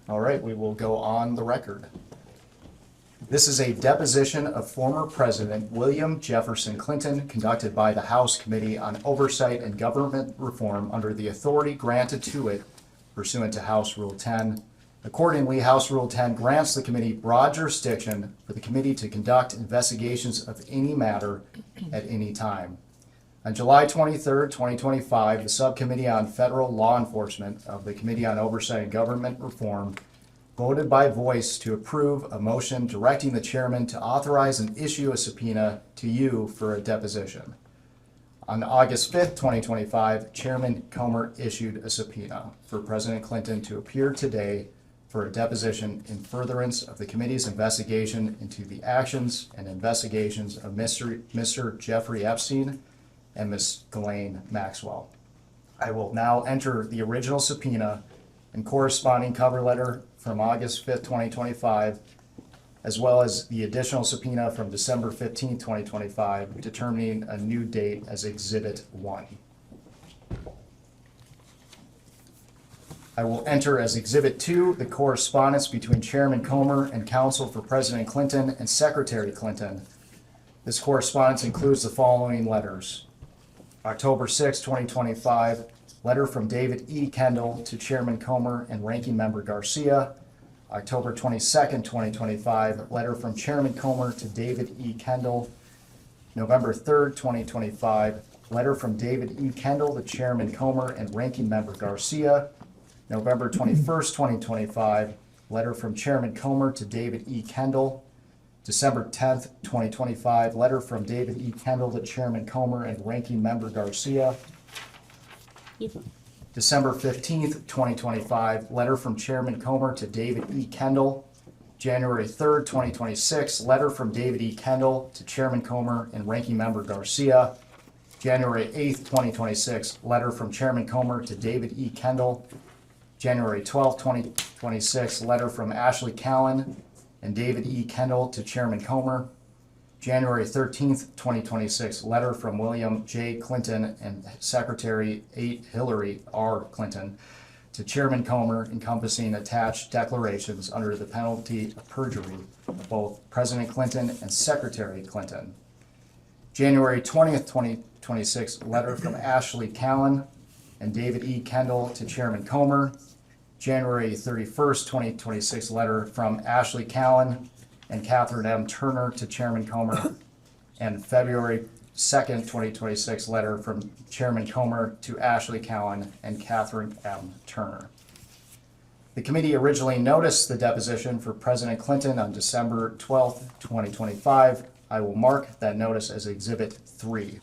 All right, we will go on the record. This is a deposition of former President William Jefferson Clinton conducted by the House Committee on Oversight and Government Reform under the authority granted to it pursuant to House Rule 10. Accordingly, House Rule 10 grants the committee broad jurisdiction for the committee to conduct investigations of any matter at any time. On July 23, 2025, the Subcommittee on Federal Law Enforcement of the Committee on Oversight and Government Reform voted by voice to approve a motion directing the chairman to authorize and issue a subpoena to you for a deposition. On August 5th, 2025, Chairman Comer issued a subpoena for President Clinton to appear today for a deposition in furtherance of the committee's investigation into the actions and investigations of Mr. Jeffrey Epstein and Ms. Ghislaine Maxwell. I will now enter the original subpoena and corresponding cover letter from August 5th, 2025, as well as the additional subpoena from December 15th, 2025, determining a new date as Exhibit 1. I will enter as Exhibit 2 the correspondence between Chairman Comer and counsel for President Clinton and Secretary Clinton. This correspondence includes the following letters. October 6, 2025, letter from David E. Kendall to Chairman Comer and Ranking Member Garcia. October 22nd, 2025, letter from Chairman Comer to David E. Kendall. November 3rd, 2025, letter from David E. Kendall to Chairman Comer and Ranking Member Garcia. November 21st, 2025, letter from Chairman Comer to David E. Kendall. December 10th, 2025, letter from David E. Kendall to Chairman Comer and Ranking Member Garcia. December 15th, 2025, letter from Chairman Comer to David E. Kendall. January 3rd, 2026, letter from David E. Kendall to Chairman Comer and Ranking Member Garcia. January 8th, 2026, letter from Chairman Comer to David E. Kendall. January 12th, 2026, letter from Ashley Callan and David E. Kendall to Chairman Comer. January 13th, 2026, letter from William J. Clinton and Secretary 8 Hillary R. Clinton to Chairman Comer encompassing attached declarations under the penalty of perjury of both President Clinton and Secretary Clinton. January 20th, 2026, letter from Ashley Callan and David E. Kendall to Chairman Comer. January 31st, 2026, letter from Ashley Callan and Catherine M. Turner to Chairman Comer, and February 2nd, 2026, letter from Chairman Comer to Ashley Callan and Catherine M. Turner. The committee originally noticed the deposition for President Clinton on December 12th, 2025. I will mark that notice as Exhibit 3.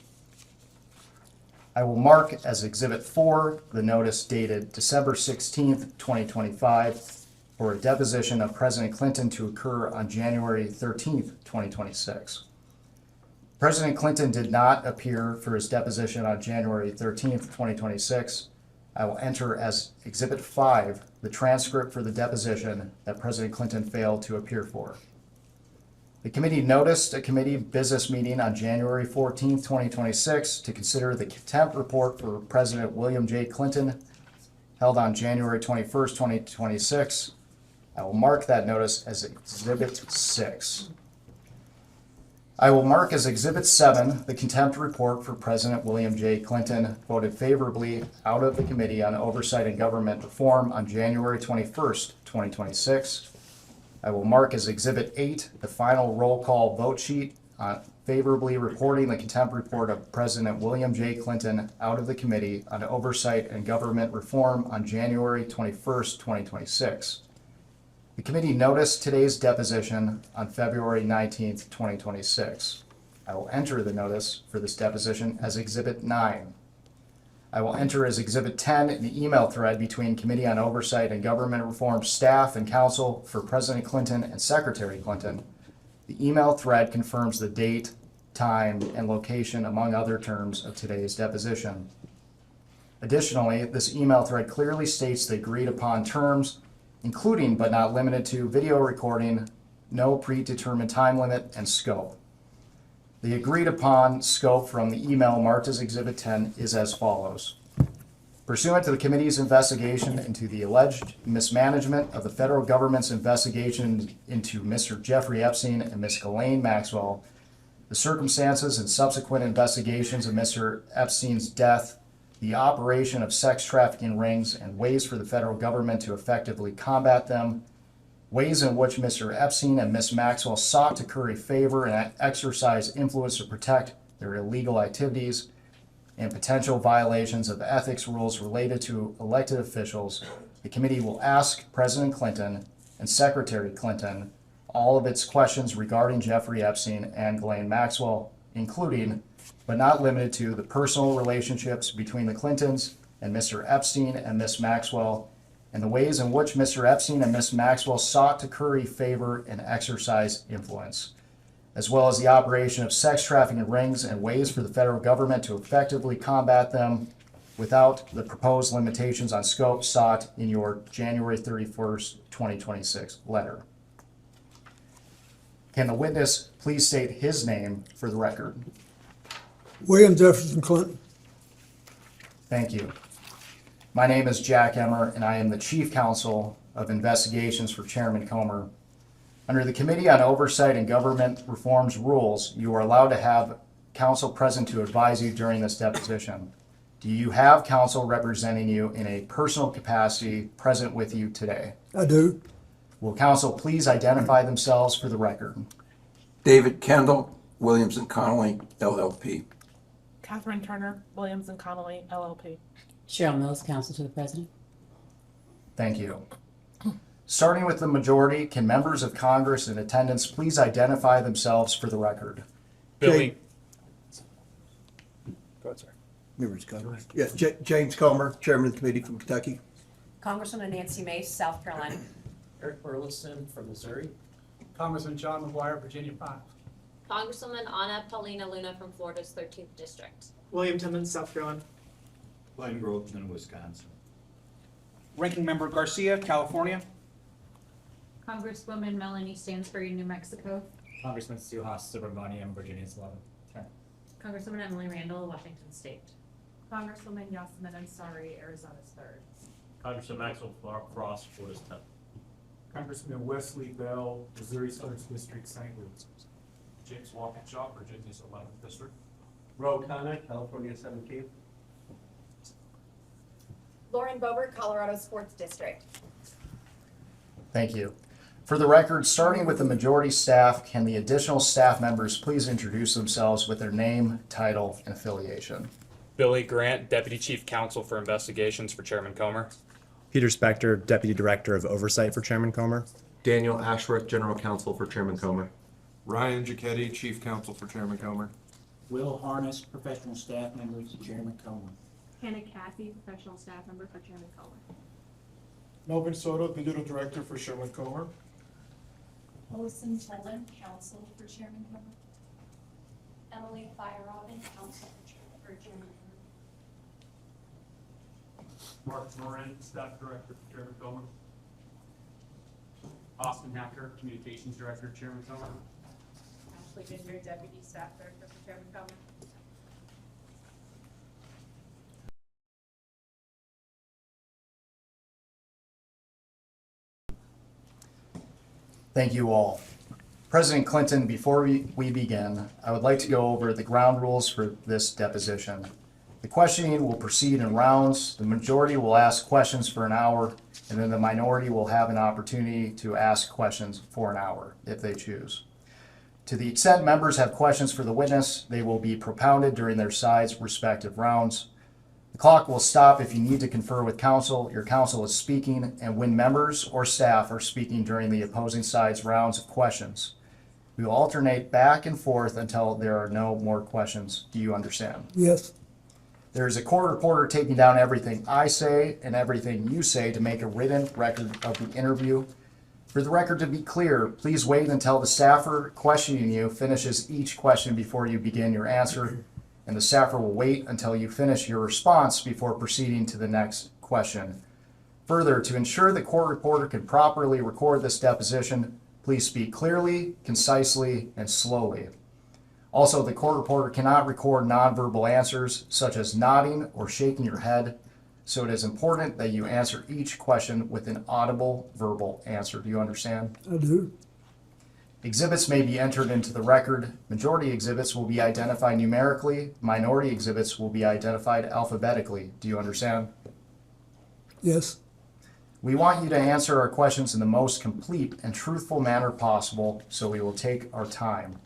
I will mark as Exhibit 4 the notice dated December 16th, 2025, for a deposition of President Clinton to occur on January 13th, 2026. President Clinton did not appear for his deposition on January 13th, 2026. I will enter as Exhibit 5 the transcript for the deposition that President Clinton failed to appear for. The committee noticed a committee business meeting on January 14th, 2026 to consider the contempt report for President William J. Clinton held on January 21st, 2026. I will mark that notice as Exhibit 6. I will mark as Exhibit 7 the contempt report for President William J. Clinton voted favorably out of the Committee on Oversight and Government Reform on January 21st, 2026. I will mark as Exhibit 8 the final roll call vote sheet on favorably reporting the contempt report of President William J. Clinton out of the Committee on Oversight and Government Reform on January 21st, 2026. The committee noticed today's deposition on February 19th, 2026. I will enter the notice for this deposition as Exhibit 9. I will enter as Exhibit 10 an email thread between Committee on Oversight and Government Reform staff and counsel for President Clinton and Secretary Clinton. The email thread confirms the date, time, and location, among other terms, of today's deposition. Additionally, this email thread clearly states the agreed upon terms, including but not limited to video recording, no predetermined time limit, and scope. The agreed upon scope from the email marked as Exhibit 10 is as follows. Pursuant to the committee's investigation into the alleged mismanagement of the federal government's investigation into Mr. Jeffrey Epstein and Ms. Ghislaine Maxwell, the circumstances and subsequent investigations of Mr. Epstein's death, the operation of sex trafficking rings, and ways for the federal government to effectively combat them, ways in which Mr. Epstein and Ms. Maxwell sought to curry favor and exercise influence to protect their illegal activities, and potential violations of ethics rules related to elected officials, the committee will ask President Clinton and Secretary Clinton all of its questions regarding Jeffrey Epstein and Ghislaine Maxwell, including, but not limited to, the personal relationships between the Clintons and Mr. Epstein and Ms. Maxwell, and the ways in which Mr. Epstein and Ms. Maxwell sought to curry favor and exercise influence, as well as the operation of sex trafficking rings and ways for the federal government to effectively combat them without the proposed limitations on scope sought in your January 31st, 2026 letter. Can the witness please state his name for the record? William Jefferson Clinton. Thank you. My name is Jack Emmer, and I am the Chief Counsel of Investigations for Chairman Comer. Under the Committee on Oversight and Government Reform's rules, you are allowed to have counsel present to advise you during this deposition. Do you have counsel representing you in a personal capacity present with you today? I do. Will counsel please identify themselves for the record? David Kendall, Williams and Connolly, LLP. Catherine Turner, Williams and Connolly, LLP. Cheryl Mills, counsel to the president. Thank you. Starting with the majority, can members of Congress in attendance please identify themselves for the record? Billy. Go ahead, sir. Members of Congress. Yeah, James Comer, Chairman of the Committee from Kentucky. Congresswoman Nancy Mace, South Carolina. Eric Burleson from Missouri. Congressman John McGuire, Virginia 5. Congresswoman Anna Paulina Luna from Florida's 13th District. William Timmons, South Carolina. Glenn Grothman, Wisconsin. Ranking Member Garcia, California. Congresswoman Melanie Stansbury, New Mexico. Congressman Suhas Subramaniam, Virginia's 11th. Congresswoman Emily Randall, Washington State. Congresswoman Yasmin Ansari, Arizona's 3rd. Congressman Maxwell Frost, Florida's 10th. Congressman Wesley Bell, Missouri's 1st District, St. Louis. James Walkinshaw, Virginia's 11th District. Ro Khanna, California 17th. Lauren Boebert, Colorado's 4th District. Thank you. For the record, starting with the majority staff, can the additional staff members please introduce themselves with their name, title, and affiliation? Billy Grant, Deputy Chief Counsel for Investigations for Chairman Comer. Peter Spector, Deputy Director of Oversight for Chairman Comer. Daniel Ashworth, General Counsel for Chairman Comer. Ryan Giacchetti, Chief Counsel for Chairman Comer. Will Harness, Professional Staff Member to Chairman Comer. Hannah Cathy, Professional Staff Member for Chairman Comer. Melvin Soto, Digital Director for Sherman Comer. Melissa Tolan, Counsel for Chairman Comer. Emily Feyerabend, Counsel for Chairman Mark Moran, Staff Director for Chairman Comer. Austin Hacker, Communications Director, Chairman Comer. Ashley Ginger, Deputy Staff Director for Chairman Comer. Thank you all. President Clinton, before we begin, I would like to go over the ground rules for this deposition. The questioning will proceed in rounds. The majority will ask questions for an hour, and then the minority will have an opportunity to ask questions for an hour if they choose. To the extent members have questions for the witness, they will be propounded during their side's respective rounds. The clock will stop if you need to confer with counsel. Your counsel is speaking, and when members or staff are speaking during the opposing side's rounds of questions. We will alternate back and forth until there are no more questions. Do you understand? Yes. There is a court reporter taking down everything I say and everything you say to make a written record of the interview. For the record to be clear, please wait until the staffer questioning you finishes each question before you begin your answer, and the staffer will wait until you finish your response before proceeding to the next question. Further, to ensure the court reporter can properly record this deposition, please speak clearly, concisely, and slowly. Also, the court reporter cannot record nonverbal answers such as nodding or shaking your head. so it is important that you answer each question with an audible verbal answer. Do you understand? I do. Exhibits may be entered into the record. Majority exhibits will be identified numerically. Minority exhibits will be identified alphabetically. Do you understand? Yes. We want you to answer our questions in the most complete and truthful manner possible, so we will take our time.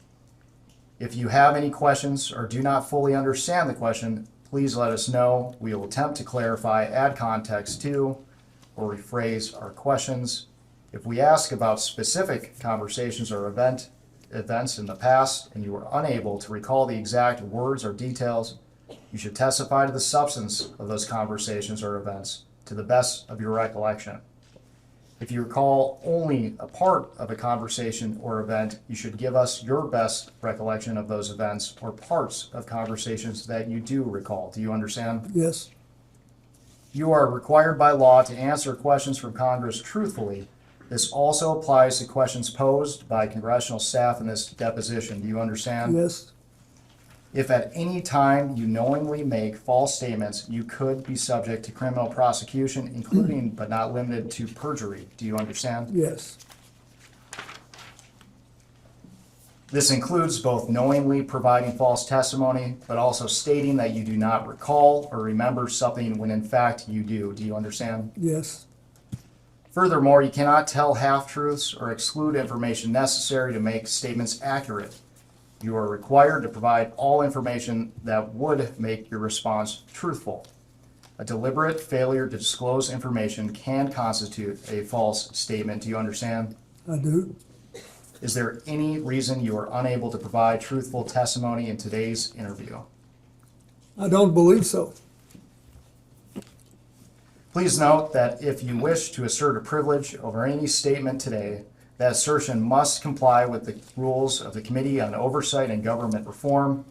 If you have any questions or do not fully understand the question, please let us know. We will attempt to clarify, add context to, or rephrase our questions. If we ask about specific conversations or events in the past and you are unable to recall the exact words or details, you should testify to the substance of those conversations or events to the best of your recollection. If you recall only a part of a conversation or event, you should give us your best recollection of those events or parts of conversations that you do recall. Do you understand? Yes. You are required by law to answer questions from Congress truthfully. This also applies to questions posed by congressional staff in this deposition. Do you understand? Yes. If at any time you knowingly make false statements, you could be subject to criminal prosecution, including but not limited to perjury. Do you understand? Yes. This includes both knowingly providing false testimony, but also stating that you do not recall or remember something when in fact you do. Do you understand? Yes. Furthermore, you cannot tell half-truths or exclude information necessary to make statements accurate. You are required to provide all information that would make your response truthful. A deliberate failure to disclose information can constitute a false statement. Do you understand? I do. Is there any reason you are unable to provide truthful testimony in today's interview? I don't believe so. Please note that if you wish to assert a privilege over any statement today, that assertion must comply with the rules of the Committee on Oversight and Government Reform.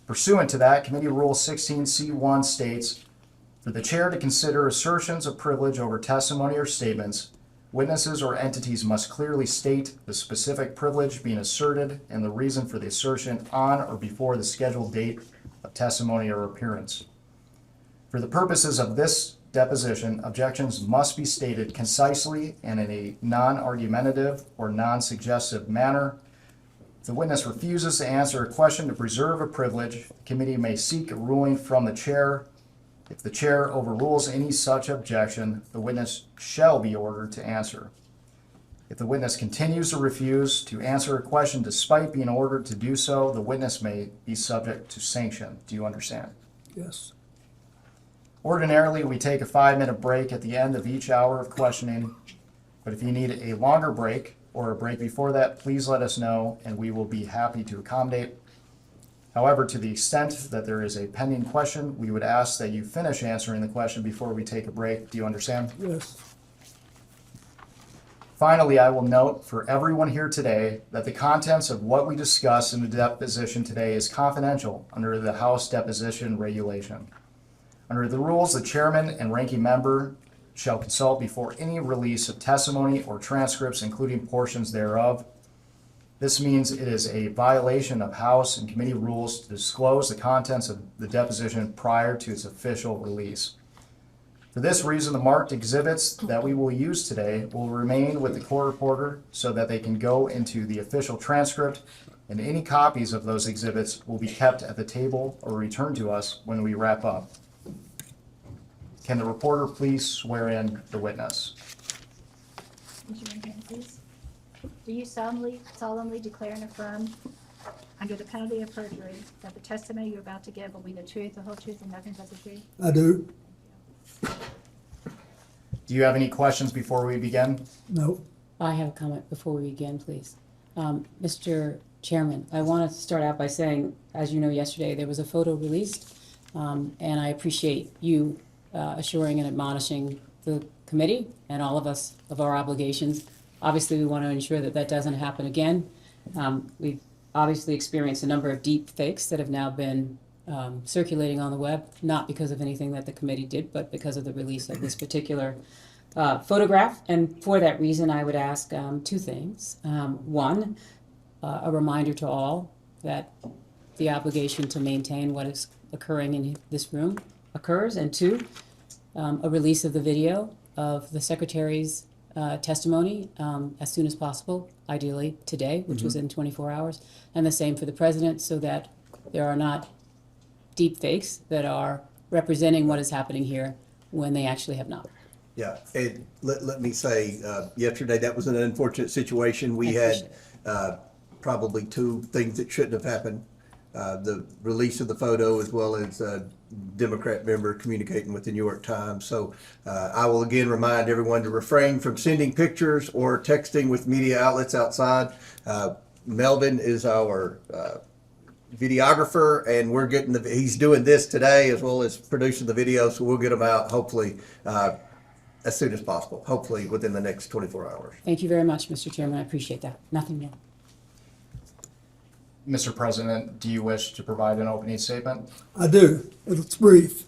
Pursuant to that, Committee Rule 16C1 states, for the chair to consider assertions of privilege over testimony or statements, witnesses or entities must clearly state the specific privilege being asserted and the reason for the assertion on or before the scheduled date of testimony or appearance. For the purposes of this deposition, objections must be stated concisely and in a non-argumentative or non-suggestive manner. If the witness refuses to answer a question to preserve a privilege, the committee may seek a ruling from the chair. If the chair overrules any such objection, the witness shall be ordered to answer. If the witness continues to refuse to answer a question despite being ordered to do so, the witness may be subject to sanction. Do you understand? Yes. Ordinarily, we take a 5-minute break at the end of each hour of questioning, but if you need a longer break or a break before that, please let us know and we will be happy to accommodate. However, to the extent that there is a pending question, we would ask that you finish answering the question before we take a break. Do you understand? Yes. Finally, I will note for everyone here today that the contents of what we discuss in the deposition today is confidential under the House Deposition Regulation. Under the rules, the chairman and ranking member shall consult before any release of testimony or transcripts, including portions thereof. This means it is a violation of House and committee rules to disclose the contents of the deposition prior to its official release. For this reason, the marked exhibits that we will use today will remain with the court reporter so that they can go into the official transcript, and any copies of those exhibits will be kept at the table or returned to us when we wrap up. Can the reporter please swear in the witness? Raise your right hand, please. Do you solemnly declare and affirm, under the penalty of perjury, that the testimony you're about to give will be the truth, the whole truth, and nothing but the truth? I do. Do you have any questions before we begin? No. I have a comment before we begin, please. Mr. Chairman, I want to start out by saying, as you know, yesterday there was a photo released, and I appreciate you assuring and admonishing the committee and all of us of our obligations. Obviously, we want to ensure that that doesn't happen again. We've obviously experienced a number of deep fakes that have now been circulating on the web, not because of anything that the committee did, but because of the release of this particular photograph. And for that reason, I would ask two things. One, a reminder to all that the obligation to maintain what is occurring in this room occurs. And two, a release of the video of the secretary's testimony as soon as possible, ideally today, which was in 24 hours, and the same for the president, so that there are not deep fakes that are representing what is happening here when they actually have not. Yeah, and let me say, yesterday, that was an unfortunate situation. We had probably two things that shouldn't have happened. The release of the photo as well as a Democrat member communicating with the New York Times. So I will again remind everyone to refrain from sending pictures or texting with media outlets outside. Melvin is our videographer, and we're getting he's doing this today as well as producing the video, so we'll get them out hopefully as soon as possible, hopefully within the next 24 hours. Thank you very much, Mr. Chairman. I appreciate that. Nothing more. Mr. President, do you wish to provide an opening statement? I do. It's brief.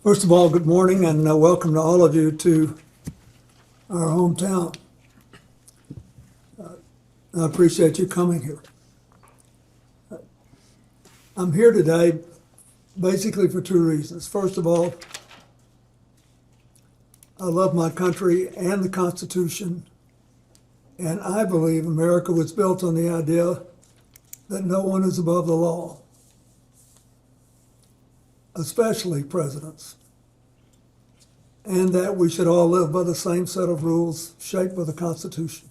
First of all, good morning and welcome to all of you to our hometown. I appreciate you coming here. I'm here today basically for two reasons. First of all, I love my country and the Constitution, and I believe America was built on the idea that no one is above the law, especially presidents, and that we should all live by the same set of rules shaped by the Constitution.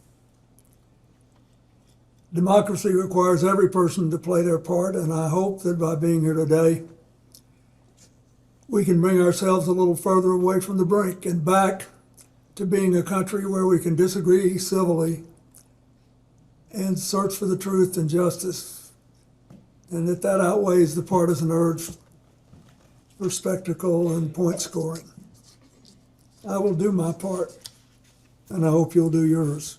Democracy requires every person to play their part, and I hope that by being here today, we can bring ourselves a little further away from the brink and back to being a country where we can disagree civilly and search for the truth and justice, and that outweighs the partisan urge for spectacle and point scoring. I will do my part, and I hope you'll do yours.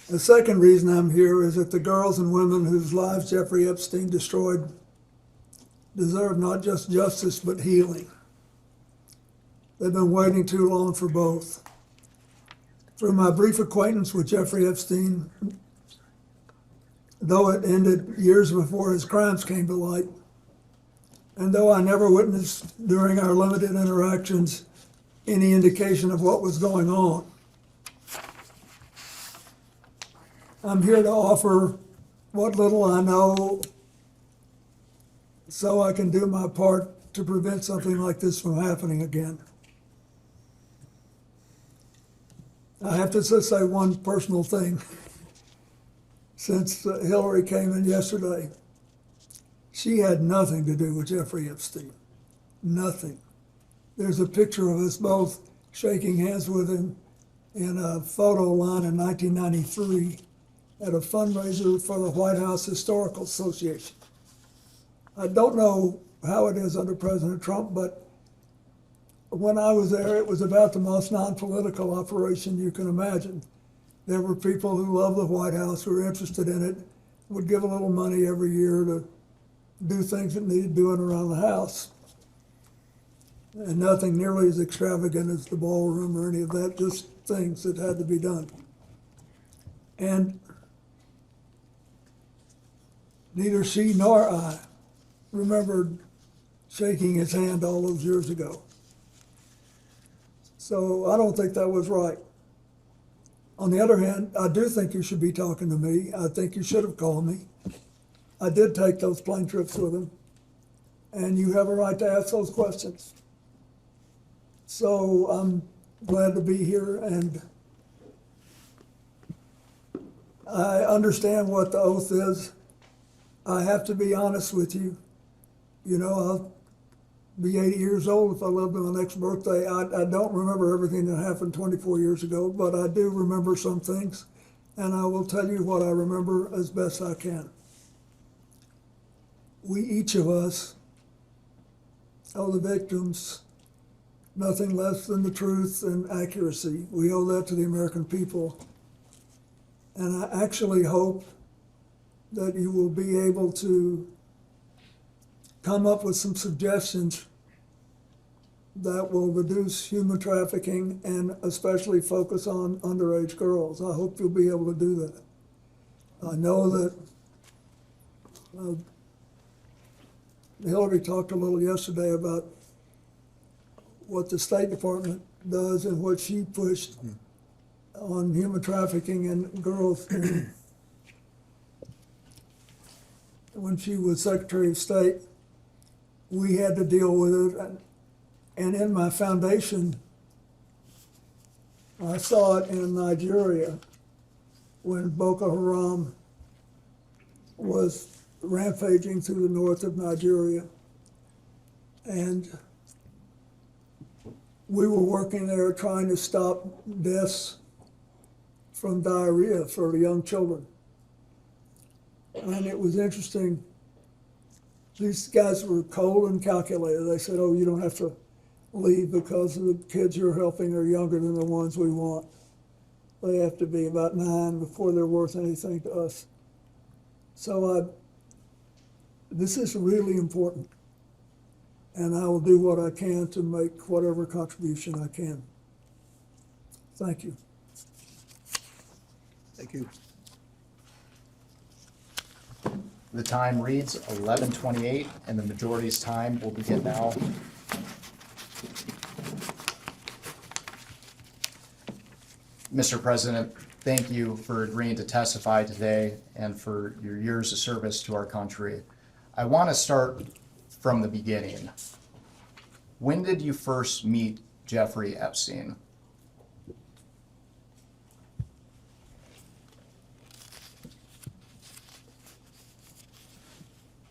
The second reason I'm here is that the girls and women whose lives Jeffrey Epstein destroyed deserve not just justice, but healing. They've been waiting too long for both. Through my brief acquaintance with Jeffrey Epstein, though it ended years before his crimes came to light, and though I never witnessed during our limited interactions any indication of what was going on, I'm here to offer what little I know so I can do my part to prevent something like this from happening again. I have to just say one personal thing. Since Hillary came in yesterday, she had nothing to do with Jeffrey Epstein. Nothing. There's a picture of us both shaking hands with him in a photo line in 1993 at a fundraiser for the White House Historical Association. I don't know how it is under President Trump, but when I was there, it was about the most non-political operation you can imagine. There were people who loved the White House, who were interested in it, would give a little money every year to do things that needed doing around the house. And nothing nearly as extravagant as the ballroom or any of that, just things that had to be done. And neither she nor I remembered shaking his hand all those years ago. So I don't think that was right. On the other hand, I do think you should be talking to me. I think you should have called me. I did take those plane trips with him, and you have a right to ask those questions. So I'm glad to be here, and I understand what the oath is. I have to be honest with you. You know, I'll be 80 years old if I live to my next birthday. I don't remember everything that happened 24 years ago, but I do remember some things, and I will tell you what I remember as best I can. We, each of us, owe the victims nothing less than the truth and accuracy. We owe that to the American people. And I actually hope that you will be able to come up with some suggestions that will reduce human trafficking and especially focus on underage girls. I hope you'll be able to do that. I know that Hillary talked a little yesterday about what the State Department does and what she pushed on human trafficking and girls. When she was Secretary of State, we had to deal with it. And in my foundation, I saw it in Nigeria when Boko Haram was rampaging through the north of Nigeria. And we were working there trying to stop deaths from diarrhea for young children. And it was interesting. These guys were cold and calculated. They said, oh, you don't have to leave because the kids you're helping are younger than the ones we want. They have to be about 9 before they're worth anything to us. So this is really important. And I will do what I can to make whatever contribution I can. Thank you. Thank you. The time reads 11:28, and the majority's time will begin now. Mr. President, thank you for agreeing to testify today and for your years of service to our country. I want to start from the beginning. When did you first meet Jeffrey Epstein?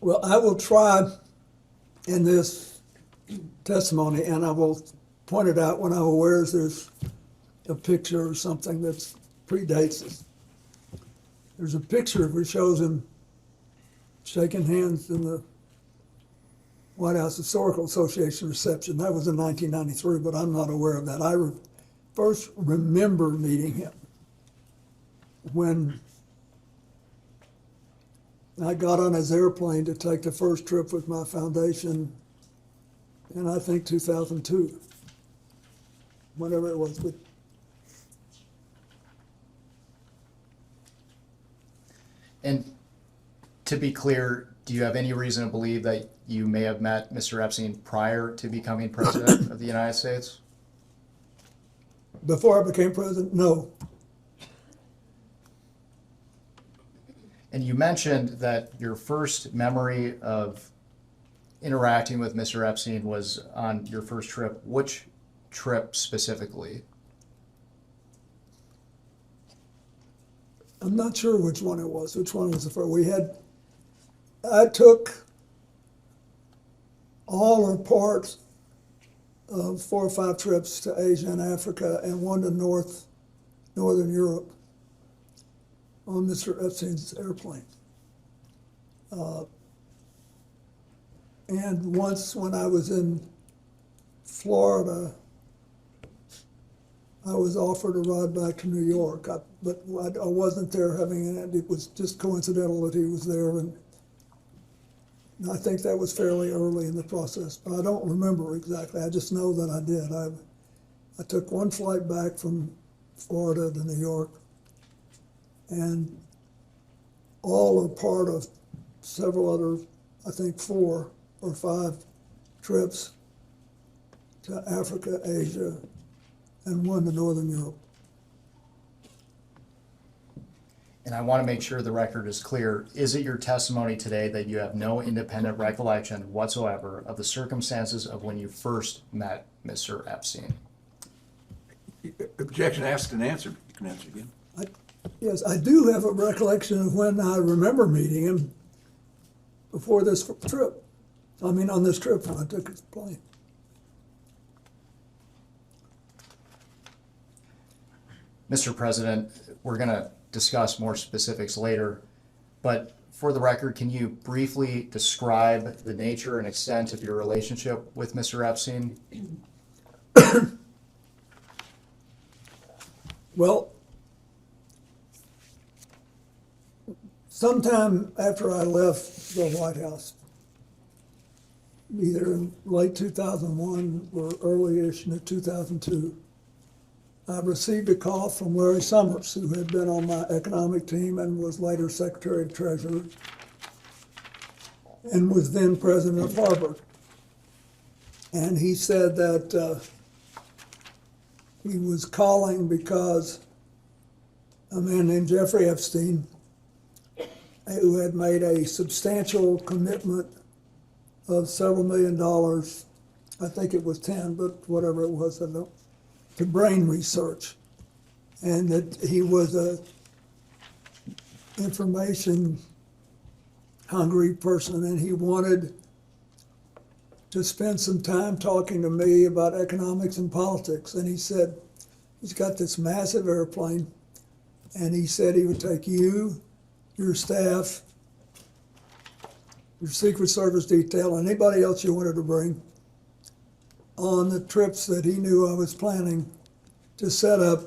Well, I will try in this testimony, and I will point it out when I'm aware there's a picture or something that predates it. There's a picture which shows him shaking hands in the White House Historical Association reception. That was in 1993, but I'm not aware of that. I first remember meeting him when I got on his airplane to take the first trip with my foundation in, I think, 2002, whenever it was. And to be clear, do you have any reason to believe that you may have met Mr. Epstein prior to becoming president of the United States? Before I became president, no. And you mentioned that your first memory of interacting with Mr. Epstein was on your first trip. Which trip specifically? I'm not sure which one it was. Which one was the first? I took all or parts of 4 or 5 trips to Asia and Africa and one to Northern Europe on Mr. Epstein's airplane. And once when I was in Florida, I was offered a ride back to New York, but I wasn't there having it. It was just coincidental that he was there, and I think that was fairly early in the process, but I don't remember exactly. I just know that I did. I took one flight back from Florida to New York, and all or part of several other, I think 4 or 5 trips to Africa, Asia, and one to Northern Europe. And I want to make sure the record is clear. Is it your testimony today that you have no independent recollection whatsoever of the circumstances of when you first met Mr. Epstein? Objection asked and answered. You can answer again. Yes, I do have a recollection of when I remember meeting him before this trip. I mean, on this trip when I took his plane. Mr. President, we're going to discuss more specifics later, but for the record, can you briefly describe the nature and extent of your relationship with Mr. Epstein? Well, sometime after I left the White House, either in late 2001 or early-ish in 2002, I received a call from Larry Summers, who had been on my economic team and was later Secretary of Treasury. and was then president of Harvard. And he said that he was calling because a man named Jeffrey Epstein, who had made a substantial commitment of several $1 million, I think it was 10, but whatever it was, I don't, to brain research. And that he was a information hungry person, and he wanted to spend some time talking to me about economics and politics. And he said, he's got this massive airplane, and he said he would take you, your staff, your Secret Service detail, and anybody else you wanted to bring on the trips that he knew I was planning to set up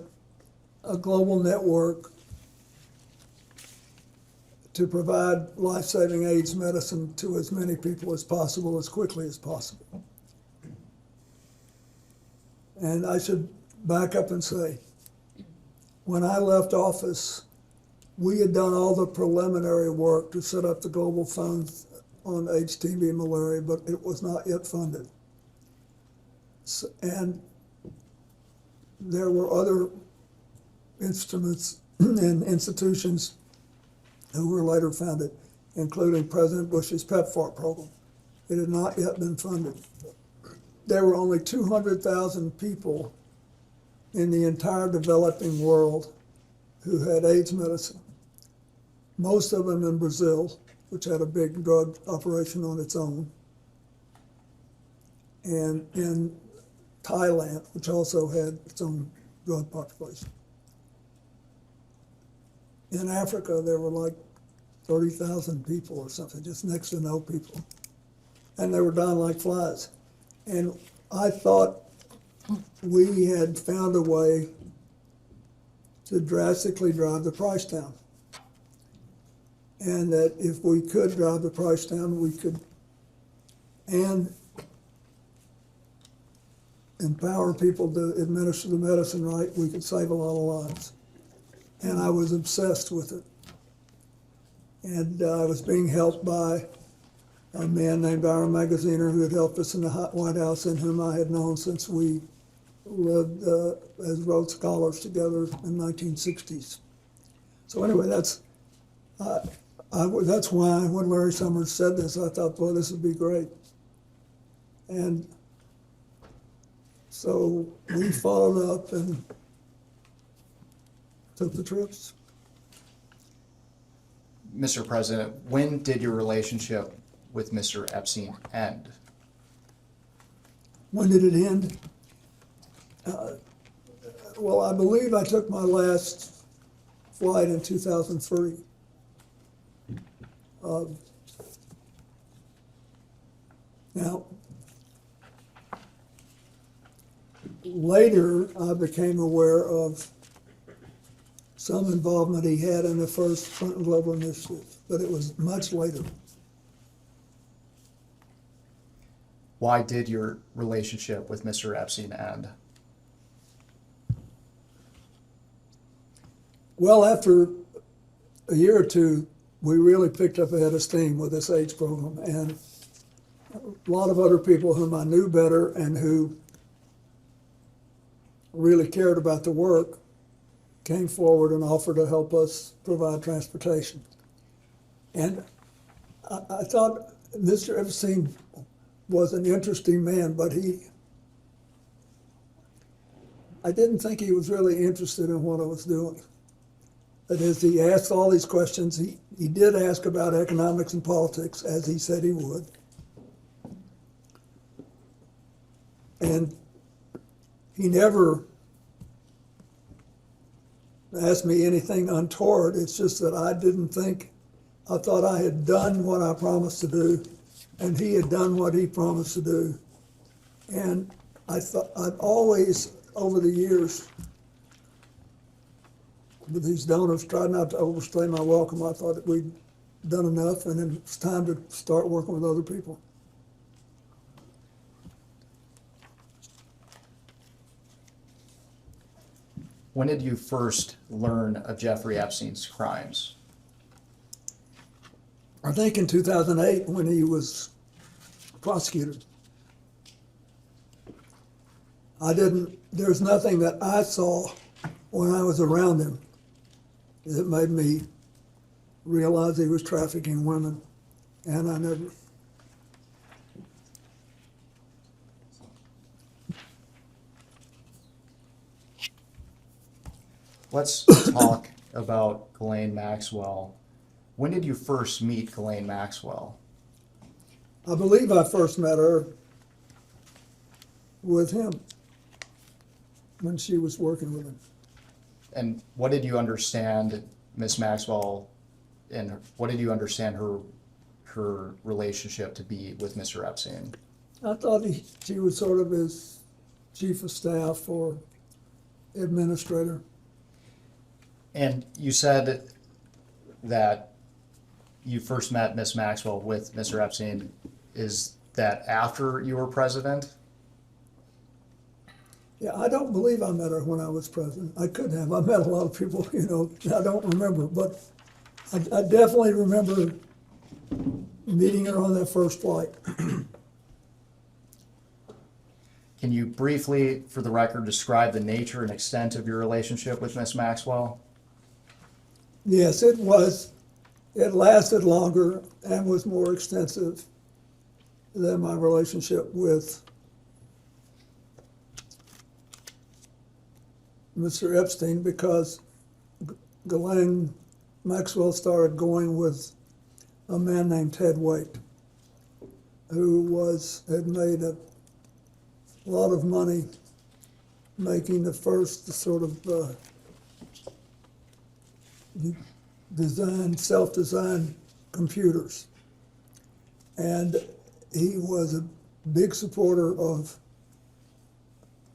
a global network to provide life-saving AIDS medicine to as many people as possible, as quickly as possible. And I should back up and say, when I left office, we had done all the preliminary work to set up the global fund on AIDS, TB, and malaria, but it was not yet funded. And there were other instruments and institutions who were later founded, including President Bush's PEPFAR program. It had not yet been funded. There were only 200,000 people in the entire developing world who had AIDS medicine, most of them in Brazil, which had a big drug operation on its own, and in Thailand, which also had its own drug population. In Africa, there were like 30,000 people or something, just next to no people. And they were dying like flies. And I thought we had found a way to drastically drive the price down. And that if we could drive the price down, we could, and empower people to administer the medicine right, we could save a lot of lives. And I was obsessed with it. And I was being helped by a man named Ira Magaziner, who had helped us in the White House, and whom I had known since we lived as Rhodes Scholars together in the 1960s. So anyway, that's why when Larry Summers said this, I thought, boy, this would be great. And so we followed up and took the trips. Mr. President, when did your relationship with Mr. Epstein end? When did it end? Well, I believe I took my last flight in 2003. Now, later I became aware of some involvement he had in the first Clinton Global Initiative, but it was much later. Why did your relationship with Mr. Epstein end? Well, after a year or two, we really picked up a head of steam with this AIDS program, and a lot of other people whom I knew better and who really cared about the work came forward and offered to help us provide transportation. And I thought Mr. Epstein was an interesting man, but I didn't think he was really interested in what I was doing. That is, he asked all these questions. He did ask about economics and politics, as he said he would. And he never asked me anything untoward. It's just that I thought I had done what I promised to do, and he had done what he promised to do. And I thought I've always, over the years, with these donors, tried not to overstay my welcome. I thought that we'd done enough, and then it's time to start working with other people. When did you first learn of Jeffrey Epstein's crimes? I think in 2008 when he was prosecuted. There's nothing that I saw when I was around him that made me realize he was trafficking women, and I never. Let's talk about Ghislaine Maxwell. When did you first meet Ghislaine Maxwell? I believe I first met her with him when she was working with him. And what did you understand Miss Maxwell, and what did you understand her relationship to be with Mr. Epstein? I thought she was sort of his chief of staff or administrator. And you said that you first met Miss Maxwell with Mr. Epstein. Is that after you were president? Yeah, I don't believe I met her when I was president. I could have. I met a lot of people, I don't remember, but I definitely remember meeting her on that first flight. Can you briefly, for the record, describe the nature and extent of your relationship with Miss Maxwell? Yes, it was. It lasted longer and was more extensive than my relationship with Mr. Epstein, because Ghislaine Maxwell started going with a man named Ted Waite, who had made a lot of money making the first sort of self-designed computers. And he was a big supporter of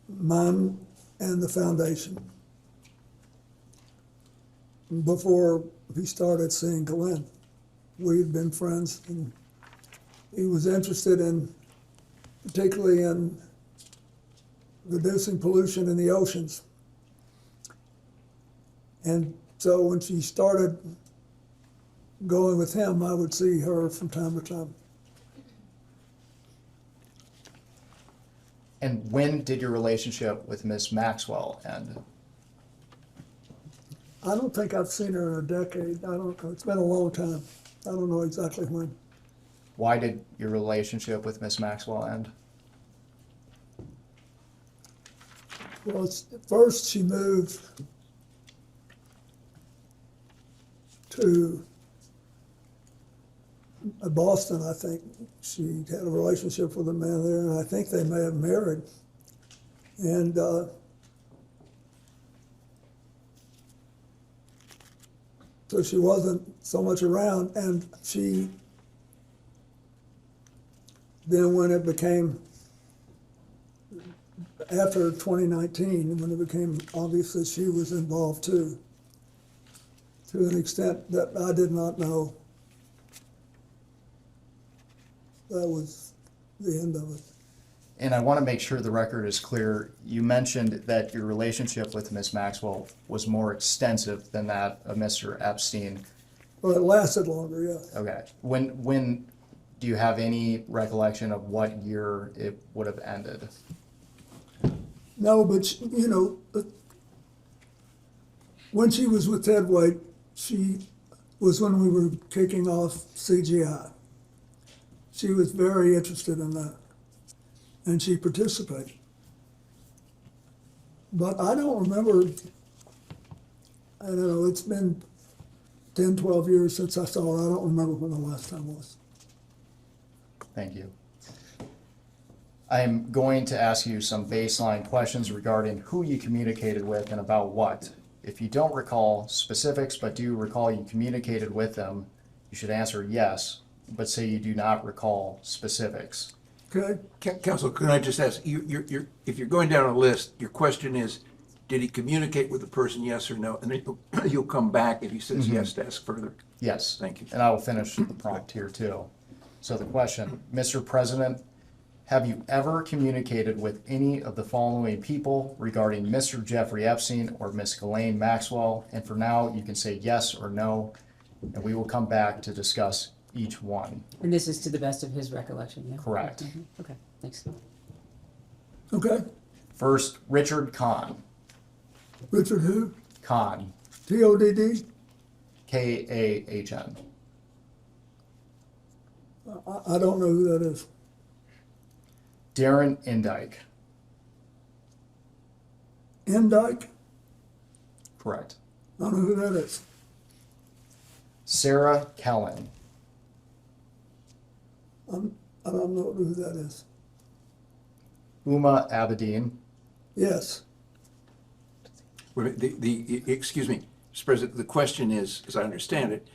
mine and the foundation before he started seeing Ghislaine. We had been friends, and he was interested particularly in reducing pollution in the oceans. And so when she started going with him, I would see her from time to time. And when did your relationship with Miss Maxwell end? I don't think I've seen her in a decade. I don't know. It's been a long time. I don't know exactly when. Why did your relationship with Miss Maxwell end? Well, first she moved to Boston, I think. She had a relationship with a man there, and I think they may have married. And so she wasn't so much around, and then when it became, after 2019, when it became obvious that she was involved too, to an extent that I did not know, that was the end of it. And I want to make sure the record is clear. You mentioned that your relationship with Miss Maxwell was more extensive than that of Mr. Epstein. Well, it lasted longer, yeah. Okay. When do you have any recollection of what year it would have ended? No, but when she was with Ted Waite, she was when we were kicking off CGI. She was very interested in that, and she participated. But I don't remember, I don't know, it's been 10, 12 years since I saw her. I don't remember when the last time was. Thank you. I'm going to ask you some baseline questions regarding who you communicated with and about what. If you don't recall specifics but do recall you communicated with them, you should answer yes, but say you do not recall specifics. Okay. Counsel, can I just ask, if you're going down a list, your question is, did he communicate with the person, yes or no? And then you'll come back if he says yes to ask further. Yes. Thank you. And I will finish the prompt here too. So the question, Mr. President, have you ever communicated with any of the following people regarding Mr. Jeffrey Epstein or Miss Ghislaine Maxwell? And for now, you can say yes or no, and we will come back to discuss each one. And this is to the best of his recollection, yeah? Correct. Mhm. Okay, thanks. Okay, First, Richard Kahn. Richard who? Kahn, T-O-D-D? K-A-H-N. I don't know who that is. Darren Indike. Indike? Correct. I don't know who that is. Sarah Kellen. I don't know who that is. Uma Abedin. Yes, Wait a minute, excuse me, Mr. President, the question is, as I understand it,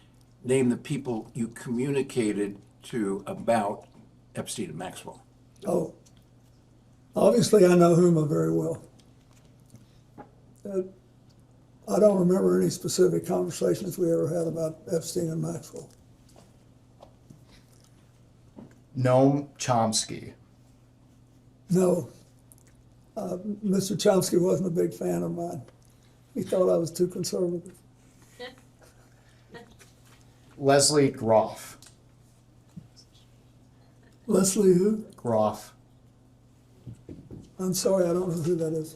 name the people you communicated to about Epstein and Maxwell. oh. Obviously, I know Huma very well. I don't remember any specific conversations we ever had about Epstein and Maxwell. Noam Chomsky. No. Mr. Chomsky wasn't a big fan of mine. He thought I was too conservative. Leslie Groff. Leslie who? Groff. I'm sorry, I don't know who that is.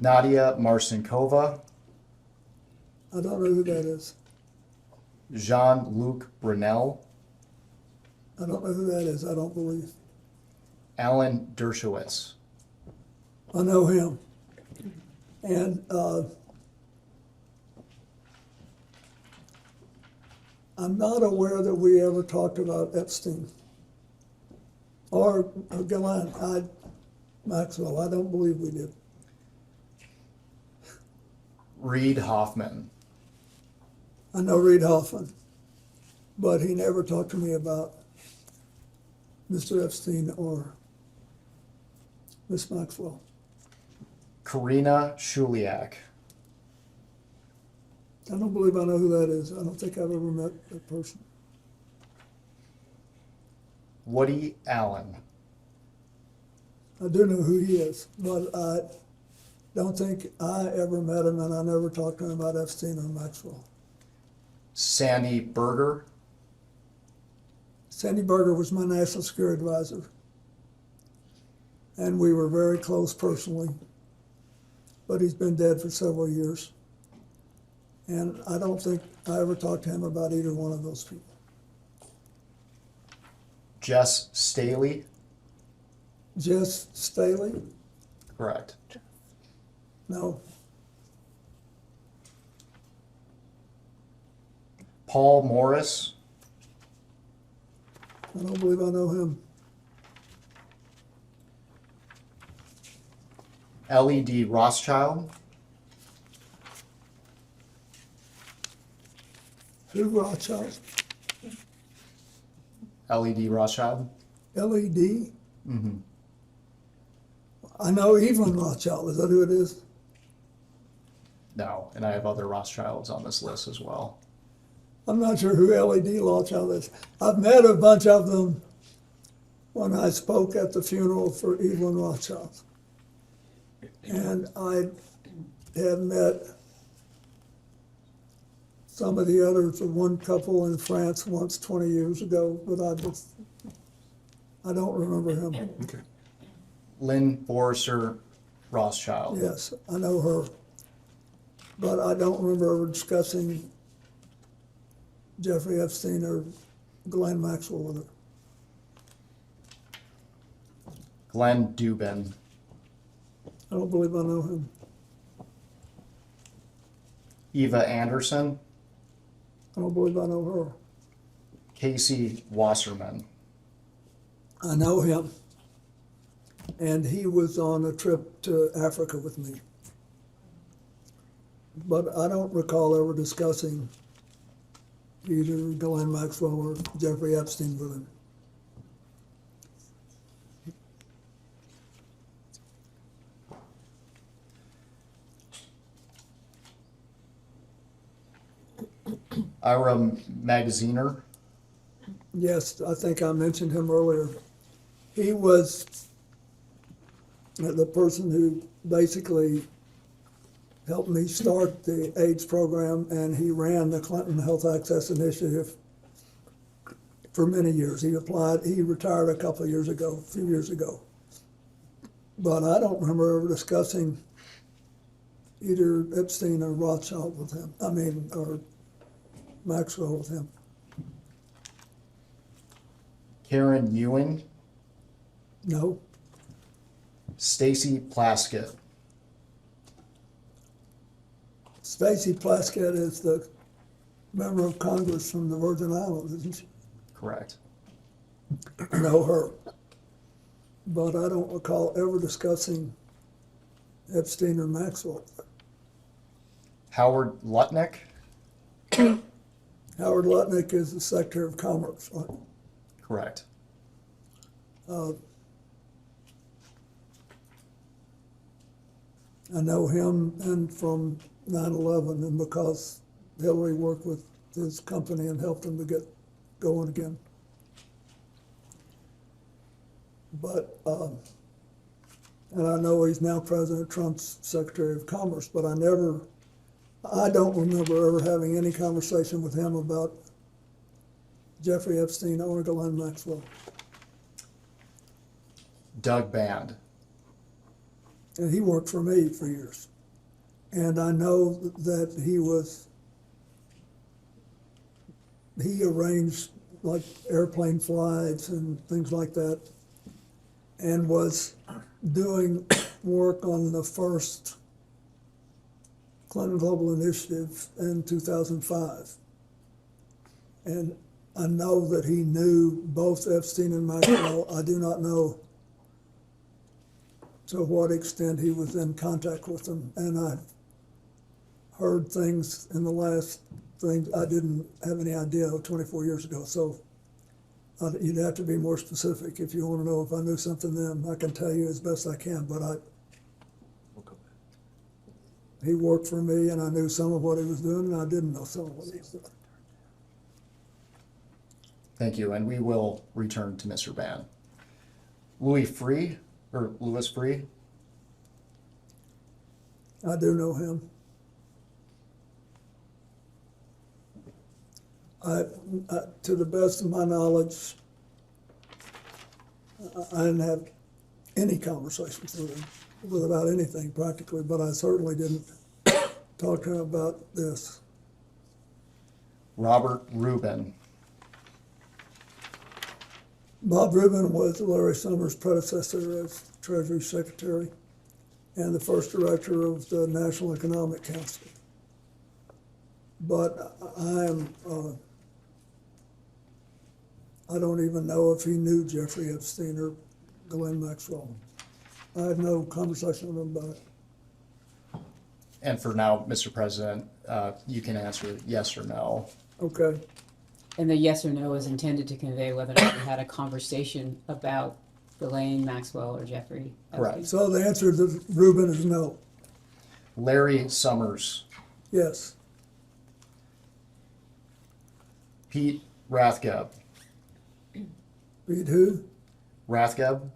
Nadia Marcinkova. I don't know who that is. Jean-Luc Brunel. I don't know who that is, I don't believe. Alan Dershowitz. I know him. And I'm not aware that we ever talked about Epstein or Ghislaine Maxwell. I don't believe we did. Reed Hoffman. I know Reed Hoffman, but he never talked to me about Mr. Epstein or Miss Maxwell. Karina Shuliak. I don't believe I know who that is. I don't think I've ever met that person. Woody Allen. I do know who he is, but I don't think I ever met him, and I never talked to him about Epstein or Maxwell. Sandy Berger. Sandy Berger was my national security advisor, and we were very close personally, but he's been dead for several years. And I don't think I ever talked to him about either one of those people. Jess Staley. Jess Staley? Correct. No. Paul Morris. I don't believe I know him. L.E.D. Rothschild. Who Rothschild? L.E.D. Rothschild. L.E.D.? Mm-hmm. I know Evelyn Rothschild. Is that who it is? No, and I have other Rothschilds on this list as well. I'm not sure who L.E.D. Rothschild is. I've met a bunch of them when I spoke at the funeral for Evelyn Rothschild. And I had met some of the others, one couple in France once 20 years ago, but I don't remember him. Okay. Lynn Borser Rothschild. Yes, I know her, but I don't remember ever discussing Jeffrey Epstein or Ghislaine Maxwell with her. Glenn Dubin. I don't believe I know him. Eva Anderson. I don't believe I know her. Casey Wasserman. I know him. And he was on a trip to Africa with me. But I don't recall ever discussing either Ghislaine Maxwell or Jeffrey Epstein with him. Ira Magaziner. Yes, I think I mentioned him earlier. He was the person who basically helped me start the AIDS program, and he ran the Clinton Health Access Initiative for many years. He retired a couple of years ago, a few years ago. But I don't remember ever discussing either Epstein or Rothschild with him, or Maxwell with him. Karen Ewing, No, Stacy Plaskett, Stacy Plaskett is the member of Congress from the Virgin Islands, isn't she? correct. I know her. But I don't recall ever discussing Epstein or Maxwell. Howard Lutnick, Howard Lutnick is the Secretary of Commerce, right? correct. I know him and from 9/11, and because Hillary worked with his company and helped him to get going again. But, and I know he's now President Trump's Secretary of Commerce, but I don't remember ever having any conversation with him about Jeffrey Epstein or Ghislaine Maxwell. Doug Band, And he worked for me for years. And I know that he arranged like airplane flights and things like that, and was doing work on the first Clinton Global Initiative in 2005. And I know that he knew both Epstein and Maxwell. I do not know to what extent he was in contact with them. And I've heard things in the last things I didn't have any idea of 24 years ago. So you'd have to be more specific if you want to know if I knew something then. I can tell you as best I can, but he worked for me and I knew some of what he was doing and I didn't know some of what he was doing. thank you, and we will return to Mr. Band. Louis Free. I do know him. To the best of my knowledge, I didn't have any conversations with him about anything practically, but I certainly didn't talk to him about this. Robert Rubin, Bob Rubin was Larry Summers' predecessor as Treasury Secretary and the first director of the National Economic Council. But I don't even know if he knew Jeffrey Epstein or Ghislaine Maxwell. I had no conversation with him about it. and for now, Mr. President, you can answer yes or no. Okay. And the yes or no is intended to convey whether or not you had a conversation about Ghislaine Maxwell or Jeffrey Epstein. Correct. So the answer to Rubin is no. Larry Summers, Yes. Pete Rathgeb, Read who? Rathgeb,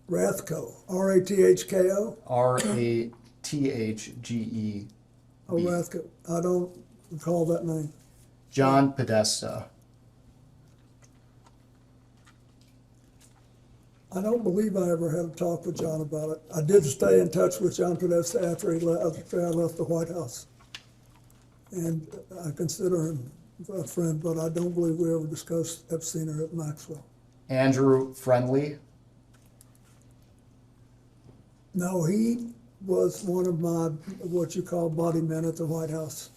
Rathko. R-A-T-H-K-O? Rathgeb, Oh, Rathko. I don't recall that name. John Podesta, I don't believe I ever had a talk with John about it. I did stay in touch with John Podesta after I left the White House. And I consider him a friend, but I don't believe we ever discussed Epstein or Maxwell. Andrew Friendly, No, he was one of my, what you call body men at the White House.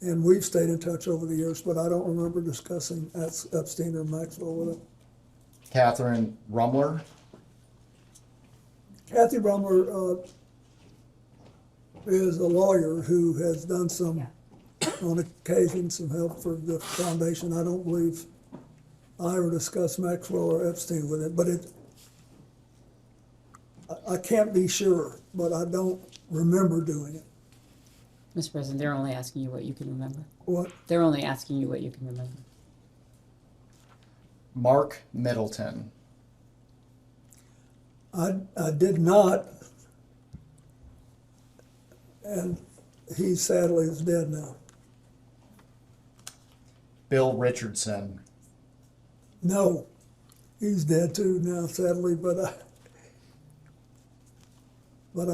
And we've stayed in touch over the years, but I don't remember discussing Epstein or Maxwell with him. Catherine Rumler, Kathy Rumler is a lawyer who has done some, on occasion, some help for the foundation. I don't believe I ever discussed Maxwell or Epstein with it, but I can't be sure, but I don't remember doing it. Mr. President, they're only asking you what you can remember. What? They're only asking you what you can remember. Mark Middleton, I did not And he sadly is dead now. Bill Richardson, No, he's dead too now, sadly, but I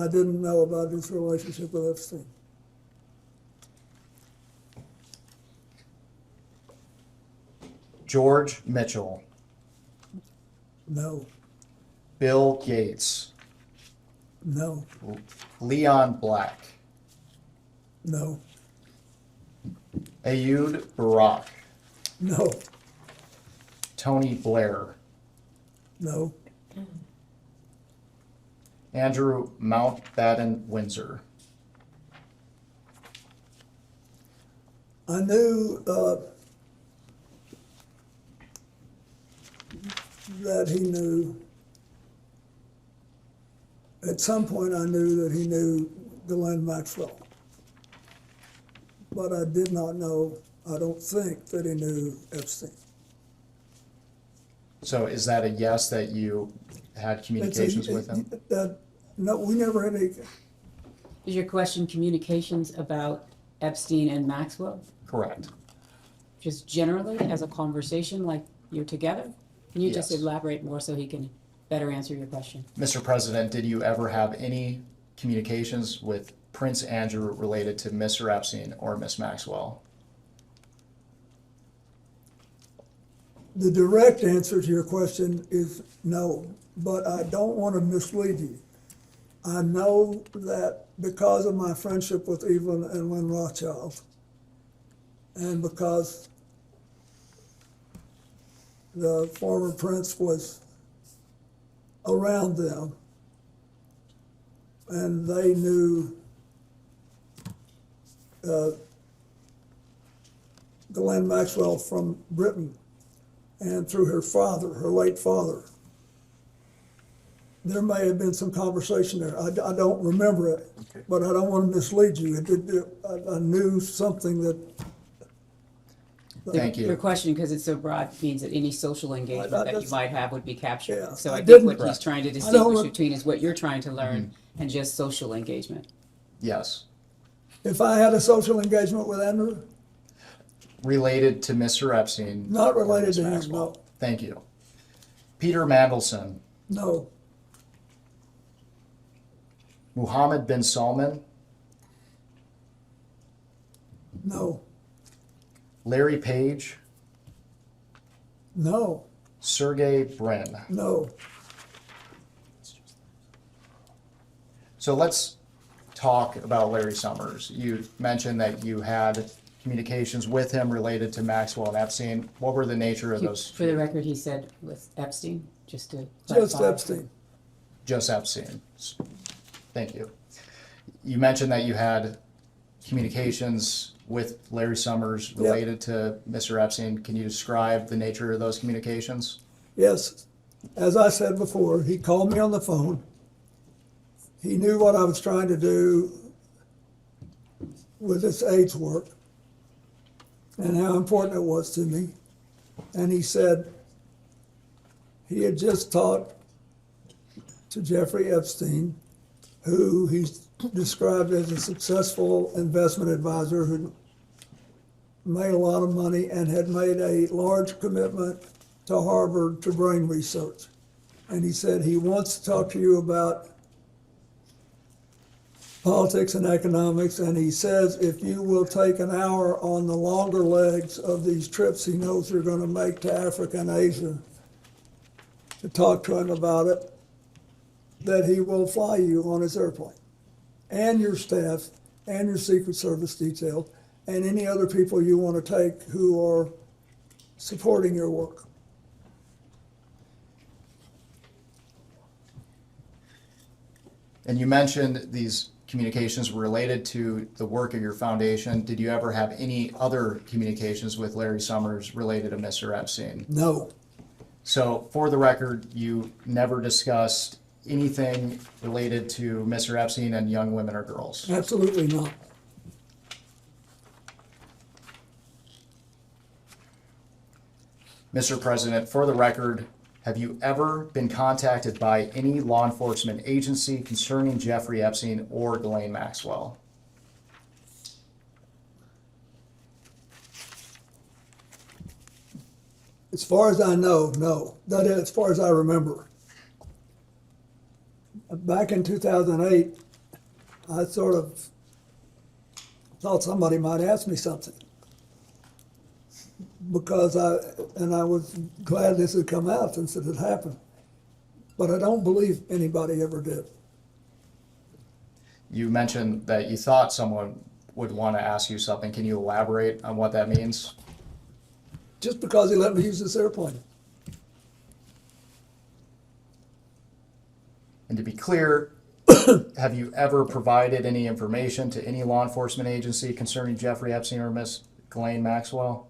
didn't know about his relationship with Epstein. George Mitchell, No, Bill Gates, no, Leon Black, no, Ayud Barak, no, Tony Blair, no, Andrew Mountbatten Windsor. I knew that he knew, at some point I knew that he knew Ghislaine Maxwell. But I did not know, I don't think, that he knew Epstein. So is that a yes that you had communications with him? No, we never had any, Is your question communications about Epstein and Maxwell? Correct. Just generally as a conversation, like you're together? Can you just Yes. elaborate more so he can better answer your question? Mr. President, did you ever have any communications with Prince Andrew related to Mr. Epstein or Miss Maxwell? the direct answer to your question is no, but I don't want to mislead you. I know that because of my friendship with Evelyn and Lynn Rothschild, and because the former prince was around them, and they knew Ghislaine Maxwell from Britain, and through her father, her late father. There may have been some conversation there. I don't remember it, but I don't want to mislead you. I knew something that. Thank you. Your question, because it's so broad, means that any social engagement that you that's- might have would be captured. Yeah, So I I think didn't- what he's Correct. trying to I don't distinguish re- between is what you're trying to learn and just social engagement. Yes. If I had a social engagement with Andrew, Related to Mr. Epstein? not or related Miss to him, Maxwell? no, Thank you. Peter Mandelson, no, Mohammed bin Salman, no, Larry Page, no, Sergey Brin. no. So let's talk about Larry Summers. You mentioned that you had communications with him related to Maxwell and Epstein. What were the nature of those? For the record, he said with Epstein, just to Just clarify. Epstein. Just Epstein. Thank you. You mentioned that you had communications with Larry Summers related to Mr. Epstein. Can you describe the nature of those communications? Yes, as I said before, he called me on the phone. He knew what I was trying to do with this AIDS work and how important it was to me. And he said he had just talked to Jeffrey Epstein, who he's described as a successful investment advisor who made a lot of money and had made a large commitment to Harvard to brain research. And he said he wants to talk to you about politics and economics, and he says if you will take an hour on the longer legs of these trips he knows you're going to make to Africa and Asia to talk to him about it, that he will fly you on his airplane, and your staff, and your Secret Service detail, and any other people you want to take who are supporting your work. And you mentioned these communications were related to the work of your foundation. Did you ever have any other communications with Larry Summers related to Mr. Epstein? No, So for the record, you never discussed anything related to Mr. Epstein and young women or girls? absolutely not. Mr. President, for the record, have you ever been contacted by any law enforcement agency concerning Jeffrey Epstein or Ghislaine Maxwell? As far as I know, no. That is, as far as I remember. Back in 2008, I sort of thought somebody might ask me something. Because I was glad this had come out since it had happened. But I don't believe anybody ever did. You mentioned that you thought someone would want to ask you something. Can you elaborate on what that means? Just because he let me use this airplane. And to be clear, have you ever provided any information to any law enforcement agency concerning Jeffrey Epstein or Miss Ghislaine Maxwell?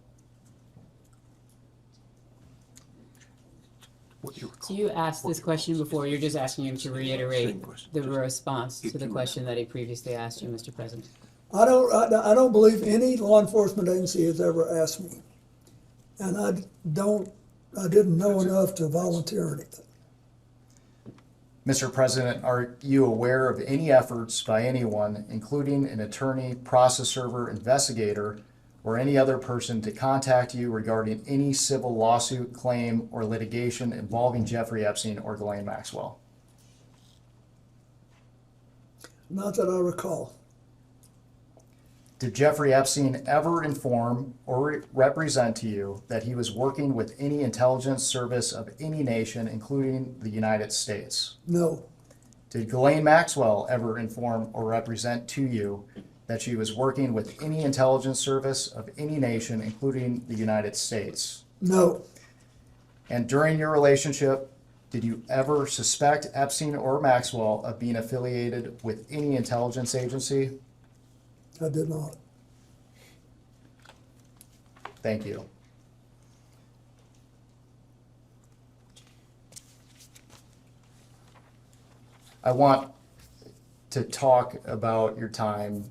So you asked this question before, you're just asking him to reiterate the response to the question that he previously asked you, Mr. President. I don't believe any law enforcement agency has ever asked me. And I didn't know enough to volunteer anything. Mr. President, are you aware of any efforts by anyone, including an attorney, process server, investigator, or any other person to contact you regarding any civil lawsuit, claim, or litigation involving Jeffrey Epstein or Ghislaine Maxwell? Not that I recall. Did Jeffrey Epstein ever inform or represent to you that he was working with any intelligence service of any nation, including the United States? No. Did Ghislaine Maxwell ever inform or represent to you that she was working with any intelligence service of any nation, including the United States? No. And during your relationship, did you ever suspect Epstein or Maxwell of being affiliated with any intelligence agency? I did not. Thank you. I want to talk about your time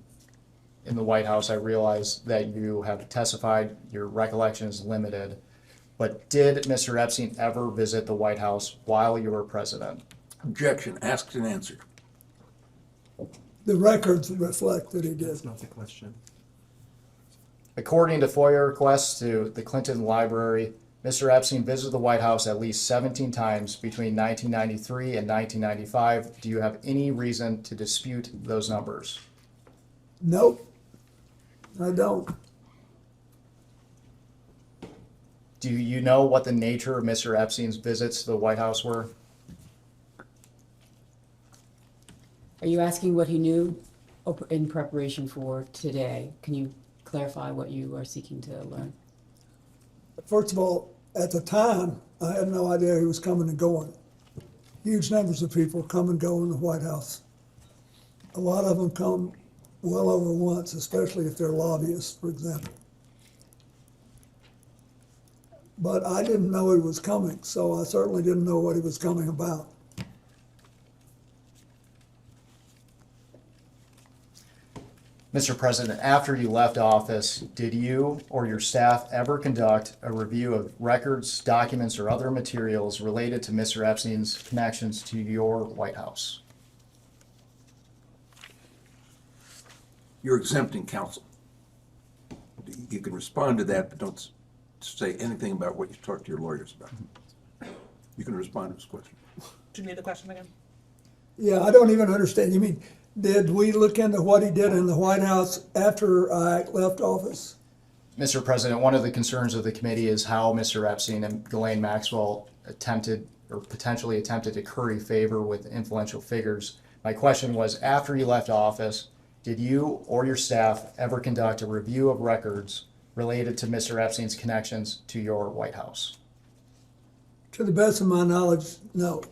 in the White House. I realize that you have testified, your recollection is limited, but did Mr. Epstein ever visit the White House while you were president? Objection, asked and answered. The records reflect that he did. That's not the question. According to FOIA requests to the Clinton Library, Mr. Epstein visited the White House at least 17 times between 1993 and 1995. Do you have any reason to dispute those numbers? Nope. I don't. Do you know what the nature of Mr. Epstein's visits to the White House were? Are you asking what he knew in preparation for today? Can you clarify what you are seeking to learn? First of all, at the time, I had no idea he was coming and going. Huge numbers of people come and go in the White House. A lot of them come well over once, especially if they're lobbyists, for example. But I didn't know he was coming, so I certainly didn't know what he was coming about. Mr. President, after you left office, did you or your staff ever conduct a review of records, documents, or other materials related to Mr. Epstein's connections to your White House? You're exempting counsel. You can respond to that, but don't say anything about what you talked to your lawyers about. You can respond to this question. Do you need the question again? Yeah, I don't even understand. You mean, did we look into what he did in the White House after I left office? Mr. President, one of the concerns of the committee is how Mr. Epstein and Ghislaine Maxwell attempted or potentially attempted to curry favor with influential figures. My question was, after you left office, did you or your staff ever conduct a review of records related to Mr. Epstein's connections to your White House? To the best of my knowledge, no.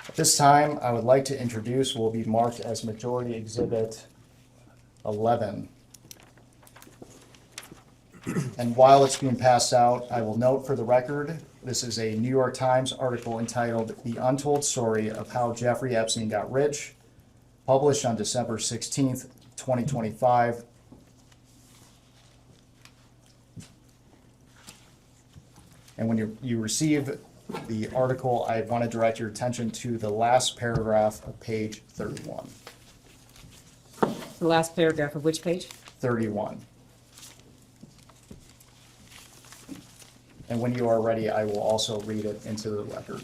At this time, I would like to introduce what will be marked as Majority Exhibit 11. And while it's being passed out, I will note for the record, this is a New York Times article entitled "The Untold Story of How Jeffrey Epstein Got Rich," published on December 16th, 2025. And when you receive the article, I want to direct your attention to the last paragraph of page 31. The last paragraph of which page? 31. And when you are ready, I will also read it into the record.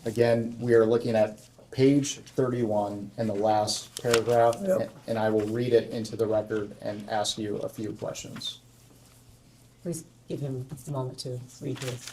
Again, we are looking at page 31 in the last paragraph, Yep. and I will read it into the record and ask you a few questions. Please give him a moment to read this.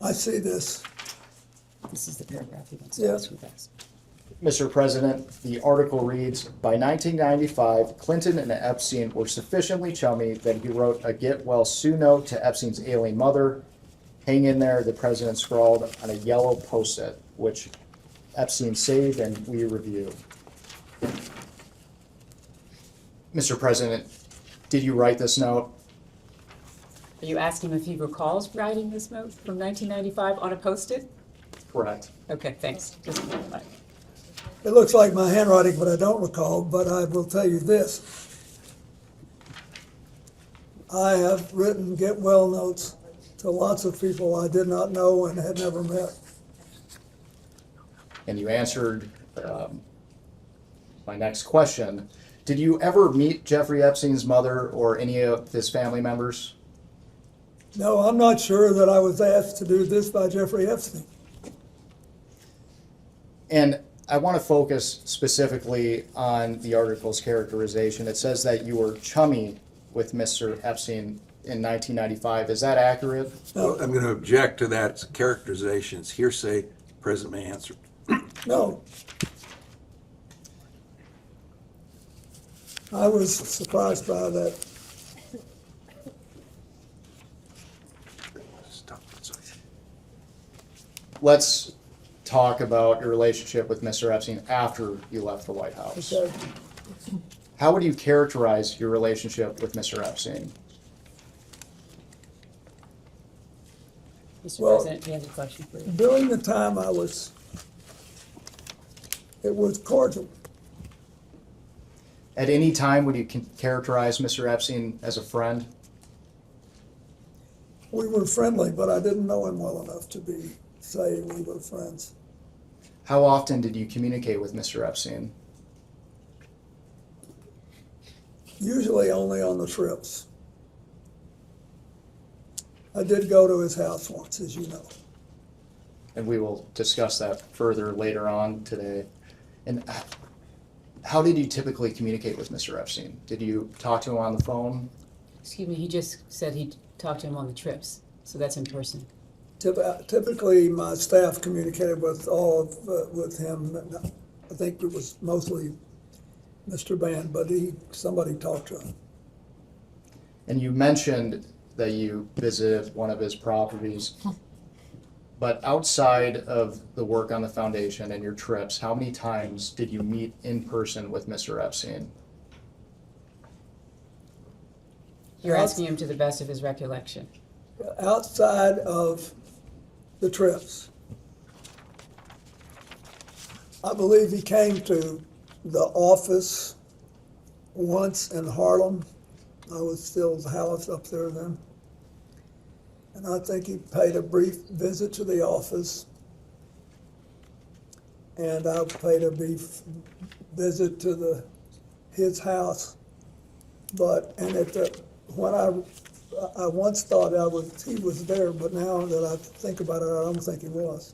I see this. This is the paragraph he wants Yeah. to ask you guys. Mr. President, the article reads, by 1995, Clinton and Epstein were sufficiently chummy that he wrote a get well soon note to Epstein's ailing mother. Hang in there, the president scrawled on a yellow post-it, which Epstein saved and we review. Mr. President, did you write this note? Are you asking if he recalls writing this note from 1995 on a Post-it? Correct. Okay, thanks. Just clarify. It looks like my handwriting, but I don't recall, but I will tell you this. I have written get well notes to lots of people I did not know and had never met. And you answered my next question. Did you ever meet Jeffrey Epstein's mother or any of his family members? No, I'm not sure that I was asked to do this by Jeffrey Epstein. And I want to focus specifically on the article's characterization. It says that you were chummy with Mr. Epstein in 1995. Is that accurate? Well, I'm going to object to that. It's a characterization. It's hearsay. President may answer. No. I was surprised by that. Stop. Let's talk about your relationship with Mr. Epstein after you left the White House. Okay. How would you characterize your relationship with Mr. Epstein? Mr. Well- President, we have a question for you. During the time it was cordial. At any time, would you characterize Mr. Epstein as a friend? We were friendly, but I didn't know him well enough to say we were friends. How often did you communicate with Mr. Epstein? Usually only on the trips. I did go to his house once, as you know. And we will discuss that further later on today. And how did you typically communicate with Mr. Epstein? Did you talk to him on the phone? Excuse me, he just said he talked to him on the trips, so that's in person. Typically, my staff communicated with with him. I think it was mostly Mr. Band, but somebody talked to him. And you mentioned that you visited one of his properties. But outside of the work on the foundation and your trips, how many times did you meet in person with Mr. Epstein? You're asking him to the best of his recollection. Outside of the trips, I believe he came to the office once in Harlem I was still housed up there then. And I think he paid a brief visit to the office. And I paid a brief visit to his house. When I once thought he was there, but now that I think about it, I don't think he was.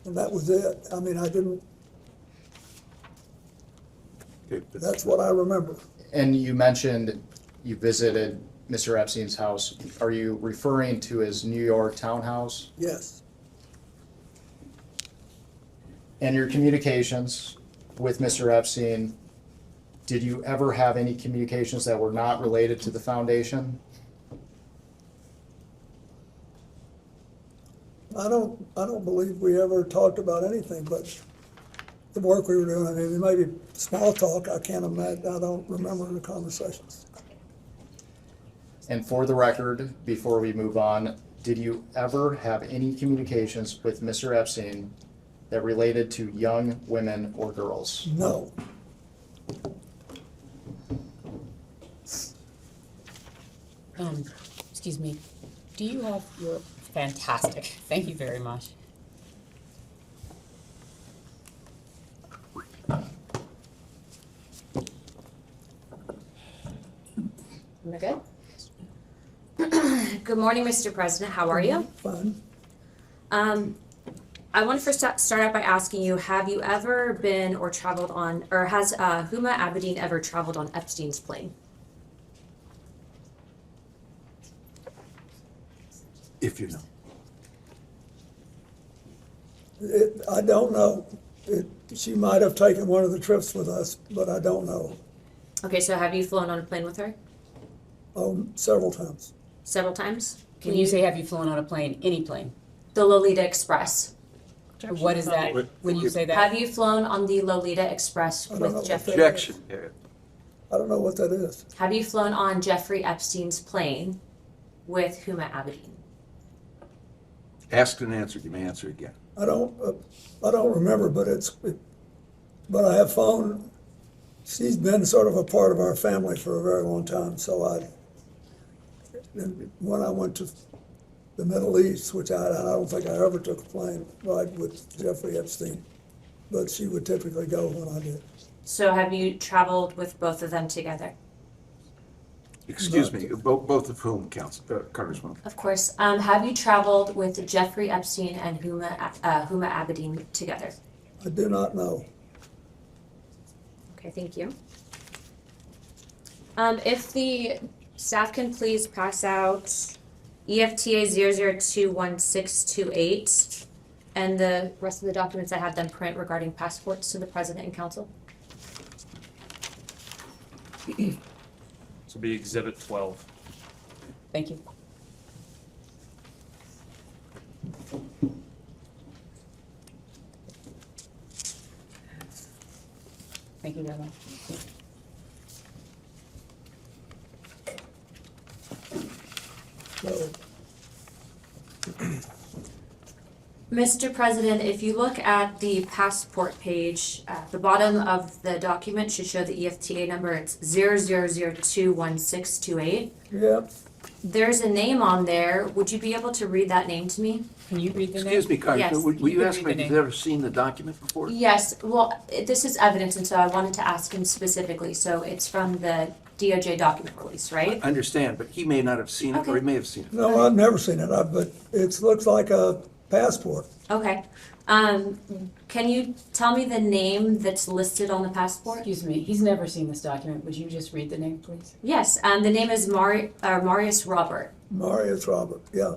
And that was it. I mean, that's what I remember. And you mentioned you visited Mr. Epstein's house. Are you referring to his New York townhouse? Yes. And your communications with Mr. Epstein, did you ever have any communications that were not related to the foundation? I don't believe we ever talked about anything but the work we were doing. I mean, maybe small talk, I can't imagine, I don't remember the conversations. And for the record, before we move on, did you ever have any communications with Mr. Epstein that related to young women or girls? No. Excuse me, do you have your, fantastic, thank you very much. Am I good? Good morning, Mr. President. How are you? Fine. I want to first start out by asking you, have you ever been or traveled on, or has Huma Abedin ever traveled on Epstein's plane? If you know. I don't know. She might have taken one of the trips with us, but I don't know. Okay, so have you flown on a plane with her? Several times. Several times? When you say have you flown on a plane, any plane? The Lolita Express. What is that, when you say that? Have you flown on the Lolita Express with Jeffrey? Objection. I don't know what that is. Have you flown on Jeffrey Epstein's plane with Huma Abedin? Asked and answered, you may answer again. I don't remember, but I have phoned. She's been sort of a part of our family for a very long time. So when I went to the Middle East, which I don't think I ever took a plane ride with Jeffrey Epstein, but she would typically go when I did. So have you traveled with both of them together? Excuse me, both of whom, Congresswoman? Of course. Have you traveled with Jeffrey Epstein and Huma Abedin together? I do not know. Okay, thank you. If the staff can please pass out EFTA 0021628 and the rest of the documents I have them print regarding passports to the President and Council. This will be Exhibit 12. Thank you. Thank you very much. So, Mr. President, if you look at the passport page, the bottom of the document should show the EFTA number. It's 0021628. yep. There's a name on there. Would you be able to read that name to me? Can you read the name? Excuse me, Congressman, Yes. will you You ask can me read if the you've ever seen the document before? Yes, well, this is evidence, and so I wanted to ask him specifically. So it's from the DOJ document release, right? I understand, but he may not have seen it, or he Okay. may have seen it. No, I've never seen it, but it looks like a passport. Okay. Can you tell me the name that's listed on the passport? Excuse me, he's never seen this document. Would you just read the name, please? Yes, the name is Marius Robert. Marius Robert, yeah.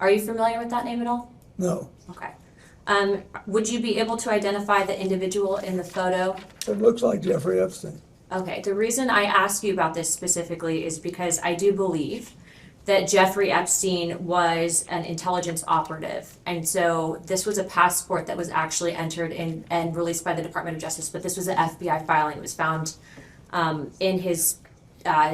Are you familiar with that name at all? No. Okay. Would you be able to identify the individual in the photo? It looks like Jeffrey Epstein. Okay, the reason I ask you about this specifically is because I do believe that Jeffrey Epstein was an intelligence operative. And so this was a passport that was actually entered in and released by the Department of Justice, but this was an FBI filing. It was found in his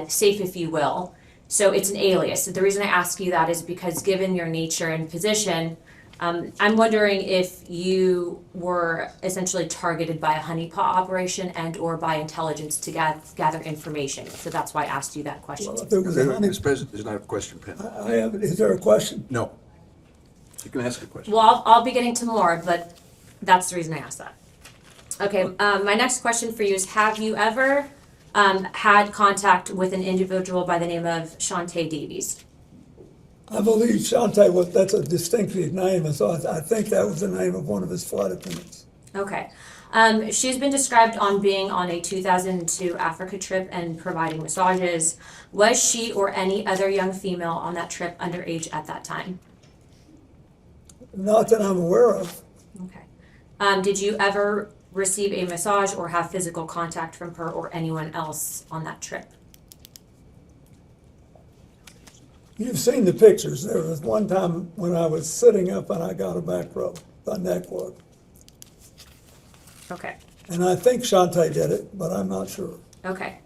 safe, if you will. So it's an alias. So the reason I ask you that is because given your nature and position, I'm wondering if you were essentially targeted by a honeypot operation and/or by intelligence to gather information. So that's why I asked you that question. Well, if it was a honey, Mr. President, there's not a question pending. I have, is there a question? No. You can ask a question. Well, I'll be getting to more, but that's the reason I asked that. Okay, my next question for you is, have you ever had contact with an individual by the name of Shantae Davies? I believe Shantae was, that's a distinctive name, and so I think that was the name of one of his flight attendants. Okay. She's been described on being on a 2002 Africa trip and providing massages. Was she or any other young female on that trip underage at that time? Not that I'm aware of. Okay. Did you ever receive a massage or have physical contact from her or anyone else on that trip? You've seen the pictures. There was one time when I was sitting up and I got a back rub, a neck rub. Okay. And I think Shantae did it, but I'm not sure. Okay.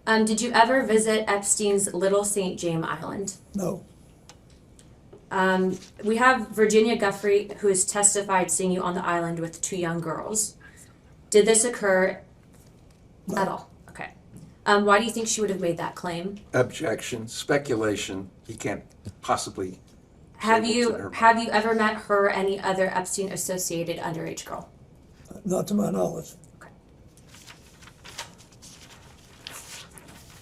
Did you ever visit Epstein's Little St. James Island? No. We have Virginia Guffrey, who has testified seeing you on the island with two young girls. Did this occur at all? Okay. Why do you think she would have made that claim? Objection, speculation. He can't possibly. Have say what's in her you ever met her or any other Epstein associated underage girl? Not to my knowledge.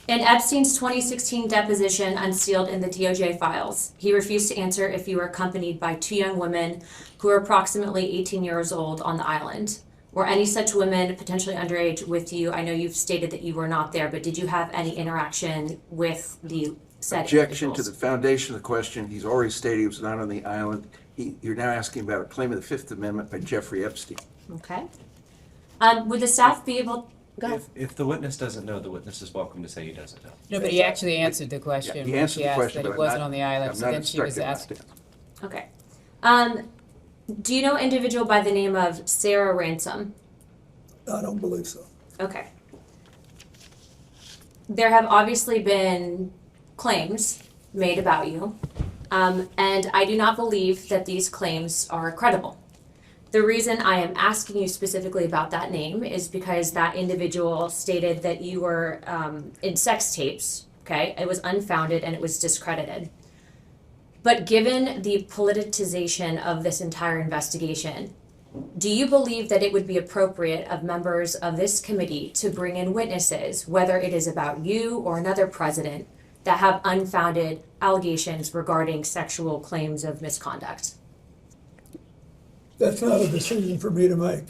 In Epstein's 2016 deposition unsealed in the DOJ files, he refused to answer if you were accompanied by two young women who were approximately 18 years old on the island. Were any such women potentially underage with you? I know you've stated that you were not there, but did you have any interaction with the said Objection to individuals? the foundation of the question. He's already stated he was not on the island. You're now asking about a claim of the Fifth Amendment by Jeffrey Epstein. Okay. Would the staff be able, go ahead. If the witness doesn't know, the witness is welcome to say he doesn't know. No, but he actually answered the question. Yeah, he when answered she the asked question, that but it I'm wasn't not- on the island, I'm so not then she was instructing asked. Okay. Do you know an individual by the name of Sarah Ransom? I don't believe so. Okay. There have obviously been claims made about you, and I do not believe that these claims are credible. The reason I am asking you specifically about that name is because that individual stated that you were in sex tapes, okay? It was unfounded and it was discredited. But given the politicization of this entire investigation, do you believe that it would be appropriate of members of this committee to bring in witnesses, whether it is about you or another president, that have unfounded allegations regarding sexual claims of misconduct? That's not a decision for me to make.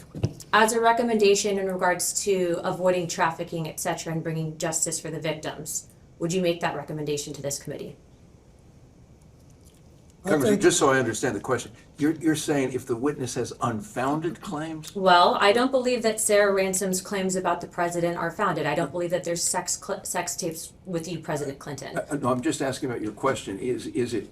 As a recommendation in regards to avoiding trafficking, et cetera, and bringing justice for the victims, would you make that recommendation to this committee? Congressman, just so I understand the question, you're saying if the witness has unfounded claims? Well, I don't believe that Sarah Ransom's claims about the president are founded. I don't believe that there's sex tapes with you, President Clinton. No, I'm just asking about your question. Is it,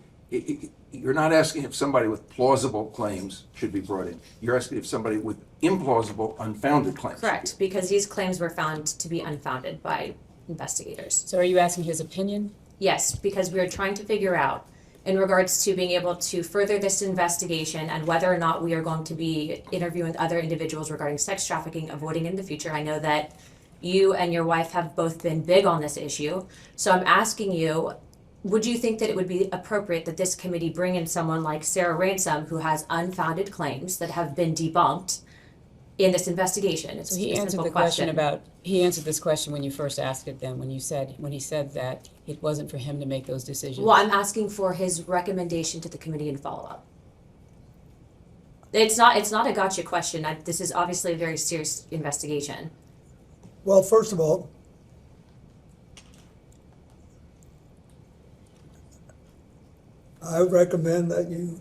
you're not asking if somebody with plausible claims should be brought in. You're asking if somebody with implausible, unfounded claims. Correct, because these claims were found to be unfounded by investigators. So are you asking his opinion? Yes, because we are trying to figure out in regards to being able to further this investigation and whether or not we are going to be interviewing other individuals regarding sex trafficking, avoiding in the future. I know that you and your wife have both been big on this issue. So I'm asking you, would you think that it would be appropriate that this committee bring in someone like Sarah Ransom, who has unfounded claims that have been debunked in this investigation? It's So he a answered simple the question about, he answered this question when you first asked it then, when he said that it wasn't for him to make those decisions. Well, I'm asking for his recommendation to the committee and follow-up. It's not a gotcha question. This is obviously a very serious investigation. Well, first of all, I recommend that you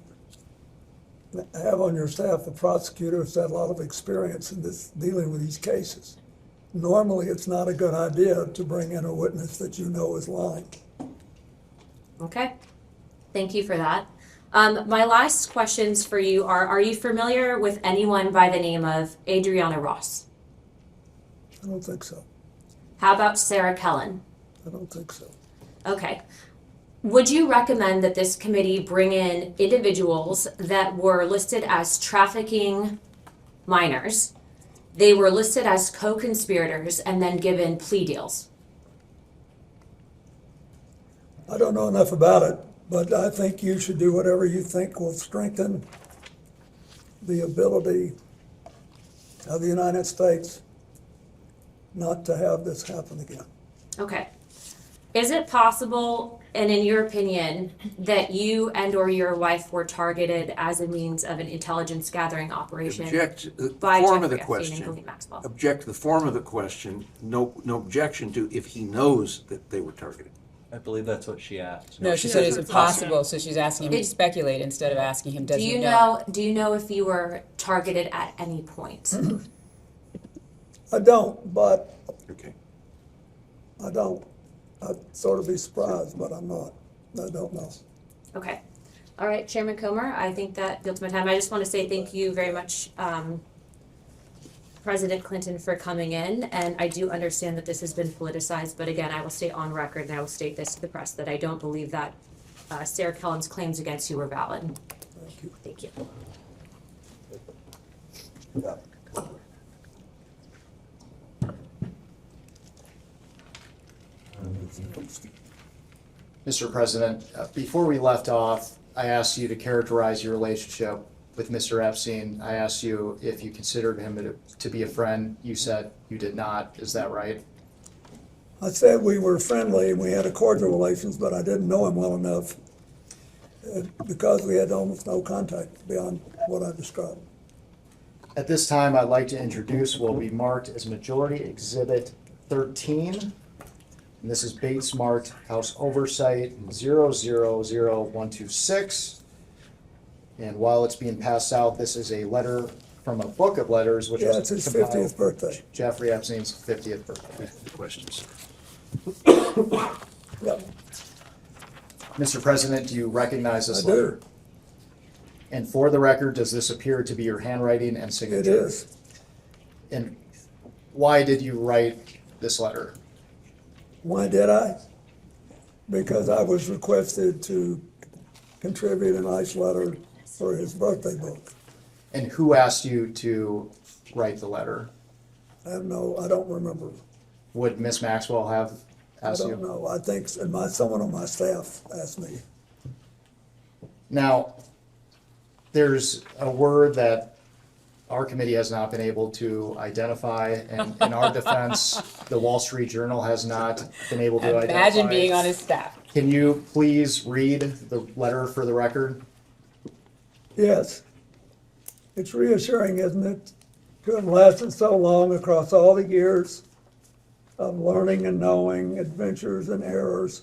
have on your staff a prosecutor who's had a lot of experience in this, dealing with these cases. Normally, it's not a good idea to bring in a witness that you know is lying. Okay, thank you for that. My last questions for you are you familiar with anyone by the name of Adriana Ross? I don't think so. How about Sarah Kellen? I don't think so. Okay. Would you recommend that this committee bring in individuals that were listed as trafficking minors? They were listed as co-conspirators and then given plea deals. I don't know enough about it, but I think you should do whatever you think will strengthen the ability of the United States not to have this happen again. Okay. Is it possible, and in your opinion, that you and or your wife were targeted as a means of an intelligence gathering operation? Object to the by form of the Jeffrey Epstein and question. Ghislaine Maxwell? Object to the form of the question. No objection to if he knows that they were targeted. I believe that's what she asked. No, she said, is it possible? So she's asking him to speculate instead of asking him, does Do he you know? Do you know if you were targeted at any point? I don't, but Okay. I don't. I'd sort of be surprised, but I'm not. I don't know. Okay. All right, Chairman Comer, I think that builds my time. I just want to say thank you very much, President Clinton, for coming in. And I do understand that this has been politicized, but again, I will state on record and I will state this to the press that I don't believe that Sarah Kellen's claims against you were valid. Thank you. Thank you. Yeah. Mr. President, before we left off, I asked you to characterize your relationship with Mr. Epstein. I asked you if you considered him to be a friend. You said you did not. Is that right? I said we were friendly and we had a cordial relations, but I didn't know him well enough because we had almost no contact beyond what I described. At this time, I'd like to introduce what will be marked as Majority Exhibit 13. And this is Bates marked House Oversight 000126. And while it's being passed out, this is a letter from a book of letters, which Yeah, was it's his compiled 50th birthday. Jeffrey Epstein's 50th birthday. Questions? Yep, Mr. President, do you recognize this I do. letter? And for the record, does this appear to be your handwriting and it signature? is. And why did you write this letter? Why did I? Because I was requested to contribute a nice letter for his birthday book. And who asked you to write the letter? I don't remember. Would Miss Maxwell have I asked you? don't know. I think someone on my staff asked me. Now, there's a word that our committee has not been able to identify, and in our defense, the Wall Street Journal has not been able to identify. Imagine being on his staff. Can you please read the letter for the record? Yes. It's reassuring, isn't it, to have lasted so long across all the years of learning and knowing, adventures and errors,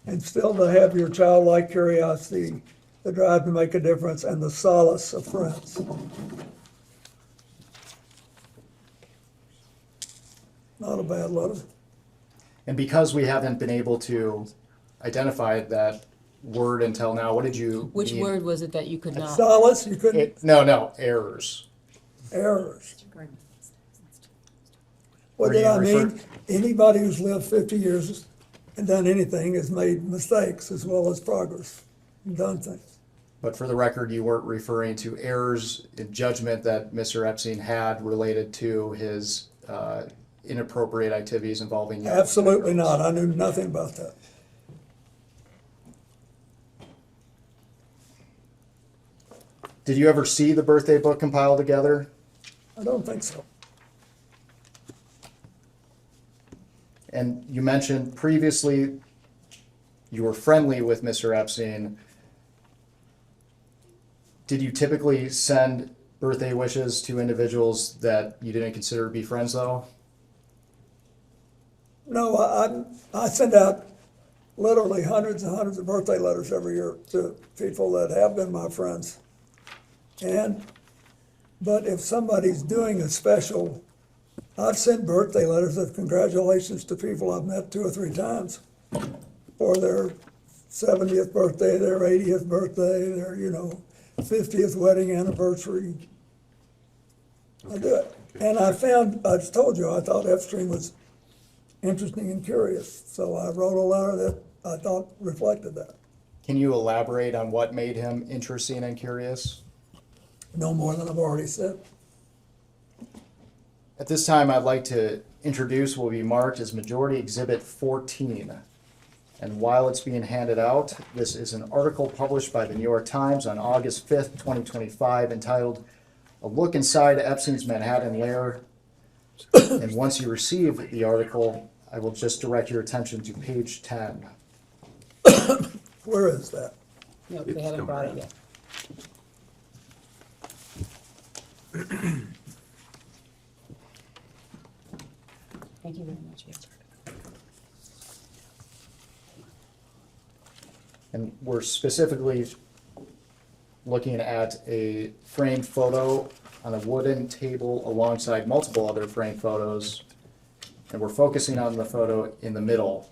and still to have your childlike curiosity, the drive to make a difference, and the solace of friends. Not a bad letter. And because we haven't been able to identify that word until now, what did you Which mean? word was it that you could not? Solace, you couldn't, No, errors. errors. Were What did you I mean? refer- Anybody who's lived 50 years and done anything has made mistakes as well as progress and done things. But for the record, you weren't referring to errors in judgment that Mr. Epstein had related to his inappropriate activities involving young Absolutely girls. not. I knew nothing about that. Did you ever see the birthday book compiled together? I don't think so. And you mentioned previously you were friendly with Mr. Epstein. Did you typically send birthday wishes to individuals that you didn't consider to be friends, though? No, I send out literally hundreds and hundreds of birthday letters every year to people that have been my friends. But if somebody's doing a special, I've sent birthday letters of congratulations to people I've met 2 or 3 times for their 70th birthday, their 80th birthday, their, 50th wedding anniversary. I do it. And I told you, I thought Epstein was interesting and curious. So I wrote a letter that I thought reflected that. Can you elaborate on what made him interesting and curious? No more than I've already said. At this time, I'd like to introduce what will be marked as Majority Exhibit 14. And while it's being handed out, this is an article published by the New York Times on August 5th, 2025, entitled "A Look Inside Epstein's Manhattan Lair." And once you receive the article, I will just direct your attention to page 10. Where is that? No, they haven't brought it yet. Thank you very much. And we're specifically looking at a framed photo on a wooden table alongside multiple other framed photos. And we're focusing on the photo in the middle,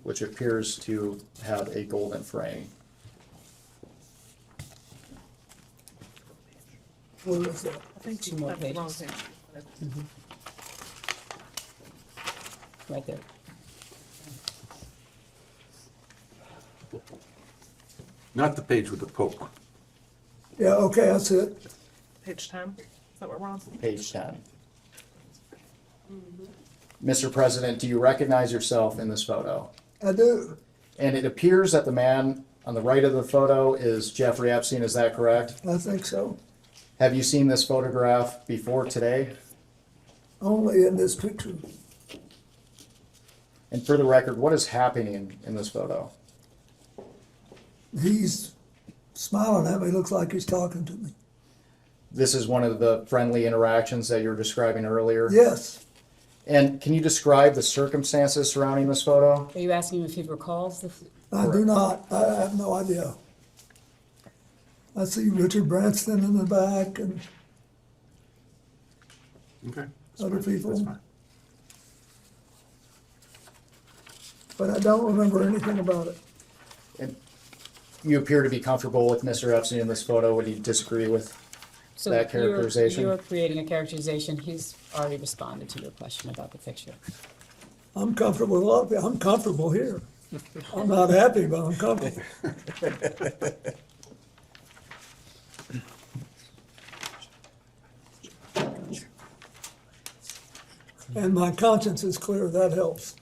which appears to have a golden frame. Where is that? I think two more pages. Right there. Not the page with the Pope. Yeah, okay, that's it. Page 10, is that what we're on? Page 10. Mr. President, do you recognize yourself in this photo? I do. And it appears that the man on the right of the photo is Jeffrey Epstein, is that correct? I think so. Have you seen this photograph before today? Only in this picture. And for the record, what is happening in this photo? He's smiling at me, looks like he's talking to me. This is one of the friendly interactions that you were describing earlier? Yes, And can you describe the circumstances surrounding this photo? Are you asking if he recalls the? I do not. I have no idea. I see Richard Branson in the back and Okay. other people, That's fine. but I don't remember anything about it. And you appear to be comfortable with Mr. Epstein in this photo. Would you disagree with So that characterization? You're creating a characterization. He's already responded to your question about the picture. I'm comfortable with a lot of people. I'm comfortable here. I'm not happy, but I'm comfortable. And my conscience is clear, that helps.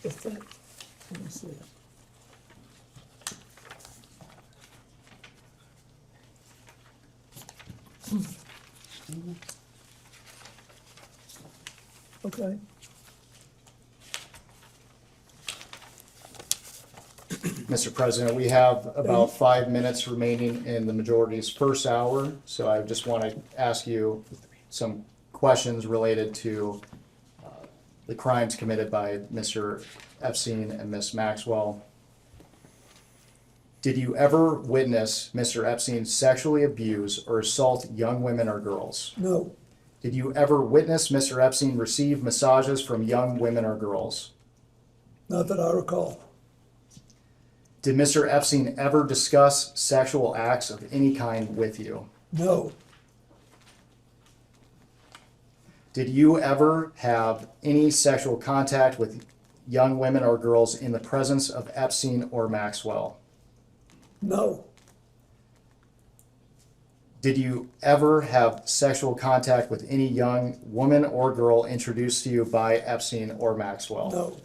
If that, let me see. Okay. Mr. President, we have about 5 minutes remaining in the majority's first hour, so I just want to ask you some questions related to the crimes committed by Mr. Epstein and Ms. Maxwell. Did you ever witness Mr. Epstein sexually abuse or assault young women or girls? No, Did you ever witness Mr. Epstein receive massages from young women or girls? not that I recall. Did Mr. Epstein ever discuss sexual acts of any kind with you? No, Did you ever have any sexual contact with young women or girls in the presence of Epstein or Maxwell? no, Did you ever have sexual contact with any young woman or girl introduced to you by Epstein or Maxwell? no,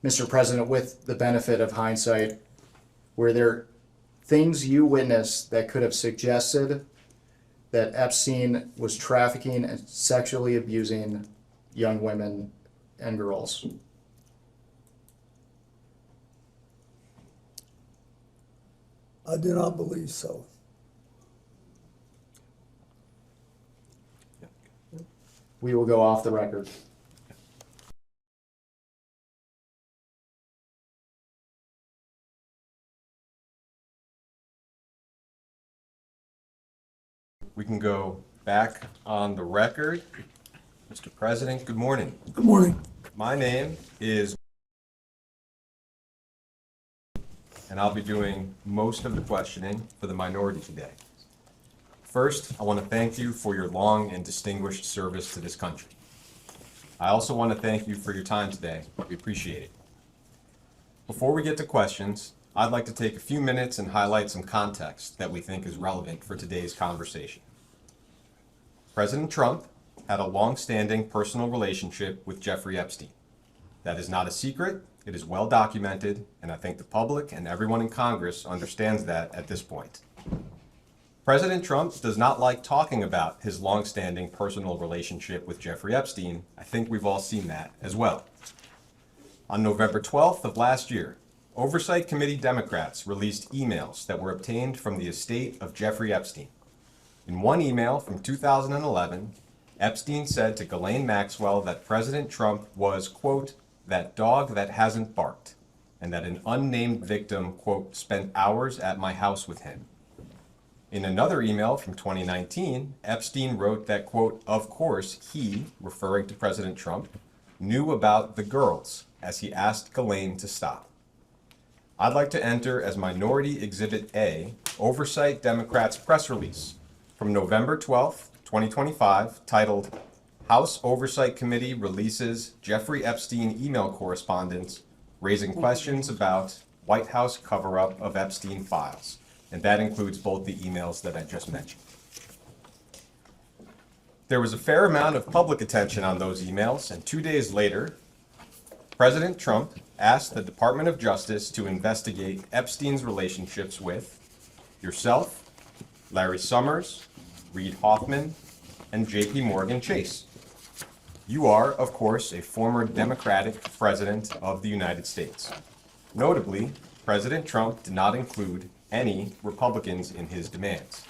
Mr. President, with the benefit of hindsight, were there things you witnessed that could have suggested that Epstein was trafficking and sexually abusing young women and girls? I do not believe so. We will go off the record. We can go back on the record. Mr. President, good morning. Good morning. My name is, and I'll be doing most of the questioning for the minority today. First, I want to thank you for your long and distinguished service to this country. I also want to thank you for your time today. We appreciate it. Before we get to questions, I'd like to take a few minutes and highlight some context that we think is relevant for today's conversation. President Trump had a long-standing personal relationship with Jeffrey Epstein. That is not a secret, it is well documented, and I think the public and everyone in Congress understands that at this point. President Trump does not like talking about his long-standing personal relationship with Jeffrey Epstein. I think we've all seen that as well. On November 12th of last year, Oversight Committee Democrats released emails that were obtained from the estate of Jeffrey Epstein. In one email from 2011, Epstein said to Ghislaine Maxwell that President Trump was, quote, that dog that hasn't barked, and that an unnamed victim, quote, spent hours at my house with him. In another email from 2019, Epstein wrote that, quote, of course he, referring to President Trump, knew about the girls as he asked Ghislaine to stop. I'd like to enter as Minority Exhibit A, Oversight Democrats press release from November 12th, 2025, titled House Oversight Committee Releases Jeffrey Epstein Email Correspondence Raising Questions About White House Cover-Up of Epstein Files. And that includes both the emails that I just mentioned. There was a fair amount of public attention on those emails, and 2 days later, President Trump asked the Department of Justice to investigate Epstein's relationships with yourself, Larry Summers, Reid Hoffman, and J.P. Morgan Chase. You are, of course, a former Democratic president of the United States. Notably, President Trump did not include any Republicans in his demands.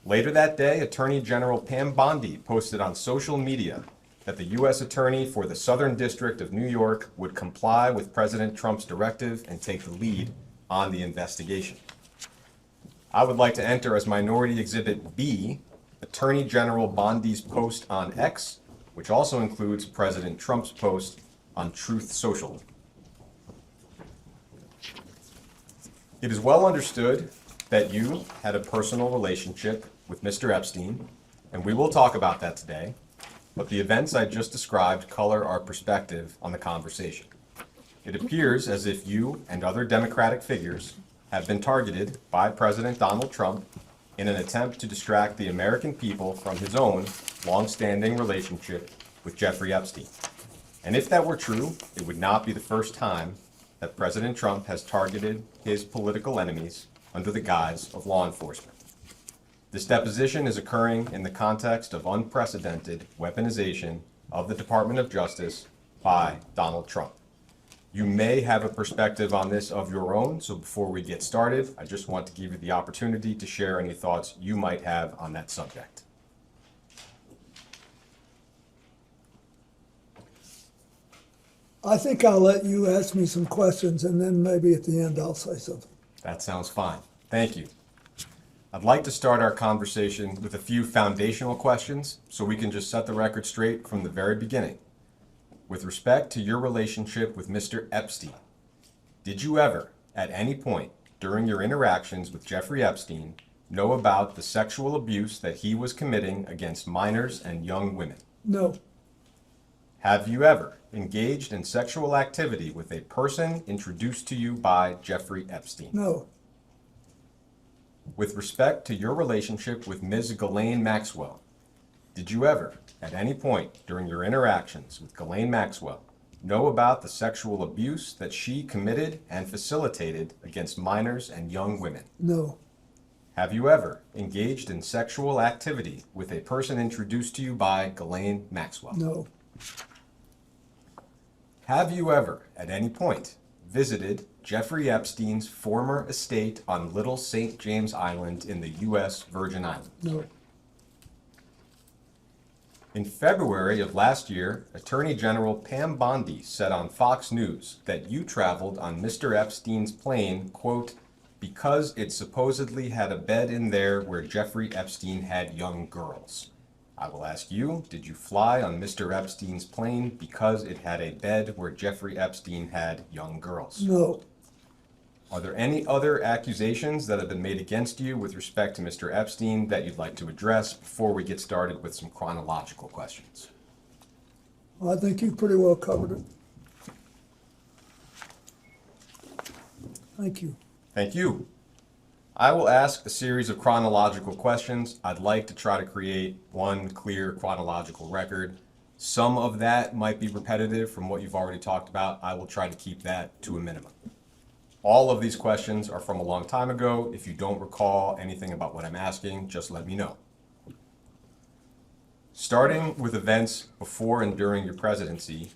Later that day, Attorney General Pam Bondi posted on social media that the U.S. Attorney for the Southern District of New York would comply with President Trump's directive and take the lead on the investigation. I would like to enter as Minority Exhibit B, Attorney General Bondi's post on X, which also includes President Trump's post on Truth Social. It is well understood that you had a personal relationship with Mr. Epstein, and we will talk about that today, but the events I just described color our perspective on the conversation. It appears as if you and other Democratic figures have been targeted by President Donald Trump in an attempt to distract the American people from his own long-standing relationship with Jeffrey Epstein. And if that were true, it would not be the first time that President Trump has targeted his political enemies under the guise of law enforcement. This deposition is occurring in the context of unprecedented weaponization of the Department of Justice by Donald Trump. You may have a perspective on this of your own, so before we get started, I just want to give you the opportunity to share any thoughts you might have on that subject. I think I'll let you ask me some questions, and then maybe at the end I'll say something. That sounds fine. Thank you. I'd like to start our conversation with a few foundational questions so we can just set the record straight from the very beginning. With respect to your relationship with Mr. Epstein, did you ever, at any point during your interactions with Jeffrey Epstein, know about the sexual abuse that he was committing against minors and young women? No. Have you ever engaged in sexual activity with a person introduced to you by Jeffrey Epstein? No. With respect to your relationship with Ms. Ghislaine Maxwell, did you ever, at any point during your interactions with Ghislaine Maxwell, know about the sexual abuse that she committed and facilitated against minors and young women? No. Have you ever engaged in sexual activity with a person introduced to you by Ghislaine Maxwell? No. Have you ever, at any point, visited Jeffrey Epstein's former estate on Little St. James Island in the U.S. Virgin Islands? No. In February of last year, Attorney General Pam Bondi said on Fox News that you traveled on Mr. Epstein's plane, quote, because it supposedly had a bed in there where Jeffrey Epstein had young girls. I will ask you, did you fly on Mr. Epstein's plane because it had a bed where Jeffrey Epstein had young girls? No, Are there any other accusations that have been made against you with respect to Mr. Epstein that you'd like to address before we get started with some chronological questions? I think you pretty well covered it. Thank you. Thank you. I will ask a series of chronological questions. I'd like to try to create one clear chronological record. Some of that might be repetitive from what you've already talked about. I will try to keep that to a minimum. All of these questions are from a long time ago. If you don't recall anything about what I'm asking, just let me know. Starting with events before and during your presidency,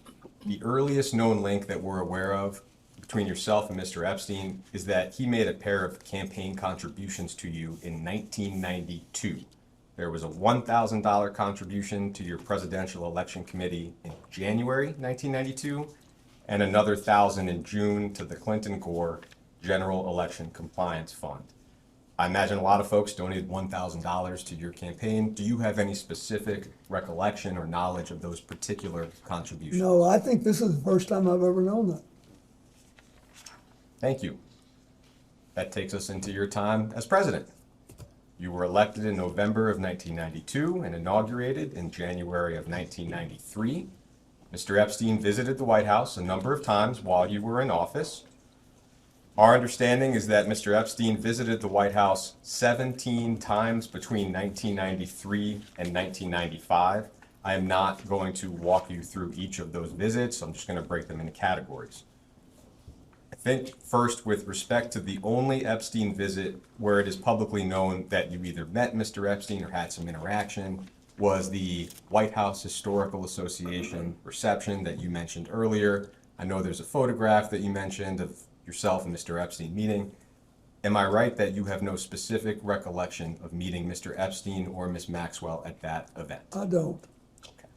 the earliest known link that we're aware of between yourself and Mr. Epstein is that he made a pair of campaign contributions to you in 1992. There was a $1,000 contribution to your presidential election committee in January 1992, and another $1,000 in June to the Clinton-Gore General Election Compliance Fund. I imagine a lot of folks donated $1,000 to your campaign. Do you have any specific recollection or knowledge of those particular contributions? No, I think this is the first time I've ever known that. Thank you. That takes us into your time as president. You were elected in November of 1992 and inaugurated in January of 1993. Mr. Epstein visited the White House a number of times while you were in office. Our understanding is that Mr. Epstein visited the White House 17 times between 1993 and 1995. I am not going to walk you through each of those visits. I'm just going to break them into categories. I think first, with respect to the only Epstein visit where it is publicly known that you either met Mr. Epstein or had some interaction, was the White House Historical Association reception that you mentioned earlier. I know there's a photograph that you mentioned of yourself and Mr. Epstein meeting. Am I right that you have no specific recollection of meeting Mr. Epstein or Ms. Maxwell at that event? I don't. Okay.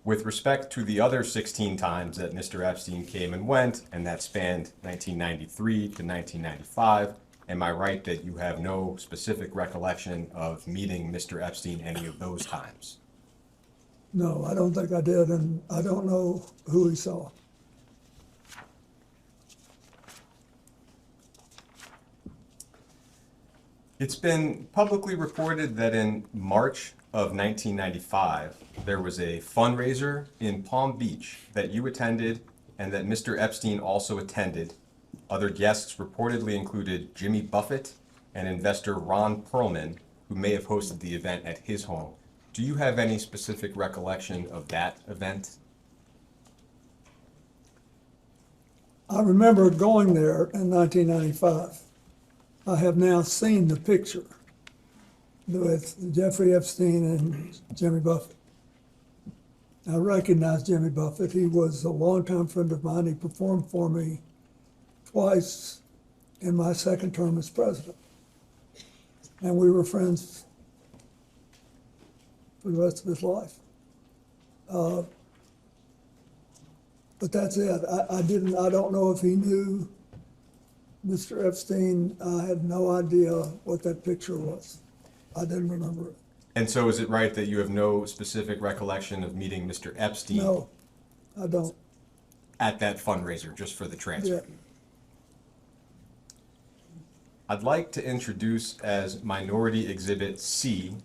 With respect to the other 16 times that Mr. Epstein came and went, and that spanned 1993 to 1995, am I right that you have no specific recollection of meeting Mr. Epstein any of those times? No, I don't think I did, and I don't know who he saw. It's been publicly reported that in March of 1995, there was a fundraiser in Palm Beach that you attended and that Mr. Epstein also attended. Other guests reportedly included Jimmy Buffett and investor Ron Perlman, who may have hosted the event at his home. Do you have any specific recollection of that event? I remember going there in 1995. I have now seen the picture with Jeffrey Epstein and Jimmy Buffett. I recognize Jimmy Buffett. He was a longtime friend of mine. He performed for me twice in my second term as president. And we were friends for the rest of his life. But that's it. I don't know if he knew Mr. Epstein. I had no idea what that picture was. I didn't remember it. And so is it right that you have no specific recollection of meeting Mr. Epstein? No, I don't. At that fundraiser, just for the transfer? Yeah. I'd like to introduce as Minority Exhibit C,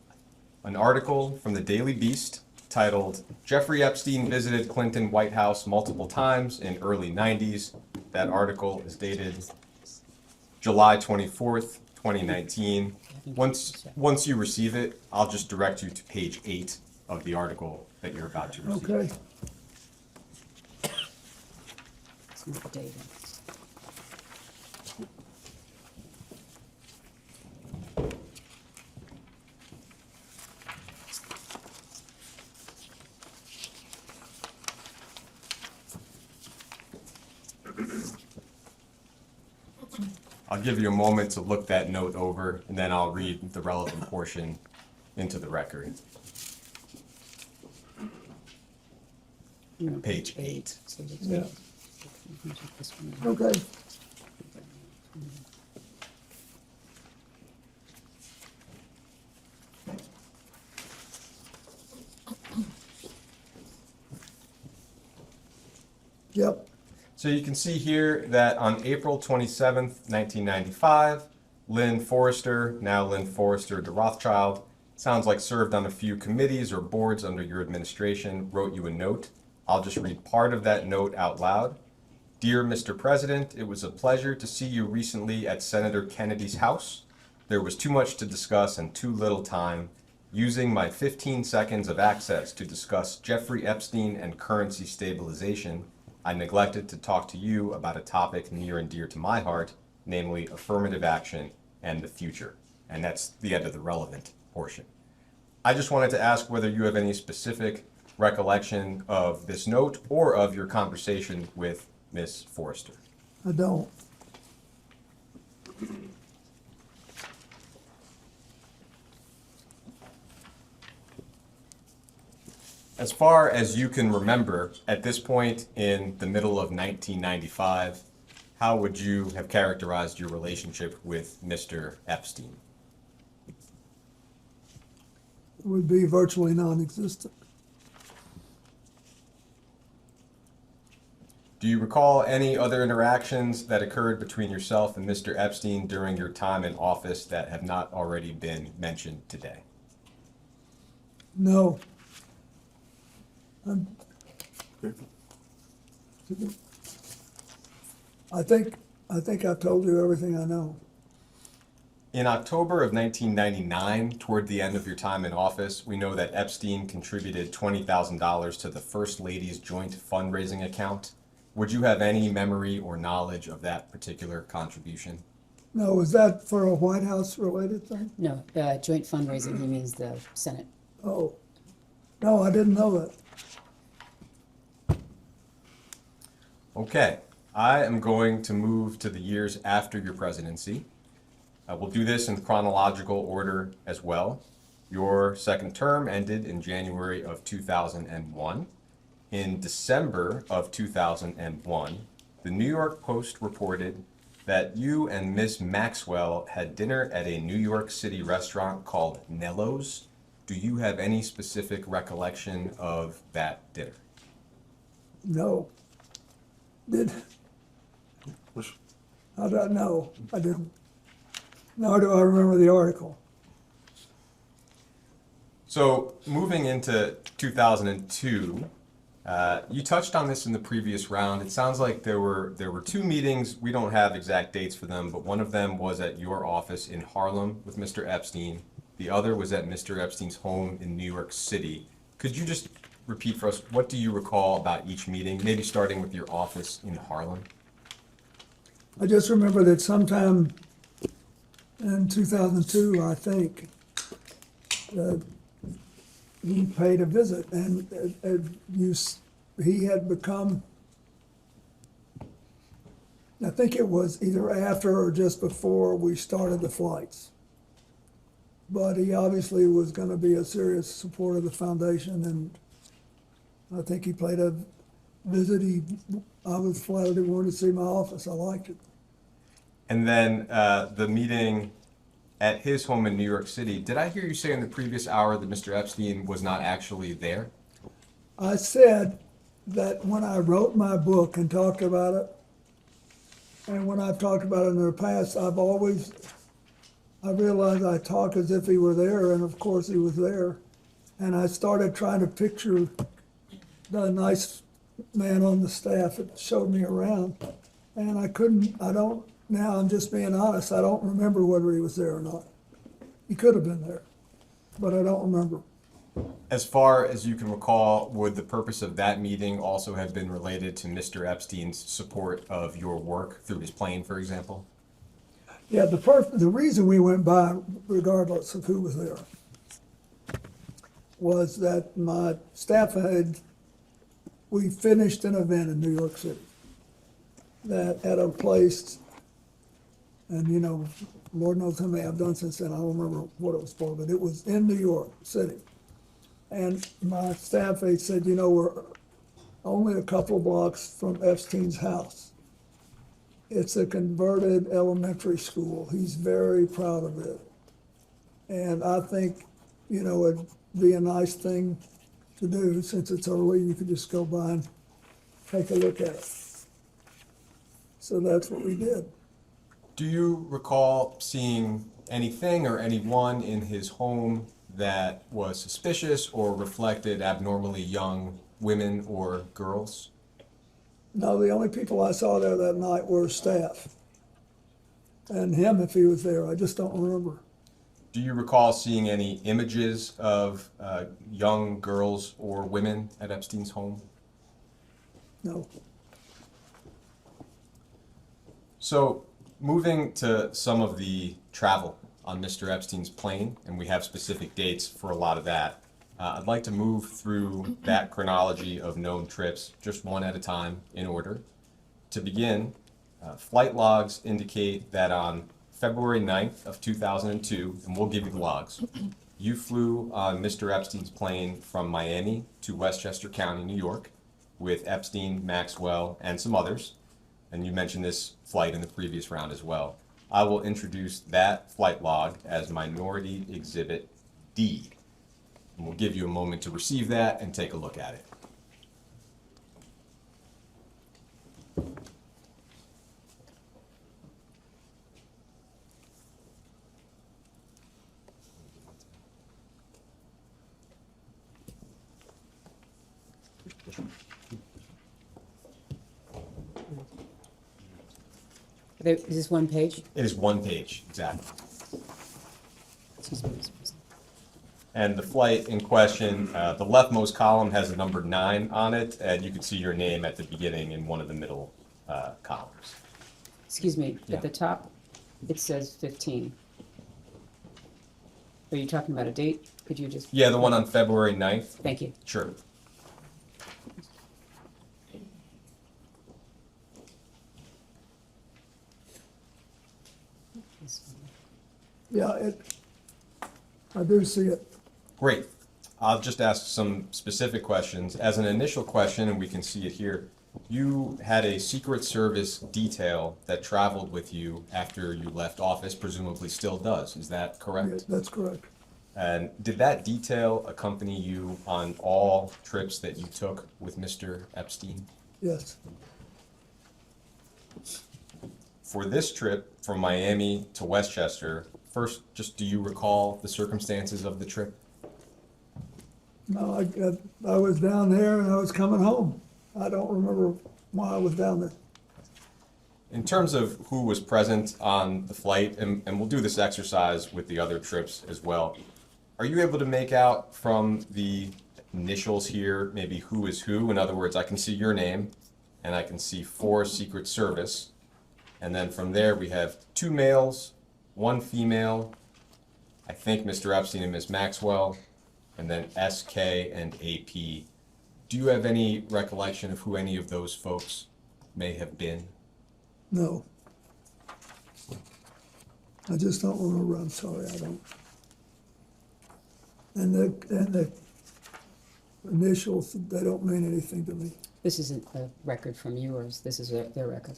an article from the Daily Beast titled, "Jeffrey Epstein Visited Clinton White House Multiple Times in Early 90s. That article is dated July 24th, 2019. Once you receive it, I'll just direct you to page 8 of the article that you're about to receive. Okay. It's not dated. I'll give you a moment to look that note over, and then I'll read the relevant portion into the record. Page 8. Yeah. Okay. Yep. So you can see here that on April 27th, 1995, Lynn Forrester, now Lynn Forrester de Rothschild, sounds like served on a few committees or boards under your administration, wrote you a note. I'll just read part of that note out loud. Dear Mr. President, it was a pleasure to see you recently at Senator Kennedy's house. There was too much to discuss and too little time. Using my 15 seconds of access to discuss Jeffrey Epstein and currency stabilization, I neglected to talk to you about a topic near and dear to my heart, namely affirmative action and the future. And that's the end of the relevant portion. I just wanted to ask whether you have any specific recollection of this note or of your conversation with Ms. Forrester. I don't. As far as you can remember, at this point in the middle of 1995, how would you have characterized your relationship with Mr. Epstein? It would be virtually non-existent. Do you recall any other interactions that occurred between yourself and Mr. Epstein during your time in office that have not already been mentioned today? No. I think I've told you everything I know. In October of 1999, toward the end of your time in office, we know that Epstein contributed $20,000 to the First Lady's joint fundraising account. Would you have any memory or knowledge of that particular contribution? No, is that for a White House related thing? No, joint fundraising, he means the Senate. Oh, no, I didn't know that. Okay, I am going to move to the years after your presidency. We'll do this in chronological order as well. Your second term ended in January of 2001. In December of 2001, the New York Post reported that you and Miss Maxwell had dinner at a New York City restaurant called Nello's. Do you have any specific recollection of that dinner? No. How do I know? I didn't. Nor do I remember the article. So moving into 2002, you touched on this in the previous round. It sounds like there were two meetings. We don't have exact dates for them, but one of them was at your office in Harlem with Mr. Epstein. The other was at Mr. Epstein's home in New York City. Could you just repeat for us, what do you recall about each meeting, maybe starting with your office in Harlem? I just remember that sometime in 2002, I think, he paid a visit, and he had become, I think it was either after or just before we started the flights. But he obviously was going to be a serious supporter of the foundation, and I think he paid a visit. I was flattered he wanted to see my office. I liked it. And then the meeting at his home in New York City, did I hear you say in the previous hour that Mr. Epstein was not actually there? I said that when I wrote my book and talked about it, and when I've talked about it in the past, I realized I talk as if he were there, and of course he was there. And I started trying to picture the nice man on the staff that showed me around. And now I'm just being honest, I don't remember whether he was there or not. He could have been there, but I don't remember. As far as you can recall, would the purpose of that meeting also have been related to Mr. Epstein's support of your work through his plane, for example? Yeah, the reason we went by, regardless of who was there, was that my staff we finished an event in New York City that at a place, and Lord knows how many I've done since then, I don't remember what it was for, but it was in New York City. And my staff, they said, we're only a couple of blocks from Epstein's house. It's a converted elementary school. He's very proud of it. And I think, it'd be a nice thing to do since it's early. You could just go by and take a look at it. So that's what we did. Do you recall seeing anything or anyone in his home that was suspicious or reflected abnormally young women or girls? No, the only people I saw there that night were staff. And him if he was there, I just don't remember. Do you recall seeing any images of young girls or women at Epstein's home? No. So, moving to some of the travel on Mr. Epstein's plane, and we have specific dates for a lot of that, I'd like to move through that chronology of known trips, just one at a time in order. To begin, flight logs indicate that on February 9th of 2002, and we'll give you the logs, you flew on Mr. Epstein's plane from Miami to Westchester County, New York, with Epstein, Maxwell, and some others. And you mentioned this flight in the previous round as well. I will introduce that flight log as Minority Exhibit D. And we'll give you a moment to receive that and take a look at it. Is this one page? It is one page, exactly. Excuse me, Mr. President. And the flight in question, the leftmost column has the number 9 on it, and you can see your name at the beginning in one of the middle columns. Excuse me, Yeah. at the top, it says 15. Are you talking about a date? Could you just? Yeah, the one on February 9th. Thank you. Sure. Yeah, I do see it. Great. I'll just ask some specific questions. As an initial question, and we can see it here, you had a Secret Service detail that traveled with you after you left office, presumably still does. Is that correct? Yeah, that's correct. And did that detail accompany you on all trips that you took with Mr. Epstein? Yes. For this trip from Miami to Westchester, first, just do you recall the circumstances of the trip? No, I was down there and I was coming home. I don't remember why I was down there. In terms of who was present on the flight, and we'll do this exercise with the other trips as well, are you able to make out from the initials here maybe who is who? In other words, I can see your name and I can see 4 Secret Service. And then from there we have 2 males, 1 female, I think Mr. Epstein and Ms. Maxwell, and then SK and AP. Do you have any recollection of who any of those folks may have been? No. I just don't remember, I'm sorry, I don't. And the initials, they don't mean anything to me. This isn't a record from yours, this is their record.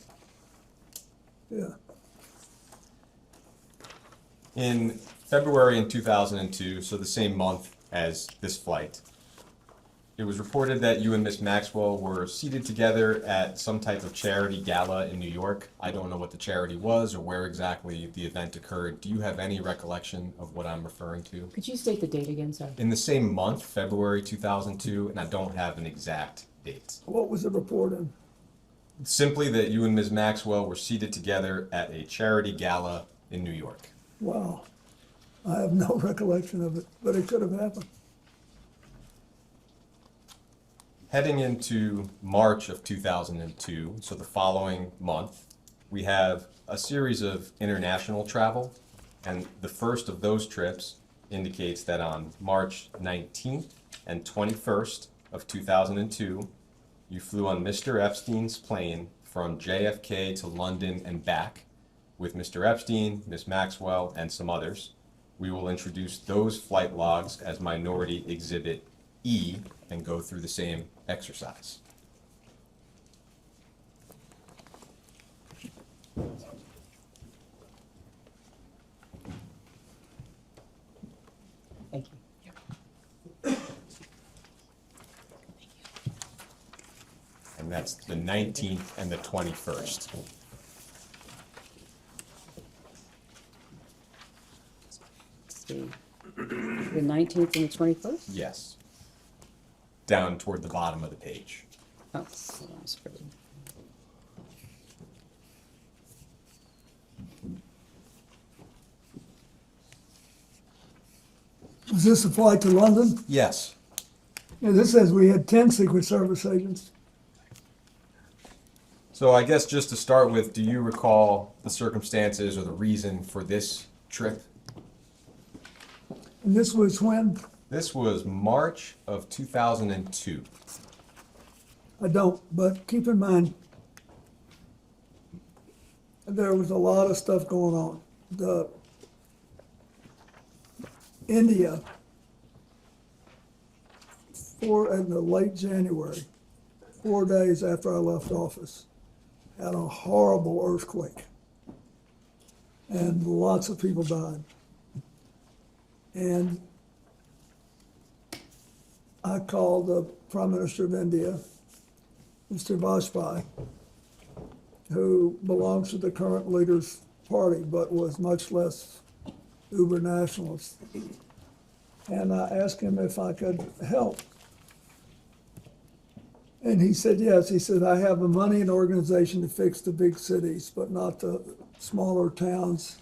Yeah. In February in 2002, so the same month as this flight, it was reported that you and Miss Maxwell were seated together at some type of charity gala in New York. I don't know what the charity was or where exactly the event occurred. Do you have any recollection of what I'm referring to? Could you state the date again, sorry? In the same month, February 2002, and I don't have an exact date. What was the report in? Simply that you and Ms. Maxwell were seated together at a charity gala in New York. Wow. I have no recollection of it, but it could have happened. Heading into March of 2002, so the following month, we have a series of international travel, and the first of those trips indicates that on March 19th and 21st of 2002, you flew on Mr. Epstein's plane from JFK to London and back with Mr. Epstein, Ms. Maxwell, and some others. We will introduce those flight logs as Minority Exhibit E and go through the same exercise. Thank you. and that's the 19th and the 21st. The 19th and the 21st? Yes. Down toward the bottom of the page. Oh, hold on, sorry. Was this a flight to London? Yes. Yeah, this says we had 10 Secret Service agents. So I guess just to start with, do you recall the circumstances or the reason for this trip? And this was when? This was March of 2002. I don't, but keep in mind, there was a lot of stuff going on. India, in the late January, 4 days after I left office, had a horrible earthquake. And lots of people died. And I called the Prime Minister of India, Mr. Vajpayee, who belongs to the current leader's party, but was much less uber nationalist. And I asked him if I could help. And he said, yes. He said, I have the money and organization to fix the big cities, but not the smaller towns.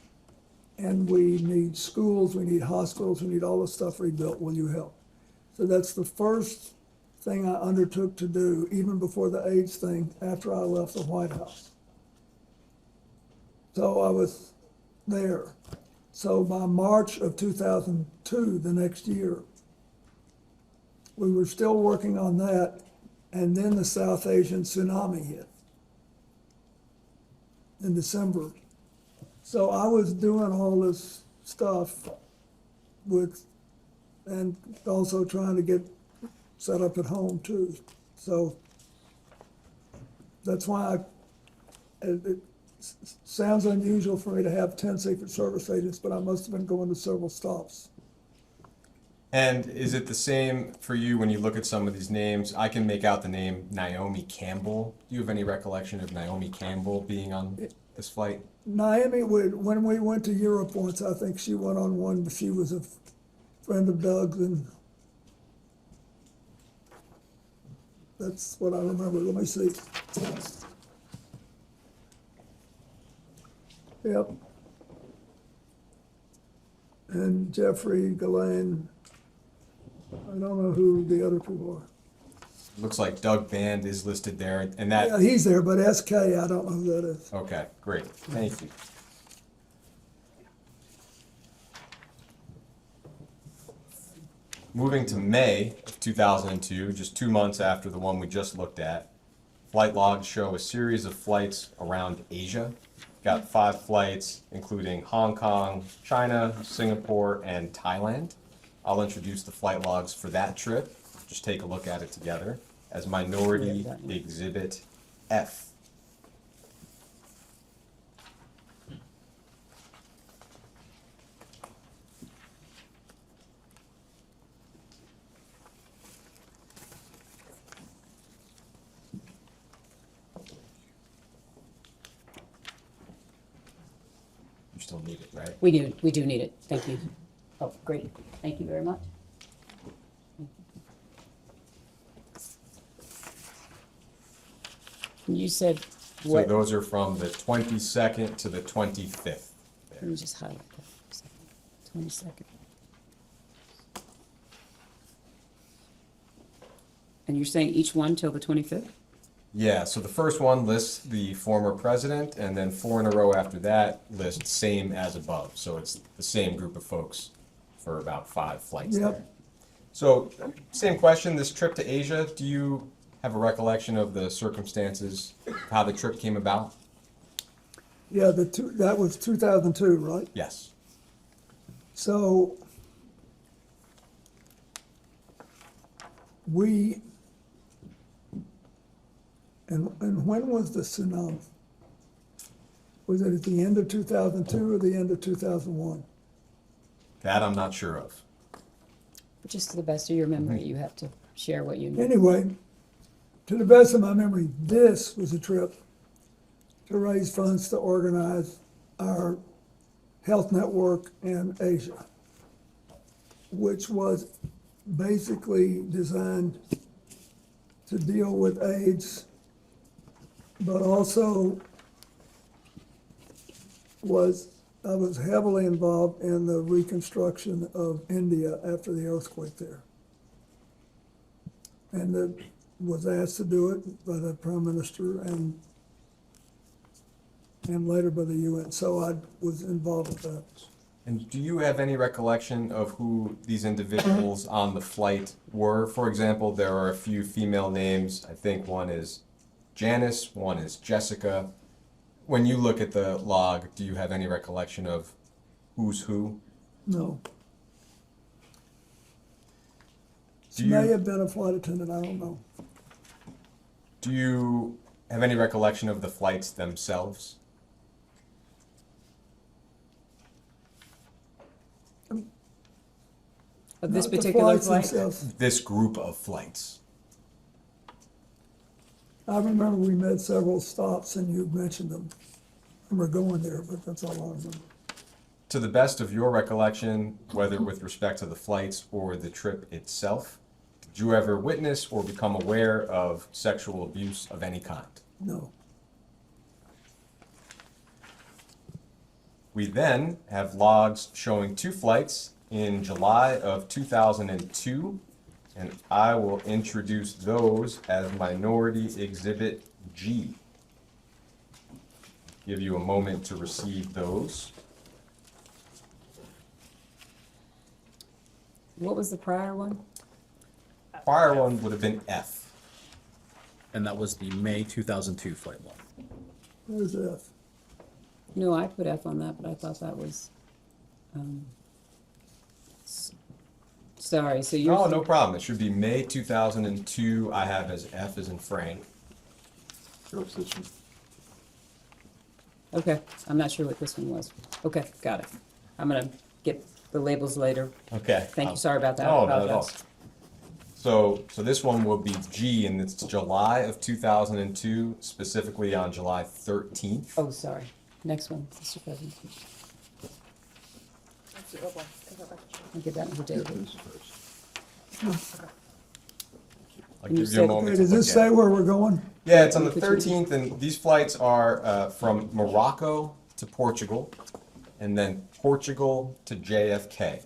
And we need schools, we need hospitals, we need all this stuff rebuilt. Will you help? So that's the first thing I undertook to do, even before the AIDS thing, after I left the White House. So I was there. So by March of 2002, the next year, we were still working on that, and then the South Asian tsunami hit in December. So I was doing all this stuff and also trying to get set up at home too. So that's why it sounds unusual for me to have 10 Secret Service agents, but I must have been going to several stops. And is it the same for you when you look at some of these names? I can make out the name Naomi Campbell. Do you have any recollection of Naomi Campbell being on this flight? Naomi, when we went to Europe once, I think she went on one, but she was a friend of Doug's, and that's what I remember. Let me see. Yep. And Jeffrey, Ghislaine, I don't know who the other people are. Looks like Doug Band is listed there, and that. Yeah, he's there, but SK, I don't know who that is. Okay, great. Thank you. Moving to May of 2002, just 2 months after the one we just looked at, flight logs show a series of flights around Asia. Got 5 flights, including Hong Kong, China, Singapore, and Thailand. I'll introduce the flight logs for that trip. Just take a look at it together as Minority Exhibit F. You still need it, right? We do need it. Thank you. Oh, great. Thank you very much. You said So what? those are from the 22nd to the 25th. Let me just highlight that for a second. 22nd. And you're saying each one till the 25th? Yeah, so the first one lists the former president, and then 4 in a row after that lists same as above. So it's the same group of folks for about 5 flights Yep. there. So same question, this trip to Asia, do you have a recollection of the circumstances, how the trip came about? Yeah, that was 2002, right? Yes. So and when was the tsunami? Was it at the end of 2002 or the end of 2001? That I'm not sure of. Just to the best of your memory, you have to share what you know. Anyway, to the best of my memory, this was a trip to raise funds to organize our health network in Asia, which was basically designed to deal with AIDS, but also I was heavily involved in the reconstruction of India after the earthquake there. And was asked to do it by the Prime Minister and later by the UN. So I was involved with that. And do you have any recollection of who these individuals on the flight were? For example, there are a few female names. I think one is Janice, one is Jessica. When you look at the log, do you have any recollection of who's who? No. Do May you, have been a flight attendant, I don't know. do you have any recollection of the flights themselves? Of this Not the particular flights flight? themselves. This group of flights. I remember we made several stops and you mentioned them. And we're going there, but that's all I remember. To the best of your recollection, whether with respect to the flights or the trip itself, did you ever witness or become aware of sexual abuse of any kind? No. We then have logs showing 2 flights in July of 2002, and I will introduce those as Minority Exhibit G. Give you a moment to receive those. What was the prior one? Prior one would have been F. And that was the May 2002 flight log. Where's F? No, I put F on that, but I thought that was, sorry, so you're. Oh, no problem. It should be May 2002. I have as F as in Frank. Okay, I'm not sure what this one was. Okay, got it. I'm gonna get the labels later. Okay. Thank you, sorry about that. No, I not at all. apologize. So this one will be G, and it's July of 2002, specifically on July 13th. Oh, sorry. Next one, Mr. President. I'll give that one to David. I'll You give you a said- moment Hey, to does look this at say it. where we're going? Yeah, it's on the 13th, and these flights are from Morocco to Portugal, and then Portugal to JFK.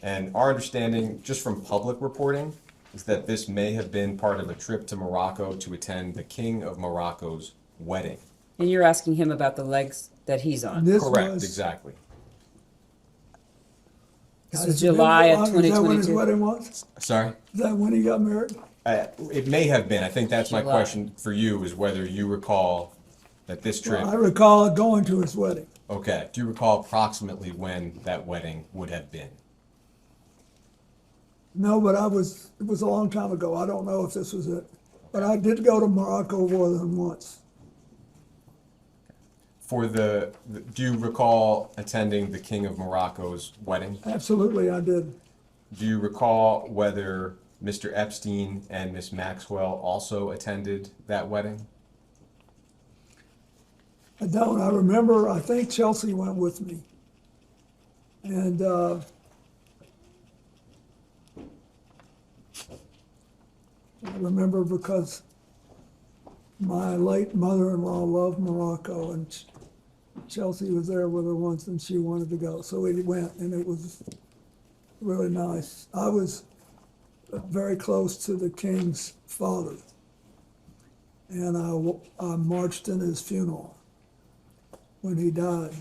And our understanding, just from public reporting, is that this may have been part of a trip to Morocco to attend the King of Morocco's wedding. And you're asking him about the legs that he's on. This Correct, was- exactly. This was July of Is that when his 2022. wedding was? Sorry? Is that when he got married? It may have been. I think that's my July. question for you, is whether you recall that this trip. I recall going to his wedding. Okay. Do you recall approximately when that wedding would have been? No, but it was a long time ago. I don't know if this was it. But I did go to Morocco more than once. Do you recall attending the King of Morocco's wedding? Absolutely, I did. Do you recall whether Mr. Epstein and Miss Maxwell also attended that wedding? I don't. I remember, I think Chelsea went with me. And I remember because my late mother-in-law loved Morocco, and Chelsea was there with her once and she wanted to go. So we went, and it was really nice. I was very close to the king's father, and I marched in his funeral when he died.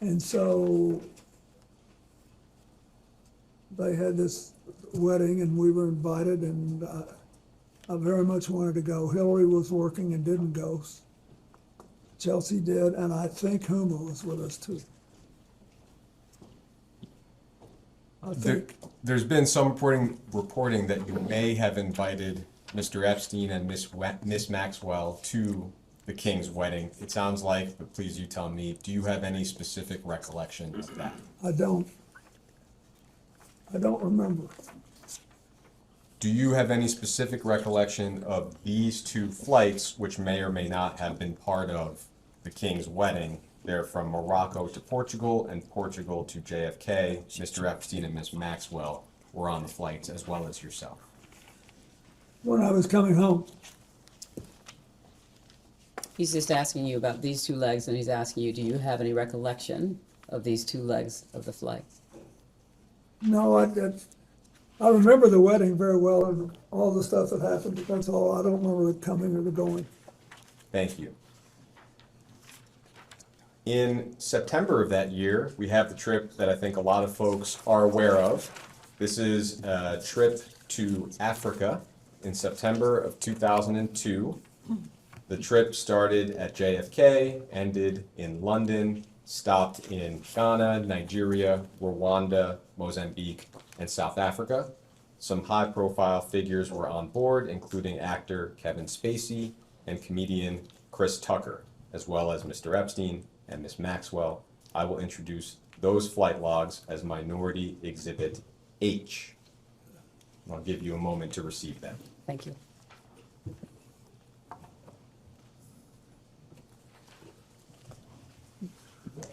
And so they had this wedding and we were invited, and I very much wanted to go. Hillary was working and didn't go. Chelsea did, and I think Huma was with us too. I think, There's been some reporting that you may have invited Mr. Epstein and Miss Maxwell to the King's wedding. It sounds like, but please you tell me, do you have any specific recollection of that? I don't remember. Do you have any specific recollection of these two flights, which may or may not have been part of the King's wedding? They're from Morocco to Portugal and Portugal to JFK. Mr. Epstein and Ms. Maxwell were on the flights, as well as yourself. When I was coming home, He's just asking you about these two legs, and he's asking you, do you have any recollection of these two legs of the flight? no, I remember the wedding very well and all the stuff that happened, but that's all. I don't remember the coming or the going. Thank you. In September of that year, we have the trip that I think a lot of folks are aware of. This is a trip to Africa in September of 2002. The trip started at JFK, ended in London, stopped in Ghana, Nigeria, Rwanda, Mozambique, and South Africa. Some high-profile figures were on board, including actor Kevin Spacey and comedian Chris Tucker, as well as Mr. Epstein and Ms. Maxwell. I will introduce those flight logs as Minority Exhibit H. I'll give you a moment to receive them. Thank you.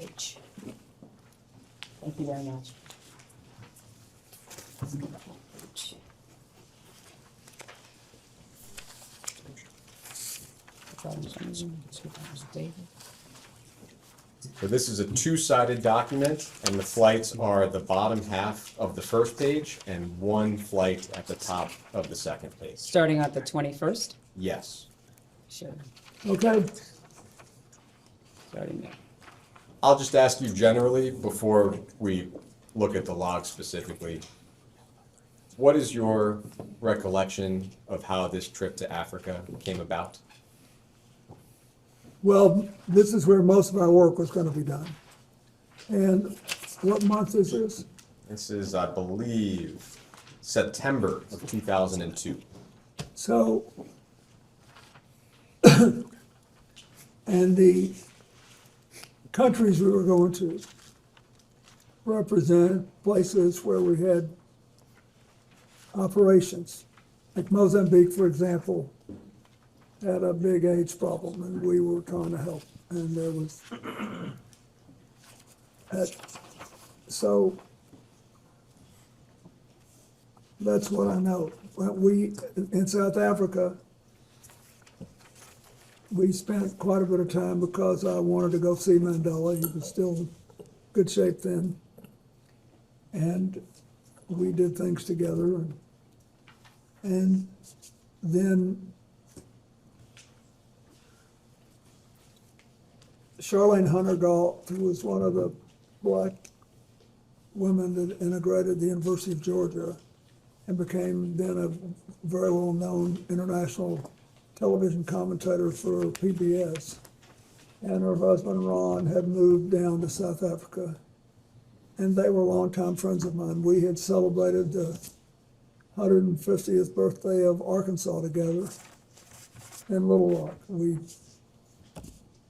H. Thank you very much. H. So this is a two-sided document, and the flights are the bottom half of the first page and one flight at the top of the second page. Starting at the 21st? Yes. Sure. Okay, Starting there. I'll just ask you generally, before we look at the log specifically, what is your recollection of how this trip to Africa came about? well, this is where most of our work was gonna be done. And what month is this? This is, I believe, September of 2002. So, and the countries we were going to represent places where we had operations. Like Mozambique, for example, had a big AIDS problem, and we were trying to help. And there was, so that's what I know. We, in South Africa, we spent quite a bit of time because I wanted to go see Mandela. He was still in good shape then. And we did things together. And then Charlene Hunter Galt, who was one of the black women that integrated the University of Georgia and became then a very well-known international television commentator for PBS. And her husband, Ron, had moved down to South Africa. And they were longtime friends of mine. We had celebrated the 150th birthday of Arkansas together in Little Rock. We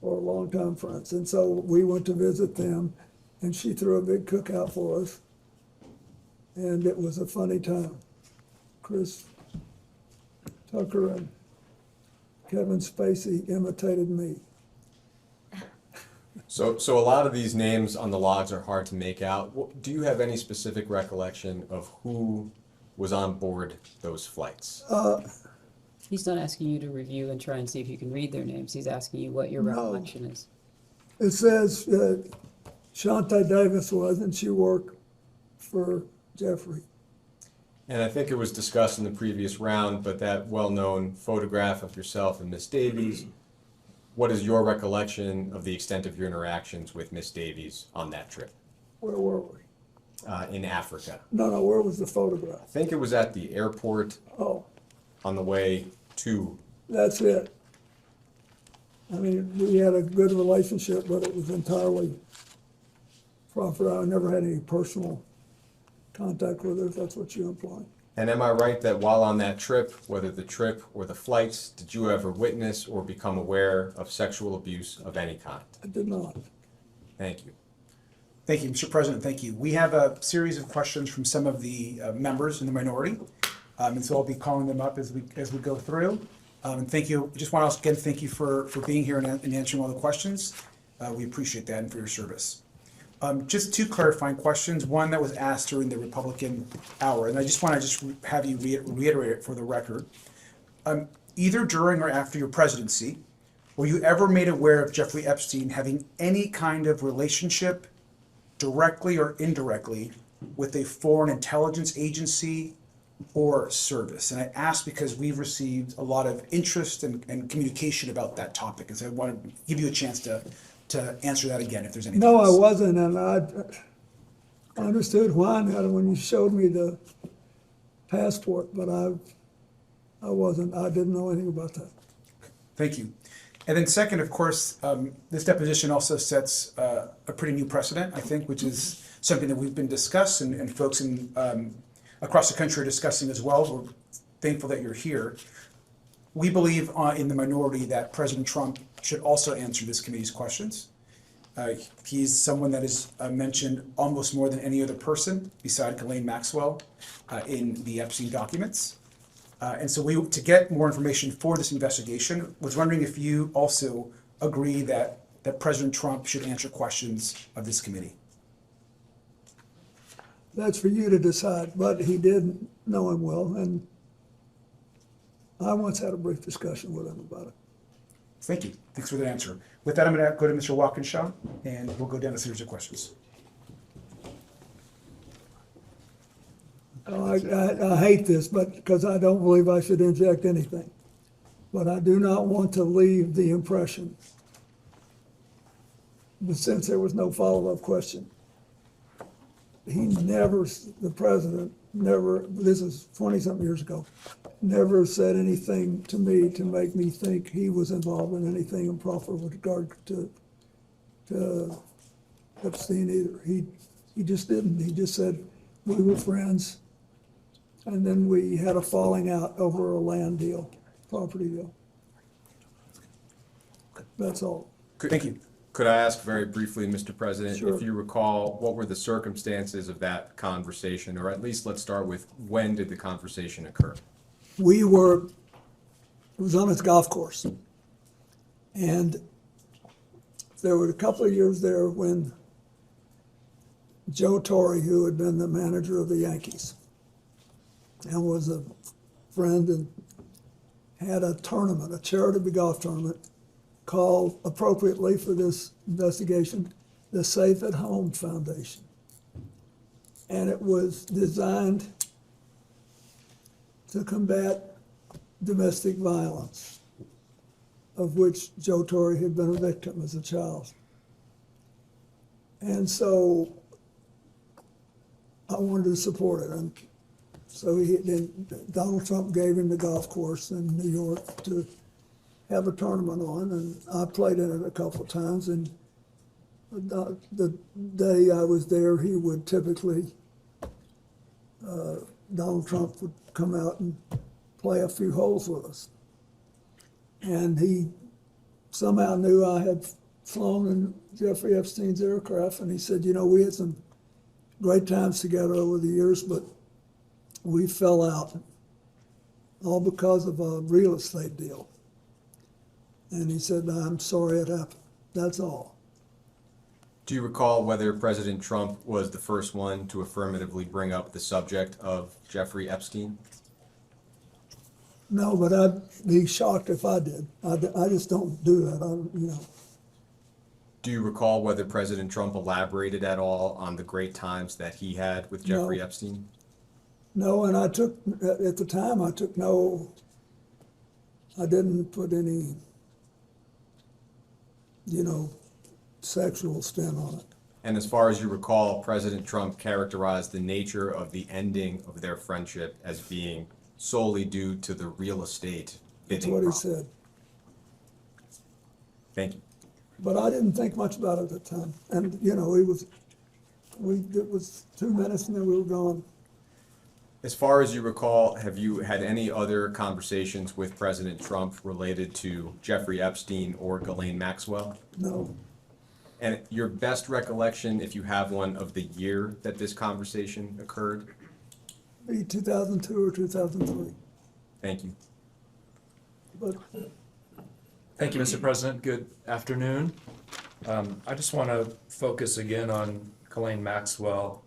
were longtime friends. And so we went to visit them, and she threw a big cookout for us. And it was a funny time. Chris Tucker and Kevin Spacey imitated me. So a lot of these names on the logs are hard to make out. Do you have any specific recollection of who was on board those flights? He's not asking you to review and try and see if you can read their names. He's asking you what your No. recollection is. It says Shante Davis was, and she worked for Jeffrey. And I think it was discussed in the previous round, but that well-known photograph of yourself and Miss Davies, what is your recollection of the extent of your interactions with Miss Davies on that trip Where were we? in Africa? No, where was the I photograph? think it was at the airport Oh, on the way to. that's it. I mean, we had a good relationship, but it was entirely proper. I never had any personal contact with her, if that's what you imply. And am I right that while on that trip, whether the trip or the flights, did you ever witness or become aware of sexual abuse of any kind? I did not. Thank you. Thank you, Mr. President, thank you. We have a series of questions from some of the members in the minority. And so I'll be calling them up as we go through. And thank you. Just want to again thank you for being here and answering all the questions. We appreciate that and for your service. Just two clarifying questions. One that was asked during the Republican hour, and I just want to have you reiterate it for the record. Either during or after your presidency, were you ever made aware of Jeffrey Epstein having any kind of relationship, directly or indirectly, with a foreign intelligence agency or service? And I ask because we've received a lot of interest and communication about that topic, and so I want to give you a chance to answer that again if there's anything No, I else. wasn't, and I understood why now when you showed me the passport, but I wasn't, I didn't know anything about that. Thank you. And then second, of course, this deposition also sets a pretty new precedent, I think, which is something that we've been discussing and folks across the country are discussing as well. We're thankful that you're here. We believe in the minority that President Trump should also answer this committee's questions. He's someone that is mentioned almost more than any other person beside Ghislaine Maxwell in the Epstein documents. And so to get more information for this investigation, was wondering if you also agree that President Trump should answer questions of this committee. That's for you to decide, but he did know him well, and I once had a brief discussion with him about it. Thank you. Thanks for the answer. With that, I'm going to go to Mr. Walkinshaw, and we'll go down a series of questions. I hate this, but because I don't believe I should inject anything. But I do not want to leave the impression, but since there was no follow-up question, the president never, this is 20-something years ago, never said anything to me to make me think he was involved in anything improper with regard to Epstein either. He just didn't. He just said we were friends. And then we had a falling out over a land deal, property deal. That's all. Thank you. Could I ask very briefly, Mr. President, Sure. if you recall, what were the circumstances of that conversation? Or at least let's start with, when did the conversation occur? It was on his golf course. And there were a couple of years there when Joe Torre, who had been the manager of the Yankees, and was a friend and had a tournament, a charity golf tournament, called appropriately for this investigation, the Safe at Home Foundation. And it was designed to combat domestic violence, of which Joe Torre had been a victim as a child. And so I wanted to support it. And so Donald Trump gave him the golf course in New York to have a tournament on, and I played in it a couple of times. And the day I was there, he would typically, Donald Trump would come out and play a few holes with us. And he somehow knew I had flown in Jeffrey Epstein's aircraft, and he said, you know, we had some great times together over the years, but we fell out, all because of a real estate deal. And he said, I'm sorry it happened. That's all. Do you recall whether President Trump was the first one to affirmatively bring up the subject of Jeffrey Epstein? No, but I'd be shocked if I did. I just don't do that. Do you recall whether President Trump elaborated at all on the great times that he had with Jeffrey No. Epstein? No, and at the time, I didn't put any, sexual spin on it. And as far as you recall, President Trump characterized the nature of the ending of their friendship as being solely due to the real estate That's bidding what he problem. said. Thank you. But I didn't think much about it at the time. And, it was 2 minutes and then we were gone. As far as you recall, have you had any other conversations with President Trump related to Jeffrey Epstein or Ghislaine Maxwell? No. And your best recollection, if you have one, of the year that this conversation occurred? be 2002 or 2003. Thank you. But Thank you, Mr. President. Good afternoon. I just want to focus again on Colleen Maxwell.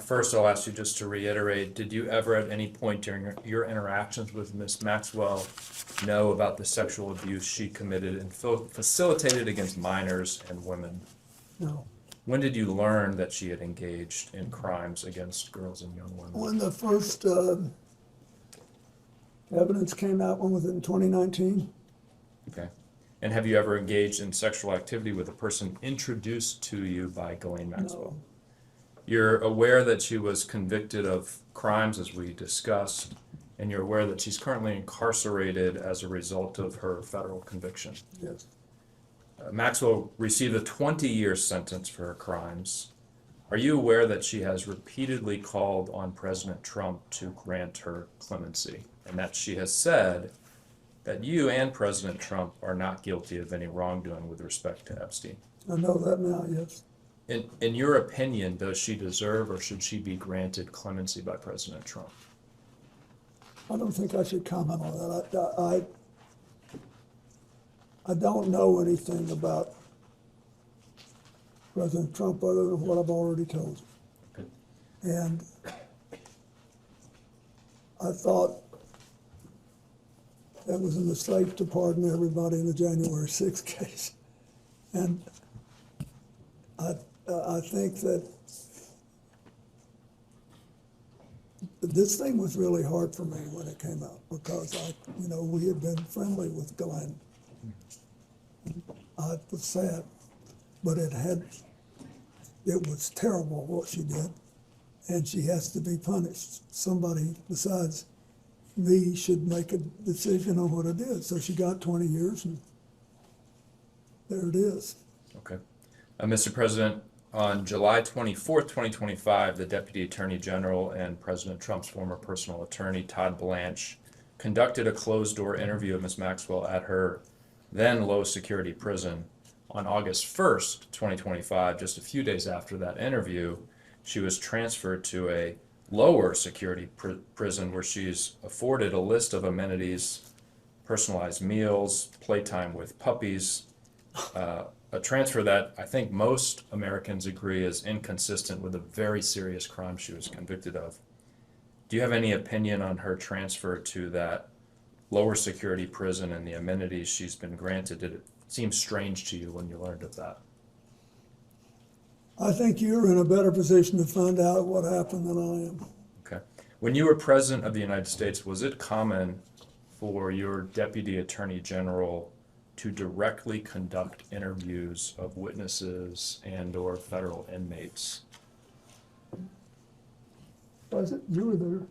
First, I'll ask you just to reiterate, did you ever at any point during your interactions with Ms. Maxwell know about the sexual abuse she committed and facilitated against minors and women? no. When did you learn that she had engaged in crimes against girls and young women? When the first evidence came out, when was it, in 2019? Okay. And have you ever engaged in sexual activity with a person introduced to you by Ghislaine Maxwell? No. You're aware that she was convicted of crimes, as we discussed, and you're aware that she's currently incarcerated as a result of her federal conviction. Yes. Maxwell received a 20-year sentence for her crimes. Are you aware that she has repeatedly called on President Trump to grant her clemency, and that she has said that you and President Trump are not guilty of any wrongdoing with respect to Epstein? I know that now, yes. In your opinion, does she deserve or should she be granted clemency by President Trump? I don't think I should comment on that. I don't know anything about President Trump other than what I've already told you. And I thought it was a mistake to pardon everybody in the January 6th case. And I think that this thing was really hard for me when it came out because we had been friendly with Ghislaine. I was sad, but it was terrible what she did, and she has to be punished. Somebody besides me should make a decision on what it is. So she got 20 years, and there it is. Okay. Mr. President, on July 24th, 2025, the Deputy Attorney General and President Trump's former personal attorney, Todd Blanche, conducted a closed-door interview of Ms. Maxwell at her then low-security prison. On August 1st, 2025, just a few days after that interview, she was transferred to a lower security prison where she's afforded a list of amenities, personalized meals, playtime with puppies, a transfer that I think most Americans agree is inconsistent with a very serious crime she was convicted of. Do you have any opinion on her transfer to that lower security prison and the amenities she's been granted? Did it seem strange to you when you learned of that? I think you're in a better position to find out what happened than I am. Okay. When you were President of the United States, was it common for your Deputy Attorney General to directly conduct interviews of witnesses and/or federal inmates? Was it? You were there.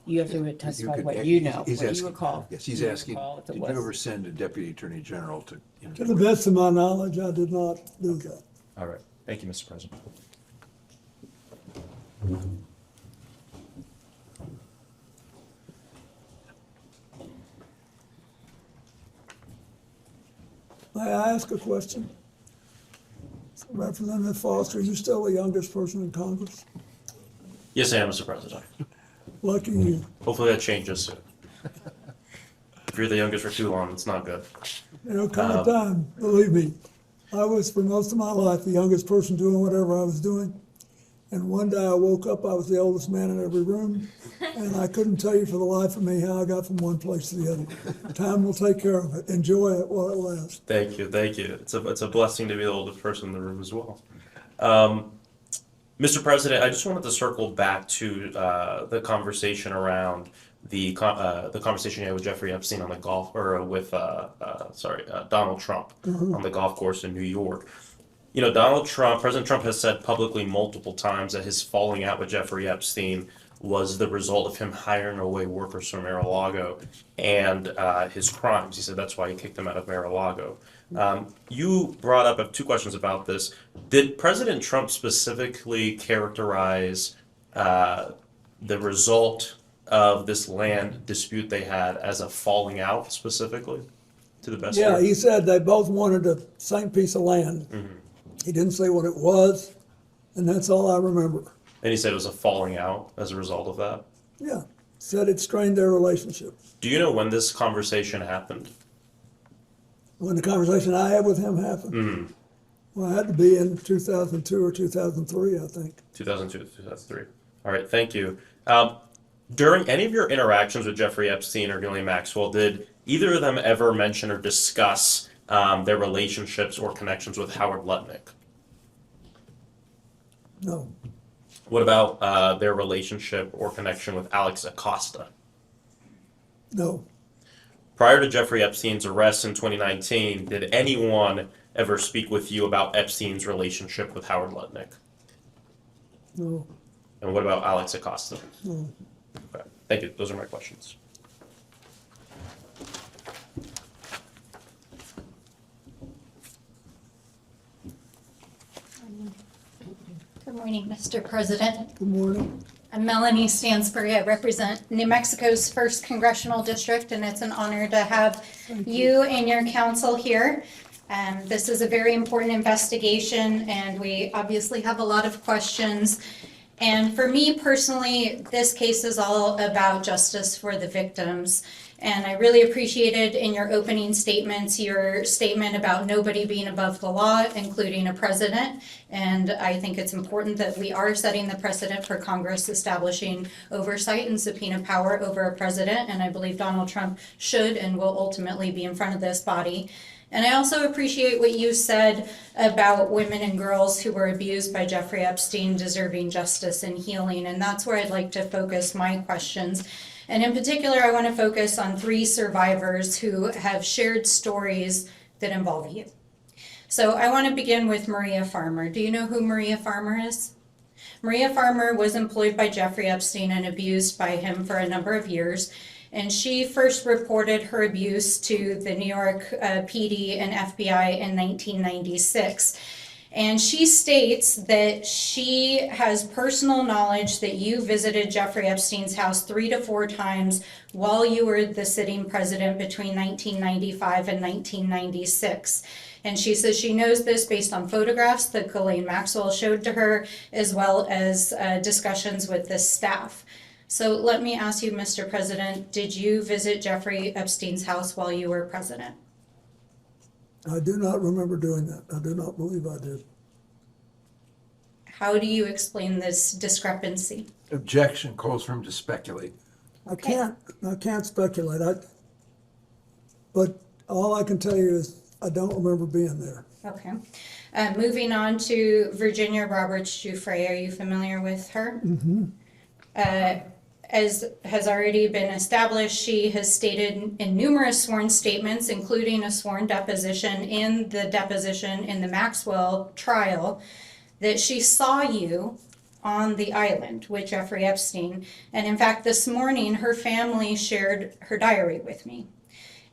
You have to testify what you know, He's what asking, you recall. yes, he's You asking, recall if it did you was. ever send a Deputy Attorney General to? To the best of my knowledge, I did not do that. All right. Thank you, Mr. President. May I ask a question? Representative Foster, are you still the youngest person in Congress? Yes, I am, Mr. President. Lucky you. Hopefully that changes soon. If you're the youngest for too long, it's not good. It'll come a time, believe me. I was, for most of my life, the youngest person doing whatever I was doing. And one day I woke up, I was the oldest man in every room, and I couldn't tell you for the life of me how I got from one place to the other. Time will take care of it. Enjoy it while it lasts. Thank you, thank you. It's a blessing to be the oldest person in the room as well. Mr. President, I just wanted to circle back to the conversation around the conversation you had with Jeffrey Epstein on the golf, or with Donald Trump on the golf course in New York. You know, President Trump has said publicly multiple times that his falling out with Jeffrey Epstein was the result of him hiring away workers from Mar-a-Lago and his crimes. He said that's why he kicked him out of Mar-a-Lago. You brought up, I have two questions about this. Did President Trump specifically characterize the result of this land dispute they had as a falling out specifically, to the best? Yeah, he said they both wanted the same piece of land. Mm-hmm. He didn't say what it was, and that's all I remember. And he said it was a falling out as a result of that. Yeah, said it strained their relationship. Do you know when this conversation happened? When the conversation I had with him happened, well, it had to be in 2002 or 2003, I think. 2002 to 2003. All right, thank you. During any of your interactions with Jeffrey Epstein or Ghislaine Maxwell, did either of them ever mention or discuss their relationships or connections with Howard Lutnick? No. What about their relationship or connection with Alex Acosta? No. Prior to Jeffrey Epstein's arrest in 2019, did anyone ever speak with you about Epstein's relationship with Howard Lutnick? No. And what about Alex Acosta? No. Okay. Thank you. Those are my questions. Good morning, Mr. President. Good morning. I'm Melanie Stansbury. I represent New Mexico's 1st Congressional District, and it's an honor to have you and your council here. This is a very important investigation, and we obviously have a lot of questions. And for me personally, this case is all about justice for the victims. And I really appreciated in your opening statements, your statement about nobody being above the law, including a president. And I think it's important that we are setting the precedent for Congress establishing oversight and subpoena power over a president. And I believe Donald Trump should and will ultimately be in front of this body. And I also appreciate what you said about women and girls who were abused by Jeffrey Epstein deserving justice and healing. And that's where I'd like to focus my questions. And in particular, I want to focus on 3 survivors who have shared stories that involve you. So I want to begin with Maria Farmer. Do you know who Maria Farmer is? Maria Farmer was employed by Jeffrey Epstein and abused by him for a number of years. And she first reported her abuse to the New York PD and FBI in 1996. And she states that she has personal knowledge that you visited Jeffrey Epstein's house 3 to 4 times while you were the sitting president between 1995 and 1996. And she says she knows this based on photographs that Ghislaine Maxwell showed to her, as well as discussions with the staff. So let me ask you, Mr. President, did you visit Jeffrey Epstein's house while you were president? I do not remember doing that. I do not believe I did. How do you explain this discrepancy? Objection calls for him to speculate. I can't speculate. But all I can tell you is I don't remember being there. Okay. Moving on to Virginia Roberts-Giuffre. Are you familiar with her? Mm-hmm. As has already been established, she has stated in numerous sworn statements, including a sworn deposition in the Maxwell trial, that she saw you on the island with Jeffrey Epstein. And in fact, this morning, her family shared her diary with me.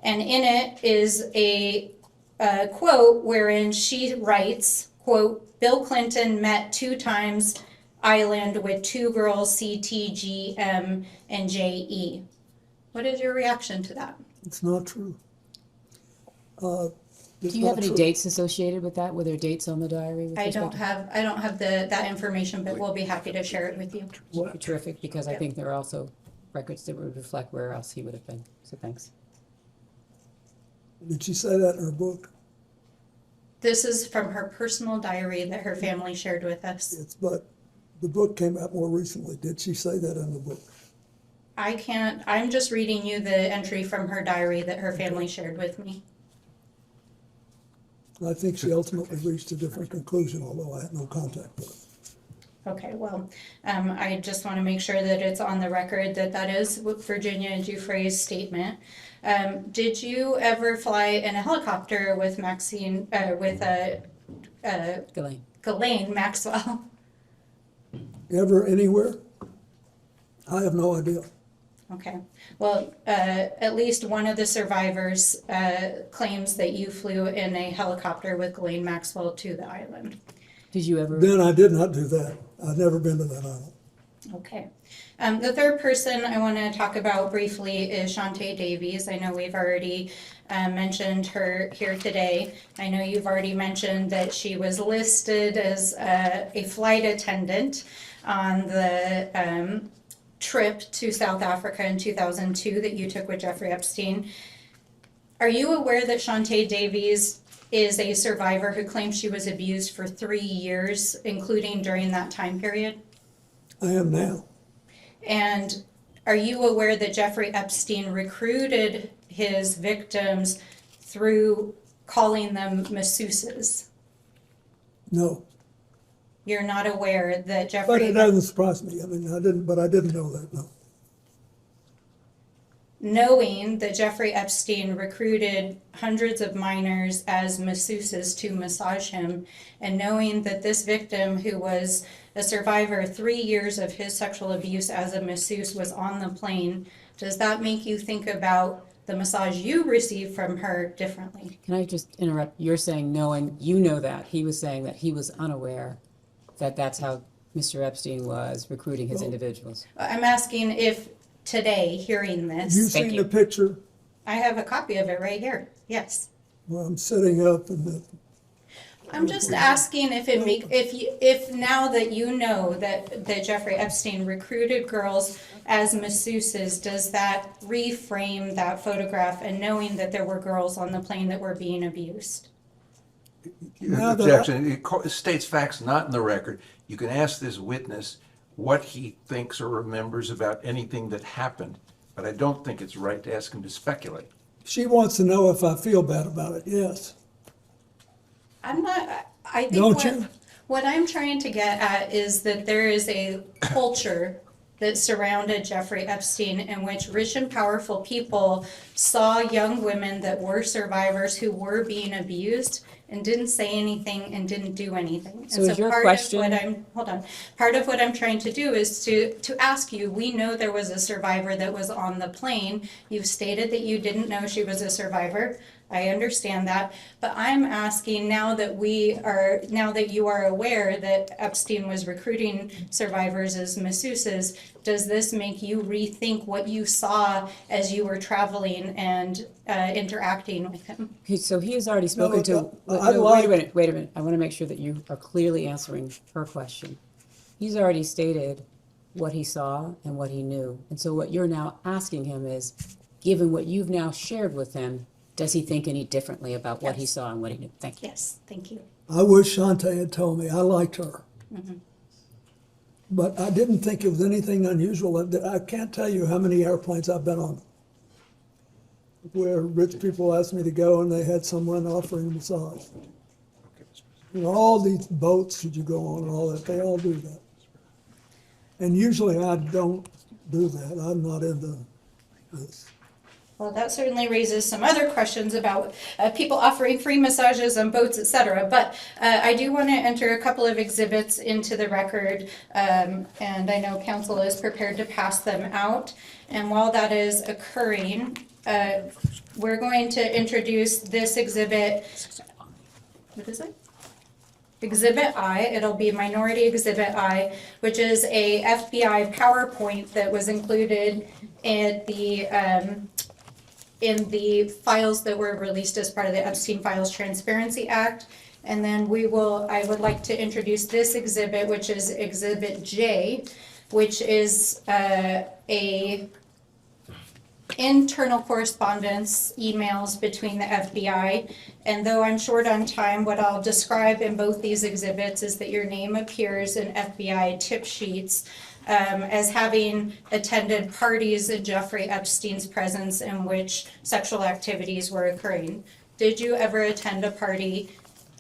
And in it is a quote wherein she writes, quote, Bill Clinton met 2 times island with 2 girls, CT, GM, and JE. What is your reaction to that? It's not true. Do you have any dates associated with that? Were there dates on the diary? With I respect don't have that information, but we'll be happy to share it with you. to- Terrific, because I think there are also records that would reflect where else he would have been. So thanks. Did she say that in her book? This is from her personal diary that her family shared with us. But the book came out more recently. Did she say that in the book? I'm just reading you the entry from her diary that her family shared with me. I think she ultimately reached a different conclusion, although I had no contact with her. Okay, well, I just want to make sure that it's on the record that is Virginia Giuffre's statement. Did you ever fly in a helicopter with Ghislaine Maxwell? Ever, anywhere? I have no idea. Okay, well, at least one of the survivors claims that you flew in a helicopter with Ghislaine Maxwell to the island. Did you ever? Then I did not do that. I've never been to that island. Okay. The third person I want to talk about briefly is Shantae Davies. I know we've already mentioned her here today. I know you've already mentioned that she was listed as a flight attendant. on the trip to South Africa in 2002 that you took with Jeffrey Epstein. Are you aware that Shantae Davies is a survivor who claims she was abused for 3 years, including during that time period? I am now. And are you aware that Jeffrey Epstein recruited his victims through calling them masseuses? No, You're not aware that but Jeffrey... it doesn't surprise me. I mean, I didn't know that, no. Knowing that Jeffrey Epstein recruited hundreds of minors as masseuses to massage him, and knowing that this victim, who was a survivor 3 years of his sexual abuse as a masseuse, was on the plane, does that make you think about the massage you received from her differently? Can I just interrupt? You're saying knowing, you know that. He was saying that he was unaware that that's how Mr. Epstein was recruiting his individuals. I'm asking if today, hearing this... You seen the picture? I have a copy of it right here, yes. Well, I'm sitting up and I'm just asking if now that you know that Jeffrey Epstein recruited girls as masseuses, does that reframe that photograph, and knowing that there were girls on the plane that were being abused? Objection. It states facts not in the record. You can ask this witness what he thinks or remembers about anything that happened, but I don't think it's right to ask him to speculate. she wants to know if I feel bad about it, yes. I'm not, I think Don't you? what I'm trying to get at is that there is a culture that surrounded Jeffrey Epstein in which rich and powerful people saw young women that were survivors who were being abused and didn't say anything and didn't do anything. So is your question- Part of what I'm trying to do is to ask you, we know there was a survivor that was on the plane. You've stated that you didn't know she was a survivor. I understand that, but I'm asking now that you are aware that Epstein was recruiting survivors as masseuses, does this make you rethink what you saw as you were traveling and interacting with him? So he has already spoken to, wait a minute. I want to make sure that you are clearly answering her question. He's already stated what he saw and what he knew. And so what you're now asking him is, given what you've now shared with him, does he think any differently about what he saw and what he knew? Thank you. Yes, thank you. I wish Shantae had told me. I liked her. Mhm. But I didn't think it was anything unusual. I can't tell you how many airplanes I've been on where rich people asked me to go and they had someone offering a massage. You know, all these boats that you go on and all that, they all do that. And usually I don't do that. I'm not into this. Well, that certainly raises some other questions about people offering free massages on boats, etc. But I do want to enter a couple of exhibits into the record, and I know council is prepared to pass them out. And while that is occurring, we're going to introduce this exhibit. What is it? Exhibit I, it'll be Minority Exhibit I, which is a FBI PowerPoint that was included in the files that were released as part of the Epstein Files Transparency Act. And then I would like to introduce this exhibit, which is Exhibit J, which is a internal correspondence, emails between the FBI. And though I'm short on time, what I'll describe in both these exhibits is that your name appears in FBI tip sheets as having attended parties in Jeffrey Epstein's presence in which sexual activities were occurring. Did you ever attend a party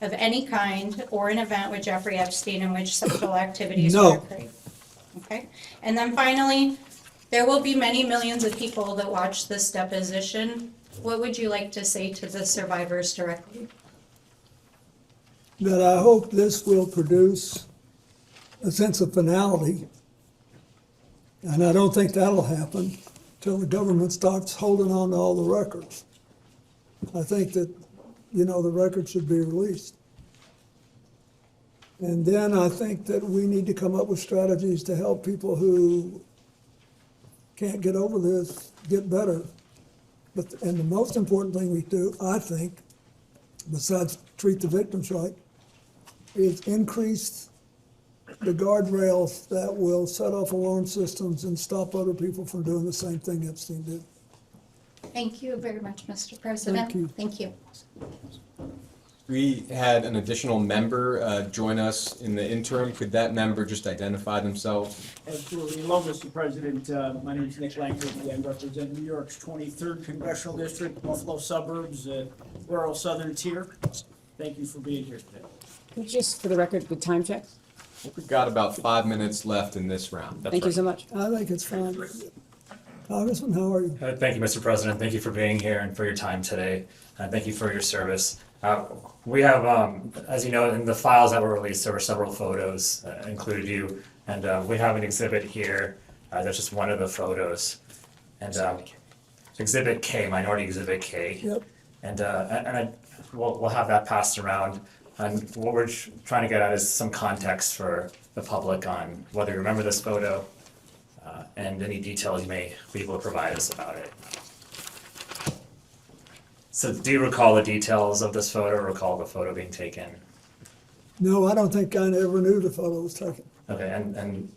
of any kind or an event with Jeffrey Epstein in which sexual activities were occurring? Okay. And then finally, there will be many millions of people that watch this deposition. What would you like to say to the survivors directly? That I hope this will produce a sense of finality. And I don't think that'll happen till the government starts holding on to all the records. I think that, the record should be released. And then I think that we need to come up with strategies to help people who can't get over this get better. And the most important thing we do, I think, besides treat the victims right, is increase the guardrails that will set off alarm systems and stop other people from doing the same thing Epstein did. Thank you very much, Mr. President. Thank you. Thank you. We had an additional member join us in the interim. Could that member just identify themselves? Absolutely. Hello, Mr. President. My name is Nick Langford. I represent New York's 23rd Congressional District, Buffalo suburbs, rural southern tier. Thank you for being here today. Just for the record, with time check? We've got about 5 minutes left in this round. Thank you so much. I think it's fine. Congressman, how are you? Thank you, Mr. President. Thank you for being here and for your time today. Thank you for your service. We have, as you know, in the files that were released, there were several photos that included you. And we have an exhibit here. That's just one of the photos. And Exhibit K, Minority Exhibit K. Yep. And we'll have that passed around. And what we're trying to get at is some context for the public on whether you remember this photo and any details you may be able to provide us about it. So do you recall the details of this photo or recall the photo being taken? No, I don't think I ever knew the photo was taken. Okay, and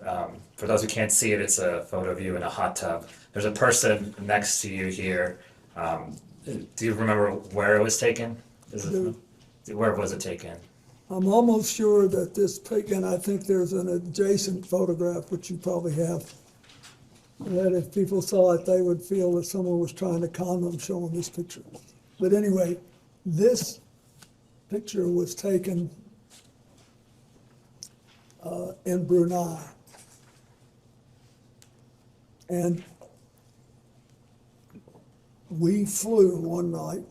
for those who can't see it, it's a photo of you in a hot tub. There's a person next to you here. Do you remember where it was taken? Where was it taken? I'm almost sure that this pic, and I think there's an adjacent photograph, which you probably have, that if people saw it, they would feel that someone was trying to con them showing this picture. But anyway, this picture was taken in Brunei. And we flew one night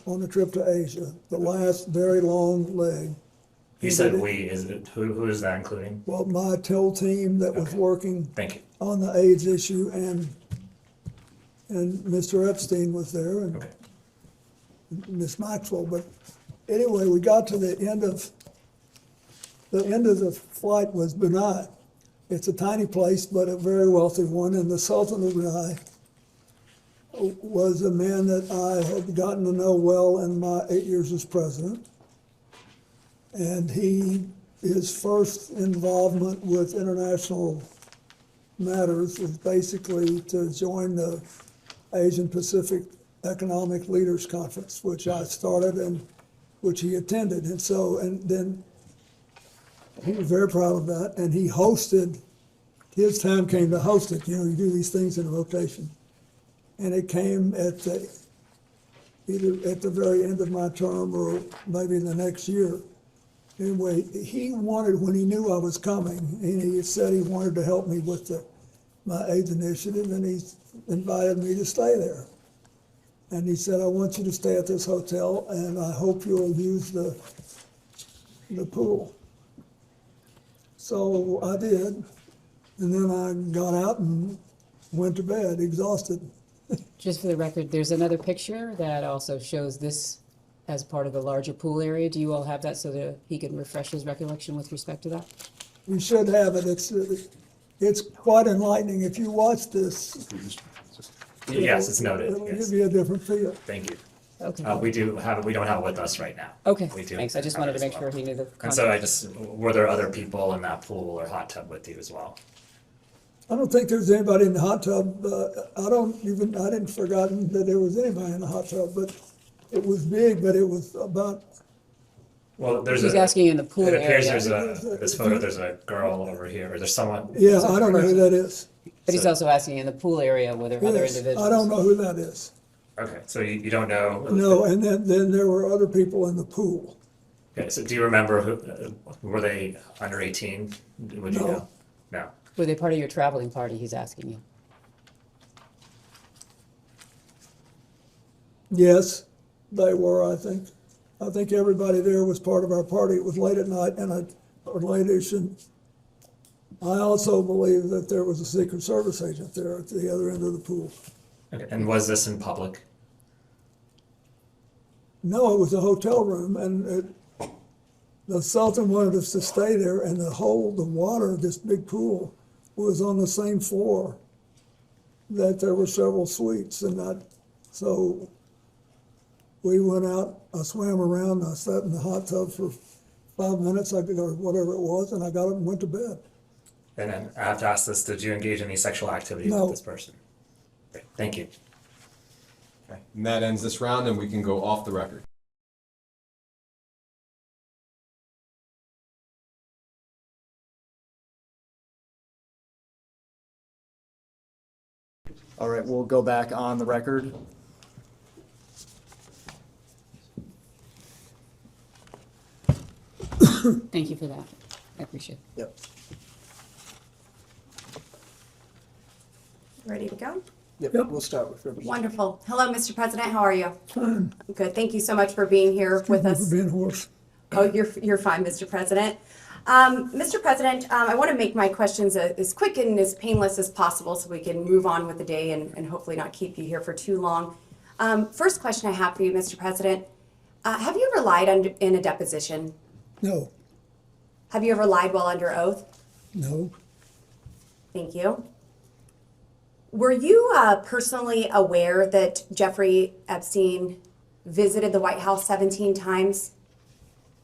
on a trip to Asia, the last very long leg. You said we, is it, who is that including? Well, my TIL team that was working Thank you. on the AIDS issue, and Mr. Epstein was there, and Miss Maxwell. But anyway, we got to the end of the flight was Brunei. It's a tiny place, but a very wealthy one, and the Sultan of Brunei was a man that I had gotten to know well in my 8 years as president. And his first involvement with international matters was basically to join the Asian Pacific Economic Leaders Conference, which I started and which he attended. And so, and then he was very proud of that. And he hosted, his time came to host it. You know, you do these things in a rotation. And it came at either at the very end of my term or maybe in the next year. Anyway, he wanted, when he knew I was coming, and he said he wanted to help me with my AIDS initiative, and he invited me to stay there. And he said, I want you to stay at this hotel, and I hope you'll use the pool. So I did, and then I got out and went to bed, exhausted. Just for the record, there's another picture that also shows this as part of the larger pool area. Do you all have that so that he can refresh his recollection with respect to that? You should have it. It's quite enlightening. If you watch this. Yes, it's noted. It'll Yes. give you a different feel. Thank you. Okay. We don't have it with us right now. Okay, We do thanks. I just have wanted it to as make well. sure he knew the And so context. were there other people in that pool or hot tub with you as well? I don't think there's anybody in the hot tub. I didn't forgotten that there was anybody in the hot tub, but it was big, but it was about. Well, He's asking in the pool It appears area. this photo, there's a girl over here, or there's someone. Yeah, I don't know who that is. But he's also asking in the pool area were there other Yes, individuals? I don't know who that is. Okay, so you don't know? No, and then there were other people in the pool. Okay, so do you remember were they under 18? Would you No. know? No. Were they part of your traveling party, he's asking you? Yes, they were, I think. I think everybody there was part of our party. It was late at night or late-ish, and I also believe that there was a Secret Service agent there at the other end of the pool. Okay, and was this in public? No, it was a hotel room, and the Sultan wanted us to stay there, and the water, this big pool, was on the same floor that there were several suites, and so We went out, I swam around, I sat in the hot tub for 5 minutes, or whatever it was, and I got up and went to bed. And then I have to ask this, did you engage in any sexual activity No. with this person? Great, thank you. Okay. And that ends this round, and we can go off the record. All right, we'll go back on the record. Thank you for that. I appreciate it. Yep. Ready to go? Yep, we'll start with Representative. Wonderful. Hello, Mr. President. How are you? Fine. Good. Thank you so much for being here with Thank you us. for being hoarse. Oh, you're fine, Mr. President. Mr. President, I want to make my questions as quick and as painless as possible so we can move on with the day and hopefully not keep you here for too long. First question I have for you, Mr. President. Have you ever lied in a deposition? No, Have you ever lied while under oath? no, Thank you. Were you personally aware that Jeffrey Epstein visited the White House 17 times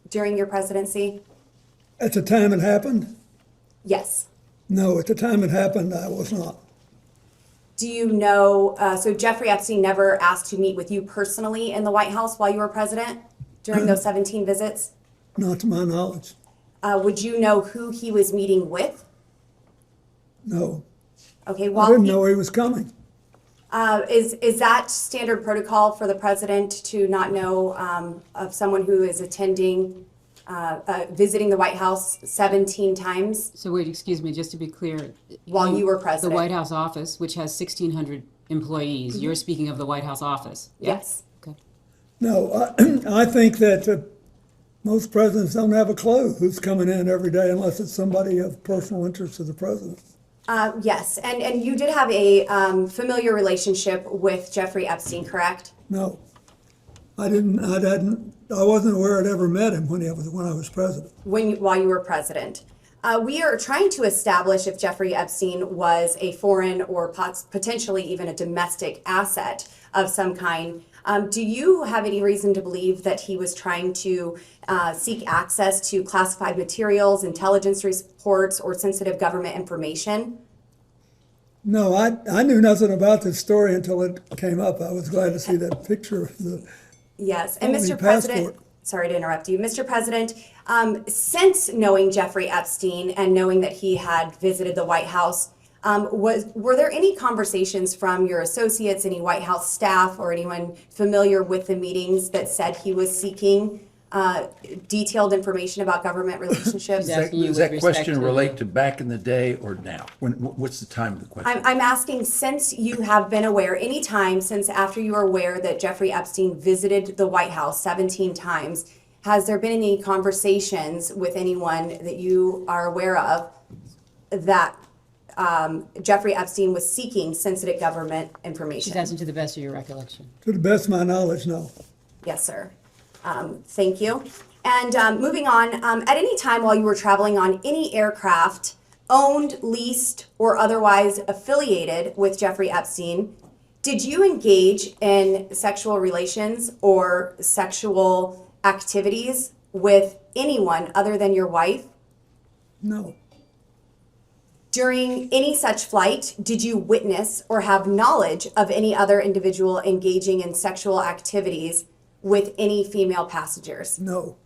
during your presidency? at the time it happened? Yes. No, at the time it happened, I was not. Do you know, so Jeffrey Epstein never asked to meet with you personally in the White House while you were president during those 17 visits? Not to my knowledge, Would you know who he was meeting with? no. Okay, I while didn't know he was coming. is that standard protocol for the president to not know of someone who is attending, visiting the White House 17 times So wait, excuse me, just to be clear. while you were president? The White House office, which has 1,600 employees, you're speaking of the White House office? yeah? Yes. Okay. No, I think that most presidents don't have a clue who's coming in every day unless it's somebody of personal interest to the president. Yes, and you did have a familiar relationship with Jeffrey Epstein, correct? No, I wasn't aware I'd ever met him when I was president. While you were president. We are trying to establish if Jeffrey Epstein was a foreign or potentially even a domestic asset of some kind. Do you have any reason to believe that he was trying to seek access to classified materials, intelligence reports, or sensitive government information? No, I knew nothing about this story until it came up. I was glad to see that picture of the Yes, and phony Mr. President, passport. sorry to interrupt you. Mr. President, since knowing Jeffrey Epstein and knowing that he had visited the White House, were there any conversations from your associates, any White House staff, or anyone familiar with the meetings that said he was seeking detailed information about government relationships? Does that question relate to back in the day or now? What's the time of the question? I'm asking, since you have been aware, any time since after you were aware that Jeffrey Epstein visited the White House 17 times, has there been any conversations with anyone that you are aware of that Jeffrey Epstein was seeking sensitive government information? She's asking to the best of your recollection. To the best of my knowledge, no. Yes, sir. Thank you. And moving on, at any time while you were traveling on any aircraft owned, leased, or otherwise affiliated with Jeffrey Epstein, did you engage in sexual relations or sexual activities with anyone other than your wife? No. During any such flight, did you witness or have knowledge of any other individual engaging in sexual activities with any female passengers? No.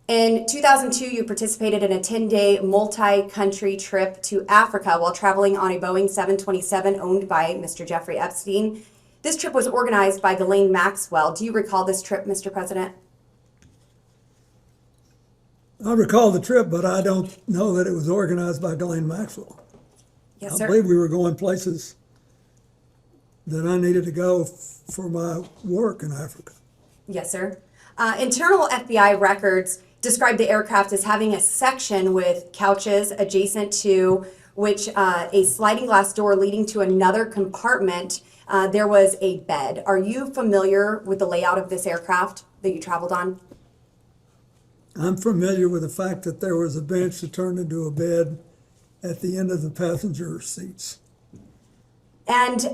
In 2002, you participated in a 10-day multi-country trip to Africa while traveling on a Boeing 727 owned by Mr. Jeffrey Epstein. This trip was organized by Ghislaine Maxwell. Do you recall this trip, Mr. President? I recall the trip, but I don't know that it was organized by Ghislaine Maxwell. Yes, I sir. believe we were going places that I needed to go for my work in Africa. Yes, sir. Internal FBI records describe the aircraft as having a section with couches adjacent to which a sliding glass door leading to another compartment. There was a bed. Are you familiar with the layout of this aircraft that you traveled on? I'm familiar with the fact that there was a bench that turned into a bed at the end of the passenger seats. And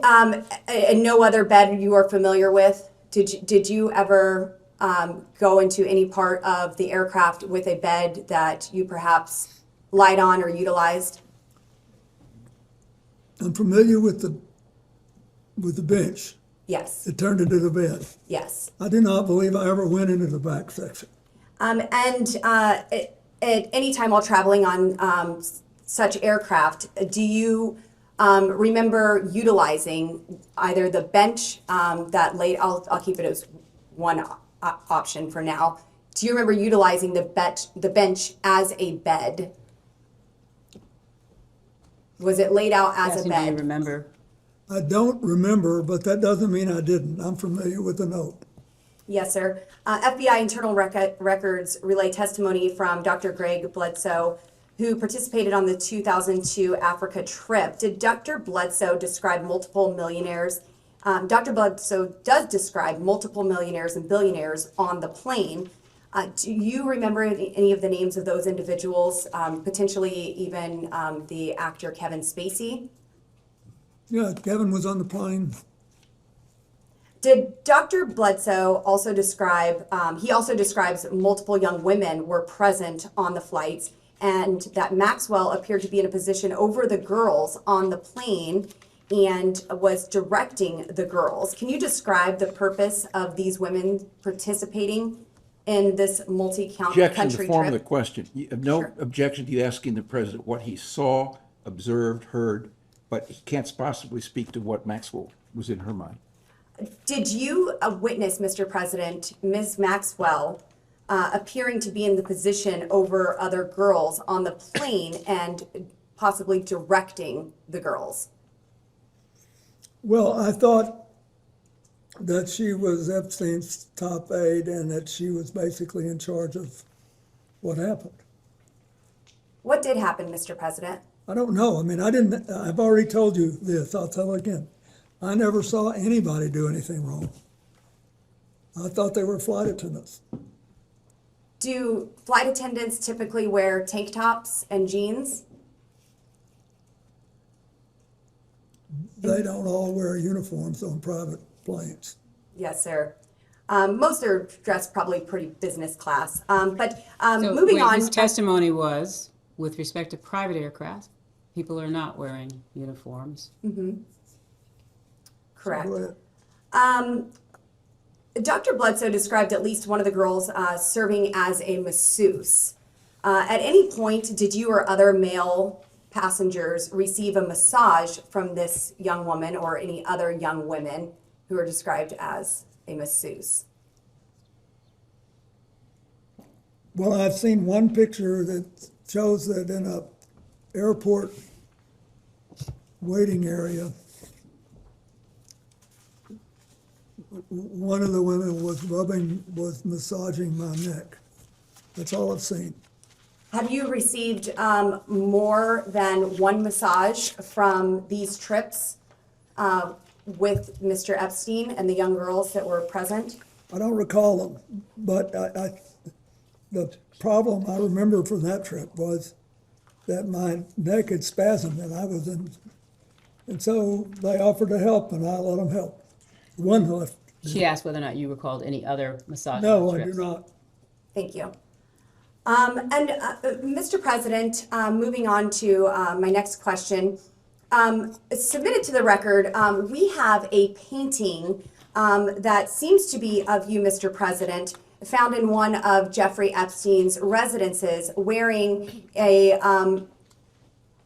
no other bed you are familiar with Did you ever go into any part of the aircraft with a bed that you perhaps lied on or utilized? I'm familiar with the bench. Yes. It turned into the bed. Yes. I do not believe I ever went into the back section. At any time while traveling on such aircraft, do you remember utilizing either the bench that laid? I'll keep it as one option for now. Do you remember utilizing the bench as a bed? Was it laid out as a Do bed? you remember? I don't remember, but that doesn't mean I didn't. I'm familiar with the note. Yes, sir. FBI internal records relay testimony from Dr. Greg Bledsoe, who participated on the 2002 Africa trip. Did Dr. Bledsoe describe multiple millionaires? Dr. Bledsoe does describe multiple millionaires and billionaires on the plane. Do you remember any of the names of those individuals, potentially even the actor Kevin Spacey? Yeah, Kevin was on the plane. Did Dr. Bledsoe also describe, he also describes multiple young women were present on the flights and that Maxwell appeared to be in a position over the girls on the plane and was directing the girls. Can you describe the purpose of these women participating in this multi-country Objection to trip? form of the question. You have no objection to you asking the president what he saw, observed, heard, but he can't possibly speak to what Maxwell was in her mind. Did you witness, Mr. President, Ms. Maxwell appearing to be in the position over other girls on the plane and possibly directing the girls? Well, I thought that she was Epstein's top aide and that she was basically in charge of what happened. What did happen, Mr. President? I don't know. I mean, I've already told you this. I'll tell again. I never saw anybody do anything wrong. I thought they were flight attendants. Do flight attendants typically wear tank tops and jeans? They don't all wear uniforms on private planes. Yes, sir. Most are dressed probably pretty business class. But So, moving wait, on. His testimony was, with respect to private aircraft, people are not wearing uniforms. Mm-hmm. Correct. Go ahead. Dr. Bledsoe described at least one of the girls serving as a masseuse. At any point, did you or other male passengers receive a massage from this young woman or any other young women who are described as a masseuse? Well, I've seen one picture that shows that in a airport waiting area, one of the women was massaging my neck. That's all I've seen. Have you received more than one massage from these trips with Mr. Epstein and the young girls that were present? I don't recall them, but the problem I remember from that trip was that my neck had spasmed and I was in, and so they offered to help and I let them help. One left. She asked whether or not you recalled any other massage No, I trips. do not. Thank you. Mr. President, moving on to my next question. Submitted to the record, we have a painting that seems to be of you, Mr. President, found in one of Jeffrey Epstein's residences wearing a,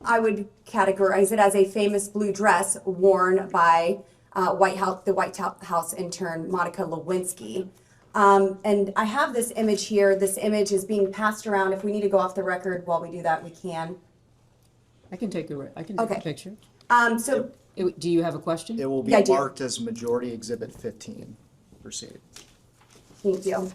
I would categorize it as a famous blue dress worn by the White House intern, Monica Lewinsky. And I have this image here. This image is being passed around. If we need to go off the record while we do that, we can. I can take a picture. Do you have a question? It will be Yeah, I do. marked as Majority Exhibit 15. Proceed. Thank you.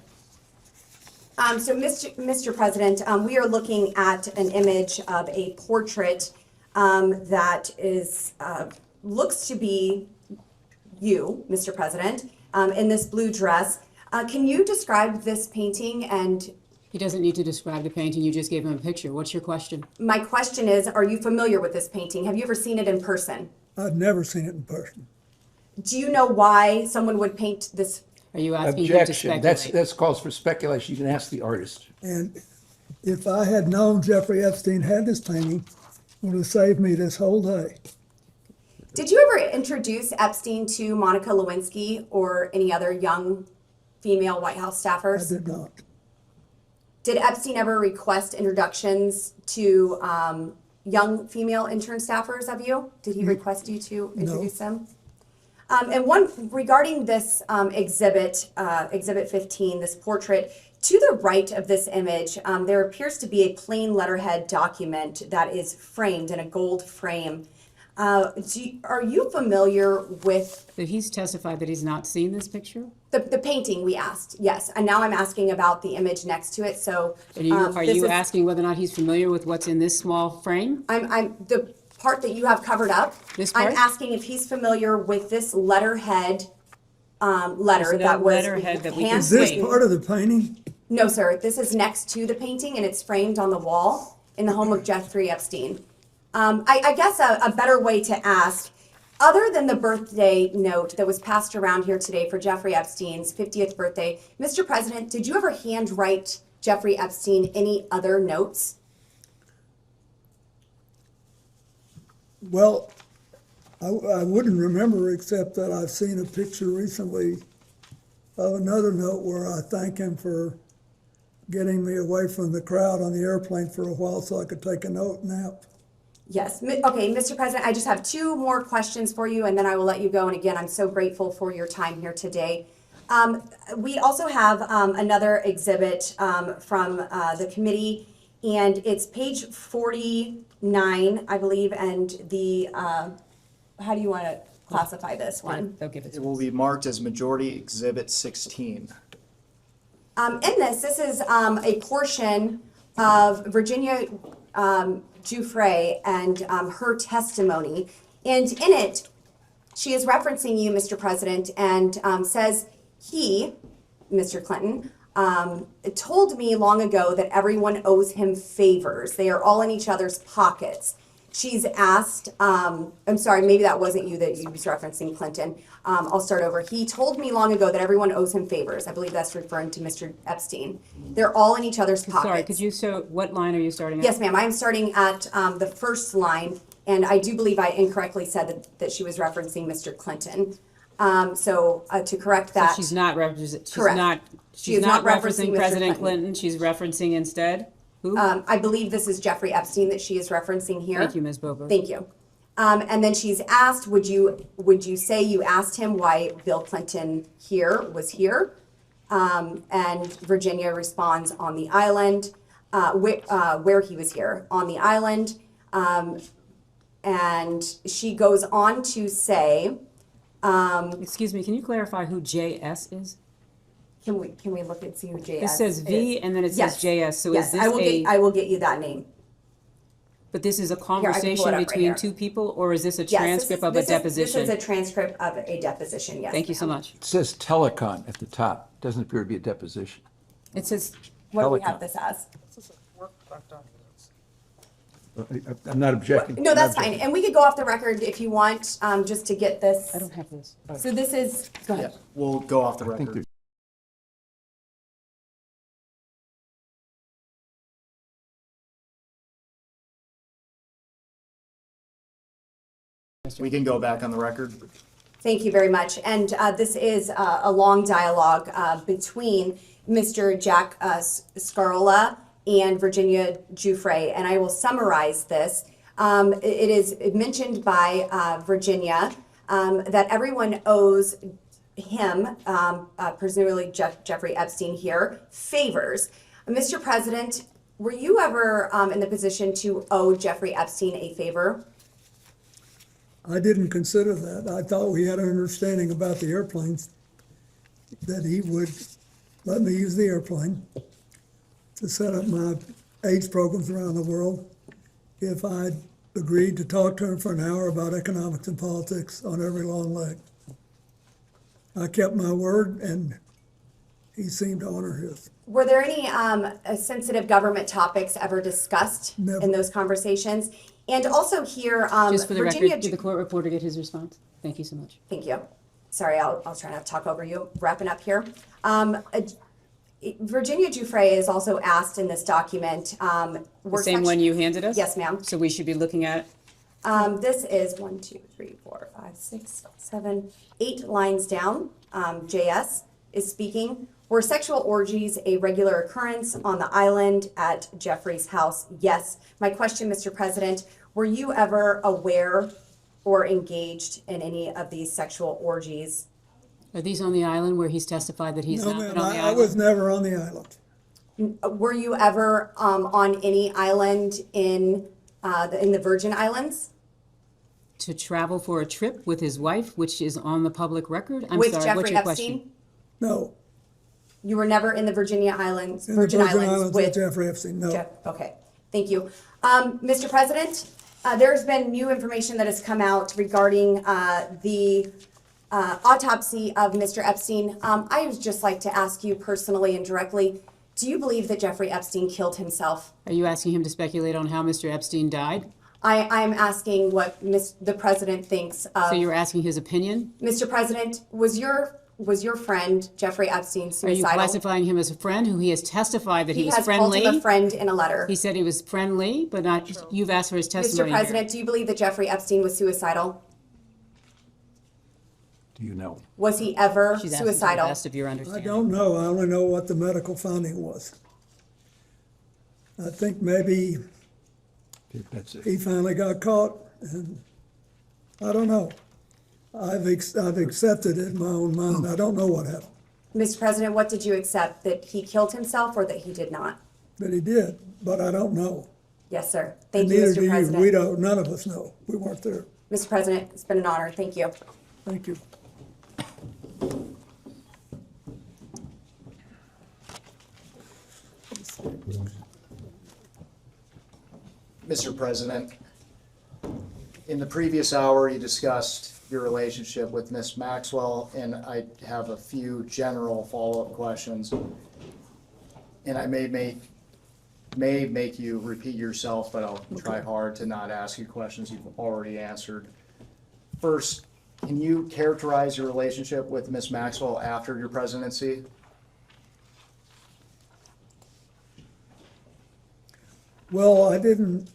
Mr. President, we are looking at an image of a portrait that is looks to be you, Mr. President, in this blue dress. Can you describe this painting? And He doesn't need to describe the painting. You just gave him a picture. What's your question? my question is, are you familiar with this painting? Have you ever seen it in person? I've never seen it in person. Do you know why someone would paint this Are you asking him to Objection. speculate? That's calls for speculation. You can ask the artist. And if I had known Jeffrey Epstein had this painting, it would have saved me this whole day. Did you ever introduce Epstein to Monica Lewinsky or any other young female White House staffers? I did not. Did Epstein ever request introductions to young female intern staffers of you? Did he request you to introduce them? And one regarding this exhibit 15, this portrait, to the right of this image, there appears to be a plain letterhead document that is framed in a gold frame. Are you familiar with? So he's testified that he's not seen this picture? The painting we asked, yes. And now I'm asking about the image next to it. So Are you asking whether or not he's familiar with what's in this small frame? I'm the part that you have covered up. This part? I'm asking if he's familiar with this letterhead letter that was letterhead that we can Is this see. part of the painting? No, sir. This is next to the painting, and it's framed on the wall in the home of Jeffrey Epstein. I guess a better way to ask, other than the birthday note that was passed around here today for Jeffrey Epstein's 50th birthday, Mr. President, did you ever handwrite Jeffrey Epstein any other notes? Well, I wouldn't remember except that I've seen a picture recently of another note where I thank him for getting me away from the crowd on the airplane for a while so I could take a nap. Yes. Okay, Mr. President, I just have two more questions for you, and then I will let you go. And again, I'm so grateful for your time here today. We also have another exhibit from the committee, and it's page 49, I believe, and the, how do you want to classify this one? They'll give it to It will be marked as Majority Exhibit 16. In this is a portion of Virginia Jeffrey and her testimony. And in it, she is referencing you, Mr. President, and says he, Mr. Clinton, told me long ago that everyone owes him favors. They are all in each other's pockets. She's asked, I'm sorry, maybe that wasn't you that you was referencing Clinton. I'll start over. He told me long ago that everyone owes him favors. I believe that's referring to Mr. Epstein. They're all in each other's pockets. Sorry, could you, what line are you starting at? Yes, ma'am. I'm starting at the first line, and I do believe I incorrectly said that she was referencing Mr. Clinton. So to correct that. So she's not referencing, Correct. She is not referencing Mr. President Clinton, she's referencing instead? Who? I believe this is Jeffrey Epstein that she is referencing here. Thank you, Ms. Bober. Thank you. And then she's asked, would you say you asked him why Bill Clinton was here? And Virginia responds on the island, where he was here, on the island. And she goes on to say, excuse me, can you clarify who JS is? Can we look and see who JS is? It says V and then it says JS, so is this I will get you that name. But this is a I can pull it conversation up right between here. two people, or is this a Yes, transcript of a deposition? This is a transcript of a deposition, yes. Thank you so much. It says telecon at the top. Doesn't appear to be a deposition. It says, What do we Telecom. have this as? I'm not objecting. No, that's fine. And we could go off the record if you want, just to get this. I don't have this. So this is, go ahead. We'll go off the I think record. We can go back on the record. Thank you very much. And this is a long dialogue between Mr. Jack Scarola and Virginia Jeffrey, and I will summarize this. It is mentioned by Virginia that everyone owes him, presumably Jeffrey Epstein here, favors. Mr. President, were you ever in the position to owe Jeffrey Epstein a favor? I didn't consider that. I thought we had an understanding about the airplanes, that he would let me use the airplane to set up my AIDS programs around the world if I'd agreed to talk to him for an hour about economics and politics on every long leg. I kept my word, and he seemed to honor his. Were there any sensitive government topics ever discussed in those conversations? And also here, just for the Virginia, record, did the court reporter get his response? Thank you so much. Thank you. sorry, I'll try not to talk over you, wrapping up here. Virginia Giuffre is also asked in this document. The same one you handed us? Yes, ma'am. So we should be looking at, This is 1, 2, 3, 4, 5, 6, 7, 8 lines down. JS is speaking. Were sexual orgies a regular occurrence on the island at Jeffrey's house? Yes. My question, Mr. President, were you ever aware or engaged in any of these sexual orgies? are these on the island where he's testified that he's No, not ma'am, been on the I was island? never on the island. Were you ever on any island in the Virgin Islands? To travel for a trip with his wife, which is on the public record? I'm With sorry, what's Jeffrey your question? Epstein? No, You were never in the Virginia Islands, in the Virgin Virgin Islands Islands with with Jeffrey Epstein, no. Okay, thank you. Mr. President, there's been new information that has come out regarding the autopsy of Mr. Epstein. I would just like to ask you personally and directly, do you believe that Jeffrey Epstein killed himself? Are you asking him to speculate on how Mr. Epstein died? I'm asking what the president thinks of. So you're asking his opinion? Mr. President, was your friend Jeffrey Epstein Are you suicidal? classifying him as a friend who he has testified that he was has friendly? called him a friend in a letter. He said he was friendly, but not, you've asked for his Mr. testimony here. President, do you believe that Jeffrey Epstein was suicidal? Do you know? Was he ever She's asking to the suicidal? best of your I understanding. don't know, I only know what the medical finding was. I think maybe That's it. he finally got caught, and I don't know. I've accepted it in my own mind, I don't know what happened, Mr. President, what did you accept? That he killed himself or that he did not? but he did, but I don't know. Yes, sir. And Thank you, neither Mr. do you. President. We don't, none of us know, we weren't there. Mr. President, it's been an honor. Thank you. Thank you. Mr. President, in the previous hour, you discussed your relationship with Ms. Maxwell, and I have a few general follow-up questions. And I may make you repeat yourself, but I'll try hard to not ask you questions you've already answered. First, can you characterize your relationship with Ms. Maxwell after your presidency? Well, I didn't,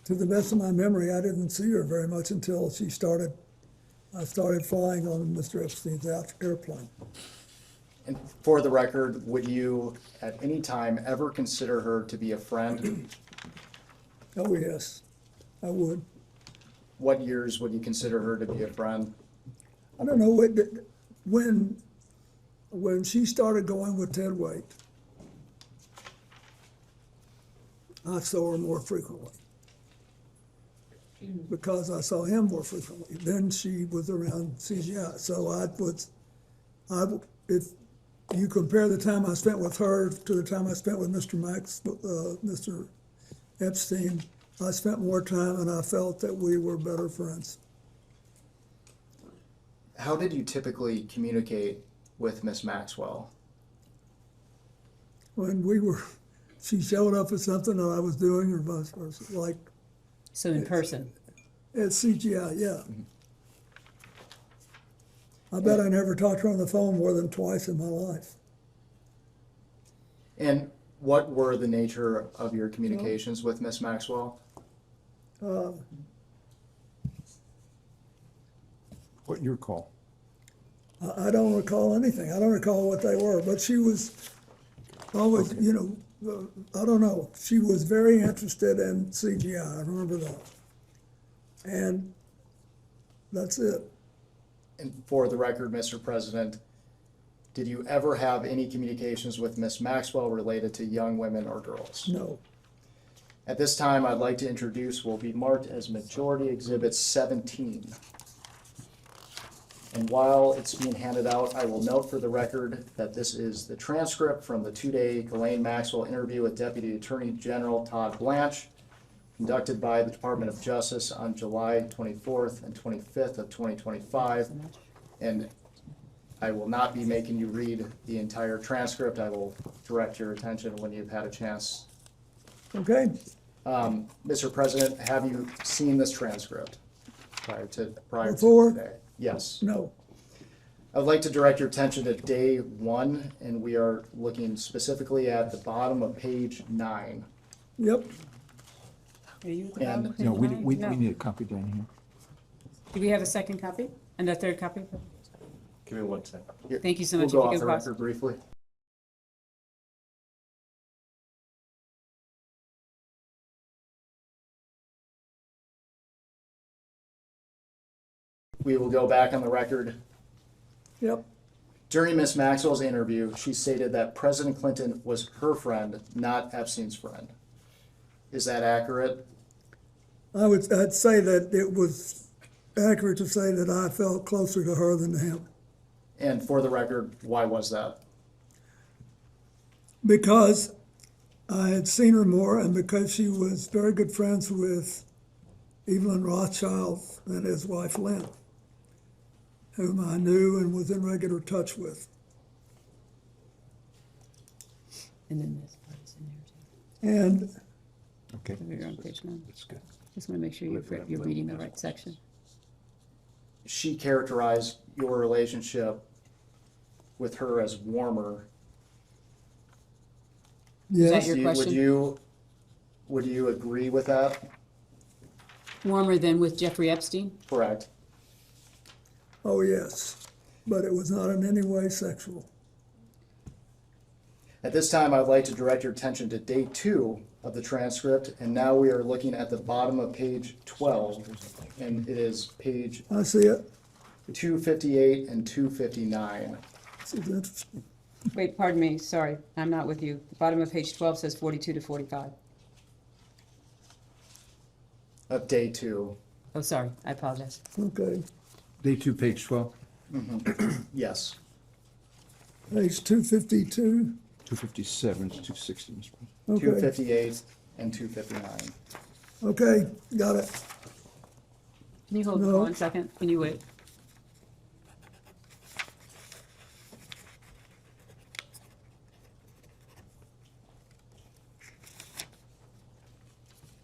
to the best of my memory, I didn't see her very much until I started flying on Mr. Epstein's airplane. And for the record, would you at any time ever consider her to be a friend? Oh, yes, I would. What years would you consider her to be a friend? I don't know, when she started going with Ted Waite, I saw her more frequently. Because I saw him more frequently. Then she was around CGI. So if you compare the time I spent with her to the time I spent with Mr. Epstein, I spent more time and I felt that we were better friends. How did you typically communicate with Miss Maxwell? When she showed up at something that I was doing or vice versa, like. So in person? At CGI, yeah. I bet I never talked to her on the phone more than twice in my life. And what were the nature of your communications with Miss Maxwell? What your call? I don't recall anything. I don't recall what they were, but she was always, Okay. you know, I don't know. She was very interested in CGI. I remember that. And that's it. And for the record, Mr. President, did you ever have any communications with Miss Maxwell related to young women or girls? No. At this time, I'd like to introduce what will be marked as Majority Exhibit 17. And while it's being handed out, I will note for the record that this is the transcript from the two-day Ghislaine Maxwell interview with Deputy Attorney General Todd Blanche, conducted by the Department of Justice on July 24th and 25th of 2025. And I will not be making you read the entire transcript. I will direct your attention when you've had a chance. Okay. Mr. President, have you seen this transcript prior to Before? today? Yes. No. I would like to direct your attention to day 1, and we are looking specifically at the bottom of page 9. Yep. Are you And No, we need a copy down here. Do we have a second copy and a third copy? Give me 1 second. Thank you so much. We'll go If you off the can pause. record briefly. We will go back on the record. Yep. During Ms. Maxwell's interview, she stated that President Clinton was her friend, not Epstein's friend. Is that accurate? I'd say that it was accurate to say that I felt closer to her than to him. And for the record, why was that? Because I had seen her more and because she was very good friends with Evelyn Rothschild and his wife Lynn, whom I knew and was in regular touch with. And then this part is in there too. And Okay. You're on page 9. That's good. Just want to make sure you're reading the right section. She characterized your relationship with her as warmer. Is that yes, your question? Would you agree with that? Warmer than with Jeffrey Epstein? Correct. oh yes, but it was not in any way sexual. At this time, I'd like to direct your attention to day 2 of the transcript, and now we are looking at the bottom of page 12, and it is page I see it. 258 and 259. This is interesting. Wait, pardon me, sorry, I'm not with you. The bottom of page 12 says 42 to 45. Of day 2. Oh, sorry, I apologize. Okay, Day 2, page 12, Yes. page 252. 257 to 260, Mr. President. Okay, 258 and 259. okay, got it. Can you hold No. 1 second? Can you wait?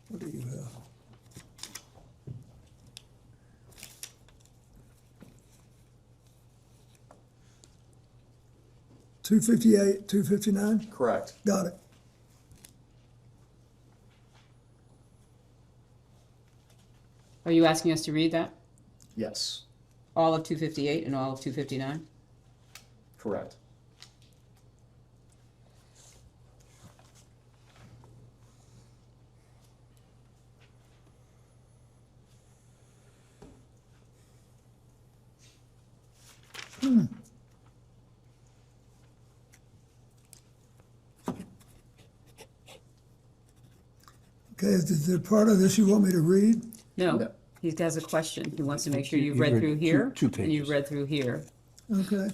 What do you have? $258, $259? Correct. Got it. Are you asking us to read that? Yes. All of 258 and all of 259? Correct. Okay, is there part of this you want me to read? No, No. he has a question. He wants to make sure You- you've you read read through two- here. two And you've pages. read through here. Okay.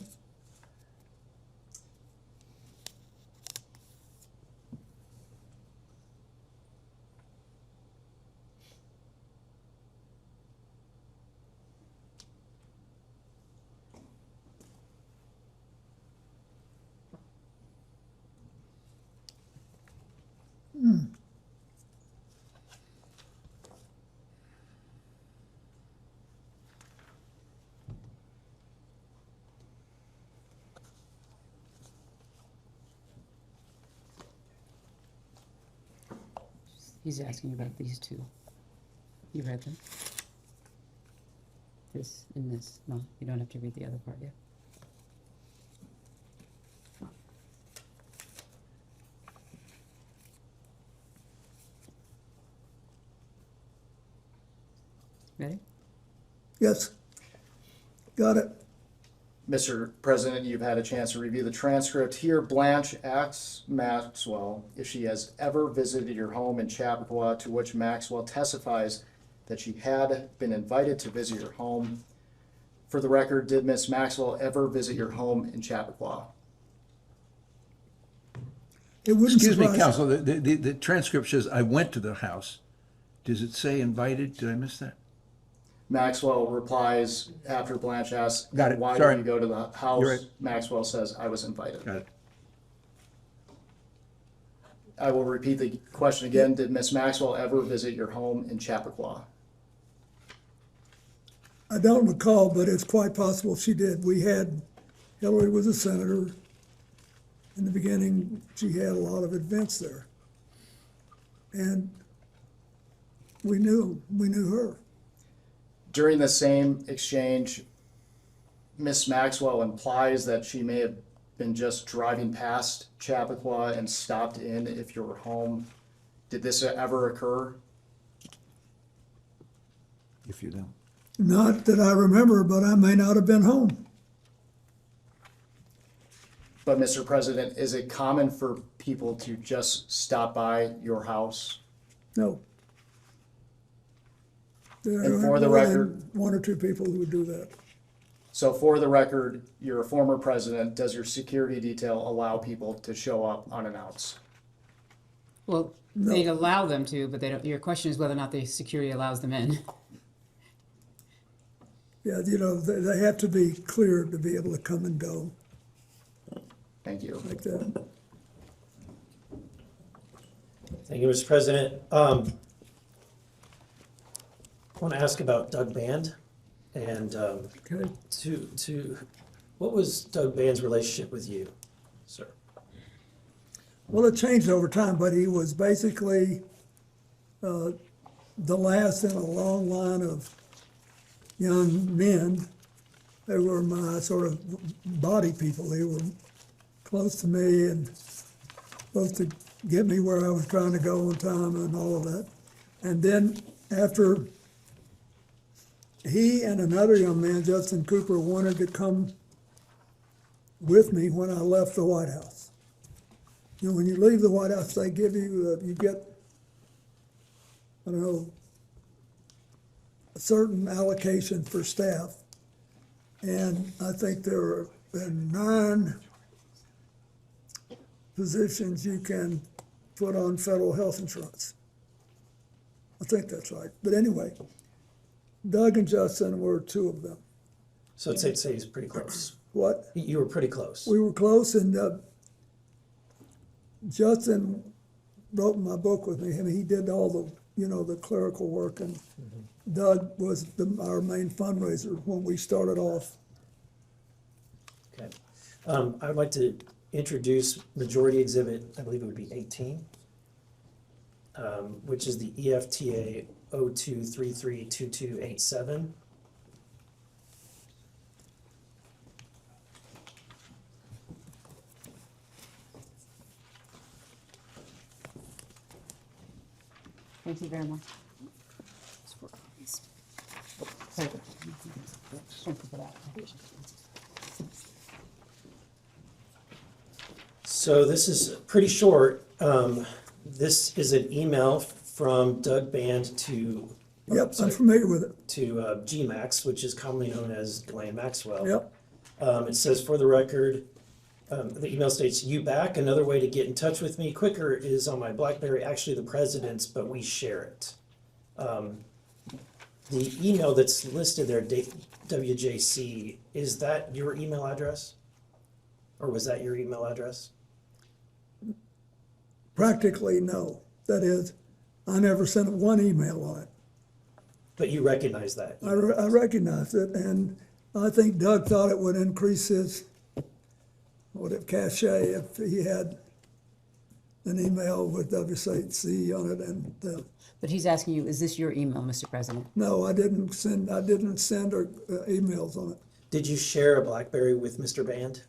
He's asking about these two. You read them? This and this. No, you don't have to read the other part yet. Ready? Yes. Got it. Mr. President, you've had a chance to review the transcript. Here, Blanche asks Maxwell if she has ever visited your home in Chappaqua, to which Maxwell testifies that she had been invited to visit your home. For the record, did Miss Maxwell ever visit your home in Chappaqua? It wouldn't Excuse me, surprise- counsel, the transcript says, I went to the house. Does it say invited? Did I miss that? Maxwell replies after Blanche asks, Got it. why Sorry. did you go to the house? You're right. Maxwell says, I was invited. Got it. I will repeat the question again. Did Miss Maxwell ever visit your home in Chappaqua? I don't recall, but it's quite possible she did. Hillary was a senator. In the beginning, she had a lot of events there. And we knew her. During the same exchange, Miss Maxwell implies that she may have been just driving past Chappaqua and stopped in if you were home. Did this ever occur? If you don't. Not that I remember, but I may not have been home. But Mr. President, is it common for people to just stop by your house? No. There And for are the more than record- one or two people who would do that. So for the record, you're a former president. Does your security detail allow people to show up unannounced? Well, they'd allow them to, but they don't, your question is whether or not the security allows them in. Yeah, they have to be cleared to be able to come and go Thank you. like that. Thank you, Mr. President. I want to ask about Doug Band and Okay. what was Doug Band's relationship with you, sir? Well, it changed over time, but he was basically the last in a long line of young men. They were my sort of body people. They were close to me and supposed to get me where I was trying to go on time and all of that. And then after he and another young man, Justin Cooper, wanted to come with me when I left the White House. You know, when you leave the White House, they give you, you get, I don't know, a certain allocation for staff. And I think there are 9 positions you can put on federal health insurance. I think that's right. But anyway, Doug and Justin were 2 of them. So I'd say he's pretty close. What? You were pretty close. We were close, and Justin wrote my book with me. I mean, he did all the, the clerical work, and Doug was our main fundraiser when we started off. Okay. I would like to introduce Majority Exhibit, I believe it would be 18, which is the EFTA 02332287. Thank you very much. Thank you for that. So this is pretty short. This is an email from Doug Band to. Yep, I'm familiar with it. To GMAX, which is commonly known as Ghislaine Maxwell. Yep. It says, for the record, the email states, "You back? Another way to get in touch with me quicker is on my BlackBerry, actually the president's, but we share it." The email that's listed there, WJC, is that your email address? Or was that your email address? Practically, no. That is, I never sent one email on it. But you recognize that? I recognized it, and I think Doug thought it would increase his cachet if he had an email with WCC on it. And But he's asking you, is this your email, Mr. President? no, I didn't send emails on it. Did you share a BlackBerry with Mr. Band?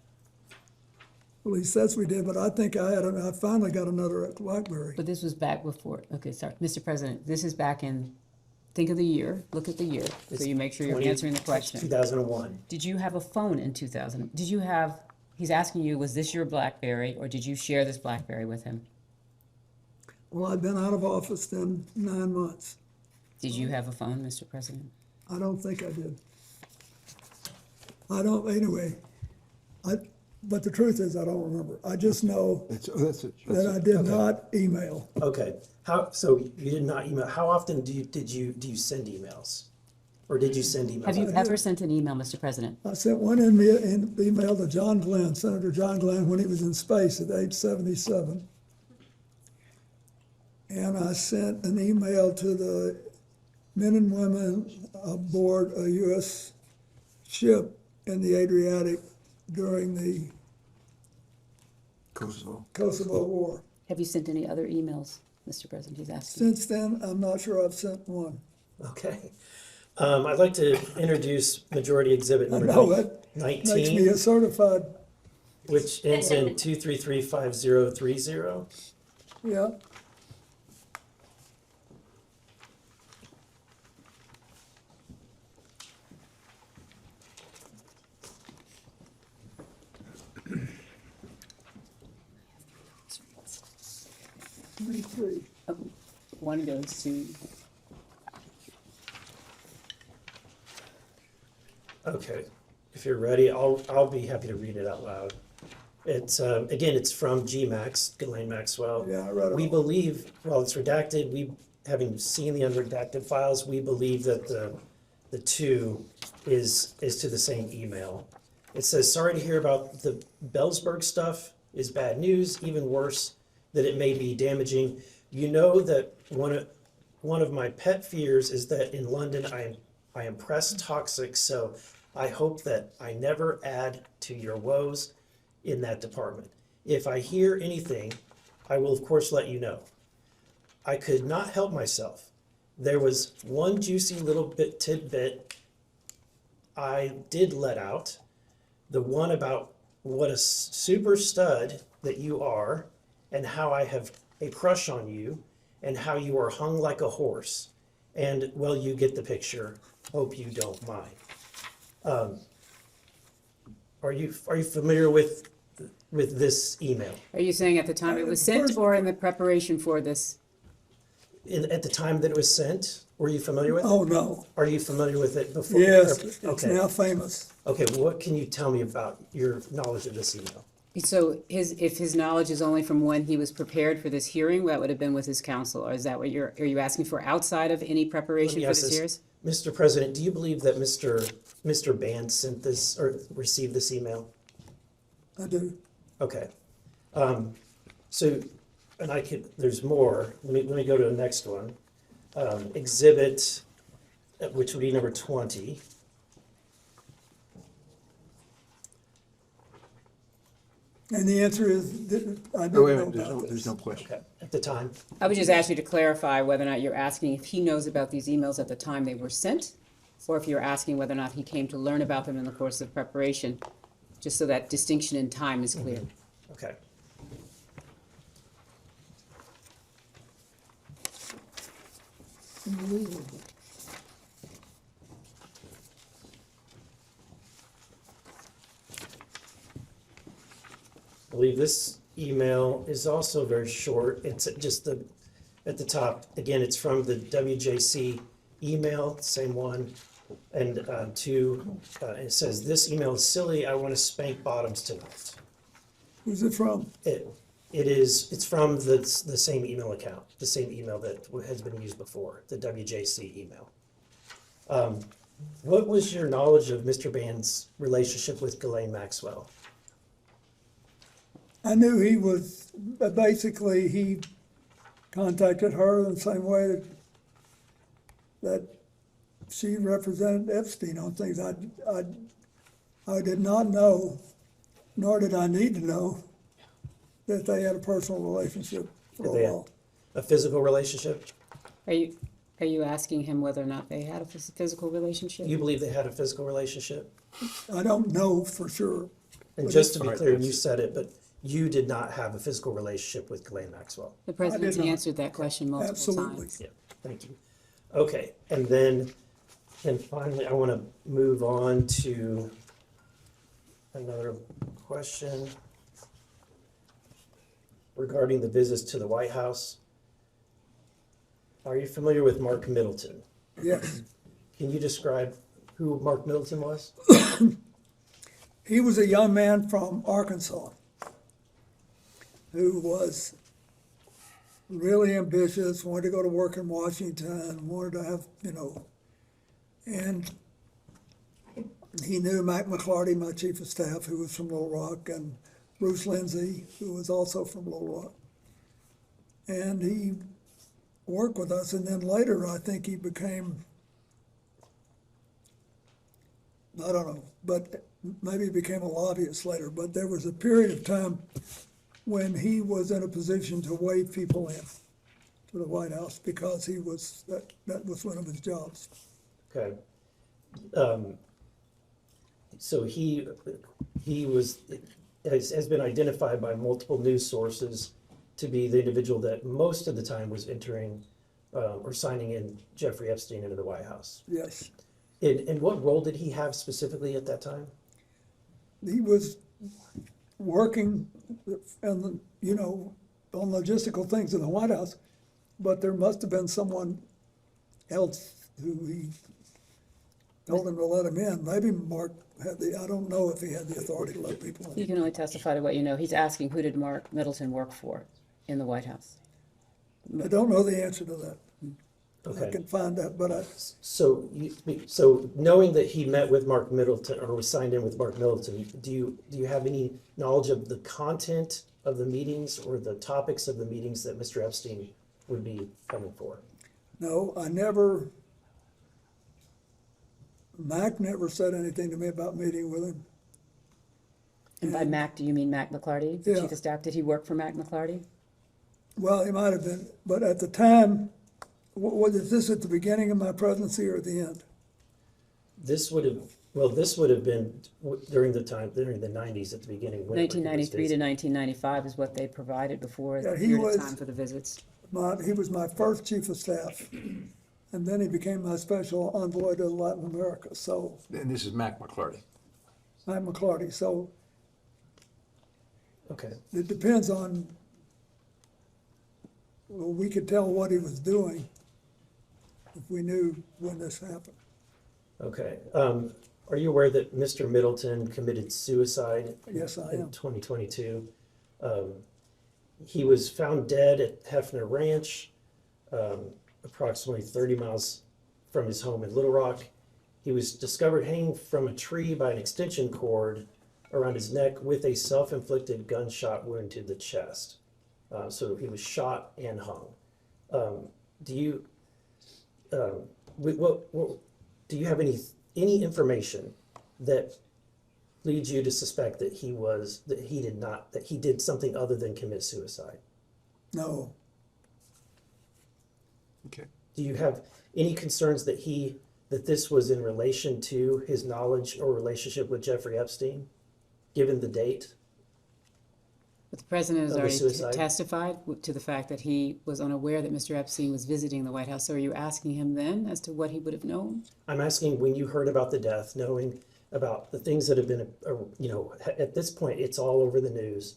Well, he says we did, but I think I finally got another BlackBerry. But this was back before, okay, sorry, Mr. President, this is back in, think of the year, look at the year, so you make sure you're answering the question. 2001. Did you have a phone in 2000? He's asking you, was this your BlackBerry, or did you share this BlackBerry with him? Well, I'd been out of office then 9 months. Did you have a phone, Mr. President? I don't think I did. But the truth is, I don't remember. I just know that I did not email. Okay. So you did not email. How often do you send emails? Or did you send emails? Have you ever sent an email, Mr. President? I sent one email to John Glenn, Senator John Glenn, when he was in space at age 77. And I sent an email to the men and women aboard a U.S. ship in the Adriatic during the Kosovo War. Have you sent any other emails, Mr. President? He's asking. Since then, I'm not sure I've sent one. Okay. I'd like to introduce Majority Exhibit I number know that 19. makes me a certified, Which ends in 2335030. yeah. One goes to, Okay, if you're ready, I'll be happy to read it out loud. It's, again, it's from Ghislaine Maxwell. Yeah, I read it We all. believe, while it's redacted, having seen the unredacted files, we believe that the two is to the same email. It says, sorry to hear about the Bellsburg stuff is bad news, even worse, that it may be damaging. You know that one of my pet fears is that in London I am press toxic, so I hope that I never add to your woes in that department. If I hear anything, I will of course let you know. I could not help myself. There was one juicy little bit tidbit I did let out, the one about what a super stud that you are and how I have a crush on you and how you are hung like a horse. And, well, you get the picture. Hope you don't mind. Are you familiar with this email? are you saying at the time it was sent or in the preparation for this? At the time that it was sent, were you familiar with it? Oh, no. Are you familiar with it before? Yes, it's Okay. now famous. Okay, what can you tell me about your knowledge of this email? So if his knowledge is only from when he was prepared for this hearing, that would have been with his counsel, or is that what are you asking for outside of any preparation Let me for ask this this. hearing? Mr. President, do you believe that Mr. Band sent this or received this email? I do. Okay. So, and there's more. Let me go to the next one. Exhibit, which would be number 20. And the answer is, that I Oh, wait, didn't know there's about no, there's this. no question. Okay, at the time. I would just ask you to clarify whether or not you're asking if he knows about these emails at the time they were sent, or if you're asking whether or not he came to learn about them in the course of preparation, just so that distinction in time is clear. Okay. Unbelievable. I believe this email is also very short. It's just at the top. Again, it's from the WJC email, same one. And it says, this email is silly. I want to spank bottoms tonight. Who's it from? It's from the same email account, the same email that has been used before, the WJC email. What was your knowledge of Mr. Band's relationship with Ghislaine Maxwell? I knew he was, basically, he contacted her in the same way that she represented Epstein on things. I did not know, nor did I need to know, that they had a personal relationship for Did a they have while. a physical relationship? Are you asking him whether or not they had a physical relationship? You believe they had a physical relationship? I don't know for sure. And But just to be it's- clear, you said it, but you did not have a physical relationship with Ghislaine Maxwell. The president's not. answered that question multiple Absolutely. times. Yeah, thank you. Okay, and finally, I want to move on to another question regarding the visits to the White House. Are you familiar with Mark Middleton? Yes. Can you describe who Mark Middleton was? He was a young man from Arkansas who was really ambitious, wanted to go to work in Washington, wanted to have, and he knew Mac McClarty, my chief of staff, who was from Little Rock, and Bruce Lindsay, who was also from Little Rock. And he worked with us, and then later I think he became I don't know, but maybe he became a lobbyist later, but there was a period of time when he was in a position to wave people in to the White House because he was, that was one of his jobs. Okay. So he has been identified by multiple news sources to be the individual that most of the time was entering or signing in Jeffrey Epstein into the White House. Yes. And what role did he have specifically at that time? He was working and, you know, on logistical things in the White House, but there must have been someone else who he told him to let him in. Maybe Mark had I don't know if he had the authority to let people in. You can only testify to what you know. He's asking, who did Mark Middleton work for in the White House? I don't know the answer to that. Okay. I can find out, but So knowing that he met with Mark Middleton or was signed in with Mark Middleton, do you have any knowledge of the content of the meetings or the topics of the meetings that Mr. Epstein would be coming for? no, Mac never said anything to me about meeting with him. And by Mac, do you mean Mac McClarty, the Yeah. chief of staff? Did he work for Mac McClarty? Well, he might have been, but at the time, was this at the beginning of my presidency or at the end? This would have been during the 90s at the beginning. when- 1993 to 1995 is what they provided before Yeah, the he period was- of time for the visits. He was my first chief of staff, and then he became my special envoy to Latin America, so And this is Mac McClarty. I'm McClarty, so Okay. it depends on, well, we could tell what he was doing if we knew when this happened. Okay. Are you aware that Mr. Middleton committed suicide? Yes, I am. In 2022. He was found dead at Hefner Ranch, approximately 30 miles from his home in Little Rock. He was discovered hanging from a tree by an extension cord around his neck with a self-inflicted gunshot wound to the chest. So he was shot and hung. Do you have any information that leads you to suspect that he did something other than commit suicide? No, Okay. Do you have any concerns that this was in relation to his knowledge or relationship with Jeffrey Epstein, given the date? But the president has Of the already suicide? testified to the fact that he was unaware that Mr. Epstein was visiting the White House. So are you asking him then as to what he would have known? I'm asking, when you heard about the death, knowing about the things that have been, at this point, it's all over the news,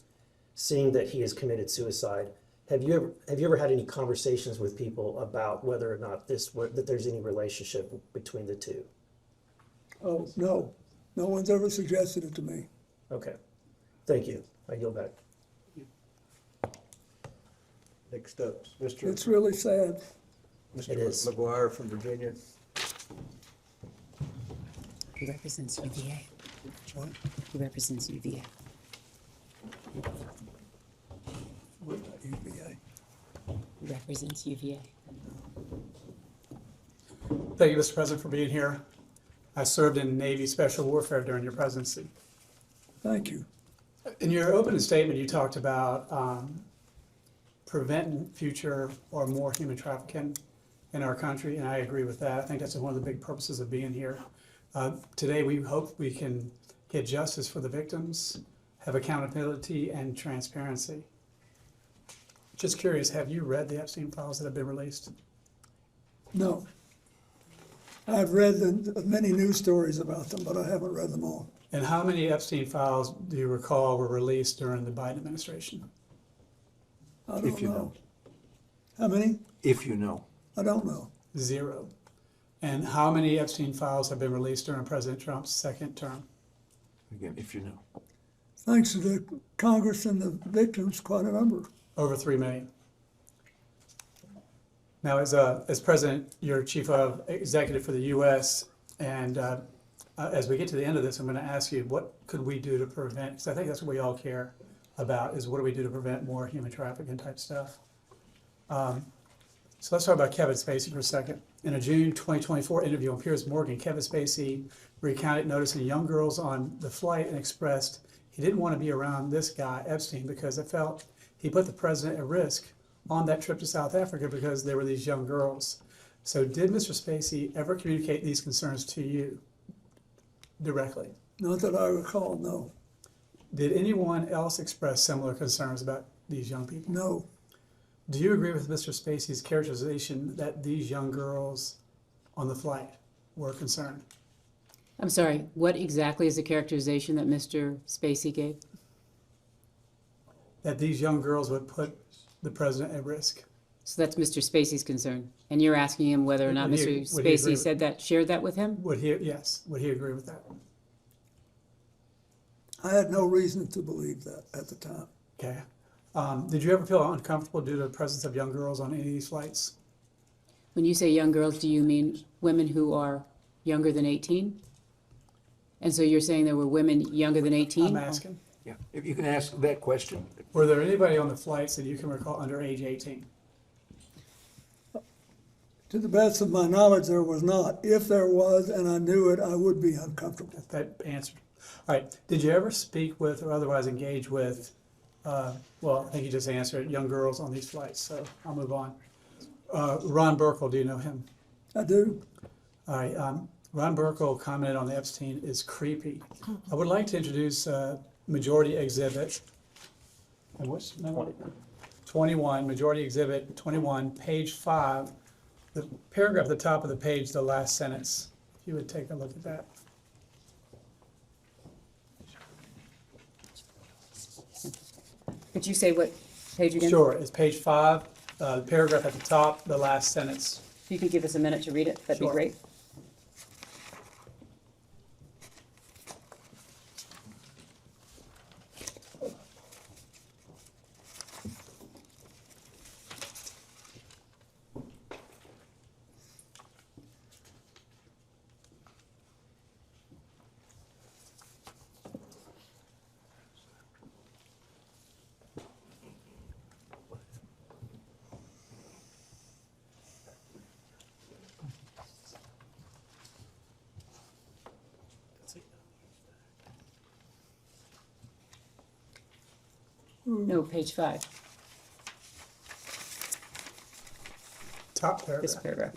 seeing that he has committed suicide. Have you ever had any conversations with people about whether or not that there's any relationship between the two? oh, no, no one's ever suggested it to me. Okay, thank you. I yield back. Next up, Mr. It's really sad. It is. Mr. McGuire from Virginia. He represents UVA. What? He represents UVA. What about UVA? He represents UVA. Thank you, Mr. President, for being here. I served in Navy Special Warfare during your presidency. Thank you. In your opening statement, you talked about preventing future or more human trafficking in our country, and I agree with that. I think that's one of the big purposes of being here. Today, we hope we can get justice for the victims, have accountability and transparency. Just curious, have you read the Epstein files that have been released? No. I've read many news stories about them, but I haven't read them all. And how many Epstein files do you recall were released during the Biden administration? I don't If you know. know. How many? If you know. I don't know. 0. And how many Epstein files have been released during President Trump's second term? Again, if you know. Thanks to the Congress and the victims, quite a number. Over 3 million. Now, as president, you're chief of executive for the U.S., and as we get to the end of this, I'm going to ask you, what could we do to prevent, because I think that's what we all care about, is what do we do to prevent more human trafficking type stuff. So let's talk about Kevin Spacey for a second. In a June 2024 interview on Piers Morgan, Kevin Spacey recounted noticing young girls on the flight and expressed he didn't want to be around this guy, Epstein, because it felt he put the president at risk on that trip to South Africa because there were these young girls. So did Mr. Spacey ever communicate these concerns to you directly? Not that I recall, no. Did anyone else express similar concerns about these young people? No. Do you agree with Mr. Spacey's characterization that these young girls on the flight were concerned? I'm sorry, what exactly is the characterization that Mr. Spacey gave? That these young girls would put the president at risk? So that's Mr. Spacey's concern, and you're asking him whether or not Would he- Mr. would he agree Spacey with- said that, shared that with him? Would he, yes, would he agree with that? I had no reason to believe that at the time. Okay. Did you ever feel uncomfortable due to the presence of young girls on any of these flights? When you say young girls, do you mean women who are younger than 18? And so you're saying there were women younger than 18? I'm asking. Yeah, if you can ask that question. Were there anybody on the flights that you can recall under age 18? To the best of my knowledge, there was not. If there was, and I knew it, I would be uncomfortable. That answered. All right. Did you ever speak with or otherwise engage with, well, I think you just answered, young girls on these flights, so I'll move on. Ron Burkle, do you know him? I do. All right. Ron Burkle commented on the Epstein is creepy. I would like to introduce Majority Exhibit. And what's number? 21, Majority Exhibit 21, page 5. The paragraph at the top of the page, the last sentence. If you would take a look at that. Could you say what page again? Sure, it's page 5, the paragraph at the top, the last sentence. If you could give us a minute to read it, that'd be Sure. great. No, page 5, Top paragraph. this paragraph.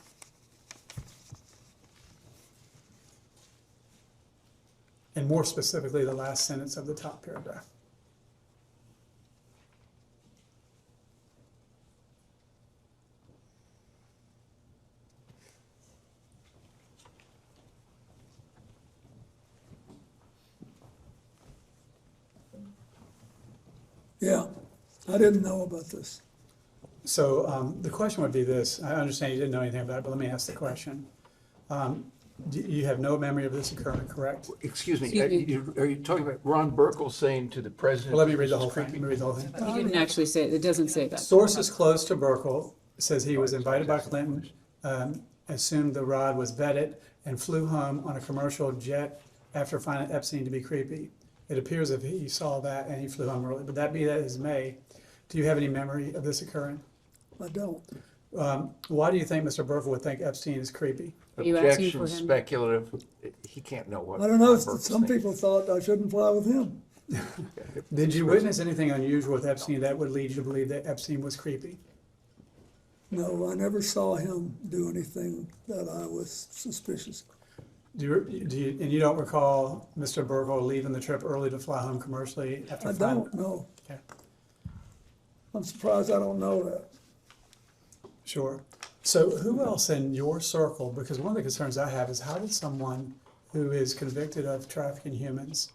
And more specifically, the last sentence of the top paragraph. Yeah, I didn't know about this. So the question would be this. I understand you didn't know anything about it, but let me ask the question. You have no memory of this occurring, correct? Excuse me, Excuse are you talking about Ron Burkle saying to the president? Well, let me read the whole thing. Let me read the whole thing. He didn't actually say, it doesn't say that. Sources close to Burkle says he was invited by Clinton, assumed the rod was vetted, and flew home on a commercial jet after finding Epstein to be creepy. It appears if he saw that and he flew home early. But that be that as may, do you have any memory of this occurring? I don't. Why do you think Mr. Burkle would think Epstein is creepy? Are you asking Objection, for him? speculative. He can't know what. I don't know, Ron Burkle's some thinking. people thought I shouldn't fly with him. Did you witness anything unusual with Epstein that would lead you to believe that Epstein was creepy? No, I never saw him do anything that I was suspicious of. And you don't recall Mr. Burkle leaving the trip early to fly home commercially after I don't know. Okay. I'm surprised I don't know that. Sure. So who else in your circle, because one of the concerns I have is how did someone who is convicted of trafficking humans,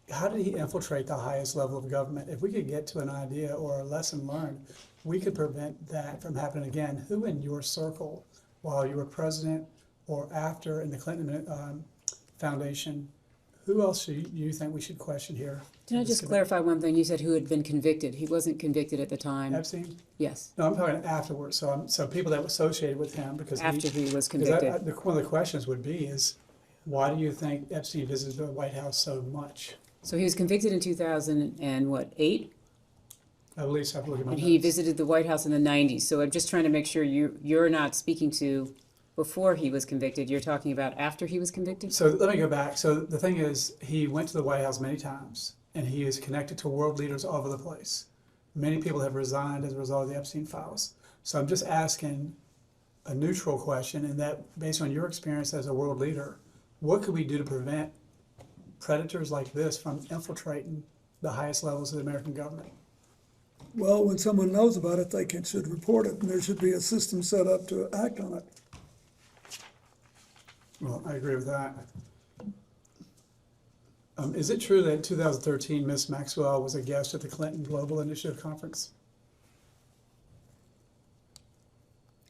how did he infiltrate the highest level of government? If we could get to an idea or a lesson learned, we could prevent that from happening again. Who in your circle, while you were president or after in the Clinton Foundation, who else do you think we should question here? Can I just clarify one thing? You said who had been convicted. He wasn't convicted at the time. Epstein? Yes. No, I'm talking afterwards. So people that were associated with him because After he was because convicted. one of the questions would be is, why do you think Epstein visited the White House so much? So he was convicted in 2008? I believe so. I have to look at my And he notes. visited the White House in the 90s. So I'm just trying to make sure you're not speaking to before he was convicted. You're talking about after he was convicted? So let me go back. So the thing is, he went to the White House many times, and he is connected to world leaders all over the place. Many people have resigned as a result of the Epstein files. So I'm just asking a neutral question, and that based on your experience as a world leader, what could we do to prevent predators like this from infiltrating the highest levels of the American government? Well, when someone knows about it, should report it, and there should be a system set up to act on it. Well, I agree with that. Is it true that in 2013, Ms. Maxwell was a guest at the Clinton Global Initiative Conference?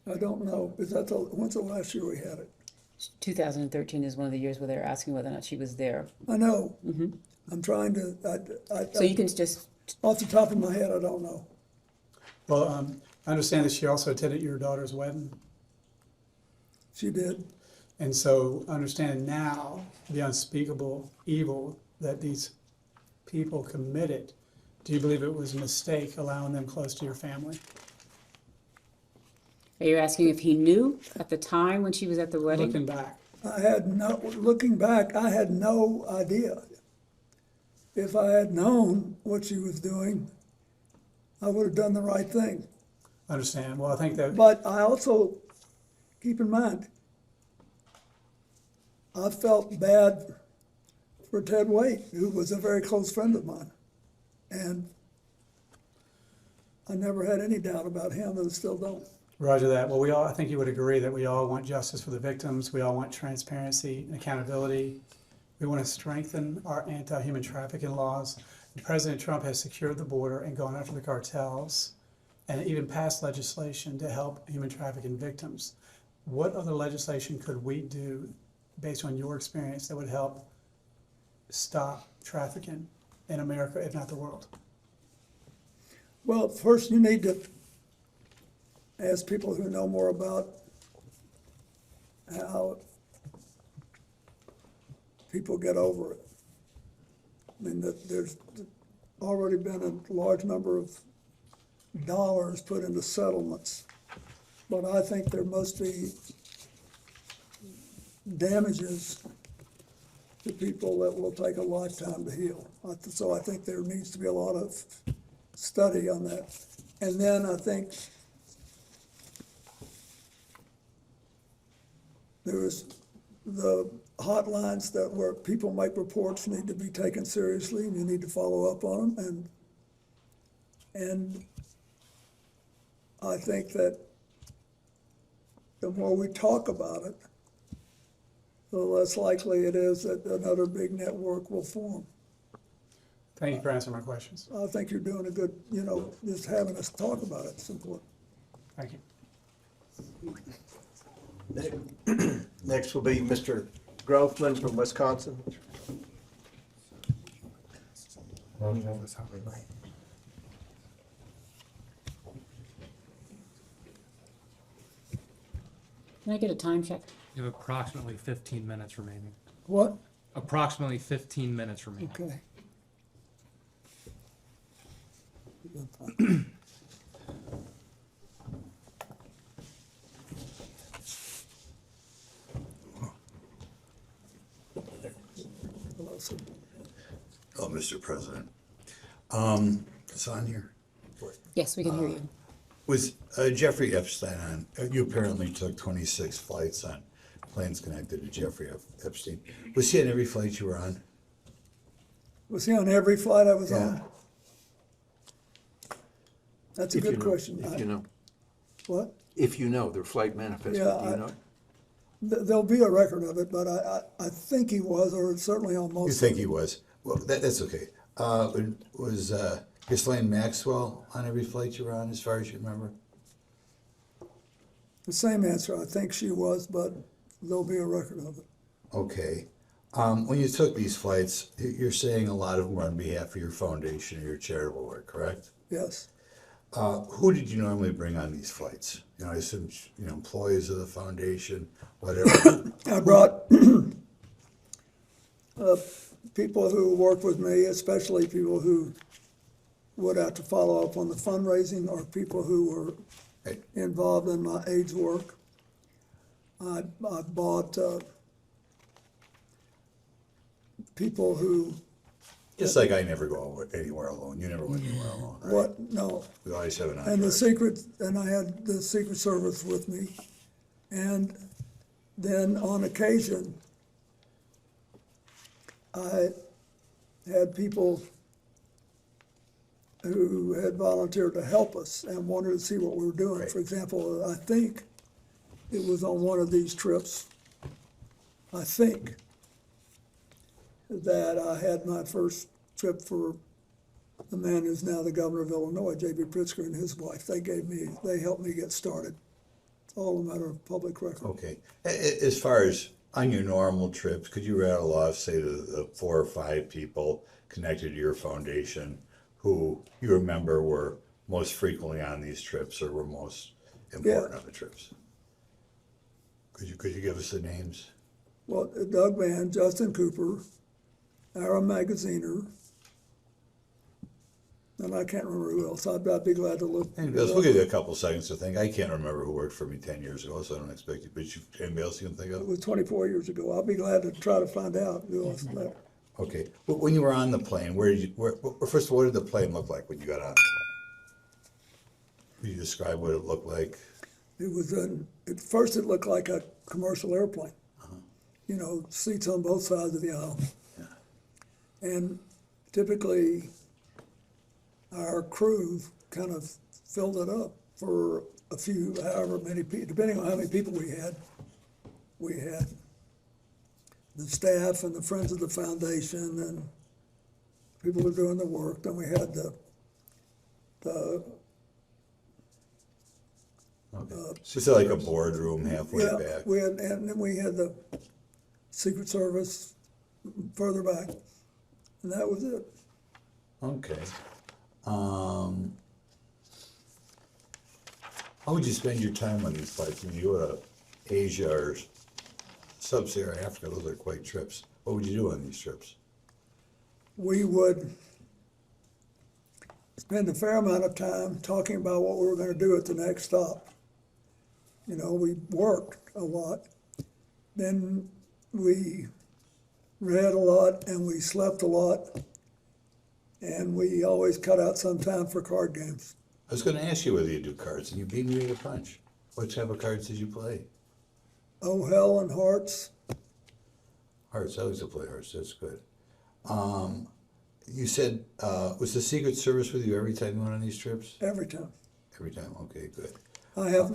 I don't know. When's the last year we had it? 2013 is one of the years where they're asking whether or not she was there. I know. Mm-hmm. I'm trying to, So you can just... Off the top of my head, I don't know. Well, I understand that she also attended your daughter's wedding. She did. And so understanding now the unspeakable evil that these people committed, do you believe it was a mistake allowing them close to your family? Are you asking if he knew at the time when she was at the wedding? Looking back. Looking back, I had no idea. If I had known what she was doing, I would have done the right thing. Understand. Well, I think that... But I also, keep in mind, I felt bad for Ted Waite, who was a very close friend of mine. And I never had any doubt about him, and I still don't. Roger that. Well, I think you would agree that we all want justice for the victims. We all want transparency and accountability. We want to strengthen our anti-human trafficking laws. And President Trump has secured the border and gone after the cartels and even passed legislation to help human trafficking victims. What other legislation could we do, based on your experience, that would help stop trafficking in America, if not the world? Well, first you need to ask people who know more about how people get over it. I mean, there's already been a large number of dollars put into settlements, but I think there must be damages to people that will take a lifetime to heal. So I think there needs to be a lot of study on that. And then I think there's the hotlines where people make reports need to be taken seriously, and you need to follow up on them. And I think that the more we talk about it, the less likely it is that another big network will form. Thank you for answering my questions. I think you're doing a good, just having us talk about it is important. Thank you. Next will be Mr. Groffman from Wisconsin. Can I get a time check? You have approximately 15 minutes remaining. What? Approximately 15 minutes remaining. Okay. Oh, Mr. President. It's on here. Yes, we can hear you. Was Jeffrey Epstein on? You apparently took 26 flights on planes connected to Jeffrey Epstein. Was he on every flight you were on? Was he on every flight I was Yeah. on? That's a good question. If you know. What? If you know, their flight manifest, do you Yeah, know? There'll be a record of it, but I think he was, or certainly on most. You think he was? Well, that's okay. Was Ghislaine Maxwell on every flight you were on, as far as you remember? The same answer. I think she was, but there'll be a record of it. Okay. When you took these flights, you're saying a lot of them were on behalf of your foundation or your charitable work, correct? Yes. Who did you normally bring on these flights? I assume, employees of the foundation, whatever. I brought people who worked with me, especially people who would have to follow up on the fundraising or people who were involved in my AIDS work. I bought people who. Just like I never go anywhere alone. You never went anywhere alone, right? What? No. We always have an And entourage. I had the Secret Service with me. And then on occasion, I had people who had volunteered to help us and wanted to see what we were doing. Right. For example, I think it was on one of these trips, I think, that I had my first trip for the man who's now the governor of Illinois, J.B. Pritzker, and his wife. They helped me get started. It's all a matter of public record. Okay. As far as on your normal trips, could you rattle off, say, the 4 or 5 people connected to your foundation who you remember were most frequently on these trips or were most important on the trips? Could you give us the names? Well, Doug Mann, Justin Cooper, Aaron Magaziner, and I can't remember who else. I'd be glad to look. Anybody else? We'll give you a couple seconds to think. I can't remember who worked for me 10 years ago, so I don't expect you. But anybody else you can think It of? was 24 years ago. I'll be glad to try to find out who else left. Okay. When you were on the plane, first of all, what did the plane look like when you got on the plane? Could you describe what it looked like? It was at first it looked like a commercial airplane. You know, seats on both sides of the aisle. And typically, our crew kind of filled it up for a few, however many people, depending on how many people we had. We had the staff and the friends of the foundation and people who were doing the work. Then we had the It's like a boardroom halfway back. And then we had the Secret Service further back, and that was it. Okay. How would you spend your time on these flights? When you go to Asia or Sub-Saharan Africa, those are quite trips. What would you do on these trips? We would spend a fair amount of time talking about what we were going to do at the next stop. You know, we worked a lot. Then we read a lot and we slept a lot. And we always cut out some time for card games. I was going to ask you whether you do cards, and you beat me to the punch. What type of cards did you play? Oh, hell and hearts. Hearts. I used to play hearts. That's good. You said, was the Secret Service with you every time you went on these trips? Every time. Every time. Okay, good. I have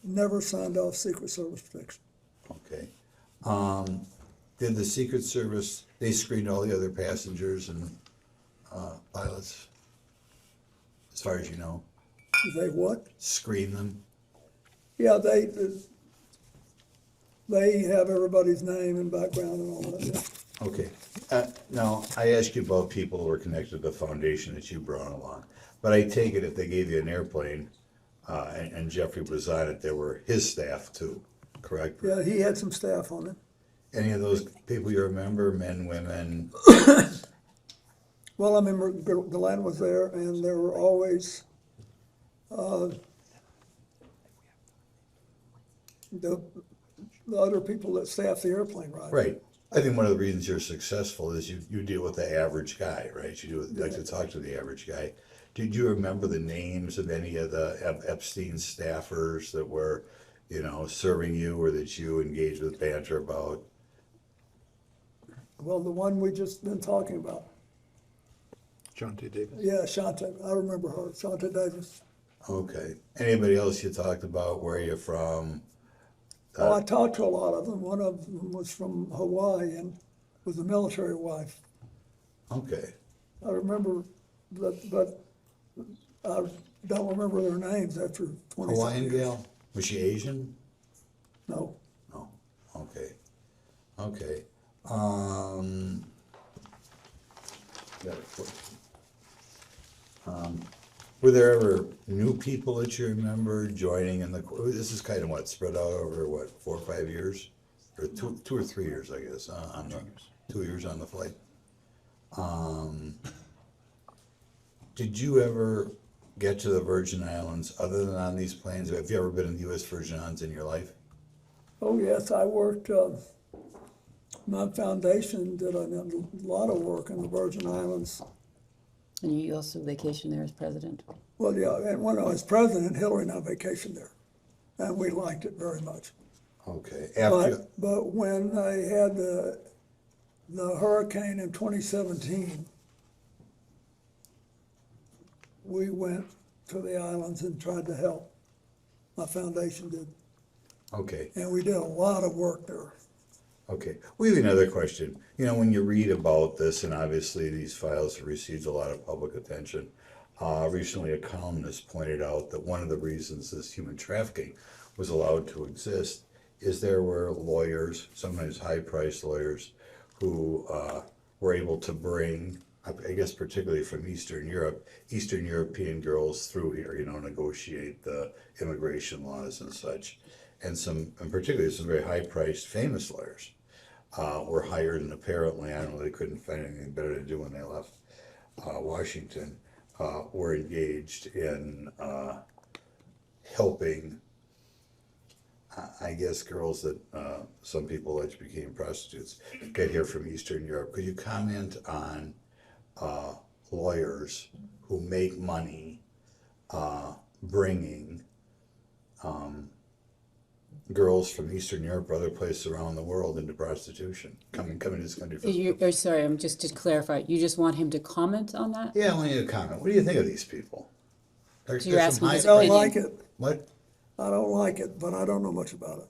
never signed off Secret Service protection. Okay. Did the Secret Service, they screened all the other passengers and pilots, as far as you know? They what? Screen them? Yeah, they have everybody's name and background and all that. Yeah. Okay. Now, I asked you about people who were connected to the foundation that you brought along, but I take it if they gave you an airplane and Jeffrey was on it, there were his staff too, correct? Yeah, he had some staff on it. Any of those people you remember, men, women? Well, I remember Glenn was there, and there were always the other people that staffed the airplane, right? Right. I think one of the reasons you're successful is you deal with the average guy, right? You like to talk to the average guy. Did you remember the names of any of the Epstein staffers that were, serving you or that you engaged with banter about? Well, the one we just been talking about. Shante Davis. Yeah, Shante. I remember her, Shante Davis. Okay. Anybody else you talked about? Where are you from? Oh, I talked to a lot of them. One of them was from Hawaii and was a military wife. Okay. I remember, but I don't remember their names after 20 Hawaiian years. gal? Was she Asian? No. No. Okay. Okay. Got a question. Were there ever new people that you remember joining in the? This is kind of spread out over 4 or 5 years, or two or 3 years, I guess. On the 2 years on the flight. Did you ever get to the Virgin Islands other than on these planes? Have you ever been in the U.S. Virgin Islands in your life? Oh, yes, I worked, my foundation did a lot of work in the Virgin Islands. And you also vacationed there as president. Well, yeah, and when I was president, Hillary and I vacationed there, and we liked it very much. Okay. But when they had the hurricane in 2017, we went to the islands and tried to help. My foundation did. Okay. And we did a lot of work there. Okay. We have another question. You know, when you read about this, and obviously these files have received a lot of public attention, recently a columnist pointed out that one of the reasons this human trafficking was allowed to exist is there were lawyers, sometimes high-priced lawyers, who were able to bring, I guess particularly from Eastern Europe, Eastern European girls through here, you know, negotiate the immigration laws and such. And particularly some very high-priced famous lawyers were hired, and apparently, I don't know, they couldn't find anything better to do when they left Washington, were engaged in helping, I guess, girls that some people allege became prostitutes get here from Eastern Europe. Could you comment on lawyers who make money bringing girls from Eastern Europe or other places around the world into prostitution, coming to this country? Sorry, I'm just to clarify. You just want him to comment on that? Yeah, I want you to comment. What do you think of these people? So you're asking his I don't opinion. like it. What? I don't like it, but I don't know much about it.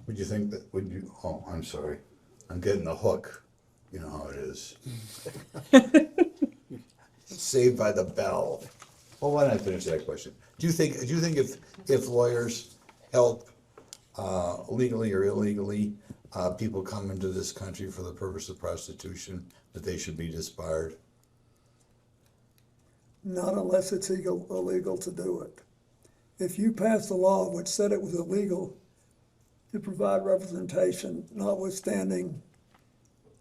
Would you think that? Would you? Oh, I'm sorry. I'm getting the hook. You know how it is. Saved by the Bell. Well, why don't I finish that question? Do you think if lawyers help legally or illegally people come into this country for the purpose of prostitution, that they should be disbarred? Not unless it's illegal to do it. If you passed a law which said it was illegal to provide representation, notwithstanding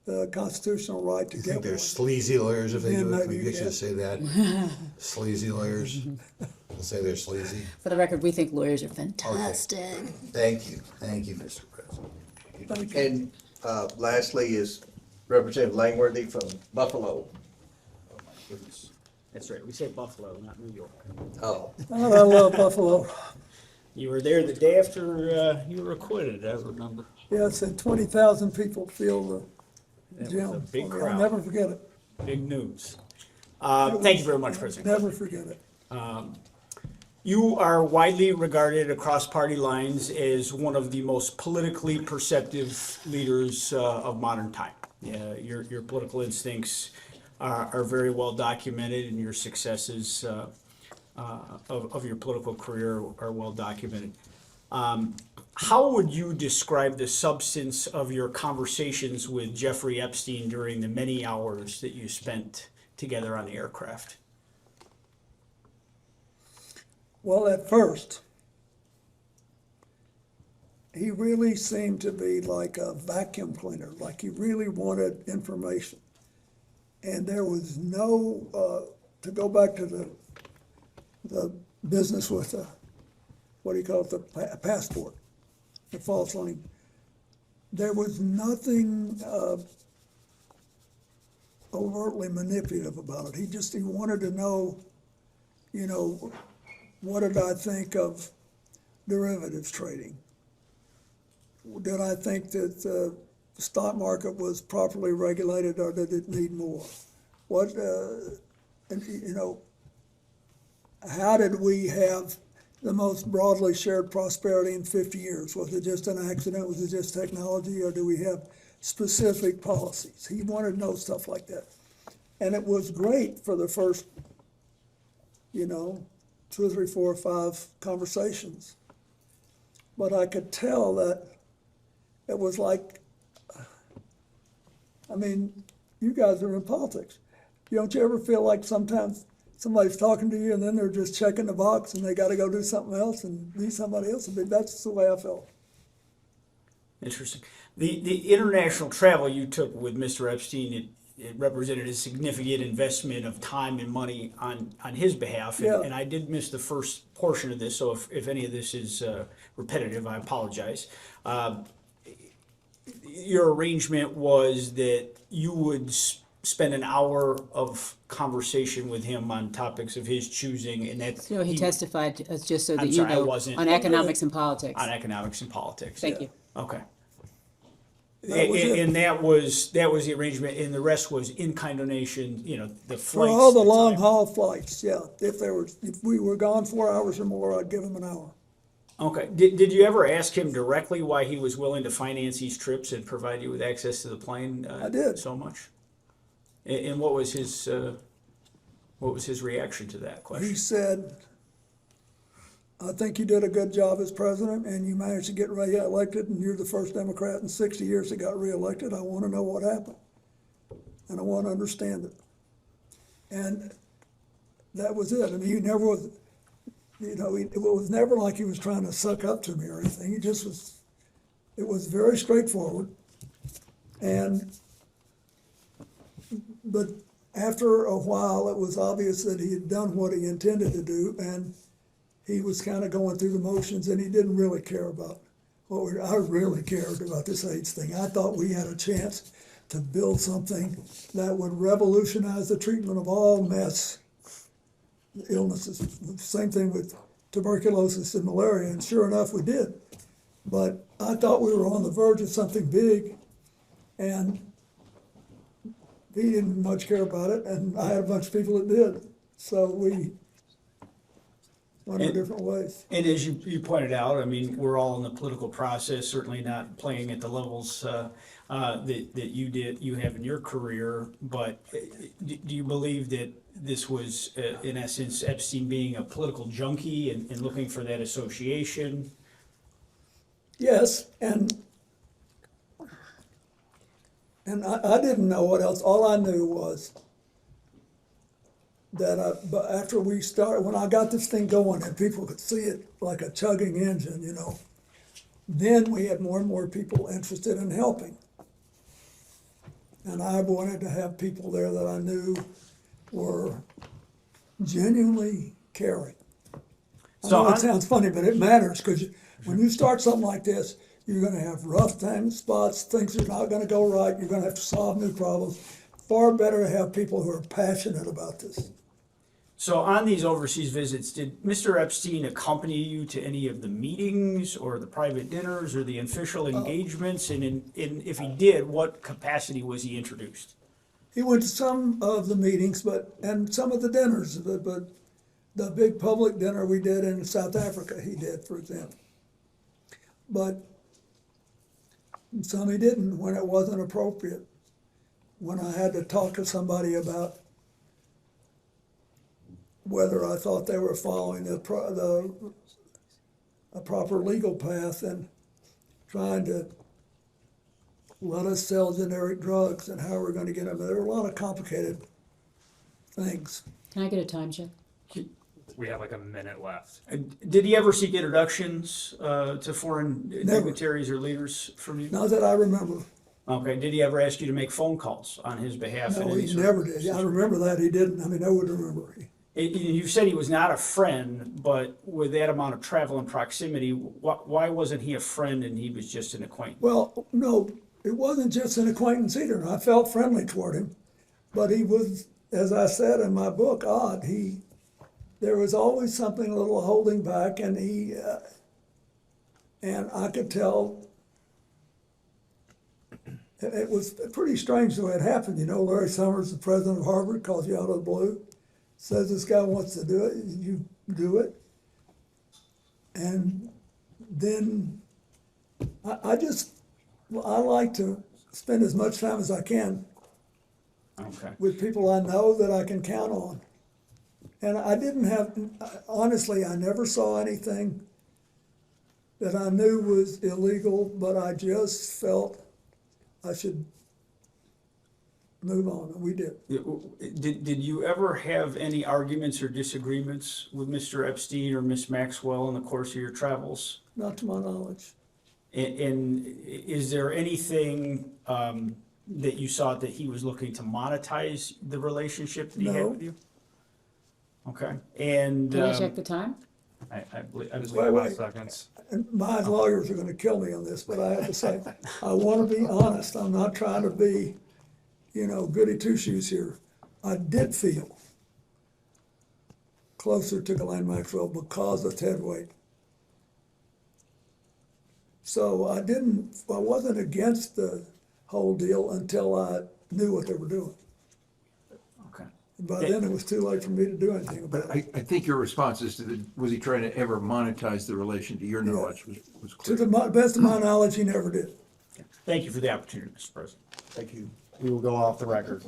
the constitutional right to You get think they're one, sleazy lawyers if they then do it? Can maybe we get you to yes. say that? Sleazy lawyers? They'll say they're sleazy? For the record, we think lawyers are fantastic. Thank you, Mr. President. And lastly is Representative Langworthy from Buffalo. Oh, my goodness. That's right, we say Buffalo, not New York. Oh. I love Buffalo. You were there the day after you were acquitted, I remember. Yes, and 20,000 people filled the That was gym. a big I'll crowd. never forget it. Big news. Thank you very much, President. Never forget it. You are widely regarded across party lines as one of the most politically perceptive leaders of modern time. Your political instincts are very well documented, and your successes of your political career are well documented. How would you describe the substance of your conversations with Jeffrey Epstein during the many hours that you spent together on the aircraft? Well, at first, he really seemed to be like a vacuum cleaner, like he really wanted information. And there was no, to go back to the business with what do you call it, the passport, the false link. There was nothing overtly manipulative about it. He wanted to know, what did I think of derivatives trading? Did I think that the stock market was properly regulated, or did it need more? How did we have the most broadly shared prosperity in 50 years? Was it just an accident? Was it just technology? Or do we have specific policies? He wanted to know stuff like that. And it was great for the first, 2 or 3, 4 or 5 conversations. But I could tell that it was like, you guys are in politics. Don't you ever feel like sometimes somebody's talking to you and then they're just checking the box and they got to go do something else and be somebody else? That's the way I felt. Interesting. The international travel you took with Mr. Epstein, it represented a significant investment of time and money on his behalf. Yeah. And I did miss the first portion of this, so if any of this is repetitive, I apologize. Your arrangement was that you would spend an hour of conversation with him on topics of his choosing, and that No, he testified, just so that I'm you sorry, I know, wasn't- on economics and politics. on economics and politics. Thank you. Okay. That was it. And that was the arrangement, and the rest was in-kind donation, the For flights. all the time. long haul flights, yeah. If we were gone 4 hours or more, I'd give him an hour. Okay. Did you ever ask him directly why he was willing to finance these trips and provide you with access to the plane? I did. So much. And what was his reaction to that question? He said, I think you did a good job as president and you managed to get reelected and you're the first Democrat in 60 years that got reelected. I want to know what happened. And I want to understand it. And that was it. I mean, he never was, it was never like he was trying to suck up to me or anything. He just was, it was very straightforward. But after a while, it was obvious that he had done what he intended to do, and he was kind of going through the motions, and he didn't really care about I really cared about this AIDS thing. I thought we had a chance to build something that would revolutionize the treatment of all mass illnesses. Same thing with tuberculosis and malaria, and sure enough, we did. But I thought we were on the verge of something big, and he didn't much care about it, and I had a bunch of people that did. So we went our different ways. And as you pointed out, I mean, we're all in the political process, certainly not playing at the levels that you have in your career. But do you believe that this was, in essence, Epstein being a political junkie and looking for that association? Yes, and I didn't know what else. All I knew was that but after we started, when I got this thing going and people could see it like a chugging engine, then we had more and more people interested in helping. And I wanted to have people there that I knew were genuinely caring. I know it sounds funny, but it matters, because when you start something like this, you're going to have rough times, spots, things are not going to go right. You're going to have to solve new problems. Far better to have people who are passionate about this. So on these overseas visits, did Mr. Epstein accompany you to any of the meetings or the private dinners or the official engagements? And if he did, what capacity was he introduced? He went to some of the meetings, and some of the dinners, but the big public dinner we did in South Africa, he did, for example. But some he didn't when it wasn't appropriate. When I had to talk to somebody about whether I thought they were following a proper legal path and trying to let us sell generic drugs and how we're going to get them. There were a lot of complicated things. Can I get a time check? We have like a minute left. Did he ever seek introductions to foreign dignitaries or leaders from you? Not that I remember. Okay. Did he ever ask you to make phone calls on his behalf? No, he never did. I remember that. He didn't. I mean, I would remember. You said he was not a friend, but with that amount of travel and proximity, why wasn't he a friend and he was just an acquaintance? Well, no, it wasn't just an acquaintance either. I felt friendly toward him, but he was, as I said in my book, odd. There was always something a little holding back, and and I could tell. It was pretty strange the way it happened. Larry Summers, the president of Harvard, calls you out of the blue, says this guy wants to do it, you do it. And then I like to spend as much time as I can with people I know that I can count on. And honestly, I never saw anything that I knew was illegal, but I just felt I should move on, and we did. Did you ever have any arguments or disagreements with Mr. Epstein or Miss Maxwell in the course of your travels? Not to my knowledge. And is there anything that you saw that he was looking to monetize the relationship that he had No. with you? Okay, and. Can I check the time? I believe, Wait. Seconds. And my lawyers are gonna kill me on this, but I have to say, I wanna be honest, I'm not trying to be, goody two-shoes here. I did feel closer to Ghislaine Maxwell because of Ted Wade. So I wasn't against the whole deal until I knew what they were doing. Okay. And by then, it was too late for me to do anything about But it. I think your response is to was he trying to ever monetize the relation, to your knowledge, was To clear. the best of my knowledge, he never did. Thank you for the opportunity, Mr. President. Thank you. We will go off the record.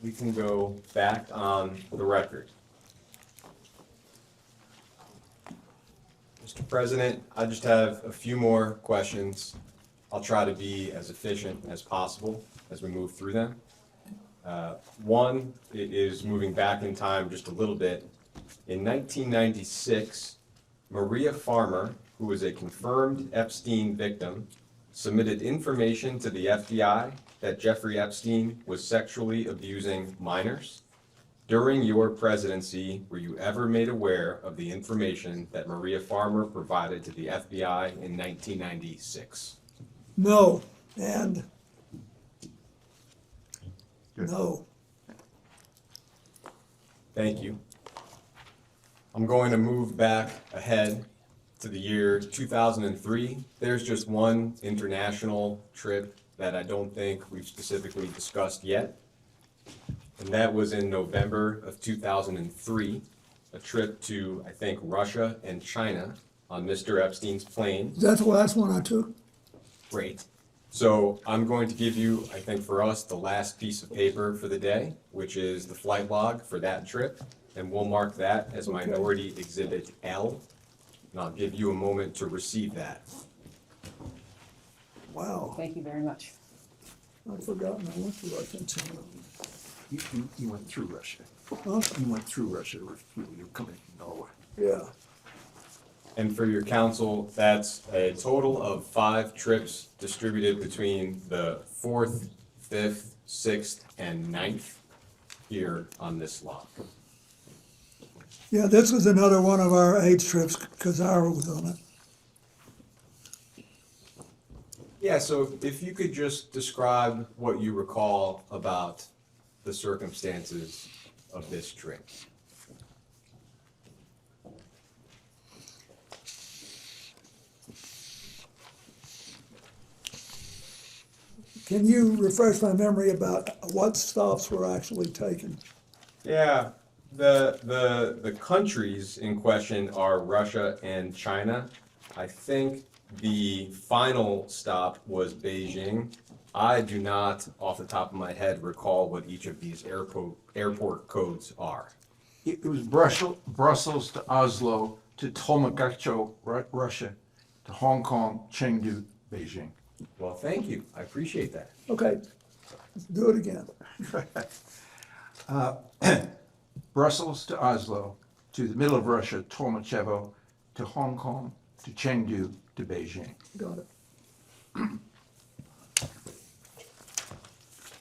We can go back on the record. Mr. President, I just have a few more questions. I'll try to be as efficient as possible as we move through them. One is moving back in time just a little bit. In 1996, Maria Farmer, who was a confirmed Epstein victim, submitted information to the FBI that Jeffrey Epstein was sexually abusing minors. During your presidency, were you ever made aware of the information that Maria Farmer provided to the FBI in 1996? No, and no. Thank you. I'm going to move back ahead to the year 2003. There's just one international trip that I don't think we've specifically discussed yet. And that was in November of 2003, a trip to, I think, Russia and China on Mr. Epstein's plane. That's the last one I took. Great. So I'm going to give you, I think for us, the last piece of paper for the day, which is the flight log for that trip. And we'll mark that as Minority Exhibit L. And I'll give you a moment to receive that. Wow, Thank you very much. I'd forgotten I went to Russia and China. You went through Russia. Huh? You went through Russia, you're coming from Norway. Yeah, And for your council, that's a total of 5 trips distributed between the 4th, 5th, 6th, and 9th here on this log. yeah, this was another one of our age trips, because Ira was on it. Yeah, so if you could just describe what you recall about the circumstances of this trip. Can you refresh my memory about what stops were actually taken? Yeah, the countries in question are Russia and China. I think the final stop was Beijing. I do not, off the top of my head, recall what each of these airport codes are. It was Brussels to Oslo, to Tolmagacho, Russia, to Hong Kong, Chengdu, Beijing. Well, thank you. I appreciate that. Okay, let's do it again. Brussels to Oslo, to the middle of Russia, Tolmachevo, to Hong Kong, to Chengdu, to Beijing. Got it.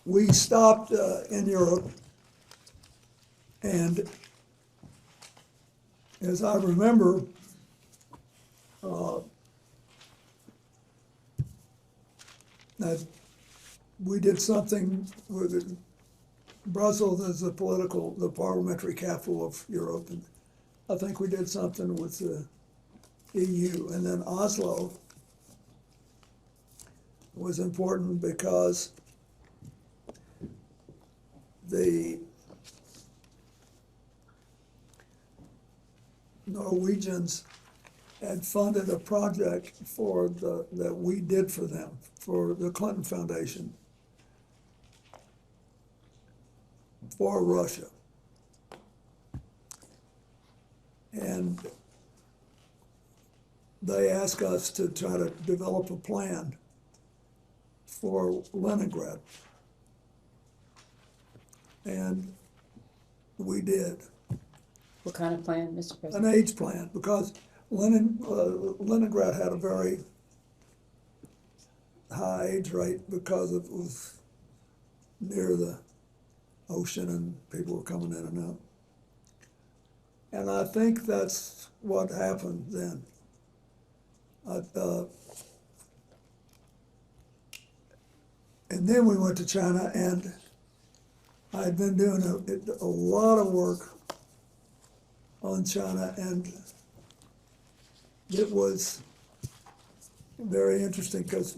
We stopped in Europe, and as I remember, that we did something with Brussels as the parliamentary capital of Europe, and I think we did something with the EU, and then Oslo was important because the Norwegians had funded a project that we did for them, for the Clinton Foundation, for Russia. And they asked us to try to develop a plan for Leningrad. And we did. What kind of plan, Mr. An President? AIDS plan, because Leningrad had a very high age rate because it was near the ocean and people were coming in and out. And I think that's what happened then. And then we went to China, and I had been doing a lot of work on China, and it was very interesting because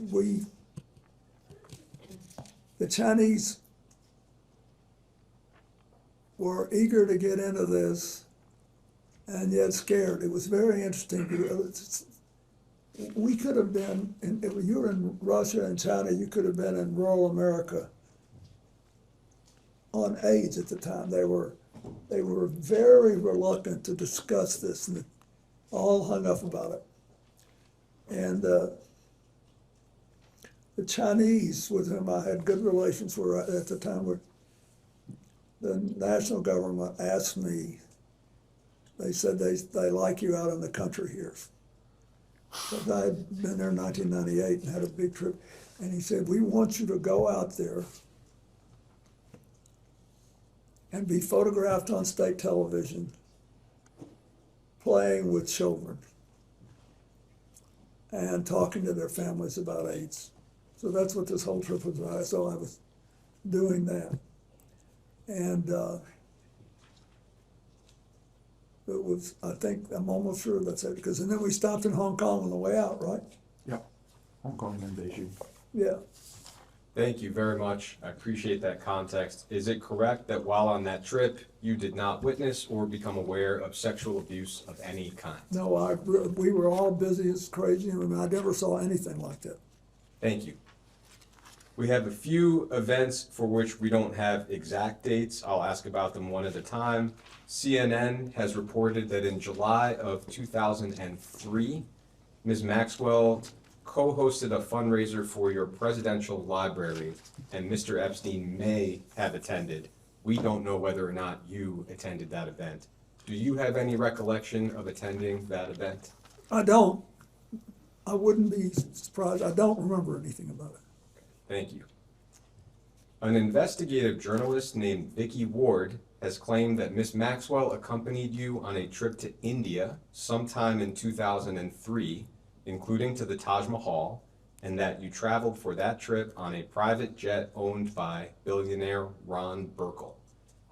the Chinese were eager to get into this and yet scared. It was very interesting. We could have been, if you were in Russia and China, you could have been in rural America on AIDS at the time. They were very reluctant to discuss this, and all hung up about it. And the Chinese, with whom I had good relations, were at the time, the national government asked me, they said they like you out in the country here. Because I had been there in 1998 and had a big trip. And he said, we want you to go out there and be photographed on state television playing with children and talking to their families about AIDS. So that's what this whole trip was about. So I was doing that. And it was, I think, I'm almost sure that's it, because, and then we stopped in Hong Kong on the way out, right? Yep. Hong Kong and Beijing. Yeah. Thank you very much. I appreciate that context. Is it correct that while on that trip, you did not witness or become aware of sexual abuse of any kind? No, we were all busy as crazy, and I never saw anything like that. Thank you. We have a few events for which we don't have exact dates. I'll ask about them one at a time. CNN has reported that in July of 2003, Ms. Maxwell co-hosted a fundraiser for your presidential library, and Mr. Epstein may have attended. We don't know whether or not you attended that event. Do you have any recollection of attending that event? I don't. I wouldn't be surprised. I don't remember anything about it. Thank you. An investigative journalist named Vicky Ward has claimed that Ms. Maxwell accompanied you on a trip to India sometime in 2003, including to the Taj Mahal, and that you traveled for that trip on a private jet owned by billionaire Ron Burkle.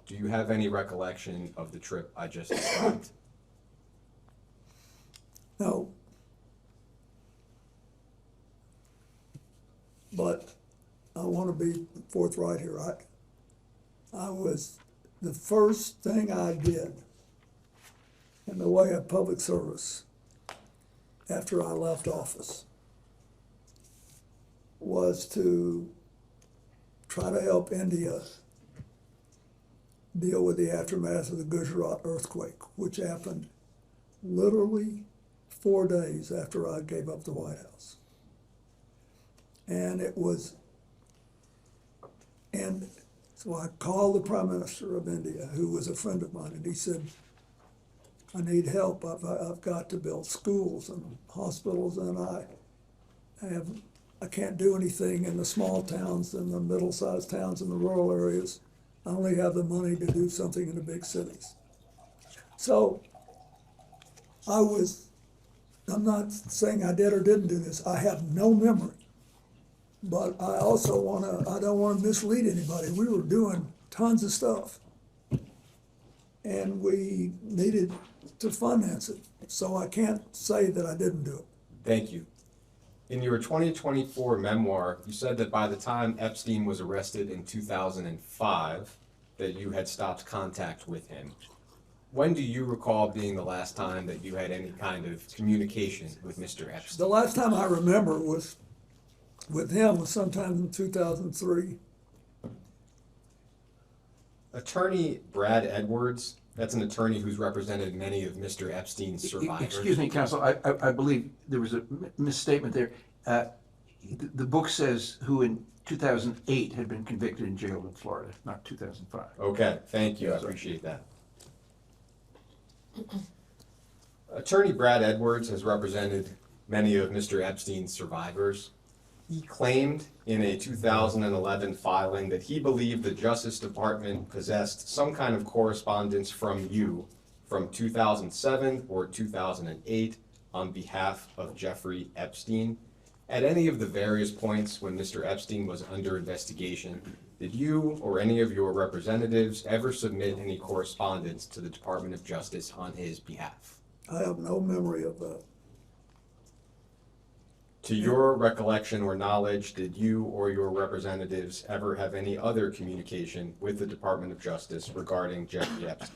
Do you have any recollection of the trip I just described? No. But I want to be forthright here. The first thing I did in the way of public service after I left office was to try to help India deal with the aftermath of the Gujarat earthquake, which happened literally 4 days after I gave up the White House. And so I called the Prime Minister of India, who was a friend of mine, and he said, I need help. I've got to build schools and hospitals, and I can't do anything in the small towns and the middle-sized towns and the rural areas. I only have the money to do something in the big cities. So I'm not saying I did or didn't do this. I have no memory. But I also I don't want to mislead anybody. We were doing tons of stuff, and we needed to finance it. So I can't say that I didn't do it. Thank you. In your 2024 memoir, you said that by the time Epstein was arrested in 2005, that you had stopped contact with him. When do you recall being the last time that you had any kind of communication with Mr. Epstein? The last time I remember was with him was sometime in 2003. Attorney Brad Edwards, that's an attorney who's represented many of Mr. Epstein's survivors. Excuse me, counsel, I believe there was a misstatement there. The book says who in 2008 had been convicted and jailed in Florida, not 2005. Okay, thank you, I appreciate that. Attorney Brad Edwards has represented many of Mr. Epstein's survivors. He claimed in a 2011 filing that he believed the Justice Department possessed some kind of correspondence from you from 2007 or 2008 on behalf of Jeffrey Epstein. At any of the various points when Mr. Epstein was under investigation, did you or any of your representatives ever submit any correspondence to the Department of Justice on his behalf? I have no memory of that. To your recollection or knowledge, did you or your representatives ever have any other communication with the Department of Justice regarding Jeffrey Epstein?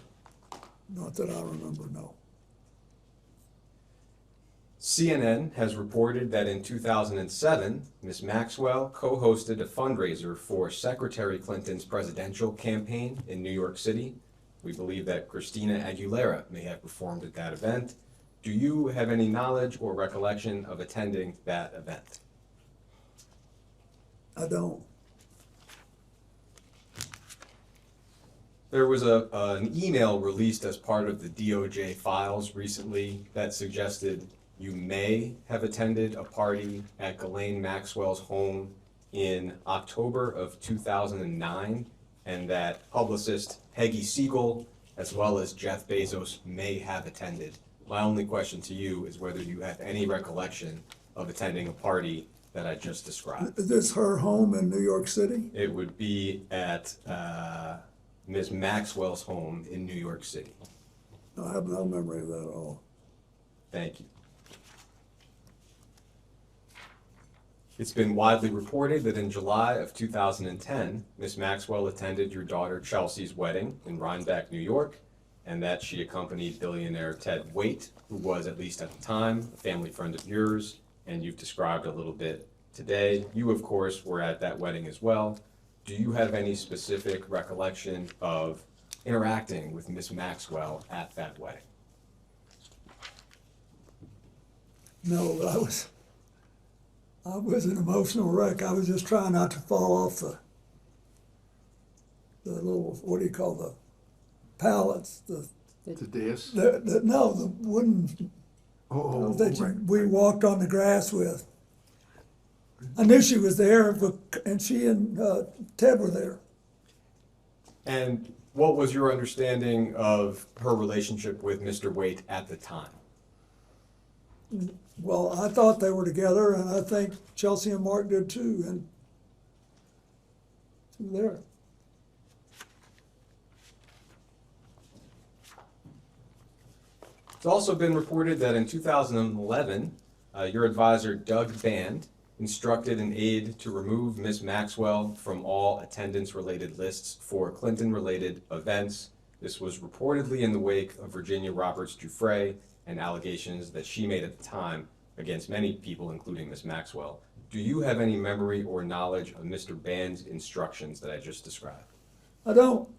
Not that I remember, no. CNN has reported that in 2007, Ms. Maxwell co-hosted a fundraiser for Secretary Clinton's presidential campaign in New York City. We believe that Christina Aguilera may have performed at that event. Do you have any knowledge or recollection of attending that event? I don't. There was an email released as part of the DOJ files recently that suggested you may have attended a party at Ghislaine Maxwell's home in October of 2009, and that publicist Peggy Siegel, as well as Jeff Bezos, may have attended. My only question to you is whether you have any recollection of attending a party that I just described. Is this her home in New York City? It would be at Ms. Maxwell's home in New York City. No, I have no memory of that at all. Thank you. It's been widely reported that in July of 2010, Ms. Maxwell attended your daughter Chelsea's wedding in Rhinebeck, New York, and that she accompanied billionaire Ted Waite, who was, at least at the time, a family friend of yours, and you've described a little bit today. You, of course, were at that wedding as well. Do you have any specific recollection of interacting with Ms. Maxwell at that wedding? No, I was an emotional wreck. I was just trying not to fall off the little, what do you call the pallets? The dais? No, the wooden we walked on the grass with. I knew she was there, and she and Ted were there. And what was your understanding of her relationship with Mr. Waite at the time? Well, I thought they were together, and I think Chelsea and Mark did too, and she was there. It's also been reported that in 2011, your advisor Doug Band instructed an aide to remove Ms. Maxwell from all attendance-related lists for Clinton-related events. This was reportedly in the wake of Virginia Roberts Giuffre and allegations that she made at the time against many people, including Ms. Maxwell. Do you have any memory or knowledge of Mr. Band's instructions that I just described? I don't.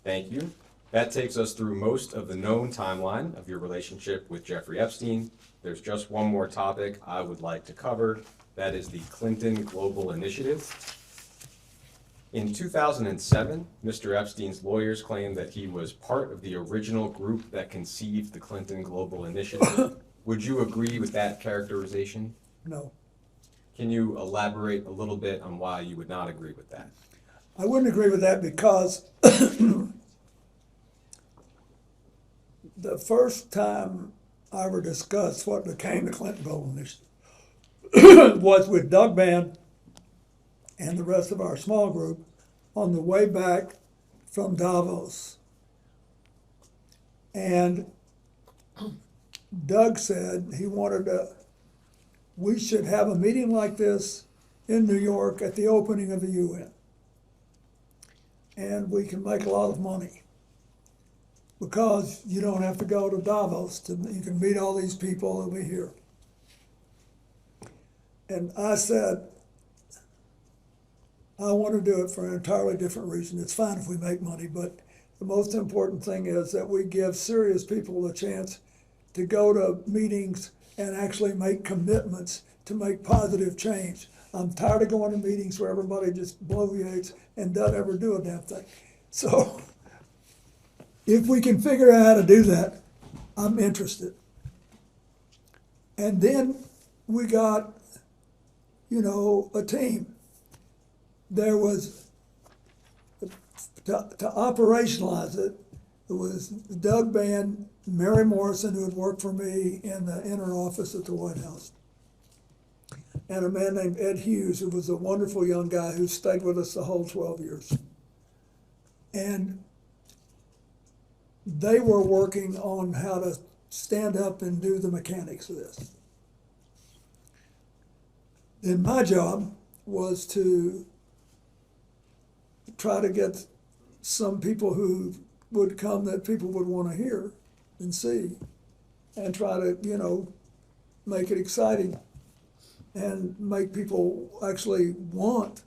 Thank you. That takes us through most of the known timeline of your relationship with Jeffrey Epstein. There's just one more topic I would like to cover. That is the Clinton Global Initiative. In 2007, Mr. Epstein's lawyers claimed that he was part of the original group that conceived the Clinton Global Initiative. Would you agree with that characterization? No. Can you elaborate a little bit on why you would not agree with that? I wouldn't agree with that because the first time I ever discussed what became the Clinton Global Initiative was with Doug Band and the rest of our small group on the way back from Davos. And Doug said we should have a meeting like this in New York at the opening of the UN. And we can make a lot of money because you don't have to go to Davos. You can meet all these people over here. And I said, I want to do it for an entirely different reason. It's fine if we make money, but the most important thing is that we give serious people a chance to go to meetings and actually make commitments to make positive change. I'm tired of going to meetings where everybody just bloviates and doesn't ever do a damn thing. So If we can figure out how to do that, I'm interested. And then we got, a team. There was, to operationalize it, it was Doug Bann, Mary Morrison, who had worked for me in the inner office at the White House, and a man named Ed Hughes, who was a wonderful young guy who stayed with us the whole 12 years. And they were working on how to stand up and do the mechanics of this. Then my job was to try to get some people who would come that people would want to hear and see, and try to, make it exciting and make people actually want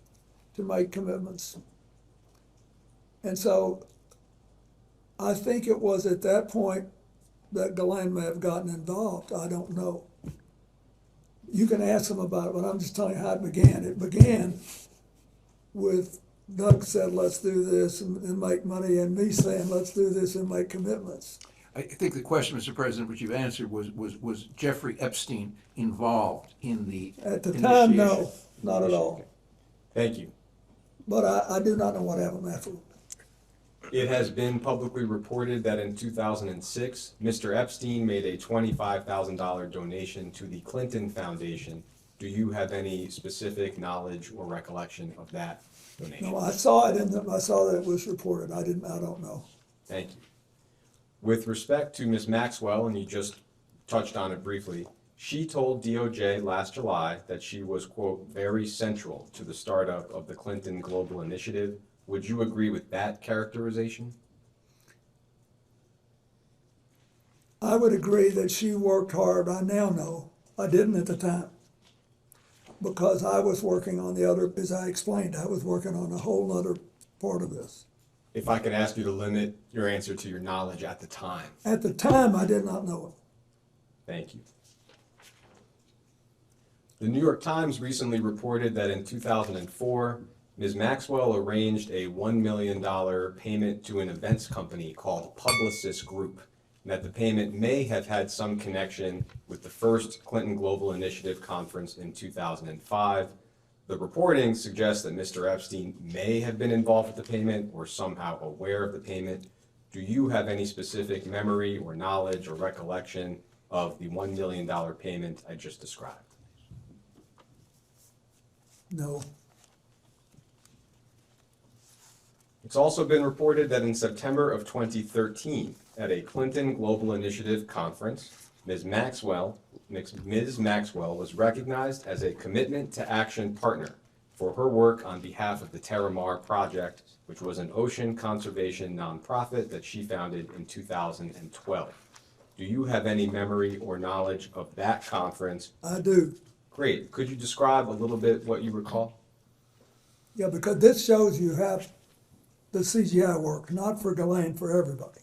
to make commitments. And so I think it was at that point that Ghislaine may have gotten involved. I don't know. You can ask them about it, but I'm just telling you how it began. It began with Doug said, let's do this and make money, and me saying, let's do this and make commitments. I think the question, Mr. President, which you've answered was Jeffrey Epstein involved in the At the time, no, initiation? not at all. Thank you. But I do not know what happened afterward. It has been publicly reported that in 2006, Mr. Epstein made a $25,000 donation to the Clinton Foundation. Do you have any specific knowledge or recollection of that donation? No, I saw it I saw that it was reported. I don't know. Thank you. With respect to Ms. Maxwell, and you just touched on it briefly, she told DOJ last July that she was, quote, very central to the startup of the Clinton Global Initiative. Would you agree with that characterization? I would agree that she worked hard. I now know. I didn't at the time, because I was working on the other, as I explained, I was working on a whole other part of this. If I could ask you to limit your answer to your knowledge at the time. At the time, I did not know it. Thank you. The New York Times recently reported that in 2004, Ms. Maxwell arranged a $1 million payment to an events company called Publicis Group, and that the payment may have had some connection with the first Clinton Global Initiative conference in 2005. The reporting suggests that Mr. Epstein may have been involved with the payment or somehow aware of the payment. Do you have any specific memory or knowledge or recollection of the $1 million payment I just described? No. It's also been reported that in September of 2013, at a Clinton Global Initiative conference, Ms. Maxwell was recognized as a Commitment to Action partner for her work on behalf of the Terramar Project, which was an ocean conservation nonprofit that she founded in 2012. Do you have any memory or knowledge of that conference? I do. Great. Could you describe a little bit what you recall? Yeah, because this shows you how the CGI worked, not for Ghislaine, for everybody.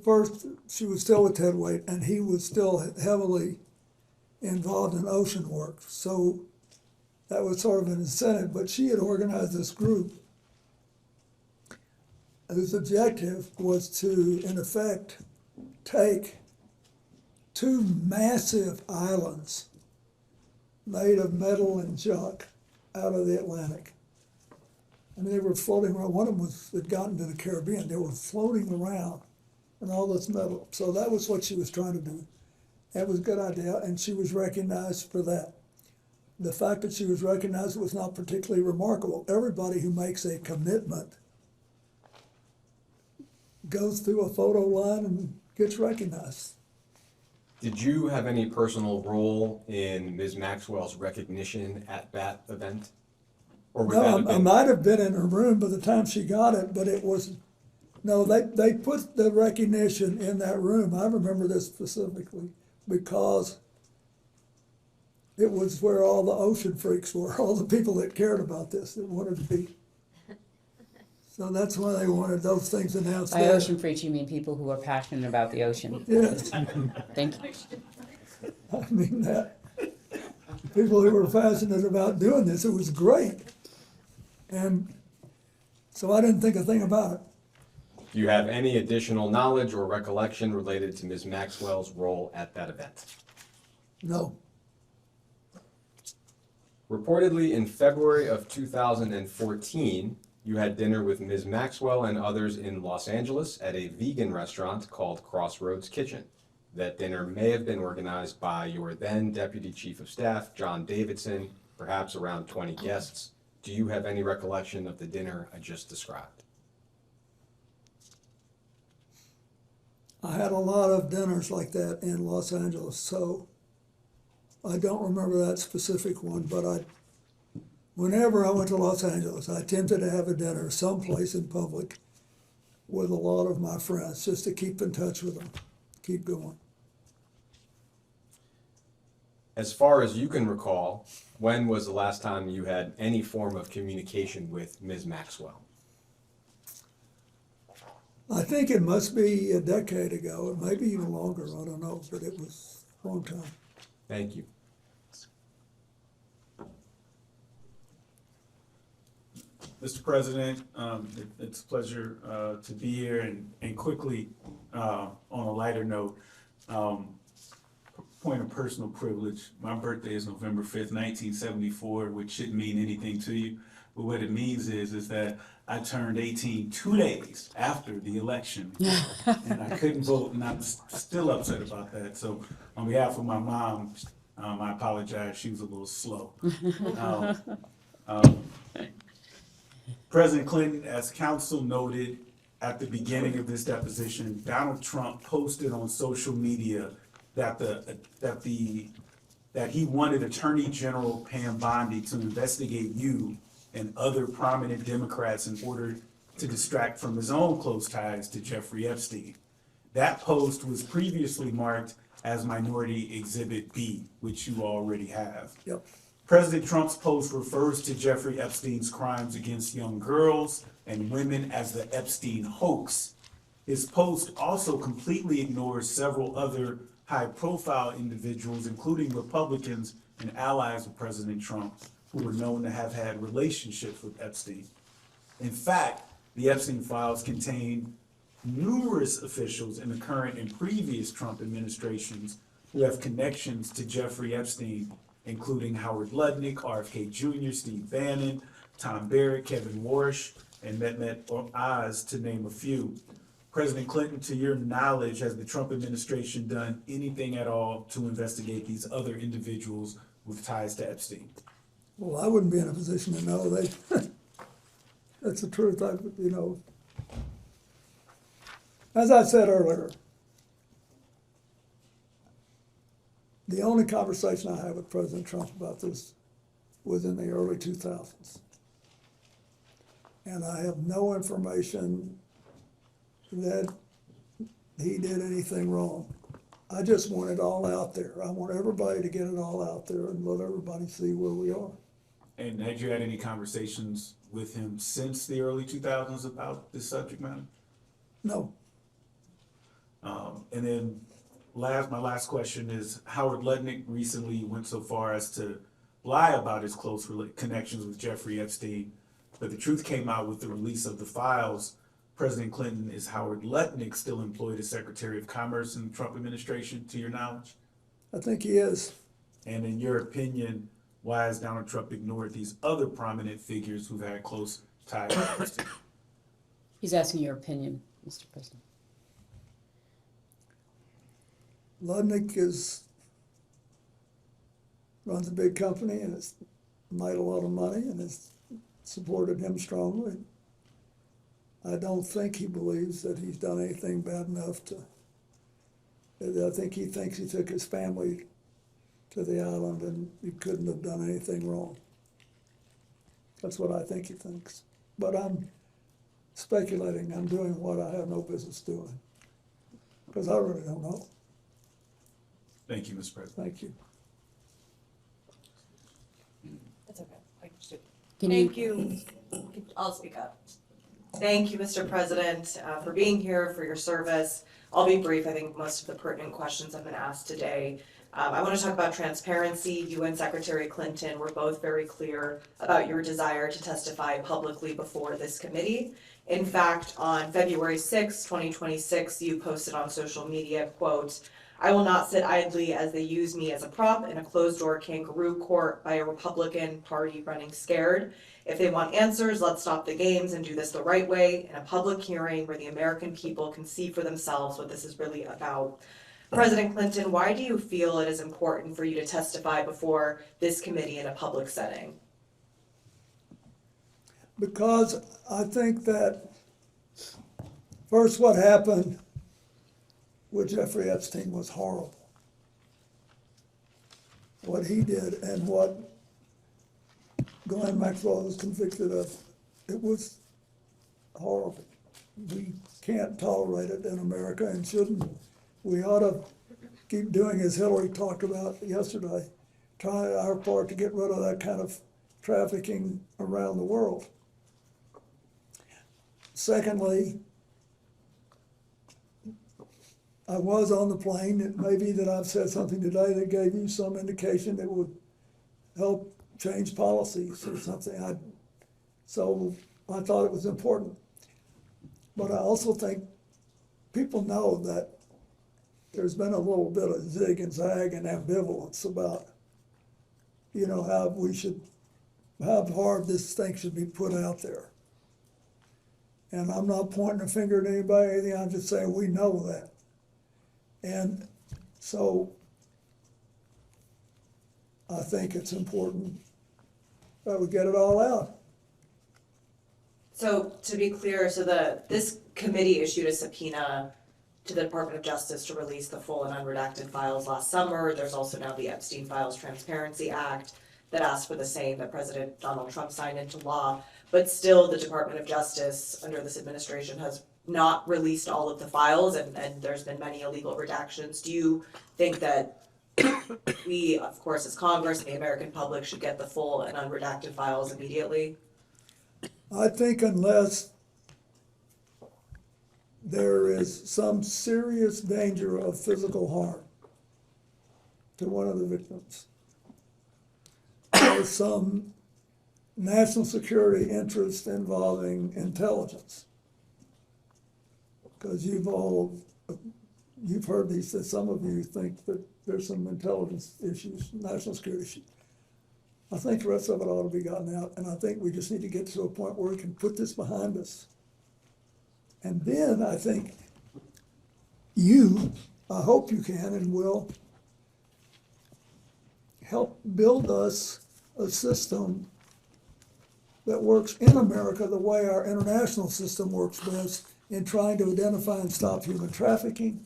First, she was still with Ted Wade, and he was still heavily involved in ocean work. So that was sort of an incentive, but she had organized this group whose objective was to, in effect, take two massive islands made of metal and junk out of the Atlantic. I mean, they were floating around. One of them had gotten to the Caribbean. They were floating around in all this metal. So that was what she was trying to do. That was a good idea, and she was recognized for that. The fact that she was recognized was not particularly remarkable. Everybody who makes a commitment goes through a photo line and gets recognized. Did you have any personal role in Ms. Maxwell's recognition at that event? Or would that have No, I been... might have been in her room by the time she got it, but it was, no, they put the recognition in that room. I remember this specifically because it was where all the ocean freaks were, all the people that cared about this, that wanted to be. So that's why they wanted those things announced By there. ocean freaks, you mean people who are passionate about the ocean? Yes. Thank you. I mean that. People who were passionate about doing this, it was great. And so I didn't think a thing about it. Do you have any additional knowledge or recollection related to Ms. Maxwell's role at that event? No. Reportedly, in February of 2014, you had dinner with Ms. Maxwell and others in Los Angeles at a vegan restaurant called Crossroads Kitchen. That dinner may have been organized by your then Deputy Chief of Staff, John Davidson, perhaps around 20 guests. Do you have any recollection of the dinner I just described? I had a lot of dinners like that in Los Angeles, so I don't remember that specific one, but whenever I went to Los Angeles, I attempted to have a dinner someplace in public with a lot of my friends, just to keep in touch with them, keep going. As far as you can recall, when was the last time you had any form of communication with Ms. Maxwell? I think it must be a decade ago, it may be even longer, I don't know, but it was a long time. Thank you. Mr. President, it's a pleasure to be here, and quickly, on a lighter note, point of personal privilege, my birthday is November 5th, 1974, which shouldn't mean anything to you, but what it means is that I turned 18 2 days after the election, and I couldn't vote, and I'm still upset about that. So on behalf of my mom, I apologize, she was a little slow. President Clinton, as counsel noted at the beginning of this deposition, Donald Trump posted on social media that he wanted Attorney General Pam Bondi to investigate you and other prominent Democrats in order to distract from his own close ties to Jeffrey Epstein. That post was previously marked as Minority Exhibit B, which you already have. Yep. President Trump's post refers to Jeffrey Epstein's crimes against young girls and women as the Epstein hoax. His post also completely ignores several other high-profile individuals, including Republicans and allies of President Trump, who were known to have had relationships with Epstein. In fact, the Epstein files contain numerous officials in the current and previous Trump administrations who have connections to Jeffrey Epstein, including Howard Lutnick, RFK Jr., Steve Bannon, Tom Barrett, Kevin Warsh, and Mehmet Oz, to name a few. President Clinton, to your knowledge, has the Trump administration done anything at all to investigate these other individuals with ties to Epstein? Well, I wouldn't be in a position to know. That's the truth. As I said earlier, the only conversation I had with President Trump about this was in the early 2000s. And I have no information that he did anything wrong. I just want it all out there. I want everybody to get it all out there and let everybody see where we are. And had you had any conversations with him since the early 2000s about this subject matter? No. And then my last question is, Howard Lutnick recently went so far as to lie about his close connections with Jeffrey Epstein, but the truth came out with the release of the files. President Clinton, is Howard Lutnick still employed as Secretary of Commerce in the Trump administration, to your knowledge? I think he is. And in your opinion, why has Donald Trump ignored these other prominent figures who've had close ties to Epstein? He's asking your opinion, Mr. President. Lutnick runs a big company and has made a lot of money and has supported him strongly. I don't think he believes that he's done anything bad enough I think he thinks he took his family to the island and he couldn't have done anything wrong. That's what I think he thinks. But I'm speculating. I'm doing what I have no business doing. Because I really don't know. Thank you, Mr. President. Thank you. That's okay. Thank you. I'll speak up. Thank you, Mr. President, for being here, for your service. I'll be brief. I think most of the pertinent questions have been asked today. I want to talk about transparency. You and Secretary Clinton were both very clear about your desire to testify publicly before this committee. In fact, on February 6, 2026, you posted on social media, quote, "I will not sit idly as they use me as a prop in a closed-door kangaroo court by a Republican Party running scared. If they want answers, let's stop the games and do this the right way in a public hearing where the American people can see for themselves what this is really about." President Clinton, why do you feel it is important for you to testify before this committee in a public setting? Because I think that first what happened with Jeffrey Epstein was horrible. What he did and what Ghislaine Maxwell was convicted of, it was horrible. We can't tolerate it in America and shouldn't. We ought to keep doing as Hillary talked about yesterday, trying our part to get rid of that kind of trafficking around the world. Secondly, I was on the plane. It may be that I've said something today that gave you some indication that would help change policies or something. So I thought it was important. But I also think people know that there's been a little bit of zig and zag and ambivalence about, how hard this thing should be put out there. And I'm not pointing a finger at anybody or anything, I'm just saying we know that. And so I think it's important that we get it all out. So to be clear, this committee issued a subpoena to the Department of Justice to release the full and unredacted files last summer. There's also now the Epstein Files Transparency Act that asked for the same that President Donald Trump signed into law. But still, the Department of Justice under this administration has not released all of the files, and there's been many illegal redactions. Do you think that we, of course, as Congress and the American public should get the full and unredacted files immediately? I think unless there is some serious danger of physical harm to one of the victims, or some national security interest involving intelligence, because you've heard these, that some of you think that there's some intelligence issues, national security issues. I think the rest of it ought to be gotten out, and I think we just need to get to a point where we can put this behind us. And then I think I hope you can and will help build us a system that works in America the way our international system works best in trying to identify and stop human trafficking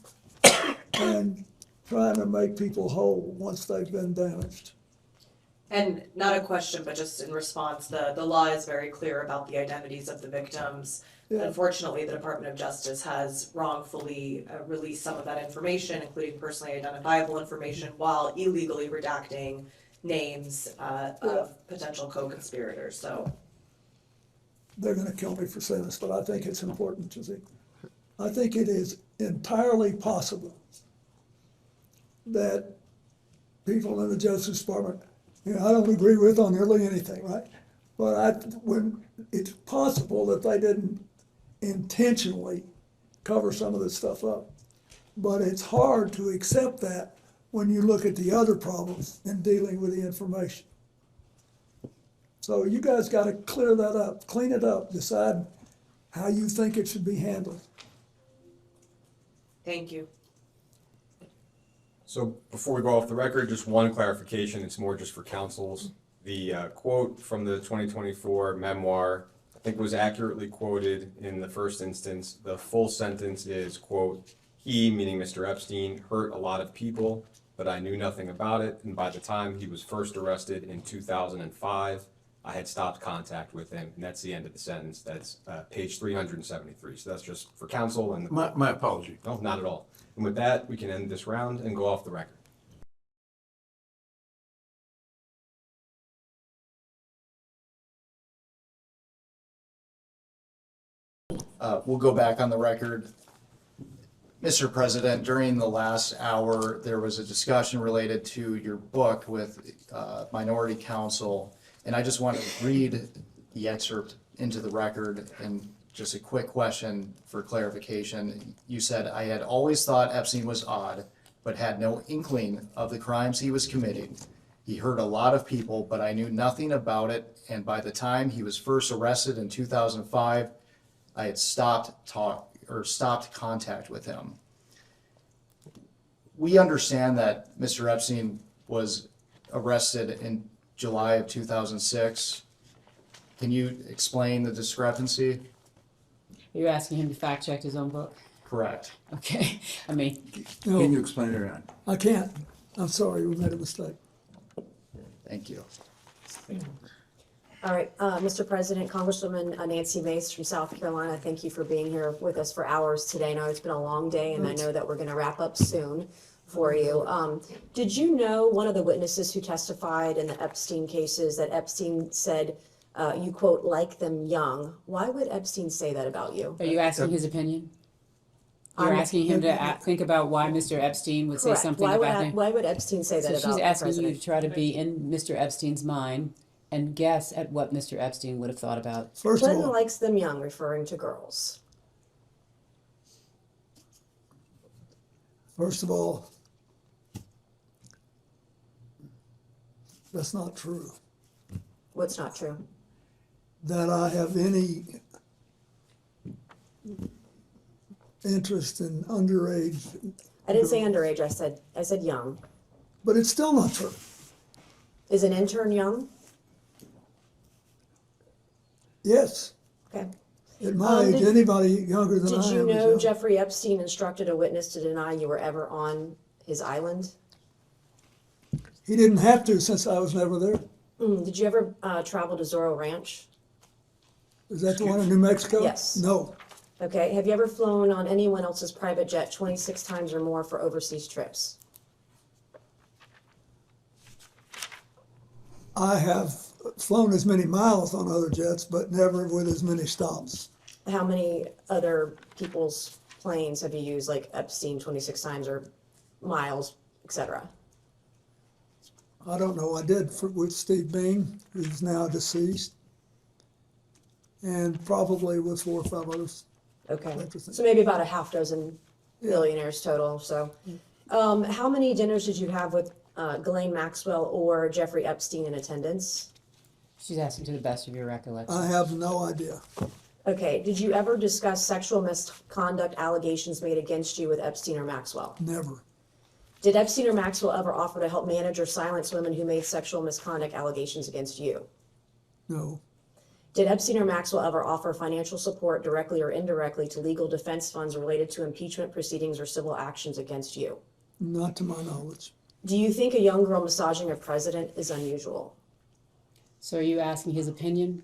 and trying to make people whole once they've been damaged. And not a question, but just in response, the law is very clear about the identities of the victims. Yeah. Unfortunately, the Department of Justice has wrongfully released some of that information, including personally identifiable information, while illegally redacting names of potential co-conspirators. So They're going to kill me for saying this, but I think it's important to see. I think it is entirely possible that people in the Justice Department, I don't agree with on nearly anything, right? But when it's possible that they didn't intentionally cover some of this stuff up. But it's hard to accept that when you look at the other problems in dealing with the information. So you guys got to clear that up, clean it up, decide how you think it should be handled. thank you. So before we go off the record, just one clarification, it's more just for councils. The quote from the 2024 memoir, I think was accurately quoted in the first instance. The full sentence is, quote, "He," meaning Mr. Epstein, "hurt a lot of people, but I knew nothing about it. And by the time he was first arrested in 2005, I had stopped contact with him." And that's the end of the sentence. That's page 373. So that's just for council and My apology. no, not at all. And with that, we can end this round and go off the record. We'll go back on the record. Mr. President, during the last hour, there was a discussion related to your book with Minority Counsel, and I just want to read the excerpt into the record, and just a quick question for clarification. You said, "I had always thought Epstein was odd, but had no inkling of the crimes he was committing. He hurt a lot of people, but I knew nothing about it, and by the time he was first arrested in 2005, I had stopped contact with him." We understand that Mr. Epstein was arrested in July of 2006. Can you explain the discrepancy? Are you asking him to fact check his own book? Correct. Okay, I mean, No. Can you explain it or not? I can't. I'm sorry, we made a mistake. Thank you. All right, Mr. President, Congresswoman Nancy Mace from South Carolina, thank you for being here with us for hours today. I know it's been a long day, and I know that we're going to wrap up soon for you. Did you know one of the witnesses who testified in the Epstein cases that Epstein said, you quote, "like them young"? Why would Epstein say that about you? are you asking his opinion? You're asking him to think about why Mr. Epstein would say Correct. something Why about would, him? why would Epstein say that So about she's the asking you president? to try to be in Mr. Epstein's mind and guess at what Mr. Epstein would have thought about. First of Clinton all, likes them young, referring to girls. that's not true. What's not true? That I have any interest in underage. I didn't say underage, I said young. But it's still not true. Is an intern young? Yes, Okay. at my age, anybody younger than I am Did is you know young. Jeffrey Epstein instructed a witness to deny you were ever on his island? He didn't have to since I was never there. Did you ever travel to Zorro Ranch? Is that the one in New Mexico? Yes. No. Okay. Have you ever flown on anyone else's private jet 26 times or more for overseas trips? I have flown as many miles on other jets, but never with as many stops. How many other people's planes have you used, like Epstein 26 times or miles, etc.? I don't know. I did with Steve Bing, who's now deceased, and probably with 4 or 5 others. Okay. So maybe about a half dozen billionaires total. So, how many dinners did you have with Ghislaine Maxwell or Jeffrey Epstein in attendance? She's asking to the best of your recollection. I have no idea. Okay. Did you ever discuss sexual misconduct allegations made against you with Epstein or Maxwell? Never. Did Epstein or Maxwell ever offer to help manage or silence women who made sexual misconduct allegations against you? No. Did Epstein or Maxwell ever offer financial support directly or indirectly to legal defense funds related to impeachment proceedings or civil actions against you? Not to my knowledge. Do you think a young girl massaging a president is unusual? So are you asking his opinion?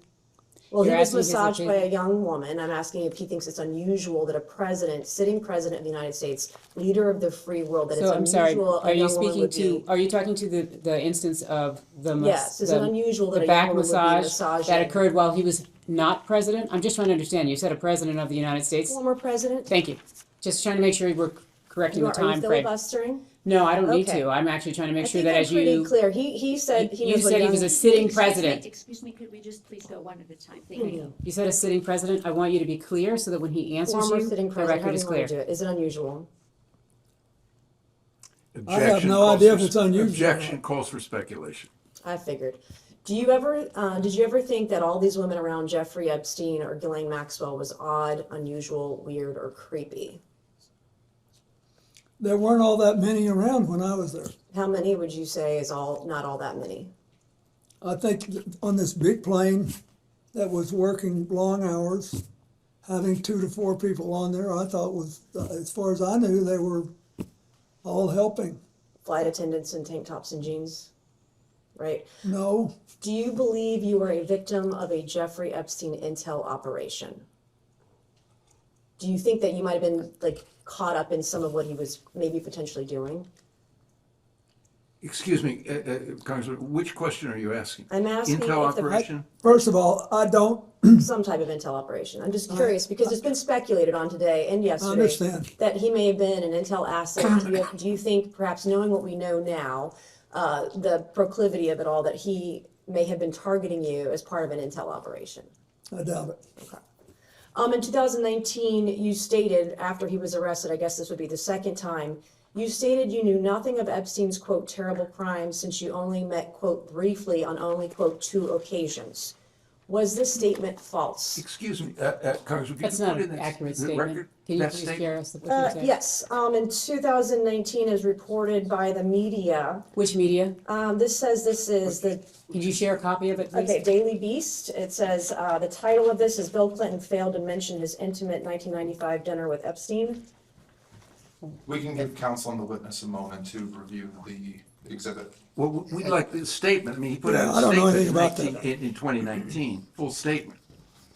Well, he You're was asking his massaged by opinion? a young woman. I'm asking if he thinks it's unusual that a president, sitting president of the United States, leader of the free world, that So I'm it's sorry, unusual are a you young woman speaking would to, be. are you talking to the instance of the Yes, is it unusual that the a young back woman would be massage massaging? that occurred while he was not president? I'm just trying to understand. You said a president of the United States? Former president? Thank you. Just trying to make sure we're correcting the Are you time frame. filibustering? No, I don't need Okay. to. I'm actually trying to make I sure think that I'm as pretty you. clear. He said he You knows what said he young- was a sitting president. Excuse me, could we just please go one at a time? Thank you. You said a sitting president. I want you to be clear so that when he answers Former you, sitting the president, how record do is you want clear. to do it? Is it unusual? I have no idea if it's unusual. Objection calls for speculation. I figured. Did you ever think that all these women around Jeffrey Epstein or Ghislaine Maxwell was odd, unusual, weird, or creepy? There weren't all that many around when I was there. How many would you say is not all that many? I think on this big plane that was working long hours, having 2 to 4 people on there, I thought was, as far as I knew, they were all helping. Flight attendants in tank tops and jeans, right? No. Do you believe you were a victim of a Jeffrey Epstein intel operation? Do you think that you might have been caught up in some of what he was maybe potentially doing? Excuse me, Congressman, which question are you asking? I'm asking Intel if the- operation? First of all, I don't, Some type of intel operation. I'm just curious because it's been speculated on today and yesterday understand. that he may have been an intel asset. Do you think, perhaps knowing what we know now, the proclivity of it all, that he may have been targeting you as part of an intel operation? I doubt it. In 2019, you stated after he was arrested, I guess this would be the second time, you stated you knew nothing of Epstein's, quote, terrible crimes since you only met, quote, briefly on only, quote, 2 occasions. Was this statement false? Excuse me, Congressman. That's not an accurate statement. Can you please share us what you said? Yes, in 2019, as reported by the media. Which media? This says this is the. Could you share a copy of it, please? Okay, Daily Beast. It says, the title of this is Bill Clinton failed to mention his intimate 1995 dinner with Epstein. We can give counsel and the witness a moment to review the exhibit. Well, we'd like the statement. I mean, he put Yeah, out I a don't know statement anything about in 2019, full statement.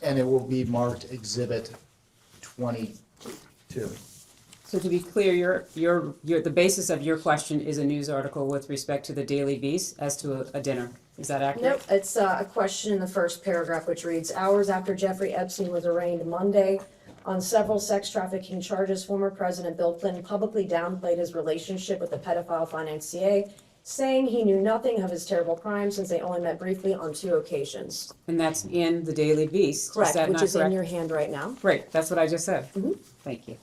And it will be marked Exhibit 22. So to be clear, the basis of your question is a news article with respect to the Daily Beast as to a dinner. Is that accurate? Nope, it's a question in the first paragraph, which reads, hours after Jeffrey Epstein was arraigned Monday on several sex trafficking charges, former President Bill Clinton publicly downplayed his relationship with the pedophile financier, saying he knew nothing of his terrible crimes since they only met briefly on 2 occasions. And that's in the Daily Beast. Correct, Is that which not is in correct? your hand right now. Great, that's what I just said. Thank you.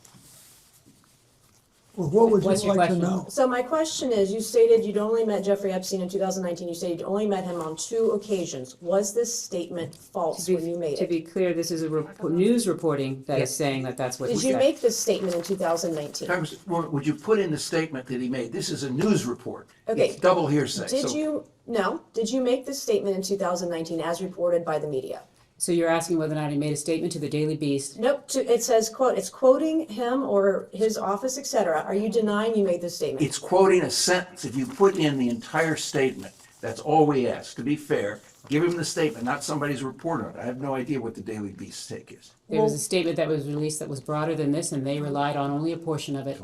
Well, what would What's you your like to question? know? So my question is, you stated you'd only met Jeffrey Epstein in 2019. You stated you only met him on 2 occasions. Was this statement false when you made To it? be clear, this is a news reporting that is saying that that's what he Did said. you make this statement in 2019? Congressman, would you put in the statement that he made? This is a news report. Okay. It's double hearsay. Did So you make this statement in 2019 as reported by the media? So you're asking whether or not he made a statement to the Daily Beast? Nope, it says, quote, it's quoting him or his office, etc. Are you denying you made this statement? It's quoting a sentence. If you put in the entire statement, that's all we ask. To be fair, give him the statement, not somebody's report on it. I have no idea what the Daily Beast take is. There was a statement that was released that was broader than this, and they relied on only a portion of it.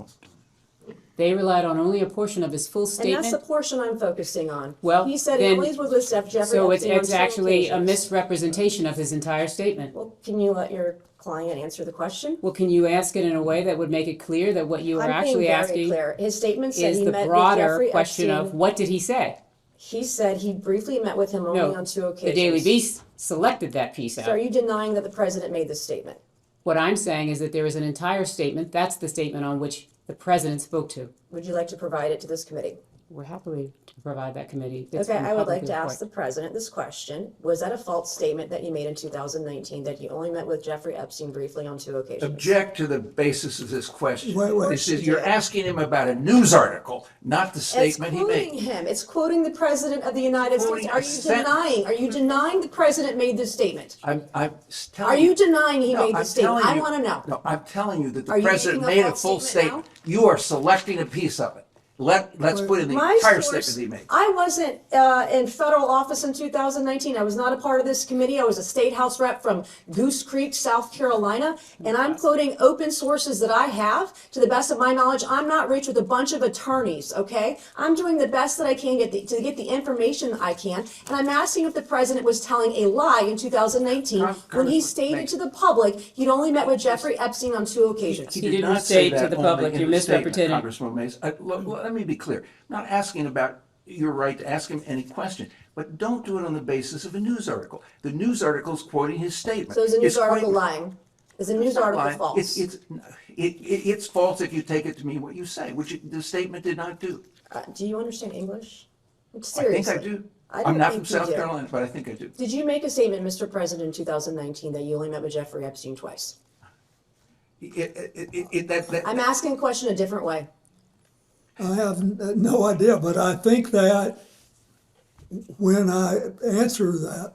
They relied on only a portion of his full And that's statement. the portion I'm focusing on. Well, He said he then- only was with Jeffrey So Epstein on it's 2 actually a occasions. misrepresentation of his entire statement. Well, can you let your client answer the question? Well, can you ask it in a way that would make it clear that what you are I'm being actually very asking clear. His statement said is he the met with broader Jeffrey question of Epstein. what did he say? He said he briefly met with him only No, on 2 the occasions. Daily Beast selected that piece So are out. you denying that the president made this statement? What I'm saying is that there is an entire statement, that's the statement on which the president spoke to. Would you like to provide it to this committee? We're happily to provide that committee. It's Okay, been I would like publicly to ask the reported. president this question. Was that a false statement that you made in 2019, that you only met with Jeffrey Epstein briefly on 2 occasions? Object to the basis of this question. Wait. This is, you're asking him about a news article, not the statement he It's quoting made. him. It's quoting the president of the United States. Quoting Are a you sentence. denying the president made this statement? I'm telling Are you denying he No, made I'm this statement? telling I you- want to know. No, I'm telling you that the Are you president making a made a false full statement statement. You are selecting a piece of it. Let's put in the My entire source- statement he made. I wasn't in federal office in 2019. I was not a part of this committee. I was a state house rep from Goose Creek, South Carolina, and I'm quoting open sources that I have. To the best of my knowledge, I'm not rich with a bunch of attorneys, okay? I'm doing the best that I can to get the information I can, and I'm asking if the president was telling a lie in 2019 when he stated to the public he'd only met with Jeffrey Epstein on 2 occasions. He didn't not say say to that the only public, in you're the statement, misrepresenting. Congressman Mays. Let me be clear. I'm not asking about your right to ask him any question, but don't do it on the basis of a news article. The news article is quoting his statement. So is the news It's quoting- article lying? Is the news It's not article lying. false? It's false if you take it to mean what you say, which the statement did not do. Do you understand English? I think Seriously. I do. I I'm don't not think from you South do. Carolina, but I think I do. Did you make a statement, Mr. President, in 2019 that you only met with Jeffrey Epstein twice? I'm asking a question a different way. I have no idea, but I think that when I answer that,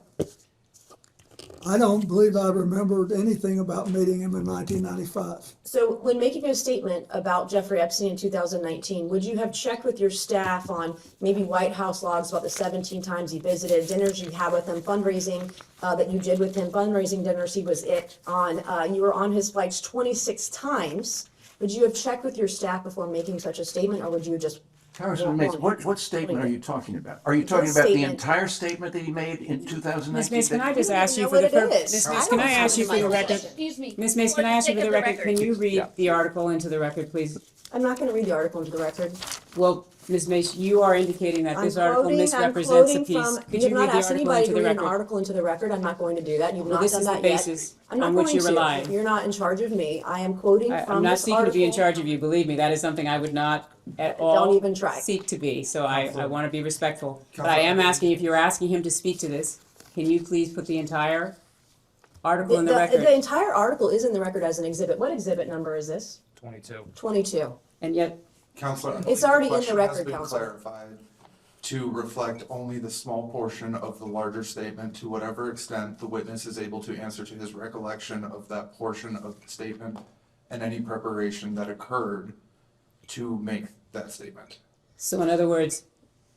I don't believe I remembered anything about meeting him in 1995. So when making a statement about Jeffrey Epstein in 2019, would you have checked with your staff on maybe White House logs about the 17 times he visited, dinners you had with him, fundraising that you did with him, fundraising dinners he was on, you were on his flights 26 times. Would you have checked with your staff before making such a statement, or would you have just Congressman Mays, what statement are you talking about? Are you talking This about the statement- entire statement that he made in 2019? Ms. Mace, can I just You don't ask you know for what the it purpose? is. Ms. I Mace, don't can I have ask you it for in the my record? possession. Excuse me. Ms. Mace, can I ask you for the record? Can you read the article into the record, please? I'm not gonna read the article into the record. Well, Ms. Mace, you are indicating that this I'm article quoting, misrepresents a I'm piece. quoting from, Could you you have read not the asked article anybody into to the read an record? article into the record. I'm not going to do that. You've Well, not this done is the that yet. basis I'm not on which going you're to. relying. You're not in charge of me. I am quoting I'm from not this seeking to be in article. charge of you, believe me, that is something I would not at all even try. seek to be, so I want to be respectful. But I am asking, if you're asking him to speak to this, can you please put the entire article in the record? The entire article is in the record as an exhibit. What exhibit number is this? 22. 22. And yet, Counselor, I It's believe already in the question record, has been Counselor. clarified to reflect only the small portion of the larger statement, to whatever extent the witness is able to answer to his recollection of that portion of the statement and any preparation that occurred to make that statement. so in other words,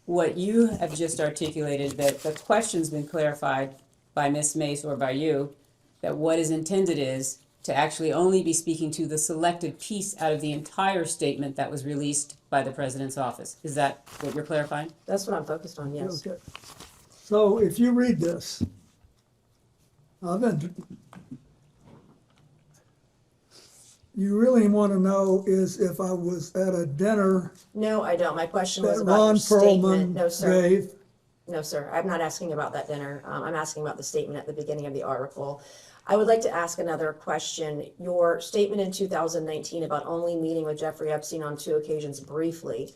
what you have just articulated, that the question's been clarified by Ms. Mace or by you, that what is intended is to actually only be speaking to the selected piece out of the entire statement that was released by the president's office. Is that what you're clarifying? That's what I'm focused on, yes. Okay. So if you read this, you really want to know is if I was at a dinner No, I don't. My question was that about your Ron statement. Perlman No, sir. gave. No, sir. I'm not asking about that dinner. I'm asking about the statement at the beginning of the article. I would like to ask another question. Your statement in 2019 about only meeting with Jeffrey Epstein on 2 occasions briefly.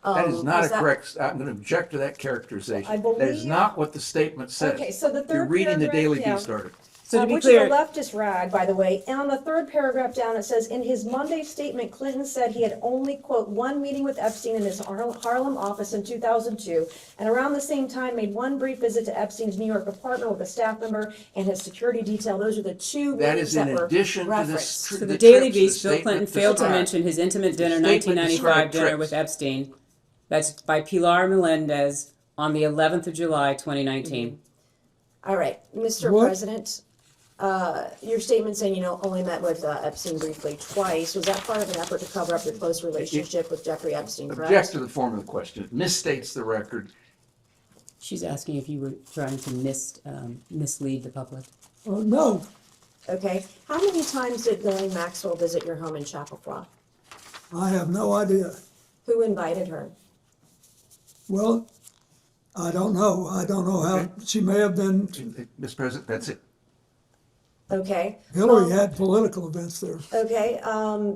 That is not was that- correct. I'm going to object to that characterization. I That is believe- not what the statement says. Okay, so the You're third reading the paragraph, Daily yeah. Beast article. So to be which clear- is a leftist rag, by the way. And on the third paragraph down, it says, in his Monday statement, Clinton said he had only, quote, one meeting with Epstein in his Harlem office in 2002, and around the same time made one brief visit to Epstein's New York apartment with a staff member and his security detail. Those are the 2 That meetings is in that were addition to this. referenced. So the Daily trips, Beast, the Bill Clinton statement failed to described. mention his intimate dinner, The statement 1995 described dinner trips. with Epstein. That's by Pilar Melendez on the 11th of July, 2019. All right, Mr. What? President, your statement saying you only met with Epstein briefly twice, was that part of an effort to cover up your close relationship with Jeffrey Epstein, correct? Object to the form of the question. It misstates the record. She's asking if you were trying to mislead the public. No, Okay, how many times did Ghislaine Maxwell visit your home in Chappaqua? I have no idea. Who invited her? Well, I don't know. I don't know how, she may have been, Mr. President, that's it. Okay. Hillary had political events there. Okay,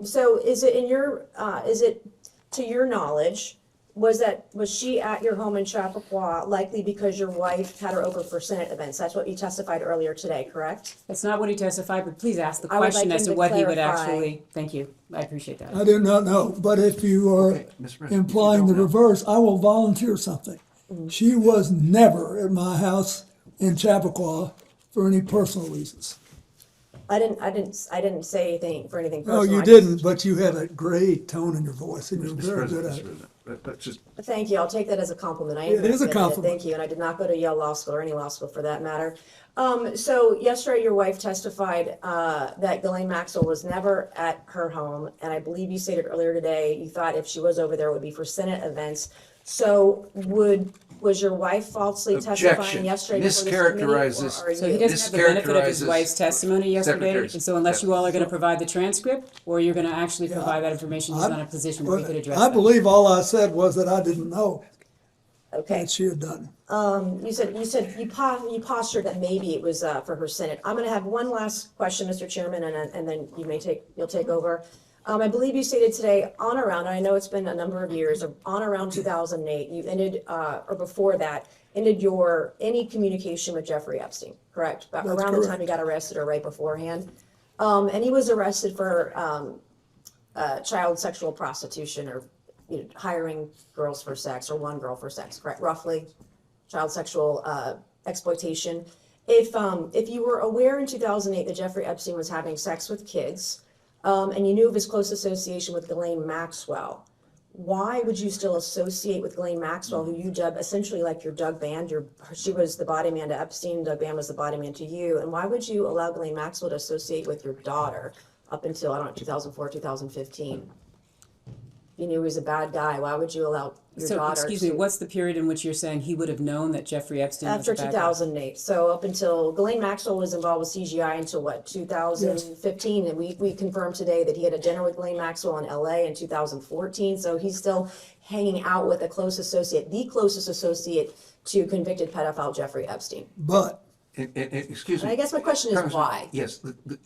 so is it is it to your knowledge, was she at your home in Chappaqua likely because your wife had her over for Senate events? That's what you testified earlier today, correct? That's not what he testified, but please ask the I would question like as him to to what he would clarify. actually, thank you, I appreciate that. I do not know, but if you are Okay, Mr. President, implying if the you don't know. reverse, I will volunteer something. She was never at my house in Chappaqua for any personal reasons. I didn't say anything for anything No, personal. you I didn't, but you had a great tone in your voice and you're Mr. very President, good Mr. at it. President, that's just, Thank you. I'll take that as a compliment. I It is a admit compliment. Thank you. And I did not go to Yale Law School or any law school for that matter. So yesterday, your wife testified that Ghislaine Maxwell was never at her home, and I believe you stated earlier today you thought if she was over there, it would be for Senate events. So was your wife falsely testifying Objection. yesterday before this committee, Mischaracterizes- or are So he you? doesn't have the benefit of his Mischaracterizes wife's testimony yesterday, Secretary's and so unless you all are gonna provide the transcript, or you're gonna actually provide that information, he's not in a position where he could address I that. believe all I said was that I didn't know Okay. that she had done. You postured that maybe it was for her Senate. I'm going to have one last question, Mr. Chairman, and then you'll take over. I believe you stated today on around, I know it's been a number of years, on around 2008, you ended, or before that, ended any communication with Jeffrey Epstein, correct? That's Around the time correct. he got arrested or right beforehand. And he was arrested for child sexual prostitution or hiring girls for sex or one girl for sex, correct? Roughly, child sexual exploitation. If you were aware in 2008 that Jeffrey Epstein was having sex with kids, and you knew of his close association with Ghislaine Maxwell, why would you still associate with Ghislaine Maxwell, who you dub essentially like your Doug Band? She was the body man to Epstein, Doug Band was the body man to you, and why would you allow Ghislaine Maxwell to associate with your daughter up until, I don't know, 2004, 2015? you knew he was a bad guy, why would you allow your So, daughter excuse me, to- what's the period in which you're saying he would have known that Jeffrey Epstein was After a bad guy? 2008, so up until Ghislaine Maxwell was involved with CGI until what, 2015? And we confirmed today that he had a dinner with Ghislaine Maxwell in LA in 2014, so he's still hanging out with a close associate, the closest associate to convicted pedophile Jeffrey Epstein. But Excuse me. I guess my question is Congressman, why? Yes, the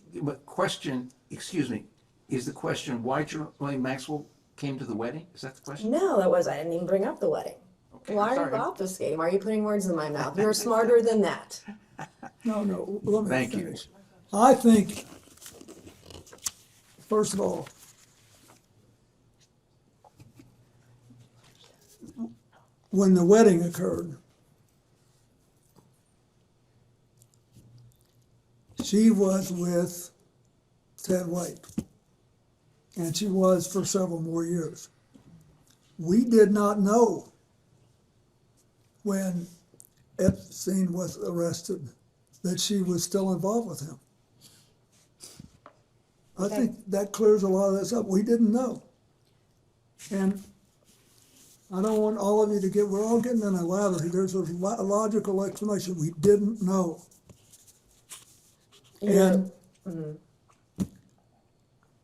question, excuse me, is the question why Ghislaine Maxwell came to the wedding? Is that the question? No, I didn't even bring up the wedding. Okay, Why are sorry. you obfuscating? Why are you putting words in my mouth? You're smarter than that. no, let me Thank you. finish. I think, first of all, when the wedding occurred, she was with Ted White, and she was for several more years. We did not know when Epstein was arrested that she was still involved with him. I think that clears a lot of this up. We didn't know. And I don't want all of you to we're all getting in a lather. There's a logical explanation. We didn't know. And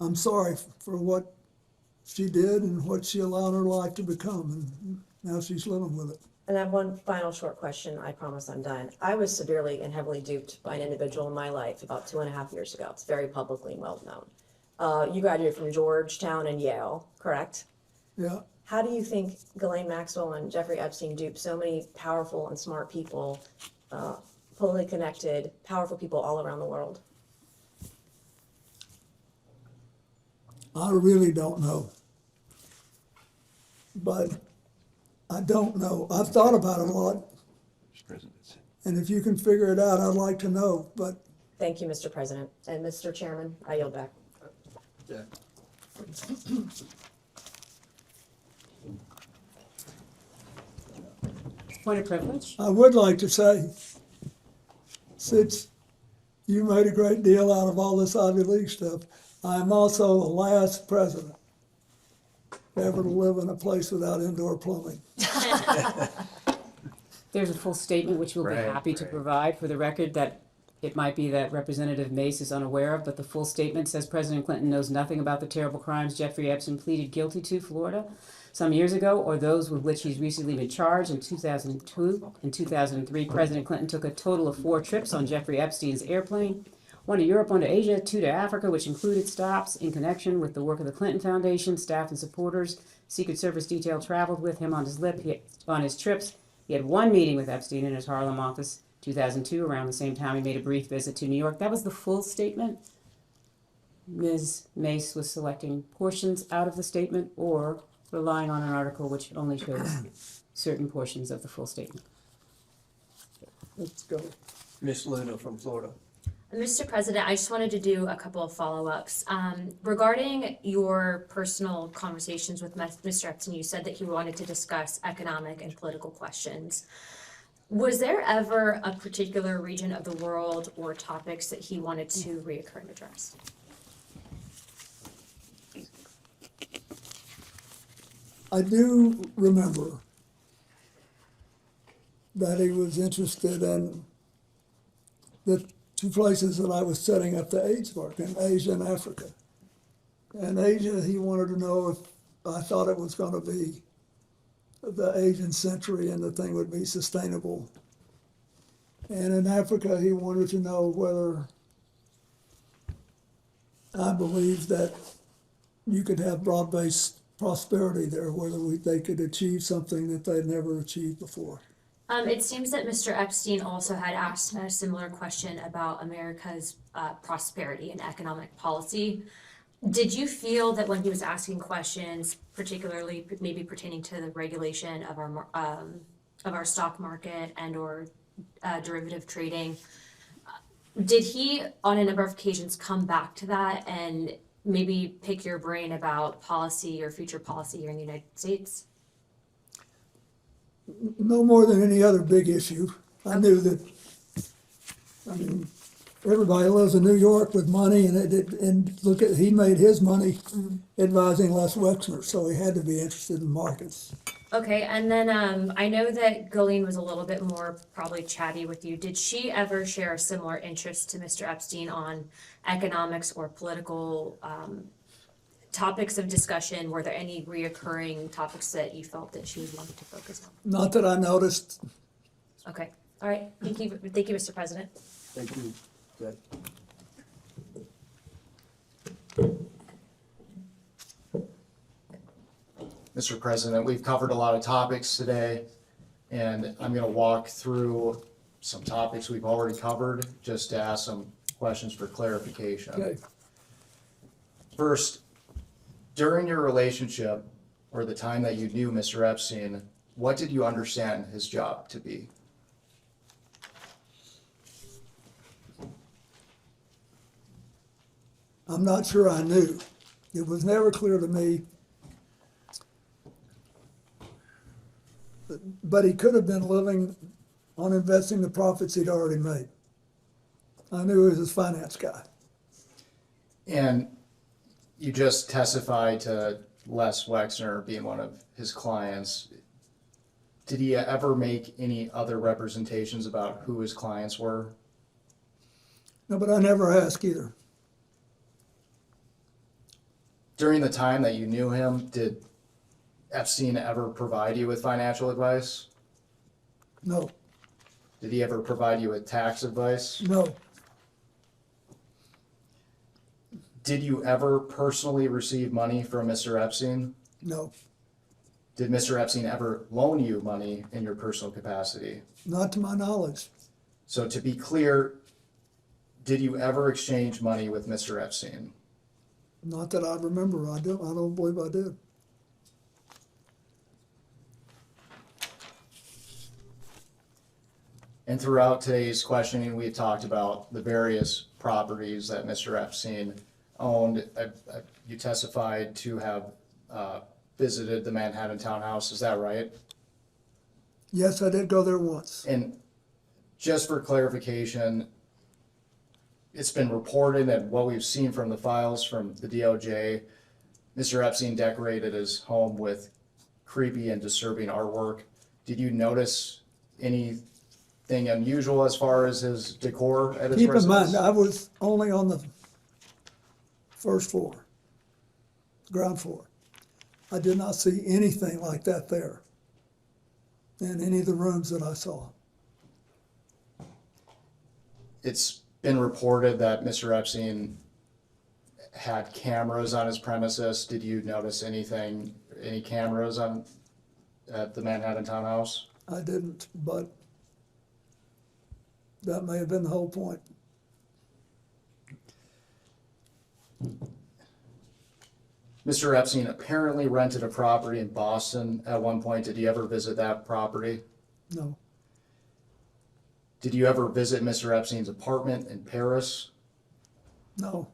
I'm sorry for what she did and what she allowed her life to become, and now she's living with it. And I have one final short question. I promise I'm done. I was severely and heavily duped by an individual in my life about 2.5 years ago. It's very publicly well known. You graduated from Georgetown and Yale, correct? Yeah. How do you think Ghislaine Maxwell and Jeffrey Epstein duped so many powerful and smart people, fully connected, powerful people all around the world? I really don't know. But I don't know. I've thought about it a lot. And if you can figure it out, I'd like to know, but. Thank you, Mr. President. And Mr. Chairman, I yield back. Yeah. Point of privilege? I would like to say, since you made a great deal out of all this Ivy League stuff, I am also the last president ever to live in a place without indoor plumbing. There's a full statement which we'll be happy to provide for the record that it might be that Representative Mace is unaware of, but the full statement says President Clinton knows nothing about the terrible crimes Jeffrey Epstein pleaded guilty to, Florida, some years ago, or those with which he's recently been charged. In 2002 and 2003, President Clinton took a total of 4 trips on Jeffrey Epstein's airplane, 1 to Europe, 1 to Asia, 2 to Africa, which included stops in connection with the work of the Clinton Foundation, staff and supporters. Secret Service detail traveled with him on his trips. He had 1 meeting with Epstein in his Harlem office. 2002, around the same time, he made a brief visit to New York. That was the full statement. Ms. Mace was selecting portions out of the statement or relying on an article which only shows certain portions of the full statement. Let's go. Miss Luna from Florida. Mr. President, I just wanted to do a couple of follow-ups. Regarding your personal conversations with Mr. Epstein, you said that he wanted to discuss economic and political questions. Was there ever a particular region of the world or topics that he wanted to reoccur and address? I do remember that he was interested in the 2 places that I was setting up the AIDS work, in Asia and Africa. In Asia, he wanted to know if I thought it was going to be the Asian century and the thing would be sustainable. And in Africa, he wanted to know whether I believed that you could have broad-based prosperity there, whether they could achieve something that they'd never achieved before. It seems that Mr. Epstein also had asked a similar question about America's prosperity and economic policy. Did you feel that when he was asking questions, particularly maybe pertaining to the regulation of our stock market and or derivative trading, did he on a number of occasions come back to that and maybe pick your brain about policy or future policy here in the United States? No more than any other big issue. I knew that, everybody lives in New York with money, and look at, he made his money advising Les Wexner, so he had to be interested in markets. Okay, and then I know that Ghislaine was a little bit more probably chatty with you. Did she ever share a similar interest to Mr. Epstein on economics or political topics of discussion? Were there any reoccurring topics that you felt that she was wanting to focus on? Not that I noticed. Okay, all right. Thank you, Mr. President. Thank you. Good. Mr. President, we've covered a lot of topics today, and I'm going to walk through some topics we've already covered, just to ask some questions for clarification. Okay. First, during your relationship, or the time that you knew Mr. Epstein, what did you understand his job to be? I'm not sure I knew. It was never clear to me. But he could have been living on investing the profits he'd already made. I knew he was his finance guy. And you just testified to Les Wexner being one of his clients. Did he ever make any other representations about who his clients were? No, but I never asked either. During the time that you knew him, did Epstein ever provide you with financial advice? No. Did he ever provide you with tax advice? No. Did you ever personally receive money from Mr. Epstein? No. Did Mr. Epstein ever loan you money in your personal capacity? Not to my knowledge. So to be clear, did you ever exchange money with Mr. Epstein? Not that I remember. I don't believe I did. And throughout today's questioning, we talked about the various properties that Mr. Epstein owned. You testified to have visited the Manhattan townhouse, is that right? Yes, I did go there once. And just for clarification, it's been reported that what we've seen from the files from the DOJ, Mr. Epstein decorated his home with creepy and disturbing artwork. Did you notice anything unusual as far as his decor at his residence? Keep in mind, I was only on the first floor, ground floor. I did not see anything like that there in any of the rooms that I saw. It's been reported that Mr. Epstein had cameras on his premises. Did you notice any cameras at the Manhattan townhouse? I didn't, but that may have been the whole point. Mr. Epstein apparently rented a property in Boston at one point. Did you ever visit that property? No. Did you ever visit Mr. Epstein's apartment in Paris? No.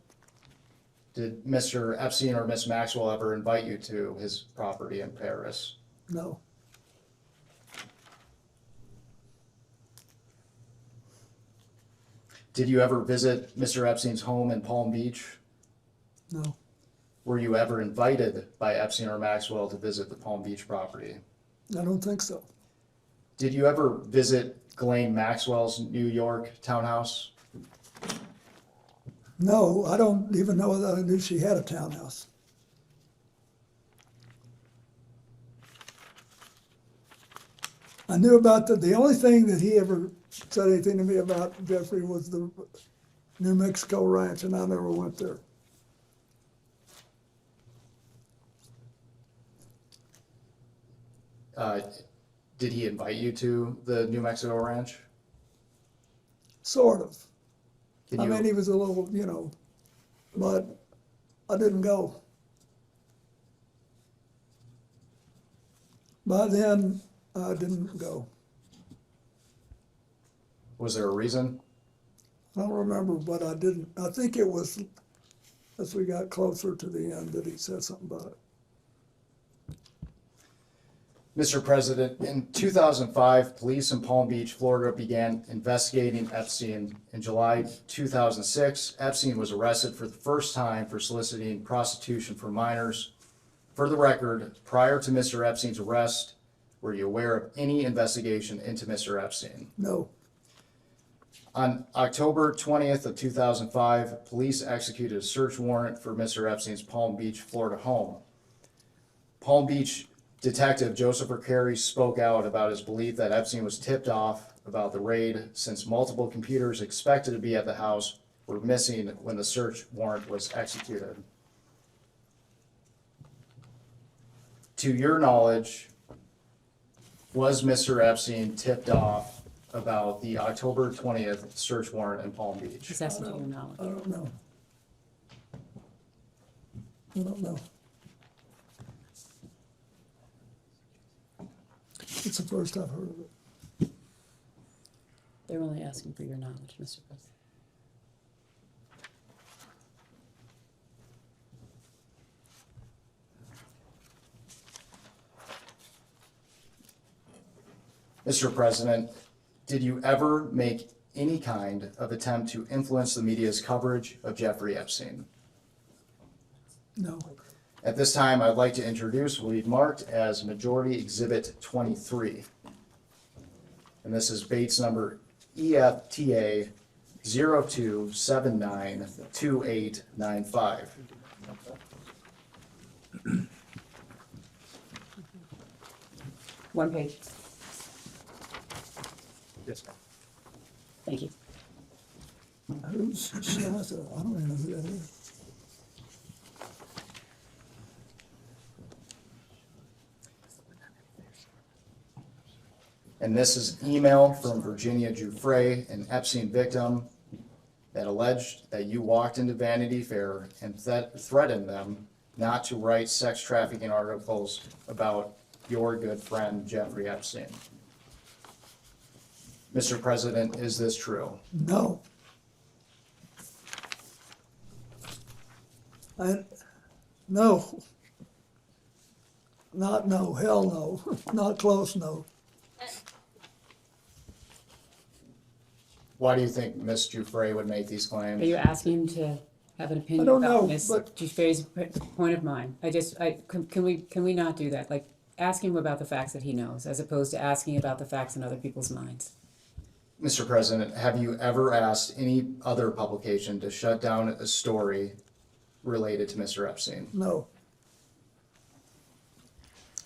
Did Mr. Epstein or Miss Maxwell ever invite you to his property in Paris? No. Did you ever visit Mr. Epstein's home in Palm Beach? No. Were you ever invited by Epstein or Maxwell to visit the Palm Beach property? I don't think so. Did you ever visit Ghislaine Maxwell's New York townhouse? No, I don't even know that I knew she had a townhouse. I knew about the only thing that he ever said anything to me about, Jeffrey, was the New Mexico ranch, and I never went there. Did he invite you to the New Mexico ranch? Sort of. Can I you- mean, he was a little, but I didn't go. By then, I didn't go. Was there a reason? I don't remember, but I didn't. I think it was as we got closer to the end that he said something about it. Mr. President, in 2005, police in Palm Beach, Florida began investigating Epstein. In July 2006, Epstein was arrested for the first time for soliciting prostitution for minors. For the record, prior to Mr. Epstein's arrest, were you aware of any investigation into Mr. Epstein? No. On October 20th of 2005, police executed a search warrant for Mr. Epstein's Palm Beach, Florida home. Palm Beach Detective Joseph Carey spoke out about his belief that Epstein was tipped off about the raid since multiple computers expected to be at the house were missing when the search warrant was executed. To your knowledge, was Mr. Epstein tipped off about the October 20th search warrant in Palm Beach? Just asking to your knowledge. I don't know. I don't know. It's the first I've heard of it. They're only asking for your knowledge, Mr. President. Mr. President, did you ever make any kind of attempt to influence the media's coverage of Jeffrey Epstein? No. At this time, I'd like to introduce what we've marked as Majority Exhibit 23. And this is Bates number EFTA 02792895. One page. Yes, ma'am. Thank you. Who's Shasta? I don't even know who that is. And this is email from Virginia Giuffre, an Epstein victim, that alleged that you walked into Vanity Fair and threatened them not to write sex trafficking articles about your good friend Jeffrey Epstein. Mr. President, is this true? No. No. Not no, hell no, not close no. Why do you think Ms. Giuffre would make these claims? Are you asking to have an opinion don't about know, Ms. but- Giuffre's point of mind? Can we not do that? Like, ask him about the facts that he knows, as opposed to asking about the facts in other people's minds. Mr. President, have you ever asked any other publication to shut down a story related to Mr. Epstein? No.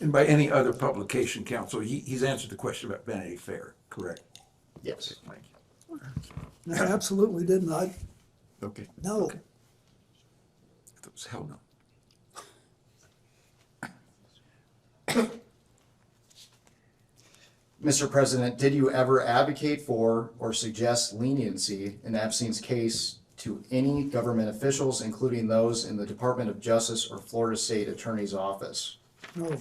And by any other publication, counsel, he's answered the question about Vanity Fair, correct? Yes. Thank you. I absolutely didn't. Okay. No. Okay. I thought it was hell no. Mr. President, did you ever advocate for or suggest leniency in Epstein's case to any government officials, including those in the Department of Justice or Florida State Attorney's Office? No.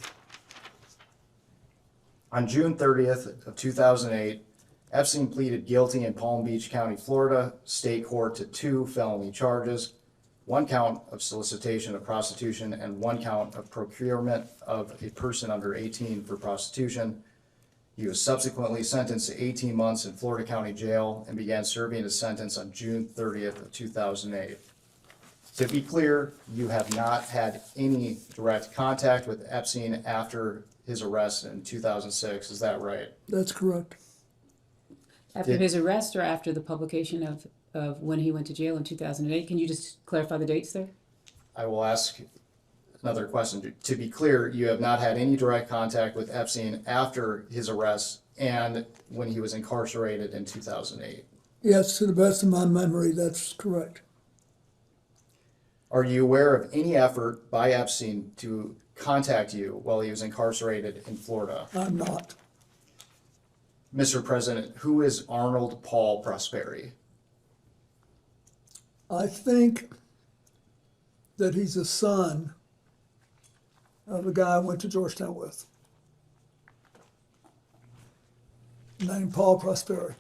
On June 30th of 2008, Epstein pleaded guilty in Palm Beach County, Florida State Court to 2 felony charges, 1 count of solicitation of prostitution and 1 count of procurement of a person under 18 for prostitution. He was subsequently sentenced to 18 months in Florida County Jail and began serving his sentence on June 30th of 2008. To be clear, you have not had any direct contact with Epstein after his arrest in 2006, is that right? That's correct. After his arrest or after the publication of when he went to jail in 2008? Can you just clarify the dates there? I will ask another question. To be clear, you have not had any direct contact with Epstein after his arrest and when he was incarcerated in 2008. Yes, to the best of my memory, that's correct. Are you aware of any effort by Epstein to contact you while he was incarcerated in Florida? I'm not. Mr. President, who is Arnold Paul Prosperi? I think that he's a son of a guy I went to Georgetown with, named Paul Prosperi.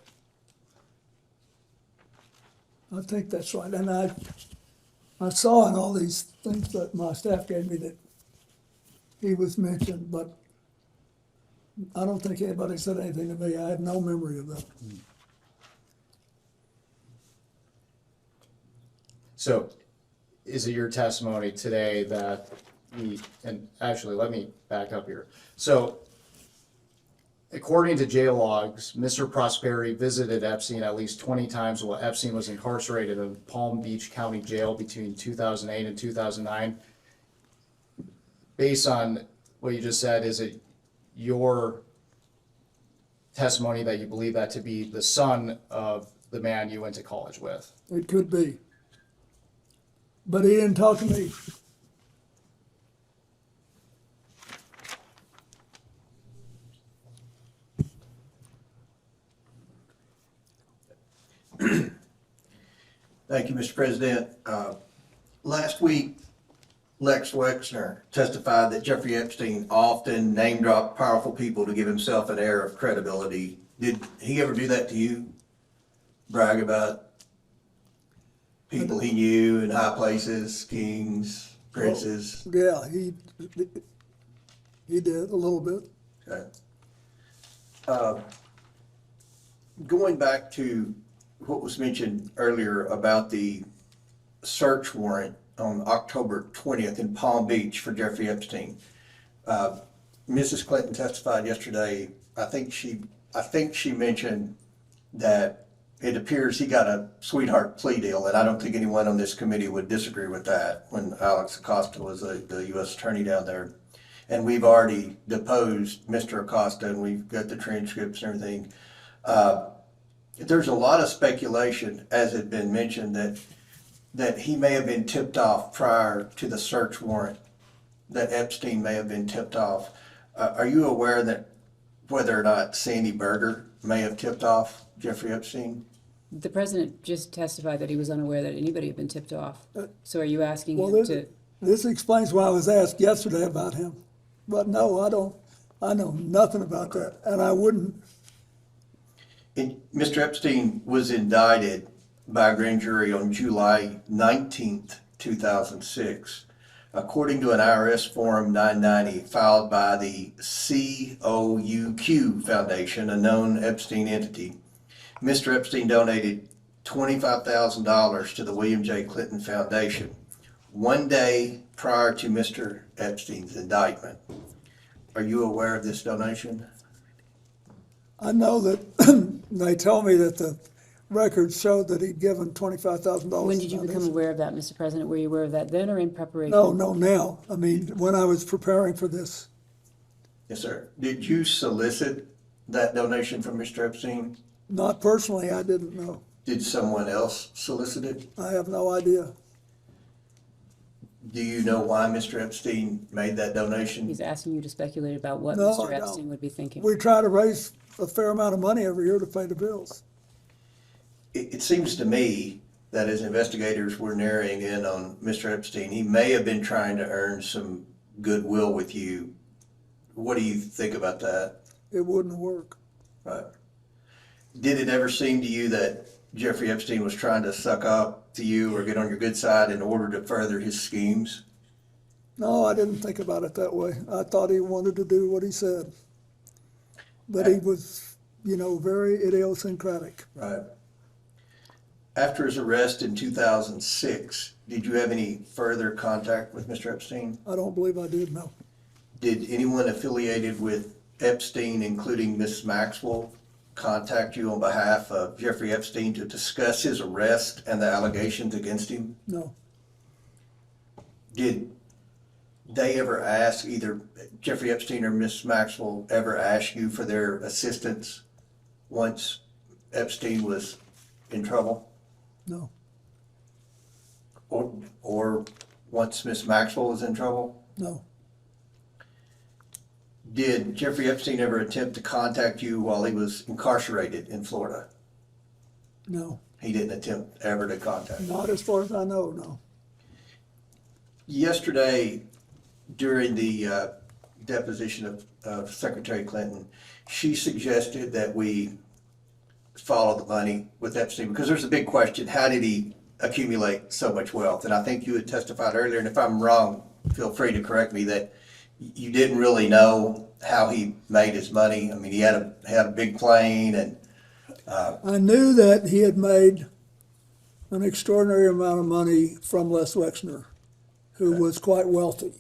I think that's right. And I saw in all these things that my staff gave me that he was mentioned, but I don't think anybody said anything to me. I have no memory of that. So is it your testimony today that and actually, let me back up here. So according to jail logs, Mr. Prosperi visited Epstein at least 20 times while Epstein was incarcerated in Palm Beach County Jail between 2008 and 2009. Based on what you just said, is it your testimony that you believe that to be the son of the man you went to college with? It could be. But he didn't talk to me. Thank you, Mr. President. Last week, Lex Wexner testified that Jeffrey Epstein often name-dropped powerful people to give himself an air of credibility. Did he ever do that to you? Brag about people he knew in high places, kings, princes? Yeah, he did a little bit. Okay. Going back to what was mentioned earlier about the search warrant on October 20th in Palm Beach for Jeffrey Epstein. Mrs. Clinton testified yesterday. I think she mentioned that it appears he got a sweetheart plea deal, and I don't think anyone on this committee would disagree with that when Alex Acosta was the U.S. attorney down there. And we've already deposed Mr. Acosta, and we've got the transcripts and everything. There's a lot of speculation, as had been mentioned, that he may have been tipped off prior to the search warrant, that Epstein may have been tipped off. Are you aware that whether or not Sandy Berger may have tipped off Jeffrey Epstein? The president just testified that he was unaware that anybody had been tipped off. So are you asking Well, him to? This explains why I was asked yesterday about him. But no, I don't. I know nothing about that, and I wouldn't. Mr. Epstein was indicted by a grand jury on July 19th, 2006. According to an IRS Form 990 filed by the COUQ Foundation, a known Epstein entity, Mr. Epstein donated $25,000 to the William J. Clinton Foundation one day prior to Mr. Epstein's indictment. Are you aware of this donation? I know that they told me that the records showed that he'd given $25,000. When did you become aware of that, Mr. President? Were you aware of that then or in preparation? No, now. I mean, when I was preparing for this. Yes, sir. Did you solicit that donation from Mr. Epstein? Not personally, I didn't know. Did someone else solicit it? I have no idea. Do you know why Mr. Epstein made that donation? He's asking you to speculate about what No, Mr. I Epstein don't. would be thinking. We try to raise a fair amount of money every year to pay the bills. It seems to me that as investigators were narrowing in on Mr. Epstein, he may have been trying to earn some goodwill with you. What do you think about that? It wouldn't work. Right. Did it ever seem to you that Jeffrey Epstein was trying to suck up to you or get on your good side in order to further his schemes? No, I didn't think about it that way. I thought he wanted to do what he said. But he was, very idiosyncratic. Right. After his arrest in 2006, did you have any further contact with Mr. Epstein? I don't believe I did, no. Did anyone affiliated with Epstein, including Miss Maxwell, contact you on behalf of Jeffrey Epstein to discuss his arrest and the allegations against him? No. Did they ever ask, either Jeffrey Epstein or Miss Maxwell ever ask you for their assistance once Epstein was in trouble? No. Or once Miss Maxwell was in trouble? No. Did Jeffrey Epstein ever attempt to contact you while he was incarcerated in Florida? No. He didn't attempt ever to contact you? Not as far as I know, no. Yesterday, during the deposition of Secretary Clinton, she suggested that we follow the money with Epstein, because there's a big question: how did he accumulate so much wealth? And I think you had testified earlier, and if I'm wrong, feel free to correct me, that you didn't really know how he made his money? I mean, he had a big plane and, I knew that he had made an extraordinary amount of money from Les Wexner, who was quite wealthy.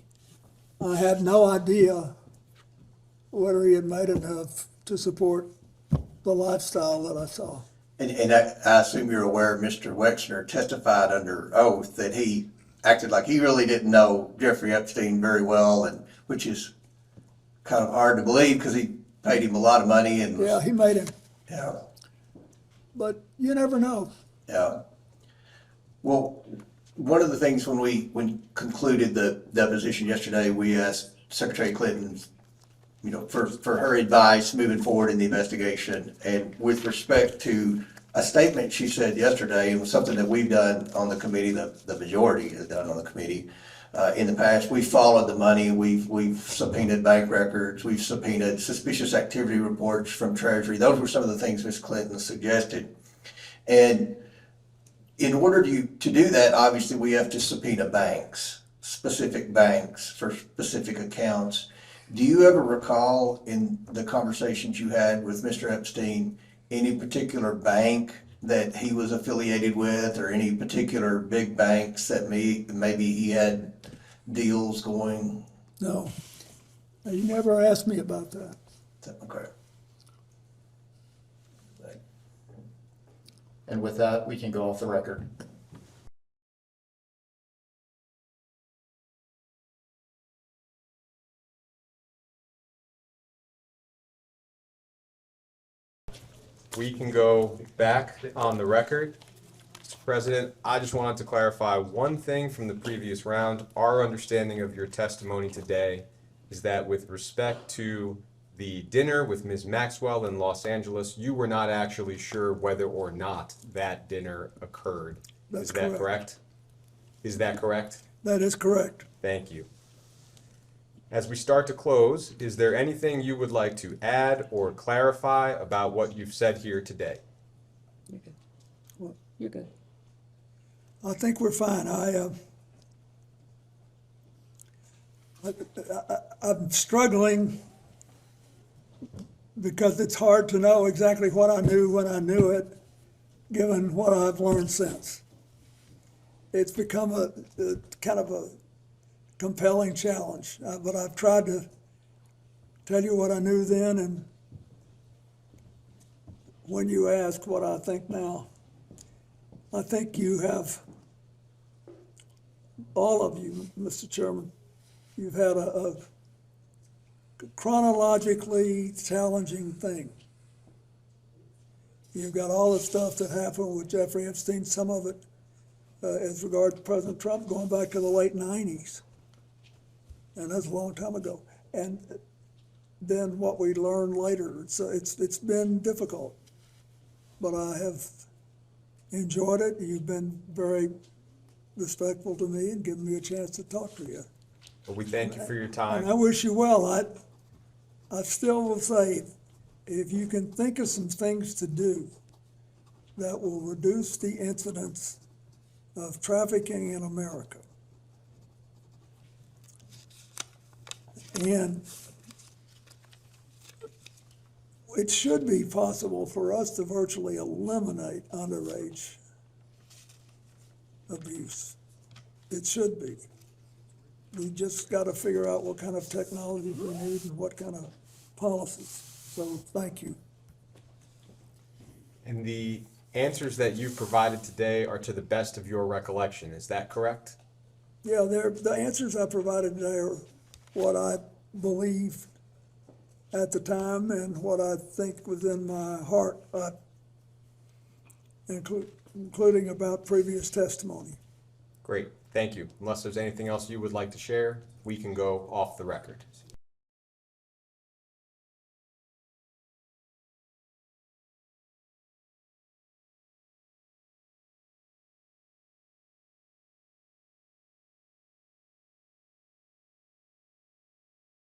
I had no idea whether he had made enough to support the lifestyle that I saw. and I assume you're aware Mr. Wexner testified under oath that he acted like he really didn't know Jeffrey Epstein very well, and which is kind of hard to believe because he paid him a lot of money and Yeah, he made him, yeah, but you never know. yeah. Well, one of the things when we concluded the deposition yesterday, we asked Secretary Clinton, you know, for her advice moving forward in the investigation. And with respect to a statement she said yesterday, it was something that we've done on the committee, the majority has done on the committee. In the past, we followed the money, we've subpoenaed bank records, we've subpoenaed suspicious activity reports from Treasury. Those were some of the things Ms. Clinton suggested. And in order to do that, obviously, we have to subpoena banks, specific banks for specific accounts. Do you ever recall in the conversations you had with Mr. Epstein, any particular bank that he was affiliated with or any particular big banks that maybe he had deals going? No, you never asked me about that. Okay. And with that, we can go off the record. We can go back on the record. Mr. President, I just wanted to clarify one thing from the previous round. Our understanding of your testimony today is that with respect to the dinner with Ms. Maxwell in Los Angeles, you were not actually sure whether or not that dinner occurred. That's Is that correct. correct? Is that correct? That is correct. Thank you. As we start to close, is there anything you would like to add or clarify about what you've said here today? You're good. I think we're fine. I'm struggling because it's hard to know exactly what I knew when I knew it, given what I've learned since. It's become a kind of a compelling challenge, but I've tried to tell you what I knew then, and when you ask what I think now, I think you have, all of you, Mr. Chairman, you've had a chronologically challenging thing. You've got all the stuff that happened with Jeffrey Epstein, some of it as regard to President Trump going back to the late 90s. And that's a long time ago. And then what we learned later, it's been difficult. But I have enjoyed it. You've been very respectful to me and given me a chance to talk to you. Well, we thank you for your time. And I wish you well. I still will say, if you can think of some things to do that will reduce the incidence of trafficking in America, and it should be possible for us to virtually eliminate underage abuse. It should be. We just got to figure out what kind of technology we need and what kind of policies. So thank you. And the answers that you provided today are to the best of your recollection. Is that correct? Yeah, the answers I provided today are what I believed at the time and what I think was in my heart, including about previous testimony. Great, thank you. Unless there's anything else you would like to share, we can go off the record.